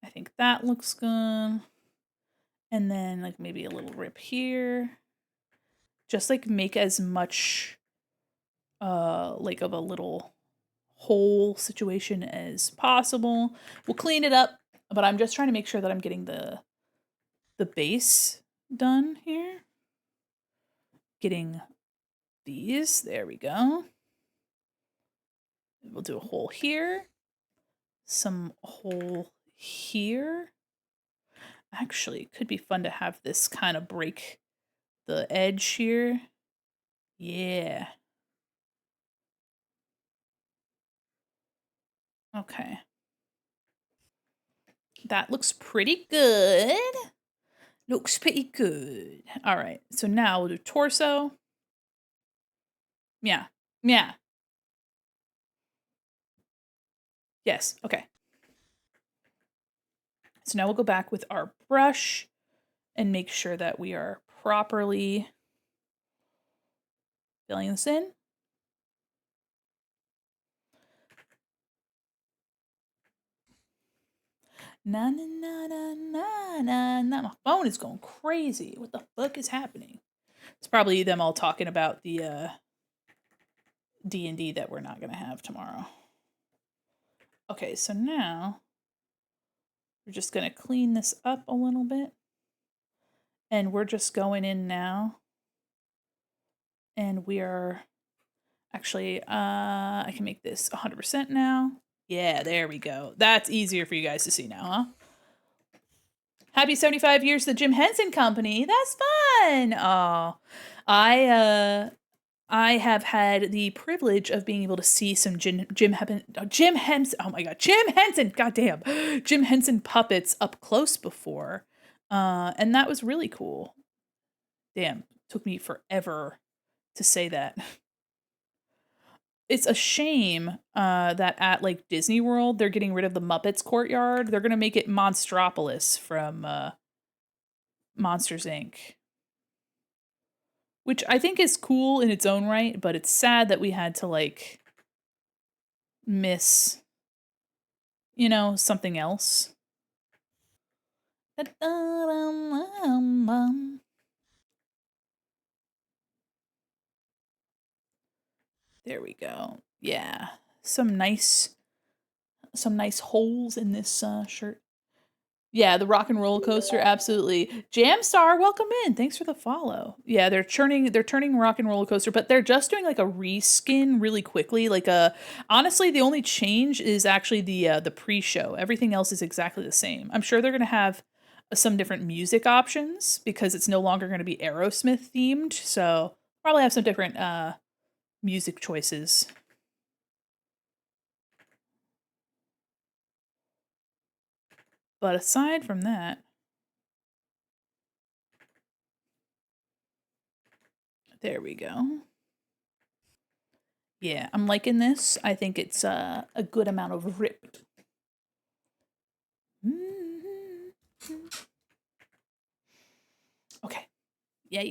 I think that looks good. And then like maybe a little rip here. Just like make as much like of a little hole situation as possible. We'll clean it up, but I'm just trying to make sure that I'm getting the base done here. Getting these, there we go. We'll do a hole here. Some hole here. Actually, it could be fun to have this kind of break the edge here. Yeah. Okay. That looks pretty good. Looks pretty good. All right. So now we'll do torso. Yeah. Yeah. Yes. Okay. So now we'll go back with our brush and make sure that we are properly filling this in. Na na na na na na na. My phone is going crazy. What the fuck is happening? It's probably them all talking about the D&D that we're not gonna have tomorrow. Okay, so now we're just gonna clean this up a little bit. And we're just going in now. And we are actually, I can make this 100% now. Yeah, there we go. That's easier for you guys to see now, huh? Happy 75 years to the Jim Henson Company. That's fun. Oh, I have had the privilege of being able to see some Jim Henson. Oh my God, Jim Henson. Goddamn, Jim Henson puppets up close before, and that was really cool. Damn, took me forever to say that. It's a shame that at like Disney World they're getting rid of the Muppets courtyard. They're gonna make it Monstropolis from Monsters Inc. Which I think is cool in its own right, but it's sad that we had to like miss, something else. There we go. Yeah. Some nice holes in this shirt. Yeah, the rock and roller coaster, absolutely. Jamstar, welcome in. Thanks for the follow. Yeah, they're turning rock and roller coaster, but they're just doing like a reskin really quickly. Honestly, the only change is actually the pre-show. Everything else is exactly the same. I'm sure they're gonna have some different music options because it's no longer gonna be Aerosmith themed. So probably have some different music choices. But aside from that, there we go. Yeah, I'm liking this. I think it's a good amount of ripped. Okay. Yeah.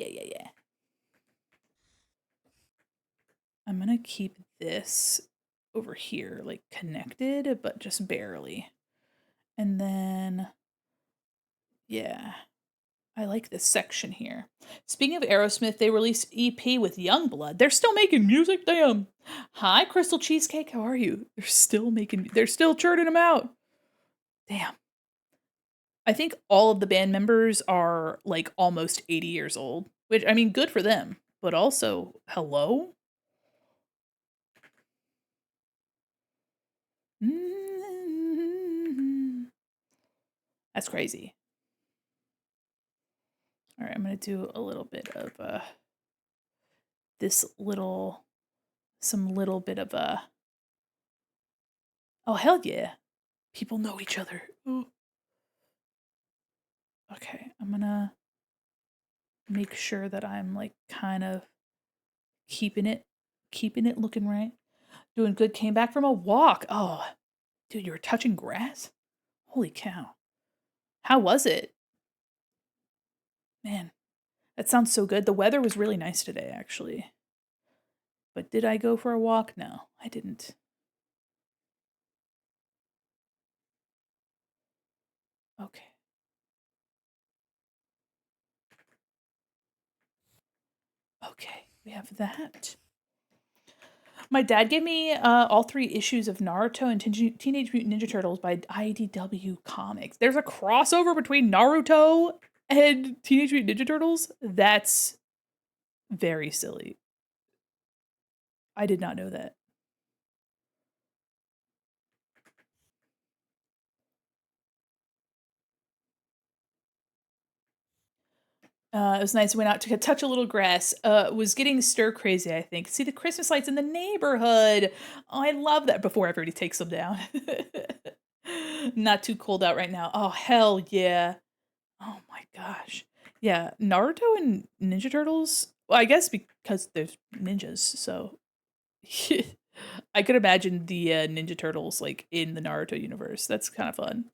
I'm gonna keep this over here, like connected, but just barely. And then, yeah, I like this section here. Speaking of Aerosmith, they released EP with Youngblood. They're still making music, damn. Hi, Crystal Cheesecake, how are you? They're still churning them out. Damn. I think all of the band members are like almost 80 years old, which I mean, good for them, but also, hello? That's crazy. All right, I'm going to do a little bit of some little bit of oh, hell yeah. People know each other. Ooh. Okay, I'm going to make sure that I'm like kind of keeping it looking right. Doing good. Came back from a walk. Oh, dude, you were touching grass? Holy cow. How was it? Man, that sounds so good. The weather was really nice today, actually. But did I go for a walk? No, I didn't. Okay. Okay, we have that. My dad gave me all 3 issues of Naruto and Teenage Mutant Ninja Turtles by IDW Comics. There's a crossover between Naruto and Teenage Mutant Ninja Turtles? That's very silly. I did not know that. It was nice. Went out to touch a little grass. Was getting stir crazy, I think. See the Christmas lights in the neighborhood. Oh, I love that before everybody takes them down. Not too cold out right now. Oh, hell yeah. Oh my gosh. Yeah, Naruto and Ninja Turtles. Well, I guess because there's ninjas, so I could imagine the Ninja Turtles like in the Naruto universe. That's kind of fun.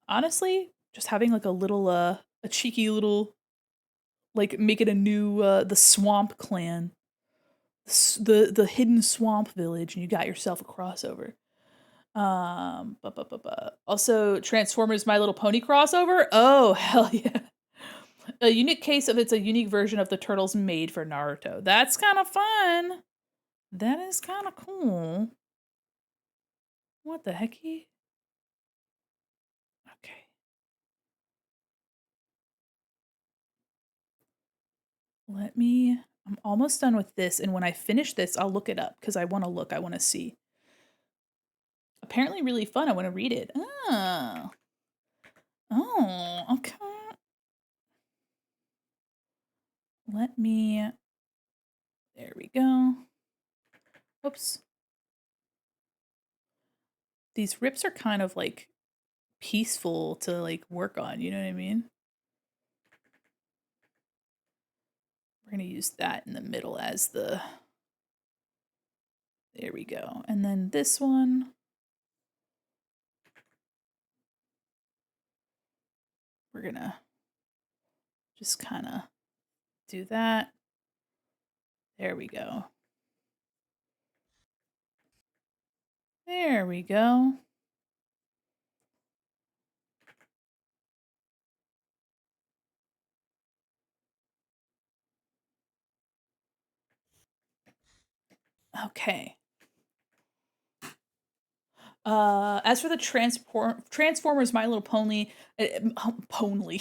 Honestly, just having like a cheeky little like making a new the Swamp Clan, the hidden swamp village, and you got yourself a crossover. Also Transformers My Little Pony crossover. Oh hell yeah! A unique case of it's a unique version of the turtles made for Naruto. That's kind of fun. That is kind of cool. What the hecky? Okay. I'm almost done with this, and when I finish this, I'll look it up because I want to look. I want to see. Apparently really fun. I want to read it. Oh. Oh, okay. Let me... There we go. Oops. These rips are kind of, like, peaceful to, like, work on, you know what I mean? We're gonna use that in the middle as the... There we go. And then this one... We're gonna just kind of do that. There we go. There we go. Okay. As for the Transformers My Little Pony, Pony.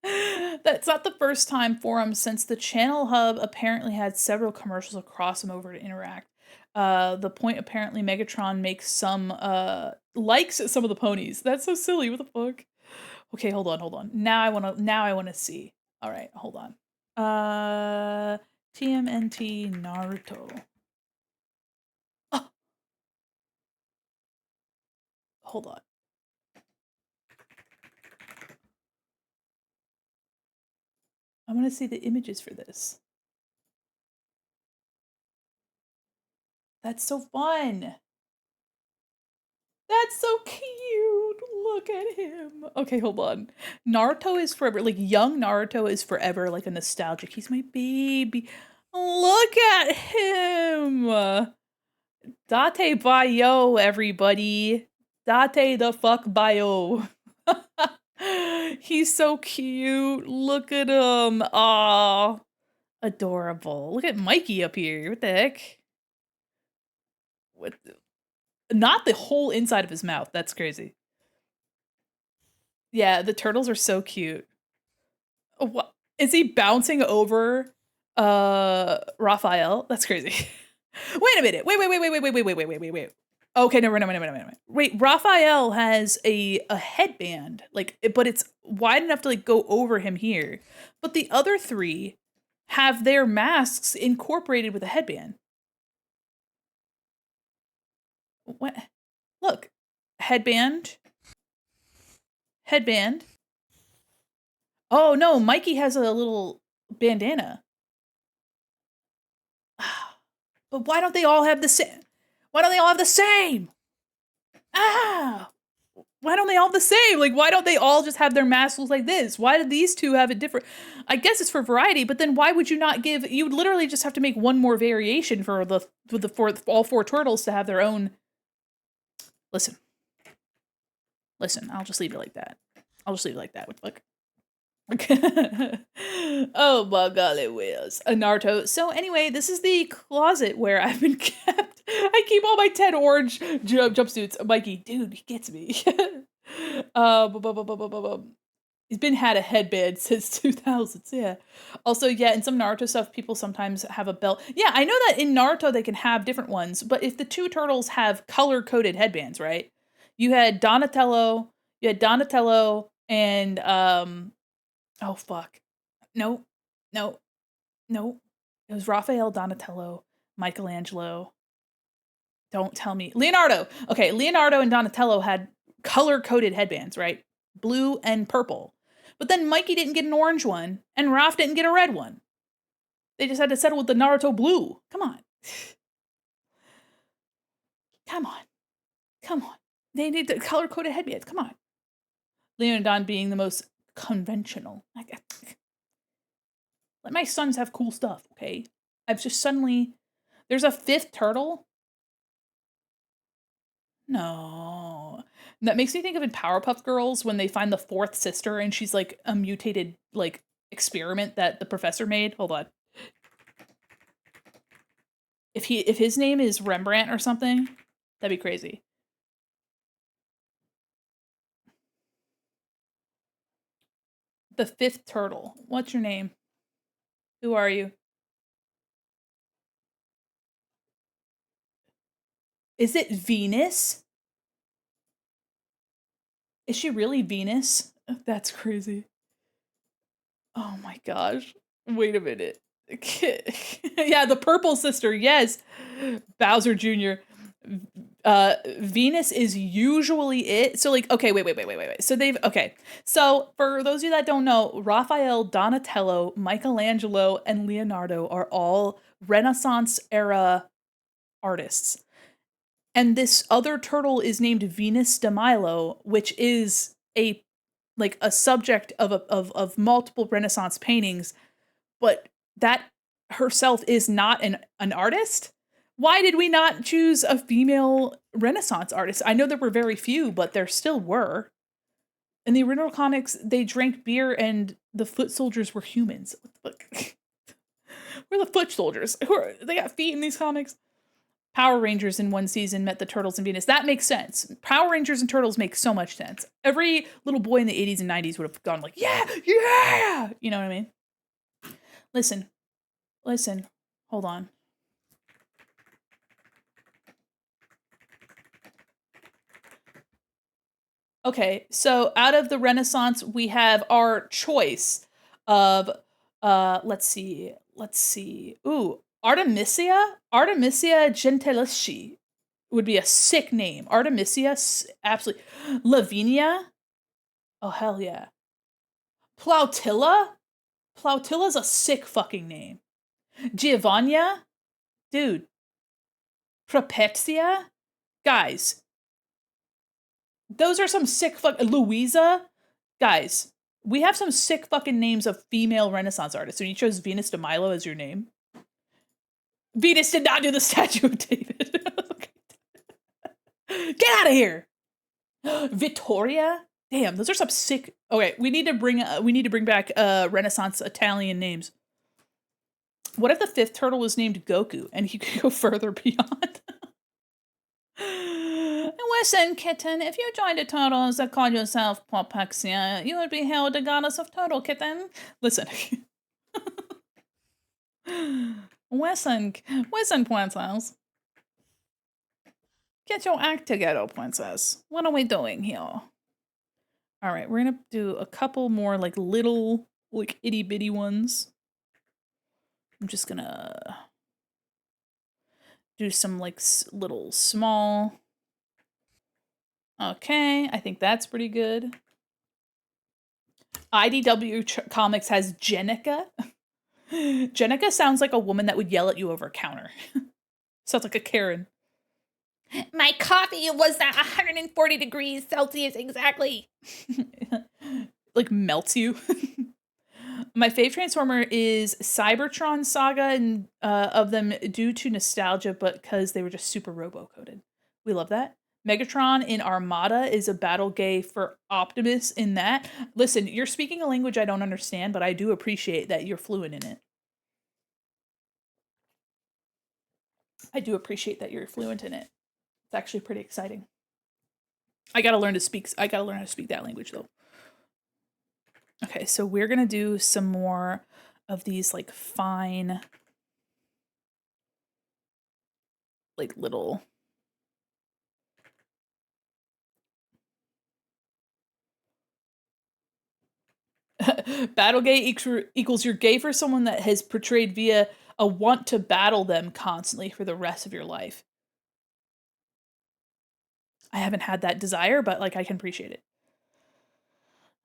That's not the first time for him, since the channel hub apparently had several commercials across them over to interact. The point apparently Megatron makes some likes some of the ponies. That's so silly. What the fuck? Okay, hold on. Now I wanna see. All right, hold on. TMNT Naruto. Oh, hold on. I want to see the images for this. That's so fun. That's so cute. Look at him. Okay, hold on. Naruto is forever, like young Naruto is forever like a nostalgic. He's my baby. Look at him. Date Bayo, everybody. Date the fuck Bayo. He's so cute. Look at him. Aw. Adorable. Look at Mikey up here. What the heck? What the... Not the whole inside of his mouth. That's crazy. Yeah, the turtles are so cute. What is he bouncing over Raphael? That's crazy. Wait a minute. Wait. Okay, no. Wait, Raphael has a headband, like, but it's wide enough to like go over him here. But the other three have their masks incorporated with a headband. What? Look, headband. Oh no, Mikey has a little bandana. But why don't they all have the same? Why don't they all have the same? Ah! Why don't they all have the same? Like, why don't they all just have their masks like this? Why did these two have it different? I guess it's for variety, but then why would you not give? You would literally just have to make one more variation for all four turtles to have their own. Listen. I'll just leave it like that. What the fuck? Oh my golly whiz. A Naruto. So anyway, this is the closet where I've been kept. I keep all my 10 orange jumpsuits. Mikey, dude, he gets me. He's had a headband since 2000s, yeah. Also, yeah, in some Naruto stuff, people sometimes have a belt. Yeah, I know that in Naruto they can have different ones, but if the two turtles have color-coded headbands, right? You had Donatello, and oh fuck. No. It was Raphael, Donatello, Michelangelo. Don't tell me. Leonardo. Okay, Leonardo and Donatello had color-coded headbands, right? Blue and purple. But then Mikey didn't get an orange one, and Raph didn't get a red one. They just had to settle with the Naruto blue. Come on. Come on. They need the color-coded headbands. Come on. Leon and Don being the most conventional. Let my sons have cool stuff, okay? I've just suddenly... There's a fifth turtle? No. That makes me think of in Powerpuff Girls when they find the fourth sister and she's like a mutated like experiment that the professor made. Hold on. If his name is Rembrandt or something, that'd be crazy. The fifth turtle. What's your name? Who are you? Is it Venus? Is she really Venus? That's crazy. Oh my gosh. Wait a minute. Yeah, the purple sister, yes. Bowser Jr. Venus is usually it. So like, okay, wait. So they've okay. So for those of you that don't know, Raphael, Donatello, Michelangelo, and Leonardo are all Renaissance era artists. And this other turtle is named Venus de Milo, which is a like a subject of multiple Renaissance paintings, but that herself is not an artist. Why did we not choose a female Renaissance artist? I know there were very few, but there still were. In the original comics, they drank beer and the foot soldiers were humans. What the fuck? We're the foot soldiers. They got feet in these comics. Power Rangers in one season met the Turtles and Venus. That makes sense. Power Rangers and Turtles make so much sense. Every little boy in the 80s and 90s would have gone like, yeah, yeah. You know what I mean? Listen. Hold on. Okay, so out of the Renaissance, we have our choice of let's see. Ooh, Artemisia Gentileschi would be a sick name. Artemisia, absolutely. Lavinia? Oh hell yeah. Plautilla? Plautilla's a sick fucking name. Giovanna? Dude. Prepezia? Guys, those are some sick Louisa? Guys, we have some sick fucking names of female Renaissance artists. And you chose Venus de Milo as your name. Venus did not do the Statue of David. Get out of here. Vittoria? Damn, those are some sick. Okay, we need to bring back Renaissance Italian names. What if the fifth turtle was named Goku and he could go further beyond? Listen, kitten, if you joined the turtles that called yourself Popexia, you would be hailed the goddess of turtle, kitten. Listen. Listen, princess. Get your act together, princess. What are we doing here? All right, we're gonna do a couple more like little, like itty bitty ones. I'm just gonna do some like little small. Okay, I think that's pretty good. IDW Comics has Jenica. Jenica sounds like a woman that would yell at you over a counter. Sounds like a Karen. My coffee was at 140 degrees Celsius exactly. Like melts you. My fave Transformer is Cybertron Saga, and of them due to nostalgia, but because they were just super robo-coded. We love that. Megatron in Armada is a battle gay for Optimus in that. Listen, you're speaking a language I don't understand, but I do appreciate that you're fluent in it. It's actually pretty exciting. I gotta learn how to speak that language though. Okay, so we're gonna do some more of these like fine, like little. Battle gay equals you're gay for someone that has portrayed via a want to battle them constantly for the rest of your life. I haven't had that desire, but like I can appreciate it.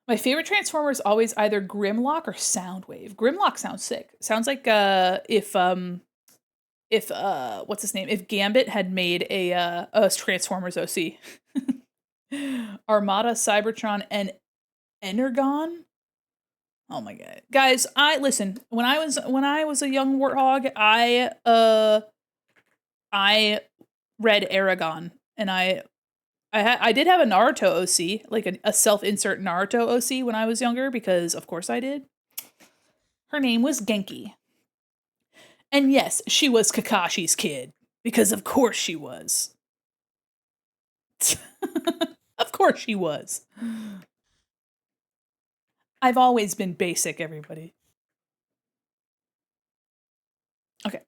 My favorite Transformer is always either Grimlock or Soundwave. Grimlock sounds sick. Sounds like if what's his name? If Gambit had made a Transformers OC. Armada, Cybertron, and Energon. Oh my god, guys! I listen. When I was a young warthog, I read Aragon, and I did have a Naruto OC, like a self-insert Naruto OC when I was younger, because of course I did. Her name was Genki, and yes, she was Kakashi's kid, because of course she was. Of course she was. I've always been basic, everybody. Okay.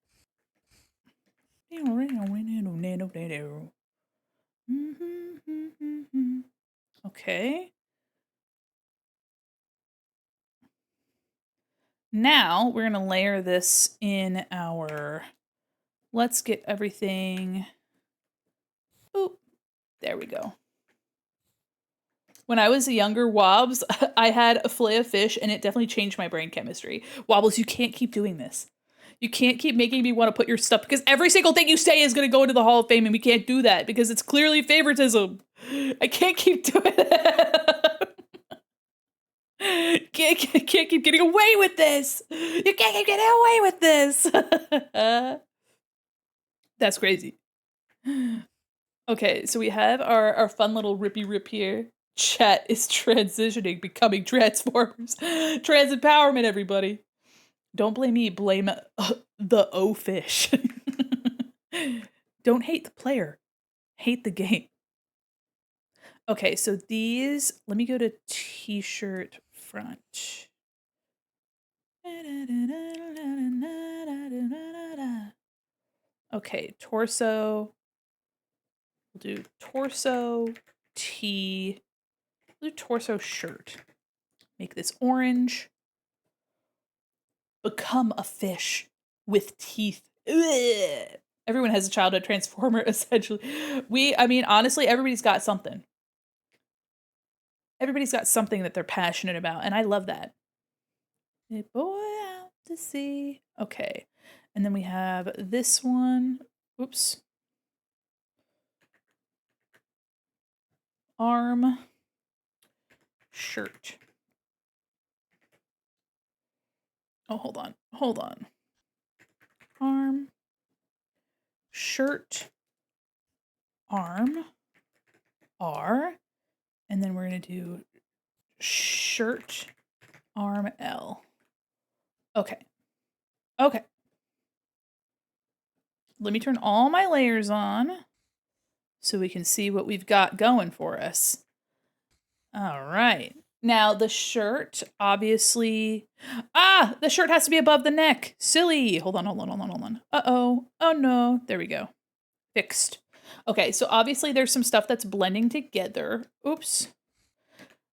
Okay. Now we're gonna layer this in our, let's get everything, oop, there we go. When I was a younger Wobbs, I had a fillet of fish and it definitely changed my brain chemistry. Wobbles, you can't keep doing this. You can't keep making me want to put your stuff, because every single thing you say is going to go into the Hall of Fame, and we can't do that because it's clearly favoritism. I can't keep doing that. Can't keep getting away with this. You can't keep getting away with this. That's crazy. Okay, so we have our fun little rippy rip here. Chat is transitioning, becoming Transformers. Trans empowerment, everybody. Don't blame me, blame the O-fish. Don't hate the player, hate the game. Okay, so these, let me go to t-shirt front. Okay, torso. We'll do torso, tee, we'll do torso shirt. Make this orange. Become a fish with teeth. Ugh. Everyone has a childhood transformer, essentially. I mean, honestly, everybody's got something. Everybody's got something that they're passionate about, and I love that. A boy out to sea. Okay. And then we have this one. Oops. Arm. Shirt. Oh, hold on. Hold on. Arm. Shirt. Arm. R. And then we're going to do shirt. Arm L. Okay. Okay. Let me turn all my layers on so we can see what we've got going for us. All right. Now the shirt, obviously, the shirt has to be above the neck. Silly. Hold on. Uh-oh. Oh no. There we go. Fixed. Okay, so obviously there's some stuff that's blending together. Oops.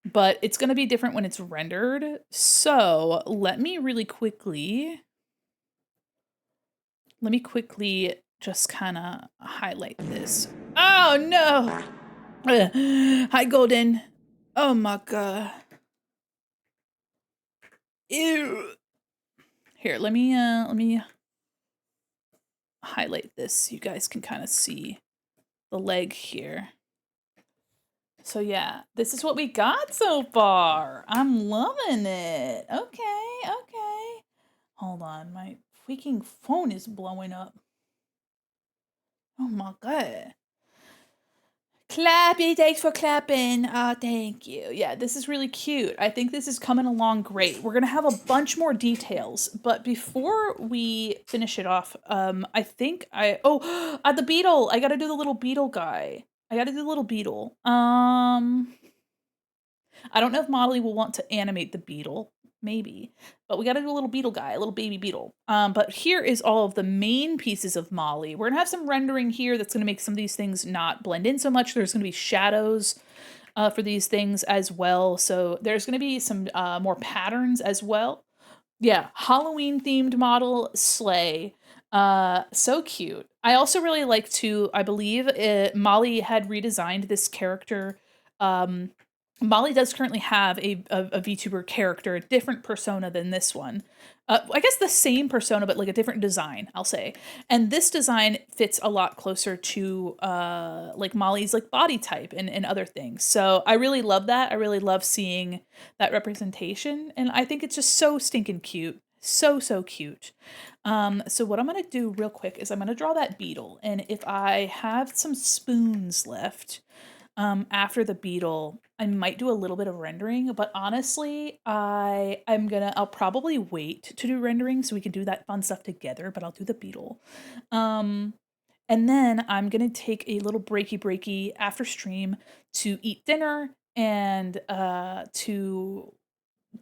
But it's going to be different when it's rendered. So let me quickly just kind of highlight this. Oh no! Hi, Golden. Oh my god. Ew. Here, let me highlight this so you guys can kind of see the leg here. So yeah, this is what we got so far. I'm loving it. Okay. Hold on, my freaking phone is blowing up. Oh my god. Clappy, thanks for clapping. Oh, thank you. Yeah, this is really cute. I think this is coming along great. We're gonna have a bunch more details, but before we finish it off, I think the beetle. I gotta do the little beetle guy. I gotta do the little beetle. I don't know if Molly will want to animate the beetle, maybe, but we got to do a little beetle guy, a little baby beetle. But here is all of the main pieces of Molly. We're gonna have some rendering here that's gonna make some of these things not blend in so much. There's gonna be shadows for these things as well. So there's gonna be some more patterns as well. Yeah, Halloween themed model sleigh. So cute. I also really like I believe Molly had redesigned this character. Molly does currently have a VTuber character, a different persona than this one. I guess the same persona, but like a different design, I'll say. And this design fits a lot closer to like Molly's like body type and other things. So I really love that. I really love seeing that representation. And I think it's just so stinking cute. So cute. So what I'm gonna do real quick is I'm gonna draw that beetle. And if I have some spoons left, after the beetle, I might do a little bit of rendering, but honestly, I'll probably wait to do rendering so we can do that fun stuff together, but I'll do the beetle. And then I'm gonna take a little breaky after stream to eat dinner and to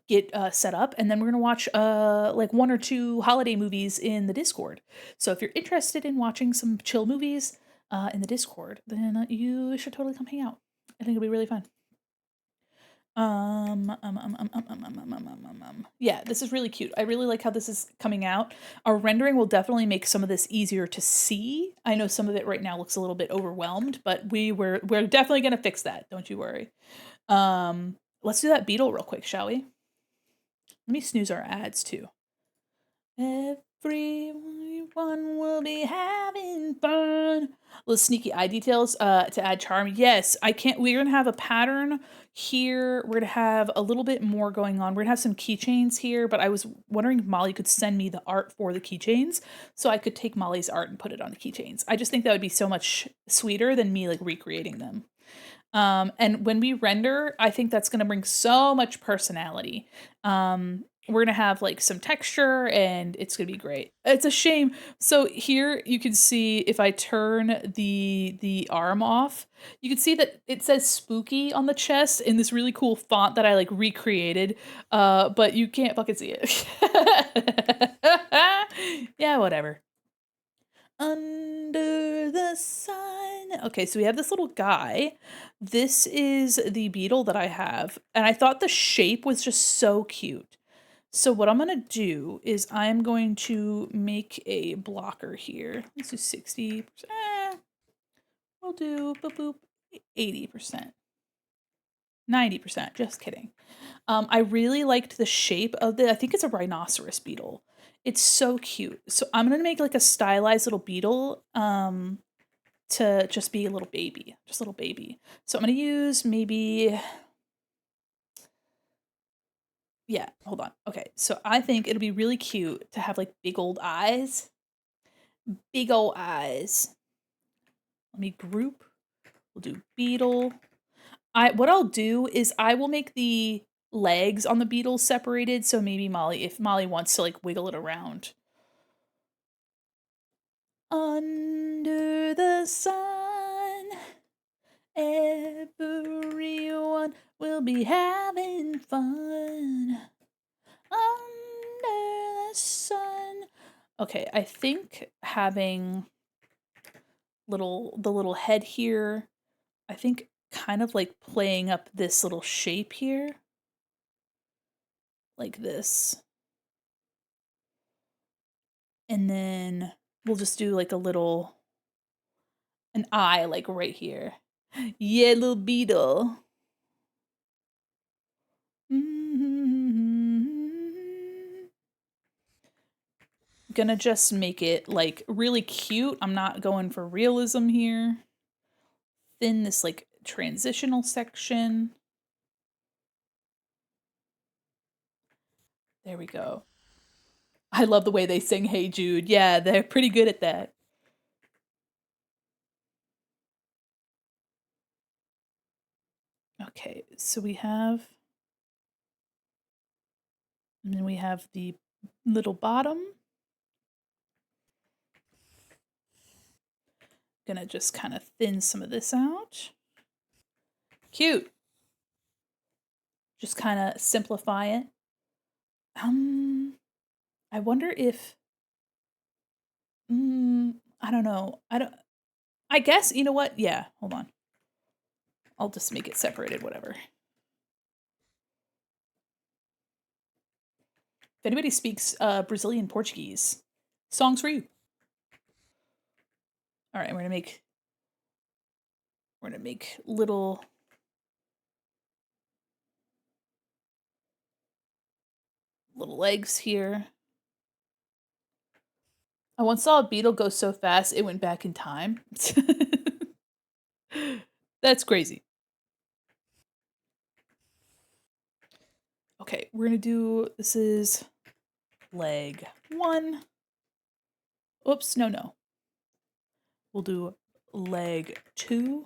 get set up, and then we're gonna watch like 1 or 2 holiday movies in the Discord. So if you're interested in watching some chill movies in the Discord, then you should totally come hang out. I think it'll be really fun. Yeah, this is really cute. I really like how this is coming out. Our rendering will definitely make some of this easier to see. I know some of it right now looks a little bit overwhelmed, but we're definitely gonna fix that. Don't you worry. Let's do that beetle real quick, shall we? Let me snooze our ads too. Everyone will be having fun. Little sneaky eye details to add charm. Yes, I can't. We're gonna have a pattern here. We're gonna have a little bit more going on. We're gonna have some keychains here, but I was wondering if Molly could send me the art for the keychains so I could take Molly's art and put it on the keychains. I just think that would be so much sweeter than me like recreating them. And when we render, I think that's going to bring so much personality. We're going to have like some texture and it's going to be great. It's a shame. So here you can see if I turn the arm off, you can see that it says spooky on the chest in this really cool font that I like recreated. But you can't fucking see it. Yeah, whatever. Under the sun. Okay, so we have this little guy. This is the beetle that I have, and I thought the shape was just so cute. So what I'm gonna do is I'm going to make a blocker here. Let's do 60%. We'll do boop boop 80%. 90%, just kidding. I really liked the shape of I think it's a rhinoceros beetle. It's so cute. So I'm gonna make like a stylized little beetle to just be a little baby, just a little baby. So I'm gonna use maybe, yeah, hold on. Okay, so I think it'll be really cute to have like big old eyes. Big old eyes. Let me group. We'll do beetle. What I'll do is I will make the legs on the beetle separated, so maybe Molly, if Molly wants to like wiggle it around. Under the sun, everyone will be having fun. Under the sun. Okay, I think having the little head here, I think kind of like playing up this little shape here. Like this. And then we'll just do like an eye like right here. Yellow beetle. Gonna just make it like really cute. I'm not going for realism here. Thin this like transitional section. There we go. I love the way they sing Hey Jude. Yeah, they're pretty good at that. Okay, so we have, and then we have the little bottom. Gonna just kind of thin some of this out. Cute. Just kind of simplify it. I wonder if, I don't know. I guess, you know what? Yeah, hold on. I'll just make it separated, whatever. If anybody speaks Brazilian Portuguese, songs for you. All right, we're gonna make little legs here. I once saw a beetle go so fast it went back in time. That's crazy. Okay, we're gonna do, this is leg 1. Oops, no. We'll do leg 2.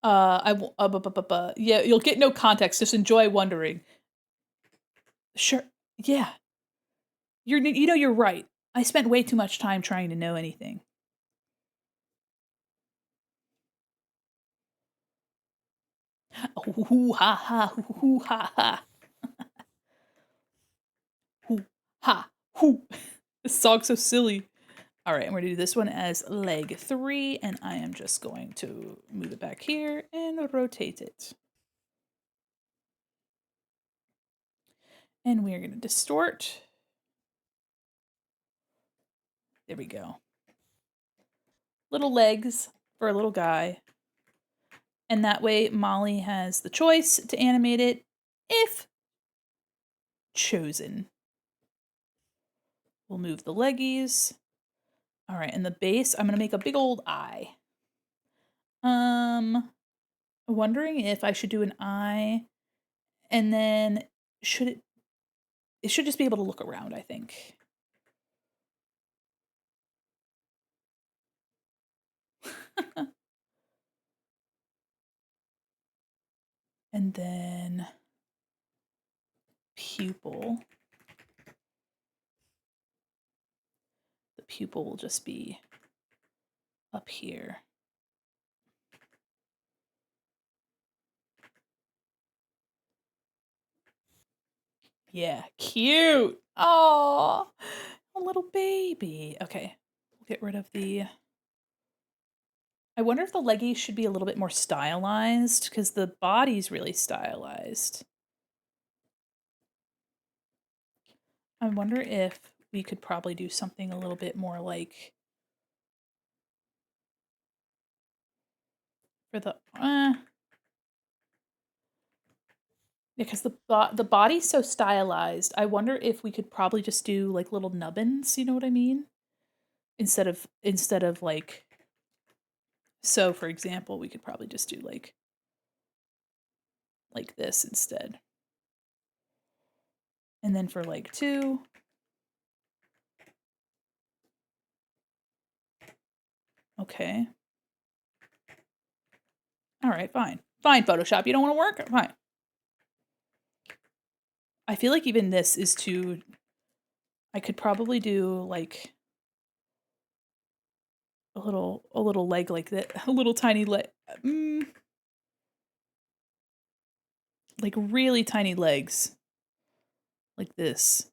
Yeah, you'll get no context. Just enjoy wondering. Sure. Yeah. You're right. I spent way too much time trying to know anything. Hoo ha ha hoo ha ha. Hoo ha hoo. This song's so silly. All right, and we're gonna do this one as leg 3, and I am just going to move it back here and rotate it. And we're gonna distort. There we go. Little legs for a little guy. And that way Molly has the choice to animate it if chosen. We'll move the leggies. All right, and the base, I'm gonna make a big old eye. Wondering if I should do an eye, and then it should just be able to look around, I think. And then pupil. The pupil will just be up here. Yeah, cute. Oh, a little baby. Okay, we'll get rid of the... I wonder if the leggies should be a little bit more stylized, because the body's really stylized. I wonder if we could probably do something a little bit more like... For the... because the body's so stylized. I wonder if we could probably just do like little nubbins, you know what I mean? Instead of like... So, for example, we could probably just do like this instead. And then for leg 2, okay. All right, fine. Fine, Photoshop. You don't want to work? Fine. I feel like even this is too... I could probably do like a little leg like that, a little tiny leg. Like really tiny legs. Like this.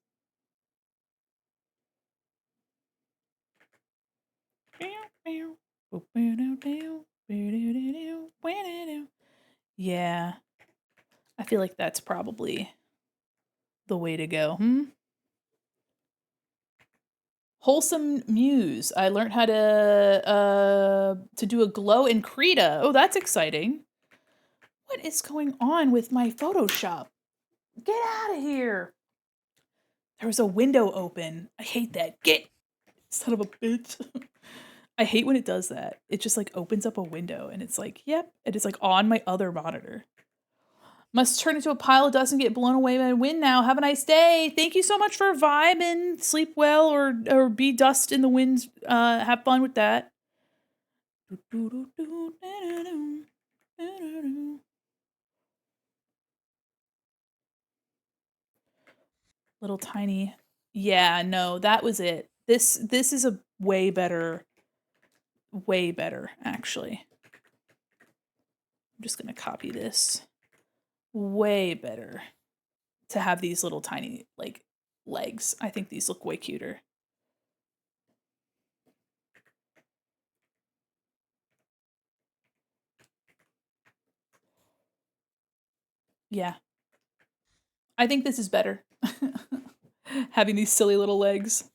Yeah. I feel like that's probably the way to go. Wholesome Muse. I learned how to do a glow in Krita. Oh, that's exciting. What is going on with my Photoshop? Get out of here. There was a window open. I hate that. Get, son of a bitch. I hate when it does that. It just like opens up a window and it's like, yep. And it's like on my other monitor. Must turn into a pile of dust and get blown away by the wind now. Have a nice day. Thank you so much for vibing. Sleep well or be dust in the wind. Have fun with that. Little tiny. Yeah, no, that was it. This is a way better actually. I'm just gonna copy this. Way better to have these little tiny like legs. I think these look way cuter. Yeah. I think this is better. Having these silly little legs.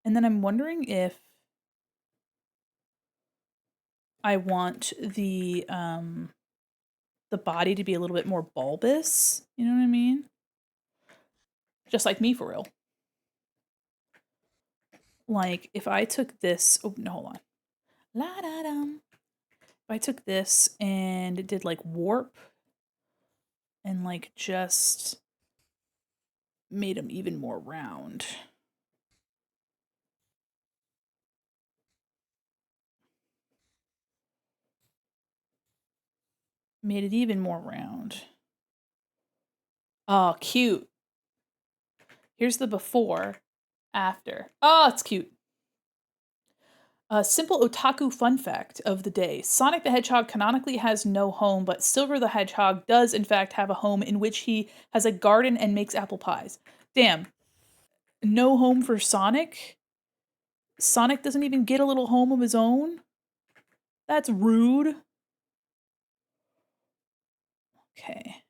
And then I'm wondering if I want the body to be a little bit more bulbous. You know what I mean? Just like me, for real. Like, if I took this... Oh, no, hold on. La-da-dum. If I took this and did, like, warp and, like, just made them even more round. Made it even more round. Oh, cute. Here's the before, after. Oh, it's cute. A simple otaku fun fact of the day. Sonic the Hedgehog canonically has no home, but Silver the Hedgehog does in fact have a home in which he has a garden and makes apple pies. Damn. No home for Sonic? Sonic doesn't even get a little home of his own? That's rude. Okay.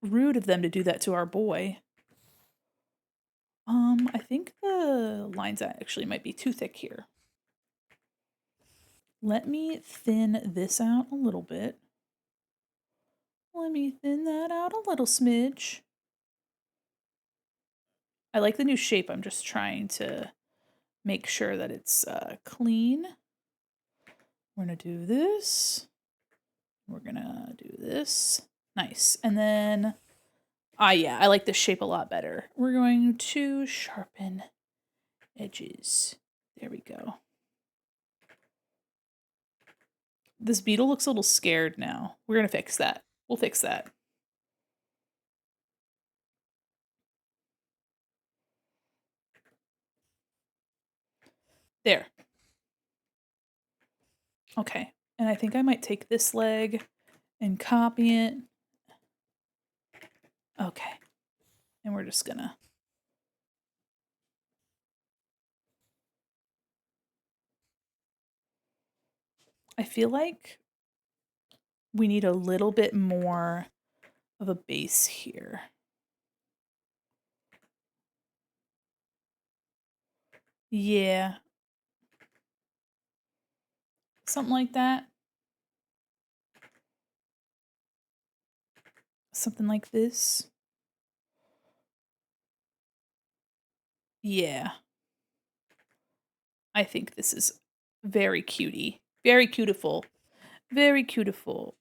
Rude of them to do that to our boy. I think the lines actually might be too thick here. Let me thin this out a little bit. Let me thin that out a little smidge. I like the new shape. I'm just trying to make sure that it's clean. We're gonna do this. We're gonna do this. Nice. And then, yeah, I like this shape a lot better. We're going to sharpen edges. There we go. This beetle looks a little scared now. We're gonna fix that. We'll fix that. There. Okay. And I think I might take this leg and copy it. Okay. And we're just gonna. I feel like we need a little bit more of a base here. Yeah. Something like that. Something like this. Yeah. I think this is very cutie. Very cutiful. Very cutiful.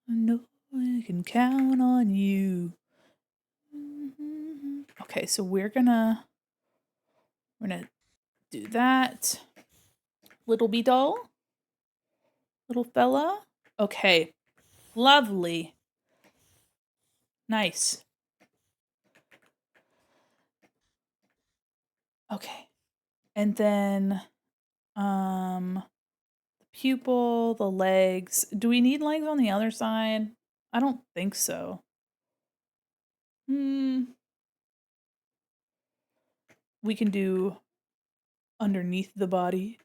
I know I can count on you. Okay, so we're gonna do that. Little bee doll. Little fella. Okay. Lovely. Nice. Okay. And then the pupil, the legs. Do we need legs on the other side? I don't think so. We can do underneath the body.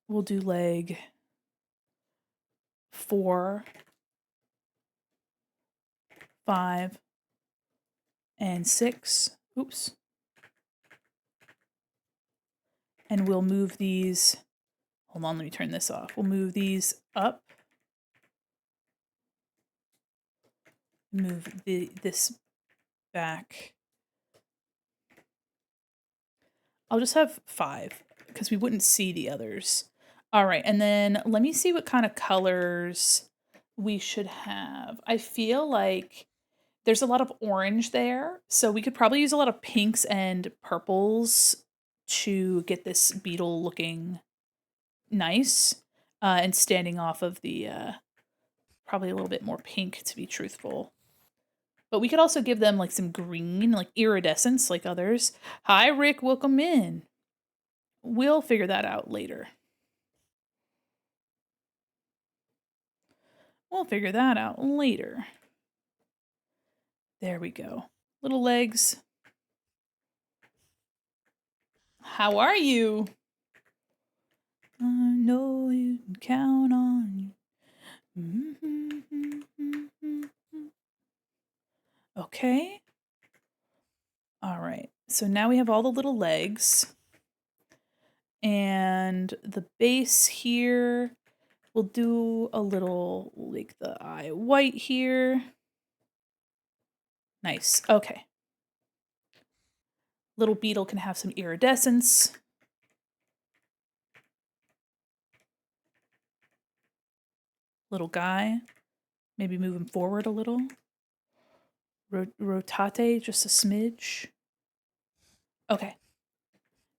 We'll do leg 4, 5, and 6. Oops. And we'll move these. Hold on, let me turn this off. We'll move these up. Move this back. I'll just have 5 because we wouldn't see the others. All right, and then let me see what kind of colors we should have. I feel like there's a lot of orange there, so we could probably use a lot of pinks and purples to get this beetle looking nice and standing off of the probably a little bit more pink to be truthful. But we could also give them like some green, like iridescence like others. Hi, Rick, welcome in. We'll figure that out later. We'll figure that out later. There we go. Little legs. How are you? I know you can count on you. Okay. All right. So now we have all the little legs. And the base here, we'll do a little, we'll make the eye white here. Nice. Okay. Little beetle can have some iridescence. Little guy, maybe move him forward a little. Rotate just a smidge. Okay.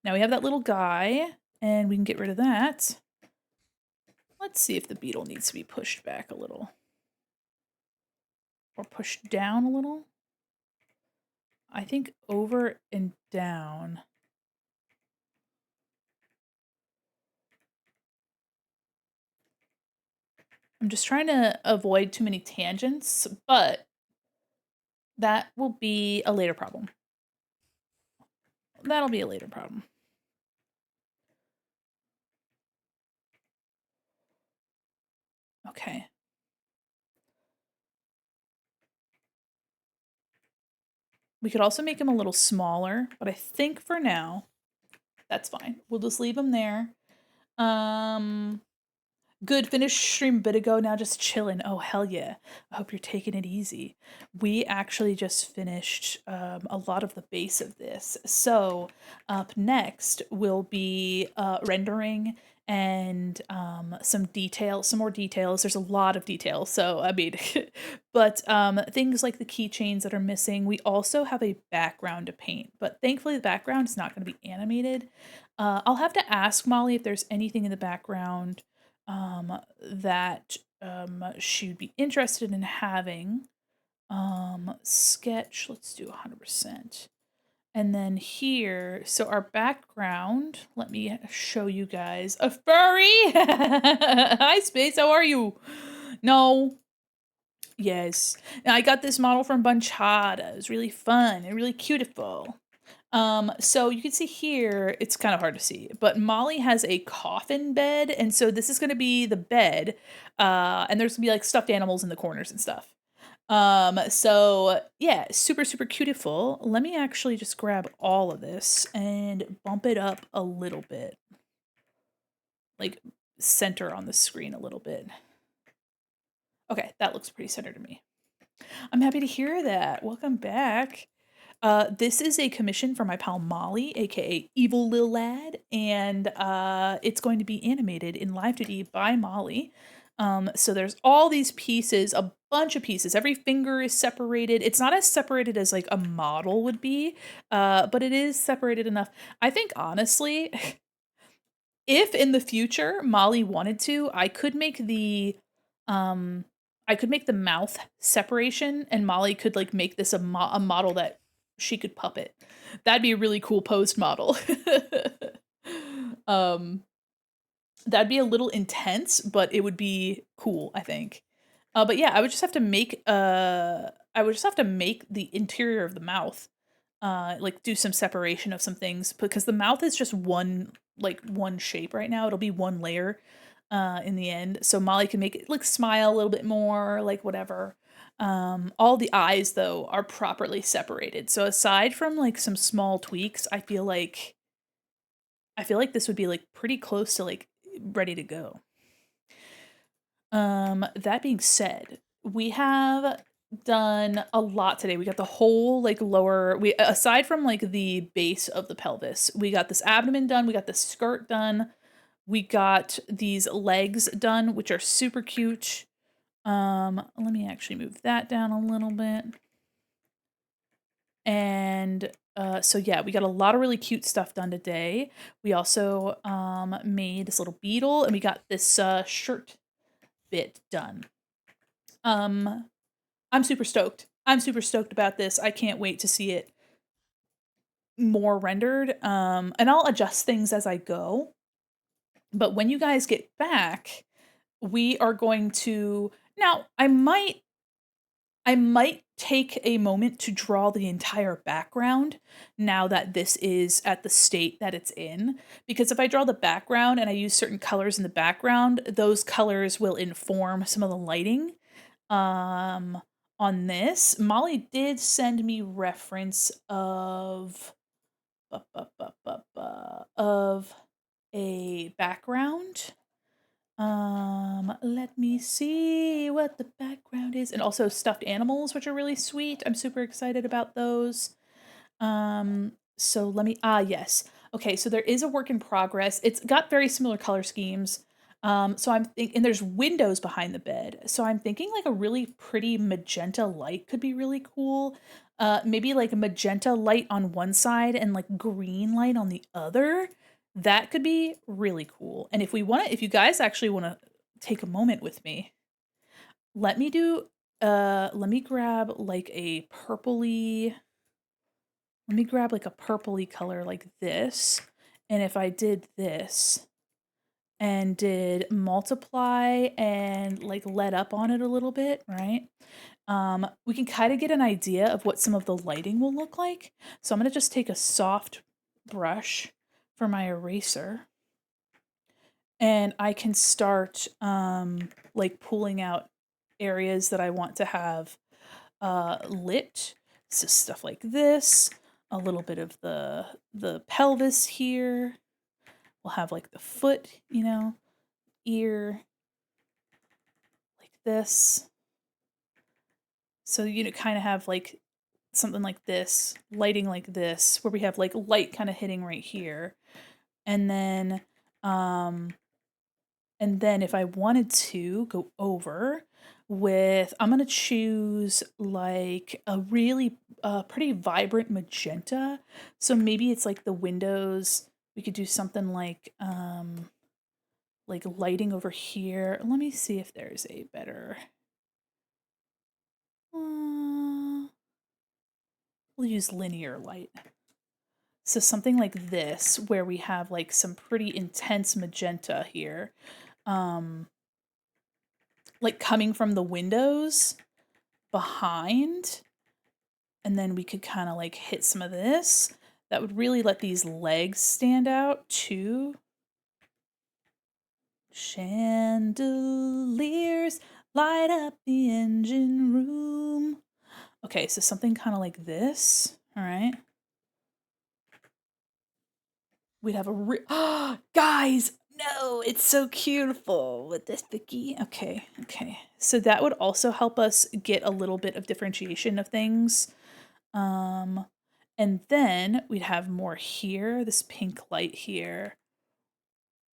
Now we have that little guy, and we can get rid of that. Let's see if the beetle needs to be pushed back a little. Or pushed down a little. I think over and down. I'm just trying to avoid too many tangents, but that will be a later problem. That'll be a later problem. Okay. We could also make him a little smaller, but I think for now, that's fine. We'll just leave him there. Good, finished stream a bit ago, now just chilling. Oh, hell yeah. I hope you're taking it easy. We actually just finished a lot of the base of this. So up next will be rendering and some more details. There's a lot of details, so I mean, but things like the keychains that are missing. We also have a background to paint, but thankfully the background is not going to be animated. I'll have to ask Molly if there's anything in the background that she would be interested in having. Sketch, let's do 100%. And then here, so our background, let me show you guys. A furry! Hi, Space, how are you? No. Yes. And I got this model from Bunchada. It was really fun and really beautiful. So you can see here, it's kind of hard to see, but Molly has a coffin bed, and so this is gonna be the bed, and there's gonna be like stuffed animals in the corners and stuff. So yeah, super, super beautiful. Let me actually just grab all of this and bump it up a little bit. Like center on the screen a little bit. Okay, that looks pretty centered to me. I'm happy to hear that. Welcome back. This is a commission for my pal Molly, aka Evil Lil Lad, and it's going to be animated in Live 2D by Molly. So there's all these pieces, a bunch of pieces. Every finger is separated. It's not as separated as like a model would be, but it is separated enough. I think honestly, if in the future Molly wanted to, um I could make the mouth separation and Molly could like make this a model that she could puppet. That'd be a really cool post model. um that'd be a little intense, but it would be cool, I think. But yeah, I would just have to make the interior of the mouth like do some separation of some things because the mouth is just one shape right now. It'll be one layer in the end. So Molly can make it like smile a little bit more, like whatever. All the eyes though are properly separated. So aside from like some small tweaks, I feel like this would be like pretty close to like ready to go. That being said, we have done a lot today. We got the whole like lower we aside from like the base of the pelvis, we got this abdomen done, we got the skirt done, we got these legs done, which are super cute. Let me actually move that down a little bit. And so yeah, we got a lot of really cute stuff done today. We also made this little beetle and we got this shirt bit done. I'm super stoked. I'm super stoked about this. I can't wait to see it more rendered. And I'll adjust things as I go. But when you guys get back, we are going to now I might take a moment to draw the entire background now that this is at the state that it's in. Because if I draw the background and I use certain colors in the background, those colors will inform some of the lighting. On this, Molly did send me reference of of a background. Let me see what the background is. And also stuffed animals, which are really sweet. I'm super excited about those. So let me, yes. Okay, so there is a work in progress. It's got very similar color schemes. So I'm thinking, and there's windows behind the bed. So I'm thinking like a really pretty magenta light could be really cool. Maybe like a magenta light on one side and like green light on the other. That could be really cool. And if you guys actually want to take a moment with me, let me grab like a purpley, color like this. And if I did this, and did multiply and like let up on it a little bit, right? We can kind of get an idea of what some of the lighting will look like. So I'm going to just take a soft brush for my eraser and I can start like pulling out areas that I want to have lit. So stuff like this, a little bit of the pelvis here. We'll have like the foot, you know, ear, like this. So you know, kind of have like something like this, lighting like this, where we have like light kind of hitting right here. And then um if I wanted to go over with, I'm going to choose like a really pretty vibrant magenta. So maybe it's like the windows. We could do something like lighting over here. Let me see if there's a better. We'll use linear light. So something like this, where we have like some pretty intense magenta here, like coming from the windows behind, and then we could kind of like hit some of this. That would really let these legs stand out too. Chandeliers light up the engine room. Okay, so something kind of like this. All right. We'd have a guys, no, it's so beautiful with this Vicky. Okay, okay. So that would also help us get a little bit of differentiation of things. And then we'd have more here, this pink light here.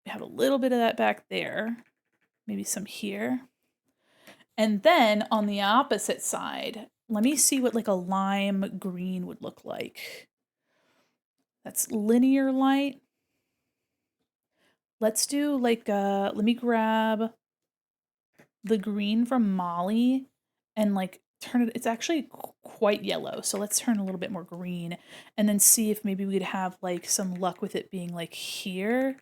We have a little bit of that back there, maybe some here. And then on the opposite side, let me see what like a lime green would look like. That's linear light. Let's do like let me grab the green from Molly and like turn it, it's actually quite yellow. So let's turn a little bit more green and then see if maybe we'd have like some luck with it being like here.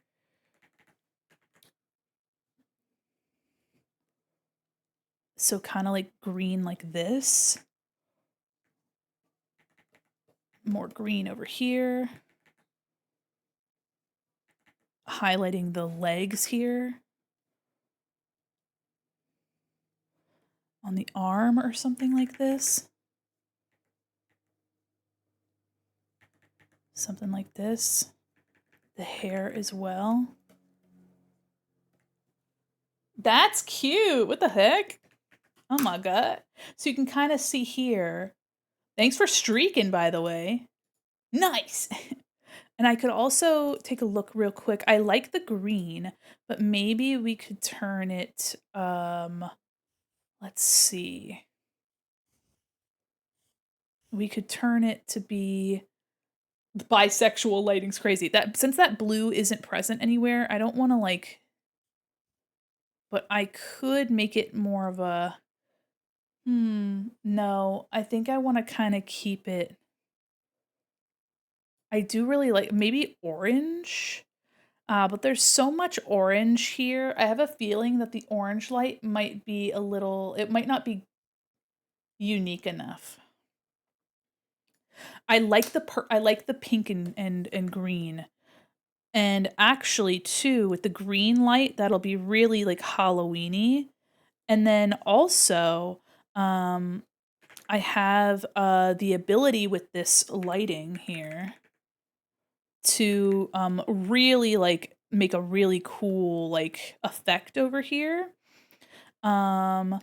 So kind of like green like this. More green over here. Highlighting the legs here. On the arm or something like this. Something like this. The hair as well. That's cute. What the heck? Oh my god. So you can kind of see here. Thanks for streaking, by the way. Nice. And I could also take a look real quick. I like the green, but maybe we could turn it let's see. We could turn it to be bisexual lighting's crazy. That since that blue isn't present anywhere, I don't want to like, but I could make it more of a no, I think I want to kind of keep it. I do really like maybe orange. But there's so much orange here. I have a feeling that the orange light might be a little, it might not be unique enough. I like the pink and green. And actually too, with the green light, that'll be really like Halloweeny. And then also, I have the ability with this lighting here to really like make a really cool like effect over here. And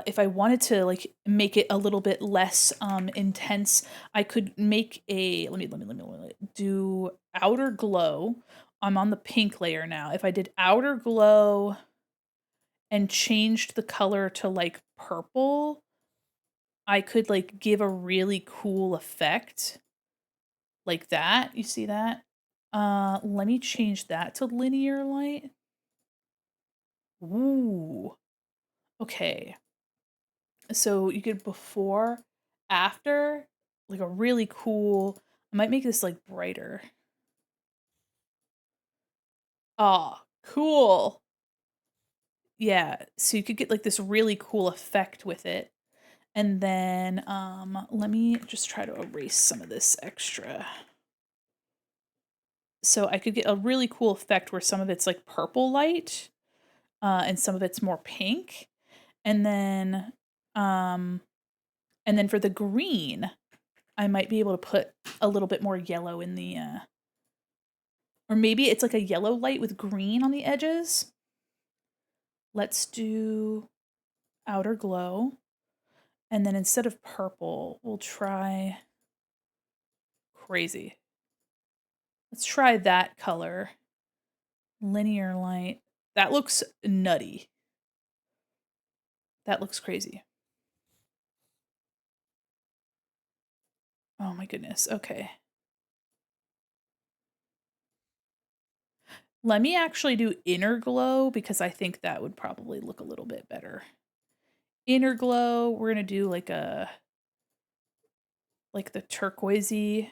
if I wanted to like make it a little bit less intense, I could make a let me do outer glow. I'm on the pink layer now. If I did outer glow and changed the color to like purple, I could like give a really cool effect like that. You see that? Let me change that to linear light. Ooh. Okay. So you could before, after, like a really cool, I might make this like brighter. Oh, cool. Yeah, so you could get, like, this really cool effect with it. And then, let me just try to erase some of this extra. So I could get a really cool effect where some of it's, like, purple light, and some of it's more pink. And then, um and then for the green, I might be able to put a little bit more yellow in the, or maybe it's like a yellow light with green on the edges. Let's do outer glow. And then instead of purple, we'll try crazy. Let's try that color. Linear light. That looks nutty. That looks crazy. Oh my goodness. Okay. Let me actually do inner glow because I think that would probably look a little bit better. Inner glow, we're going to do like the turquoisey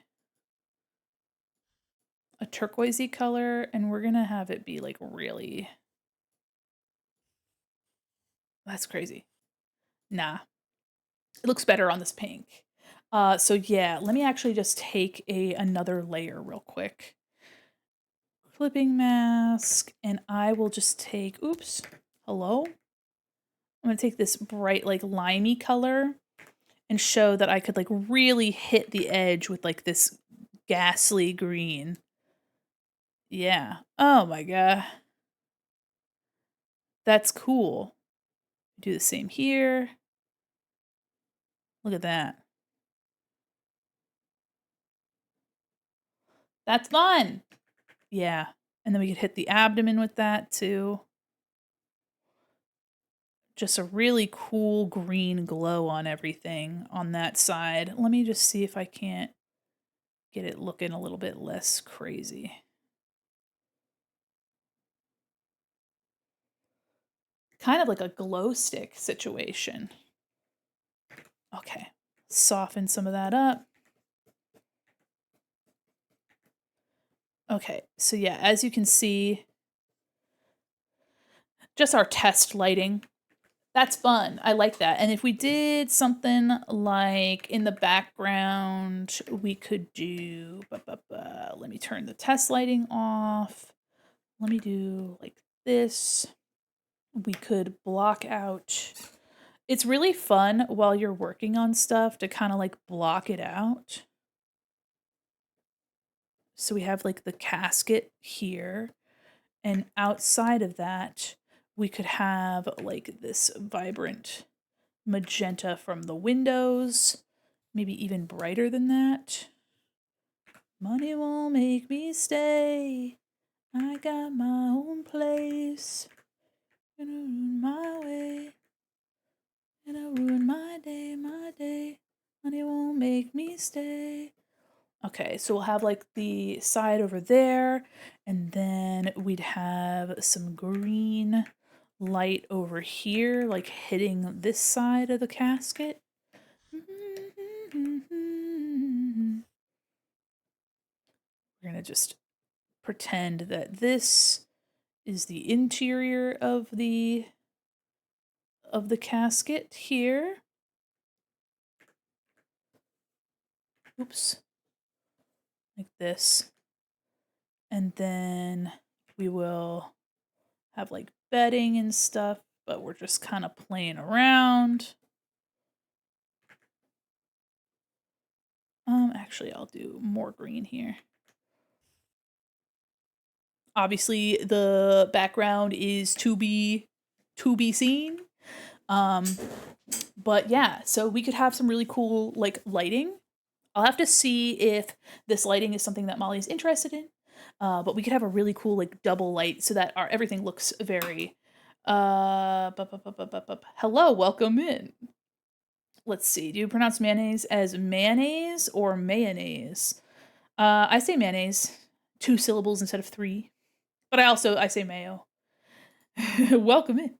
color, and we're going to have it be like really, that's crazy. Nah. It looks better on this pink. So yeah, let me actually just take another layer real quick. Clipping mask, and I will just take, oops, hello? I'm gonna take this bright, like, limey color and show that I could, like, really hit the edge with, like, this ghastly green. Yeah. Oh my god. That's cool. Do the same here. Look at that. That's fun! Yeah. And then we could hit the abdomen with that too. Just a really cool green glow on everything on that side. Let me just see if I can't get it looking a little bit less crazy. Kind of like a glow stick situation. Okay, soften some of that up. Okay, so yeah, as you can see, just our test lighting. That's fun. I like that. And if we did something like in the background, we could do, let me turn the test lighting off. Let me do like this. We could block out. It's really fun while you're working on stuff to kind of like block it out. So we have like the casket here, and outside of that, we could have like this vibrant magenta from the windows, maybe even brighter than that. Money won't make me stay. I got my own place. Gonna ruin my way. Gonna ruin my day, my day. Money won't make me stay. Okay, so we'll have like the side over there, and then we'd have some green light over here, like hitting this side of the casket. We're gonna just pretend that this is the interior of the casket here. Oops. Like this. And then we will have like bedding and stuff, but we're just kind of playing around. Actually, I'll do more green here. Obviously, the background is to be seen. But yeah, so we could have some really cool like lighting. I'll have to see if this lighting is something that Molly's interested in. But we could have a really cool like double light so that our everything looks very hello, welcome in. Let's see. Do you pronounce mayonnaise as mayonnaise or mayonnaise? I say mayonnaise, 2 syllables instead of 3. But I say mayo. Welcome in.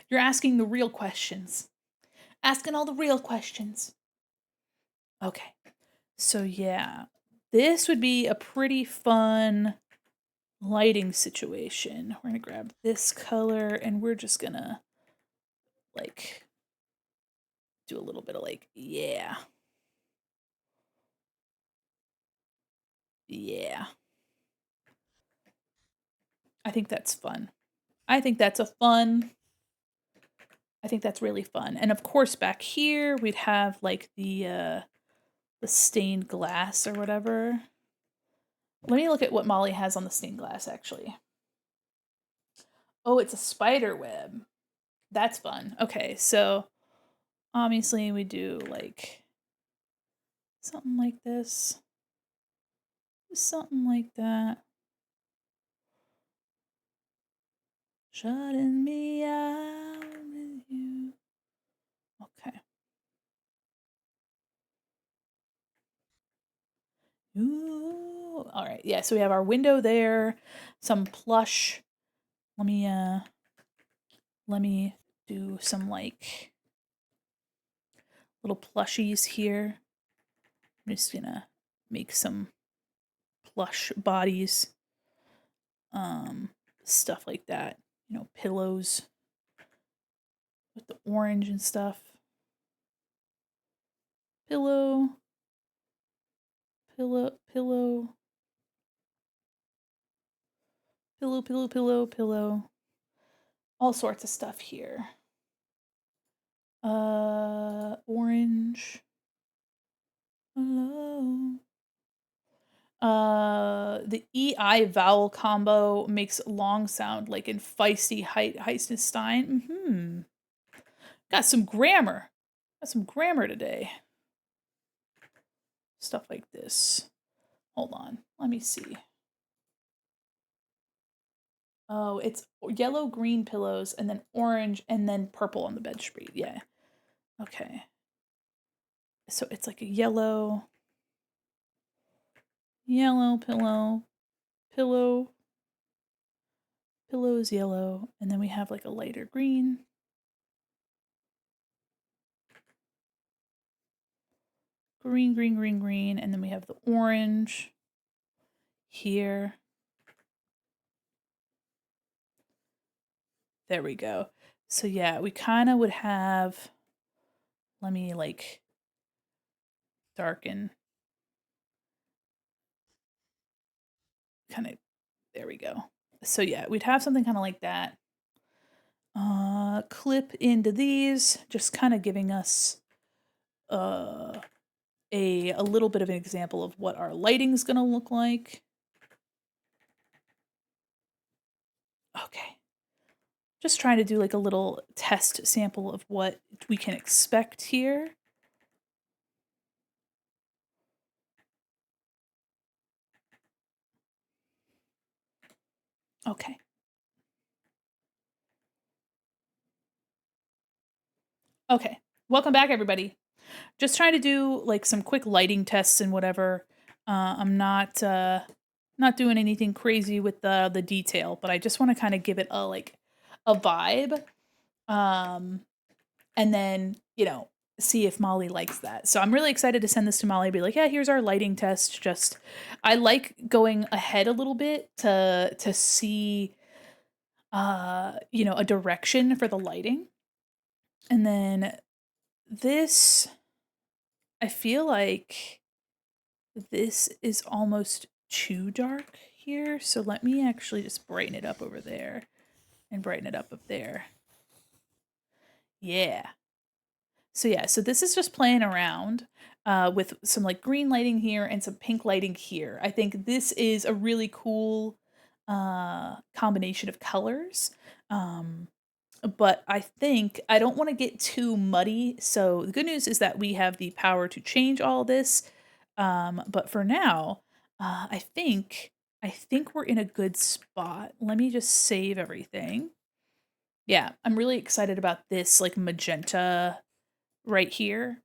You're asking the real questions. Asking all the real questions. Okay. So yeah, this would be a pretty fun lighting situation. We're gonna grab this color and we're just gonna like do a little bit of like, yeah. Yeah. I think that's fun. I think that's I think that's really fun. And of course back here we'd have like the stained glass or whatever. Let me look at what Molly has on the stained glass actually. Oh, it's a spider web. That's fun. Okay, so obviously we do like something like this. Something like that. Shutting me out with you. Okay. Ooh. All right. Yeah, so we have our window there, some plush. Let me do some like little plushies here. I'm just gonna make some plush bodies. Stuff like that. You know, pillows with the orange and stuff. Pillow. Pillow, pillow. Pillow, pillow, pillow, pillow. All sorts of stuff here. Orange. Hello. The EI vowel combo makes long sound like in feisty Heisenstein. Got some grammar. Got some grammar today. Stuff like this. Hold on. Let me see. Oh, it's yellow, green pillows, and then orange, and then purple on the bedspread. Yeah. Okay. So it's like a yellow pillow, pillow is yellow, and then we have like a lighter green. Green, green, green, green, and then we have the orange here. There we go. So yeah, we kind of would have, let me like darken, kind of, there we go. So yeah, we'd have something kind of like that. Clip into these, just kind of giving us a little bit of an example of what our lighting's gonna look like. Okay. Just trying to do like a little test sample of what we can expect here. Okay. Okay. Welcome back, everybody. Just trying to do like some quick lighting tests and whatever. I'm not doing anything crazy with the detail, but I just want to kind of give it a like a vibe. And then, you know, see if Molly likes that. So I'm really excited to send this to Molly and be like, yeah, here's our lighting test. Just I like going ahead a little bit to see you know, a direction for the lighting. And then this, I feel like this is almost too dark here. So let me actually just brighten it up over there and brighten it up there. Yeah. So yeah, so this is just playing around with some like green lighting here and some pink lighting here. I think this is a really cool combination of colors. But I think I don't want to get too muddy. So the good news is that we have the power to change all this. But for now, I think we're in a good spot. Let me just save everything. Yeah, I'm really excited about this like magenta right here.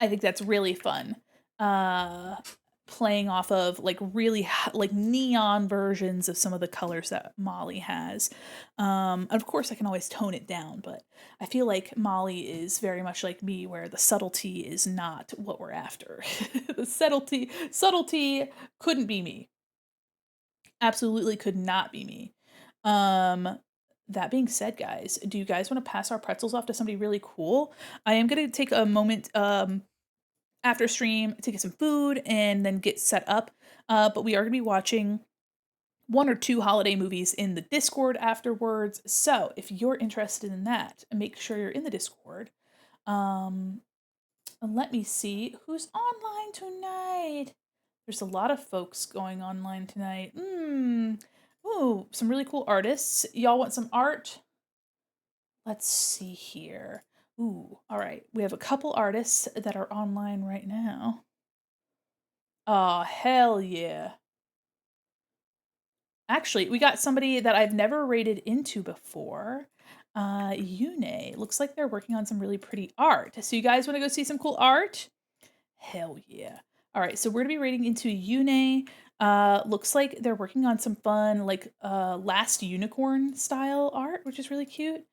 I think that's really fun. Playing off of like really like neon versions of some of the colors that Molly has. Of course I can always tone it down, but I feel like Molly is very much like me where the subtlety is not what we're after. The subtlety couldn't be me. Absolutely could not be me. Um, that being said, guys, do you guys want to pass our pretzels off to somebody really cool? I am gonna take a moment after stream to get some food and then get set up. But we are gonna be watching one or two holiday movies in the Discord afterwards. So if you're interested in that, make sure you're in the Discord. Um, and let me see who's online tonight. There's a lot of folks going online tonight. Ooh, some really cool artists. Y'all want some art? Let's see here. Ooh, all right. We have a couple artists that are online right now. Oh, hell yeah. Actually, we got somebody that I've never raided into before. Yune. Looks like they're working on some really pretty art. So you guys want to go see some cool art? Hell yeah. All right, so we're gonna be raiding into Yune. Looks like they're working on some fun, like Last Unicorn style art, which is really cute.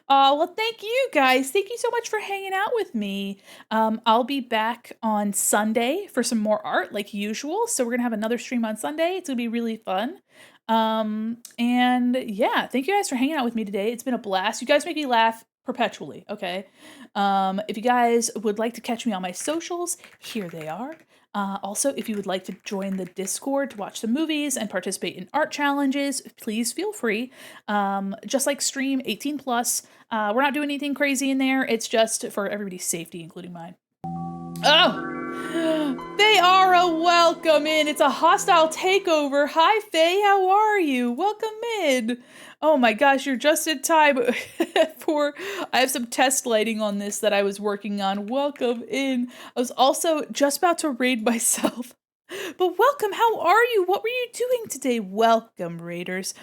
Well, thank you guys. Thank you so much for hanging out with me. I'll be back on Sunday for some more art, like usual. So we're gonna have another stream on Sunday. It's gonna be really fun. And yeah, thank you guys for hanging out with me today. It's been a blast. You guys make me laugh perpetually, okay? If you guys would like to catch me on my socials, here they are. Also, if you would like to join the Discord to watch the movies and participate in art challenges, please feel free. Just like stream 18 plus, we're not doing anything crazy in there. It's just for everybody's safety, including mine. Oh, they are a welcome in. It's a hostile takeover. Hi, Faye. How are you? Welcome in. Oh my gosh, you're just in time for. I have some test lighting on this that I was working on. Welcome in. I was also just about to raid myself. But welcome. How are you? What were you doing today? Welcome, raiders.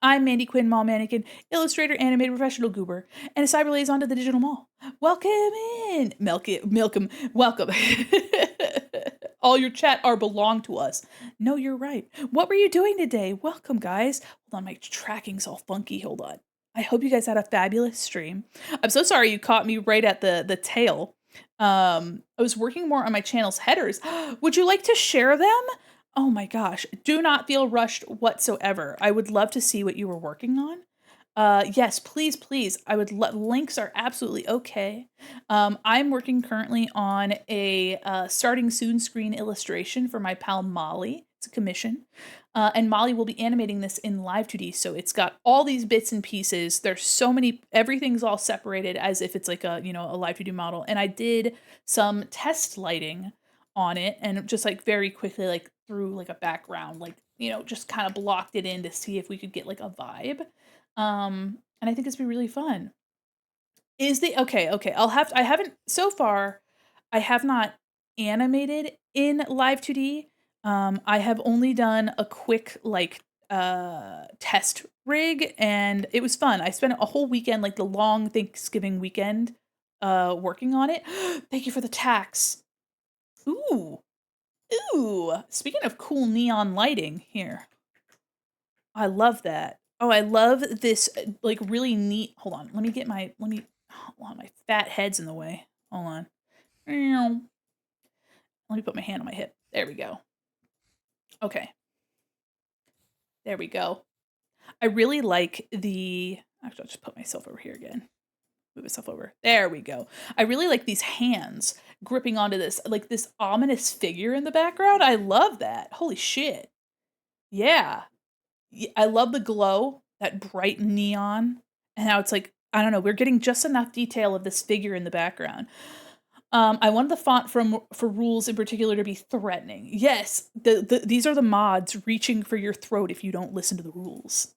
I'm Mandi Quin, mall mannequin, illustrator, animator, professional goober, and a cyber liaison to the digital mall. Welcome in. Milkum, welcome. All your chat are belong to us. No, you're right. What were you doing today? Welcome, guys. Hold on, my tracking's all funky. Hold on. I hope you guys had a fabulous stream. I'm so sorry you caught me right at the tail. I was working more on my channel's headers. Would you like to share them? Oh my gosh, do not feel rushed whatsoever. I would love to see what you were working on. Yes, please, please. I would links are absolutely okay. I'm working currently on a starting soon screen illustration for my pal Molly. It's a commission. And Molly will be animating this in Live 2D. So it's got all these bits and pieces. There's so many, everything's all separated as if it's like a, a Live 2D model. And I did some test lighting on it and just like very quickly like through like a background, like, just kind of blocked it in to see if we could get like a vibe. And I think it's been really fun. Okay, I haven't so far, I have not animated in Live 2D. I have only done a quick like test rig and it was fun. I spent a whole weekend, like the long Thanksgiving weekend, working on it. Thank you for the tax. Ooh. Ooh, speaking of cool neon lighting here. I love that. Oh, I love this like really neat. Hold on. Hold on, my fat head's in the way. Hold on. Let me put my hand on my hip. There we go. Okay. There we go. I really like actually I'll just put myself over here again. Move myself over. There we go. I really like these hands gripping onto this, like this ominous figure in the background. I love that. Holy shit. Yeah. I love the glow, that bright neon, and how it's like, I don't know, we're getting just enough detail of this figure in the background. I wanted the font for rules in particular to be threatening. Yes, these are the mods reaching for your throat if you don't listen to the rules.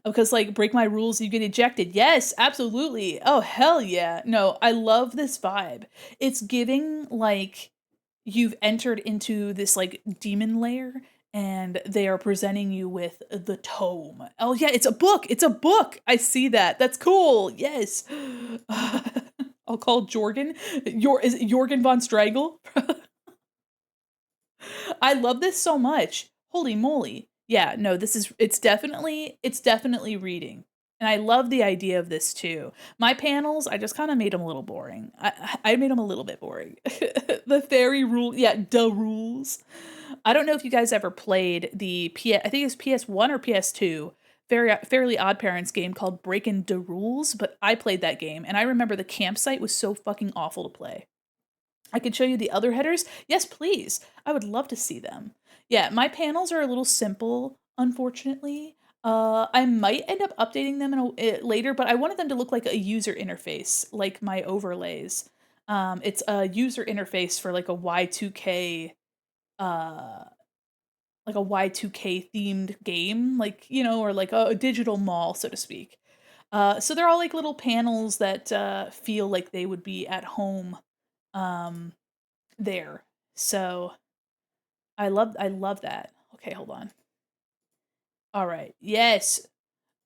Because like break my rules, you get ejected. Yes, absolutely. Oh hell yeah. No, I love this vibe. It's giving like you've entered into this like demon lair and they are presenting you with the tome. Oh yeah, it's a book. It's a book. I see that. That's cool. Yes. I'll call Jorgen. Is it Jorgen von Strangle? I love this so much. Holy moly. Yeah, no, it's definitely reading. And I love the idea of this too. My panels, I just kind of made them a little boring. I made them a little bit boring. The fairy rule, yeah, the rules. I don't know if you guys ever played I think it's PS1 or PS2, Fairly Odd Parents game called Breakin' the Rules, but I played that game, and I remember the campsite was so fucking awful to play. I could show you the other headers. Yes, please. I would love to see them. Yeah, my panels are a little simple, unfortunately. I might end up updating them later, but I wanted them to look like a user interface, like my overlays. It's a user interface for uh, like a Y2K themed game, like, or like a digital mall, so to speak. So they're all like little panels that feel like they would be at home um, there. So I love that. Okay, hold on. All right. Yes.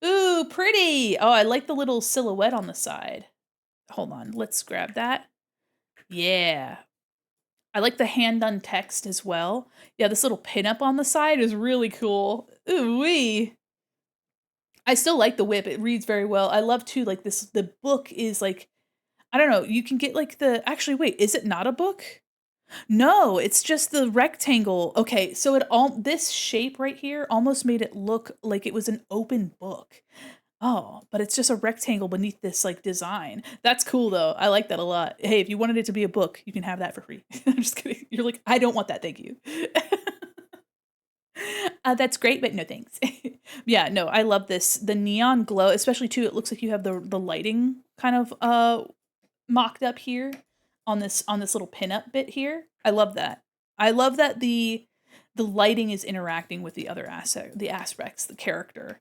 Ooh, pretty. Oh, I like the little silhouette on the side. Hold on. Let's grab that. Yeah. I like the hand done text as well. Yeah, this little pinup on the side is really cool. Ooh wee. I still like the whip. It reads very well. I love too, like the book is like, I don't know, you can get like actually wait, is it not a book? No, it's just the rectangle. Okay, so this shape right here almost made it look like it was an open book. Oh, but it's just a rectangle beneath this like design. That's cool though. I like that a lot. Hey, if you wanted it to be a book, you can have that for free. I'm just kidding. You're like, I don't want that, thank you. That's great, but no thanks. Yeah, no, I love this. The neon glow, especially too, it looks like you have the lighting kind of mocked up here on this little pinup bit here. I love that. I love that the lighting is interacting with the aspects, the character.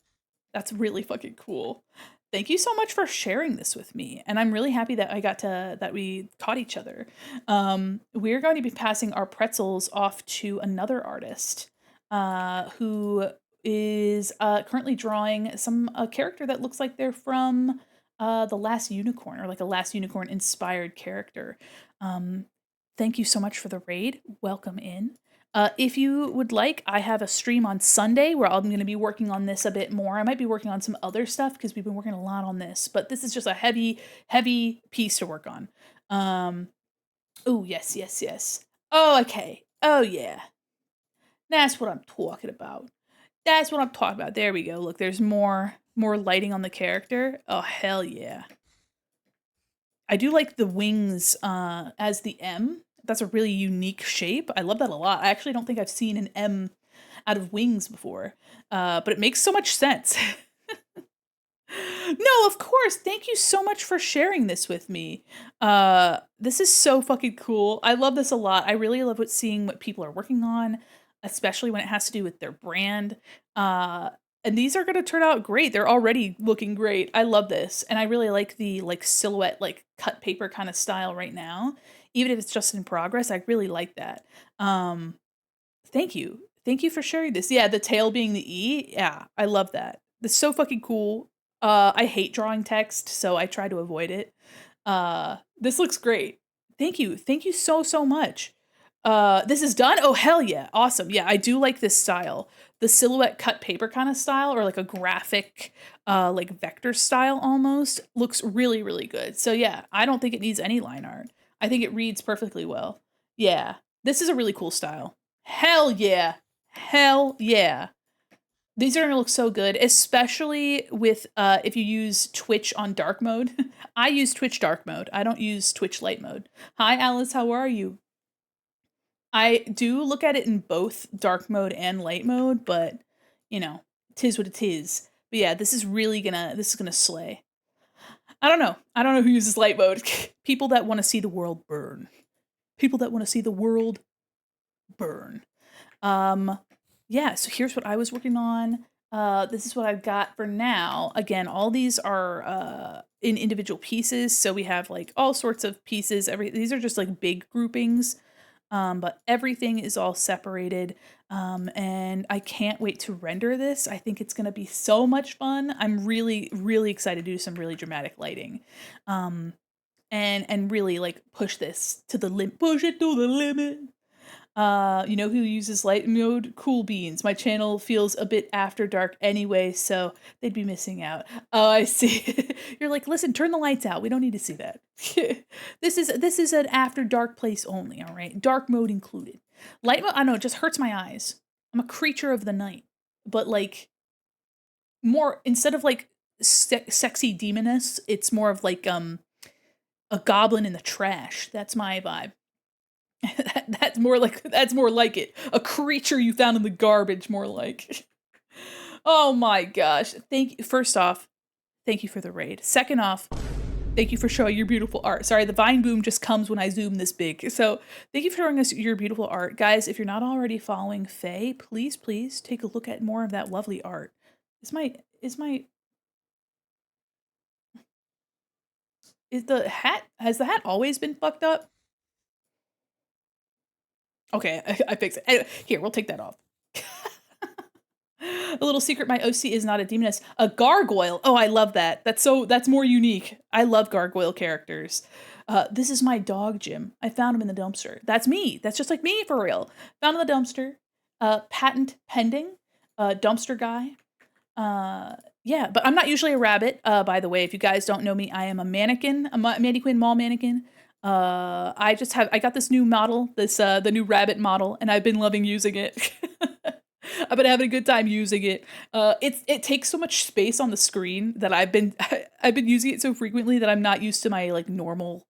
That's really fucking cool. Thank you so much for sharing this with me, and I'm really happy that we caught each other. We're going to be passing our pretzels off to another artist, who is currently drawing a character that looks like they're from The Last Unicorn, or like a Last Unicorn inspired character. Um, Thank you so much for the raid. Welcome in. If you would like, I have a stream on Sunday where I'm going to be working on this a bit more. I might be working on some other stuff because we've been working a lot on this, but this is just a heavy, heavy piece to work on. Oh, yes, yes, yes. Oh, okay. Oh, yeah. That's what I'm talking about. That's what I'm talking about. There we go. Look, there's more lighting on the character. Oh, hell yeah. I do like the wings as the M. That's a really unique shape. I love that a lot. I actually don't think I've seen an M out of wings before, but it makes so much sense. No, of course. Thank you so much for sharing this with me. This is so fucking cool. I love this a lot. I really love seeing what people are working on, especially when it has to do with their brand. And these are going to turn out great. They're already looking great. I love this. And I really like the like silhouette, like cut paper kind of style right now. Even if it's just in progress, I really like that. Thank you. Thank you for sharing this. Yeah, the tail being the E. Yeah, I love that. That's so fucking cool. I hate drawing text, so I try to avoid it. This looks great. Thank you. Thank you so, so much. This is done? Oh, hell yeah. Awesome. Yeah, I do like this style. The silhouette cut paper kind of style, or like a graphic, like vector style almost, looks really, really good. So yeah, I don't think it needs any line art. I think it reads perfectly well. Yeah, this is a really cool style. Hell yeah. Hell yeah. These are gonna look so good, especially with if you use Twitch on dark mode. I use Twitch dark mode. I don't use Twitch light mode. Hi Alice, how are you? I do look at it in both dark mode and light mode, but you know, tis what it is. But yeah, this is gonna slay. I don't know. I don't know who uses light mode. People that want to see the world burn. People that want to see the world burn. Um, yeah, so here's what I was working on. This is what I've got for now. Again, all these are in individual pieces, so we have like all sorts of pieces. These are just like big groupings, but everything is all separated. And I can't wait to render this. I think it's gonna be so much fun. I'm really, really excited to do some really dramatic lighting. And really like push this to the limit. Push it to the limit. You know who uses light mode? Cool Beans. My channel feels a bit after dark anyway, so they'd be missing out. Oh, I see. You're like, listen, turn the lights out. We don't need to see that. This is an after dark place only, all right? Dark mode included. Light mode, I don't know, it just hurts my eyes. I'm a creature of the night, but like more instead of like sexy demoness, it's more of like a goblin in the trash. That's my vibe. That's more like it. A creature you found in the garbage, more like. Oh my gosh. Thank you. First off, thank you for the raid. Second off, thank you for showing your beautiful art. Sorry, the Vine boom just comes when I zoom this big. So thank you for showing us your beautiful art. Guys, if you're not already following Faye, please, please take a look at more of that lovely art. Is the hat, has the hat always been fucked up? Okay, I fixed it. Here, we'll take that off. A little secret, my OC is not a demoness. A gargoyle. Oh, I love that. That's more unique. I love gargoyle characters. This is my dog, Jim. I found him in the dumpster. That's me. That's just like me, for real. Found in the dumpster. Patent pending. Dumpster guy. Yeah, but I'm not usually a rabbit. By the way, if you guys don't know me, I am a mannequin, a Mandy Quinn mall mannequin. I got this new model, the new rabbit model, and I've been loving using it. I've been having a good time using it. It takes so much space on the screen that I've been using it so frequently that I'm not used to my like normal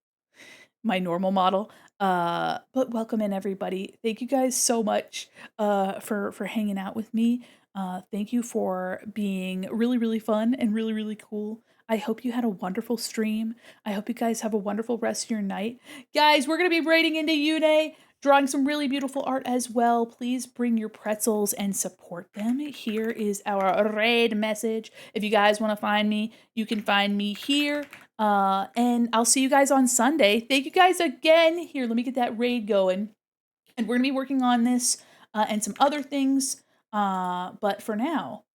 model. But welcome in everybody. Thank you guys so much for hanging out with me. Thank you for being really, really fun and really, really cool. I hope you had a wonderful stream. I hope you guys have a wonderful rest of your night. Guys, we're going to be raiding into Yune, drawing some really beautiful art as well. Please bring your pretzels and support them. Here is our raid message. If you guys want to find me, you can find me here. And I'll see you guys on Sunday. Thank you guys again. Here, let me get that raid going. And we're going to be working on this and some other things. But for now,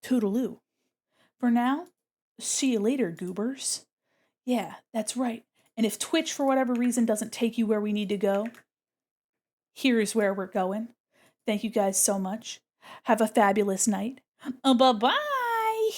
toodaloo. For now, see you later, goobers. Yeah, that's right. And if Twitch, for whatever reason, doesn't take you where we need to go, here's where we're going. Thank you guys so much. Have a fabulous night. Bye-bye.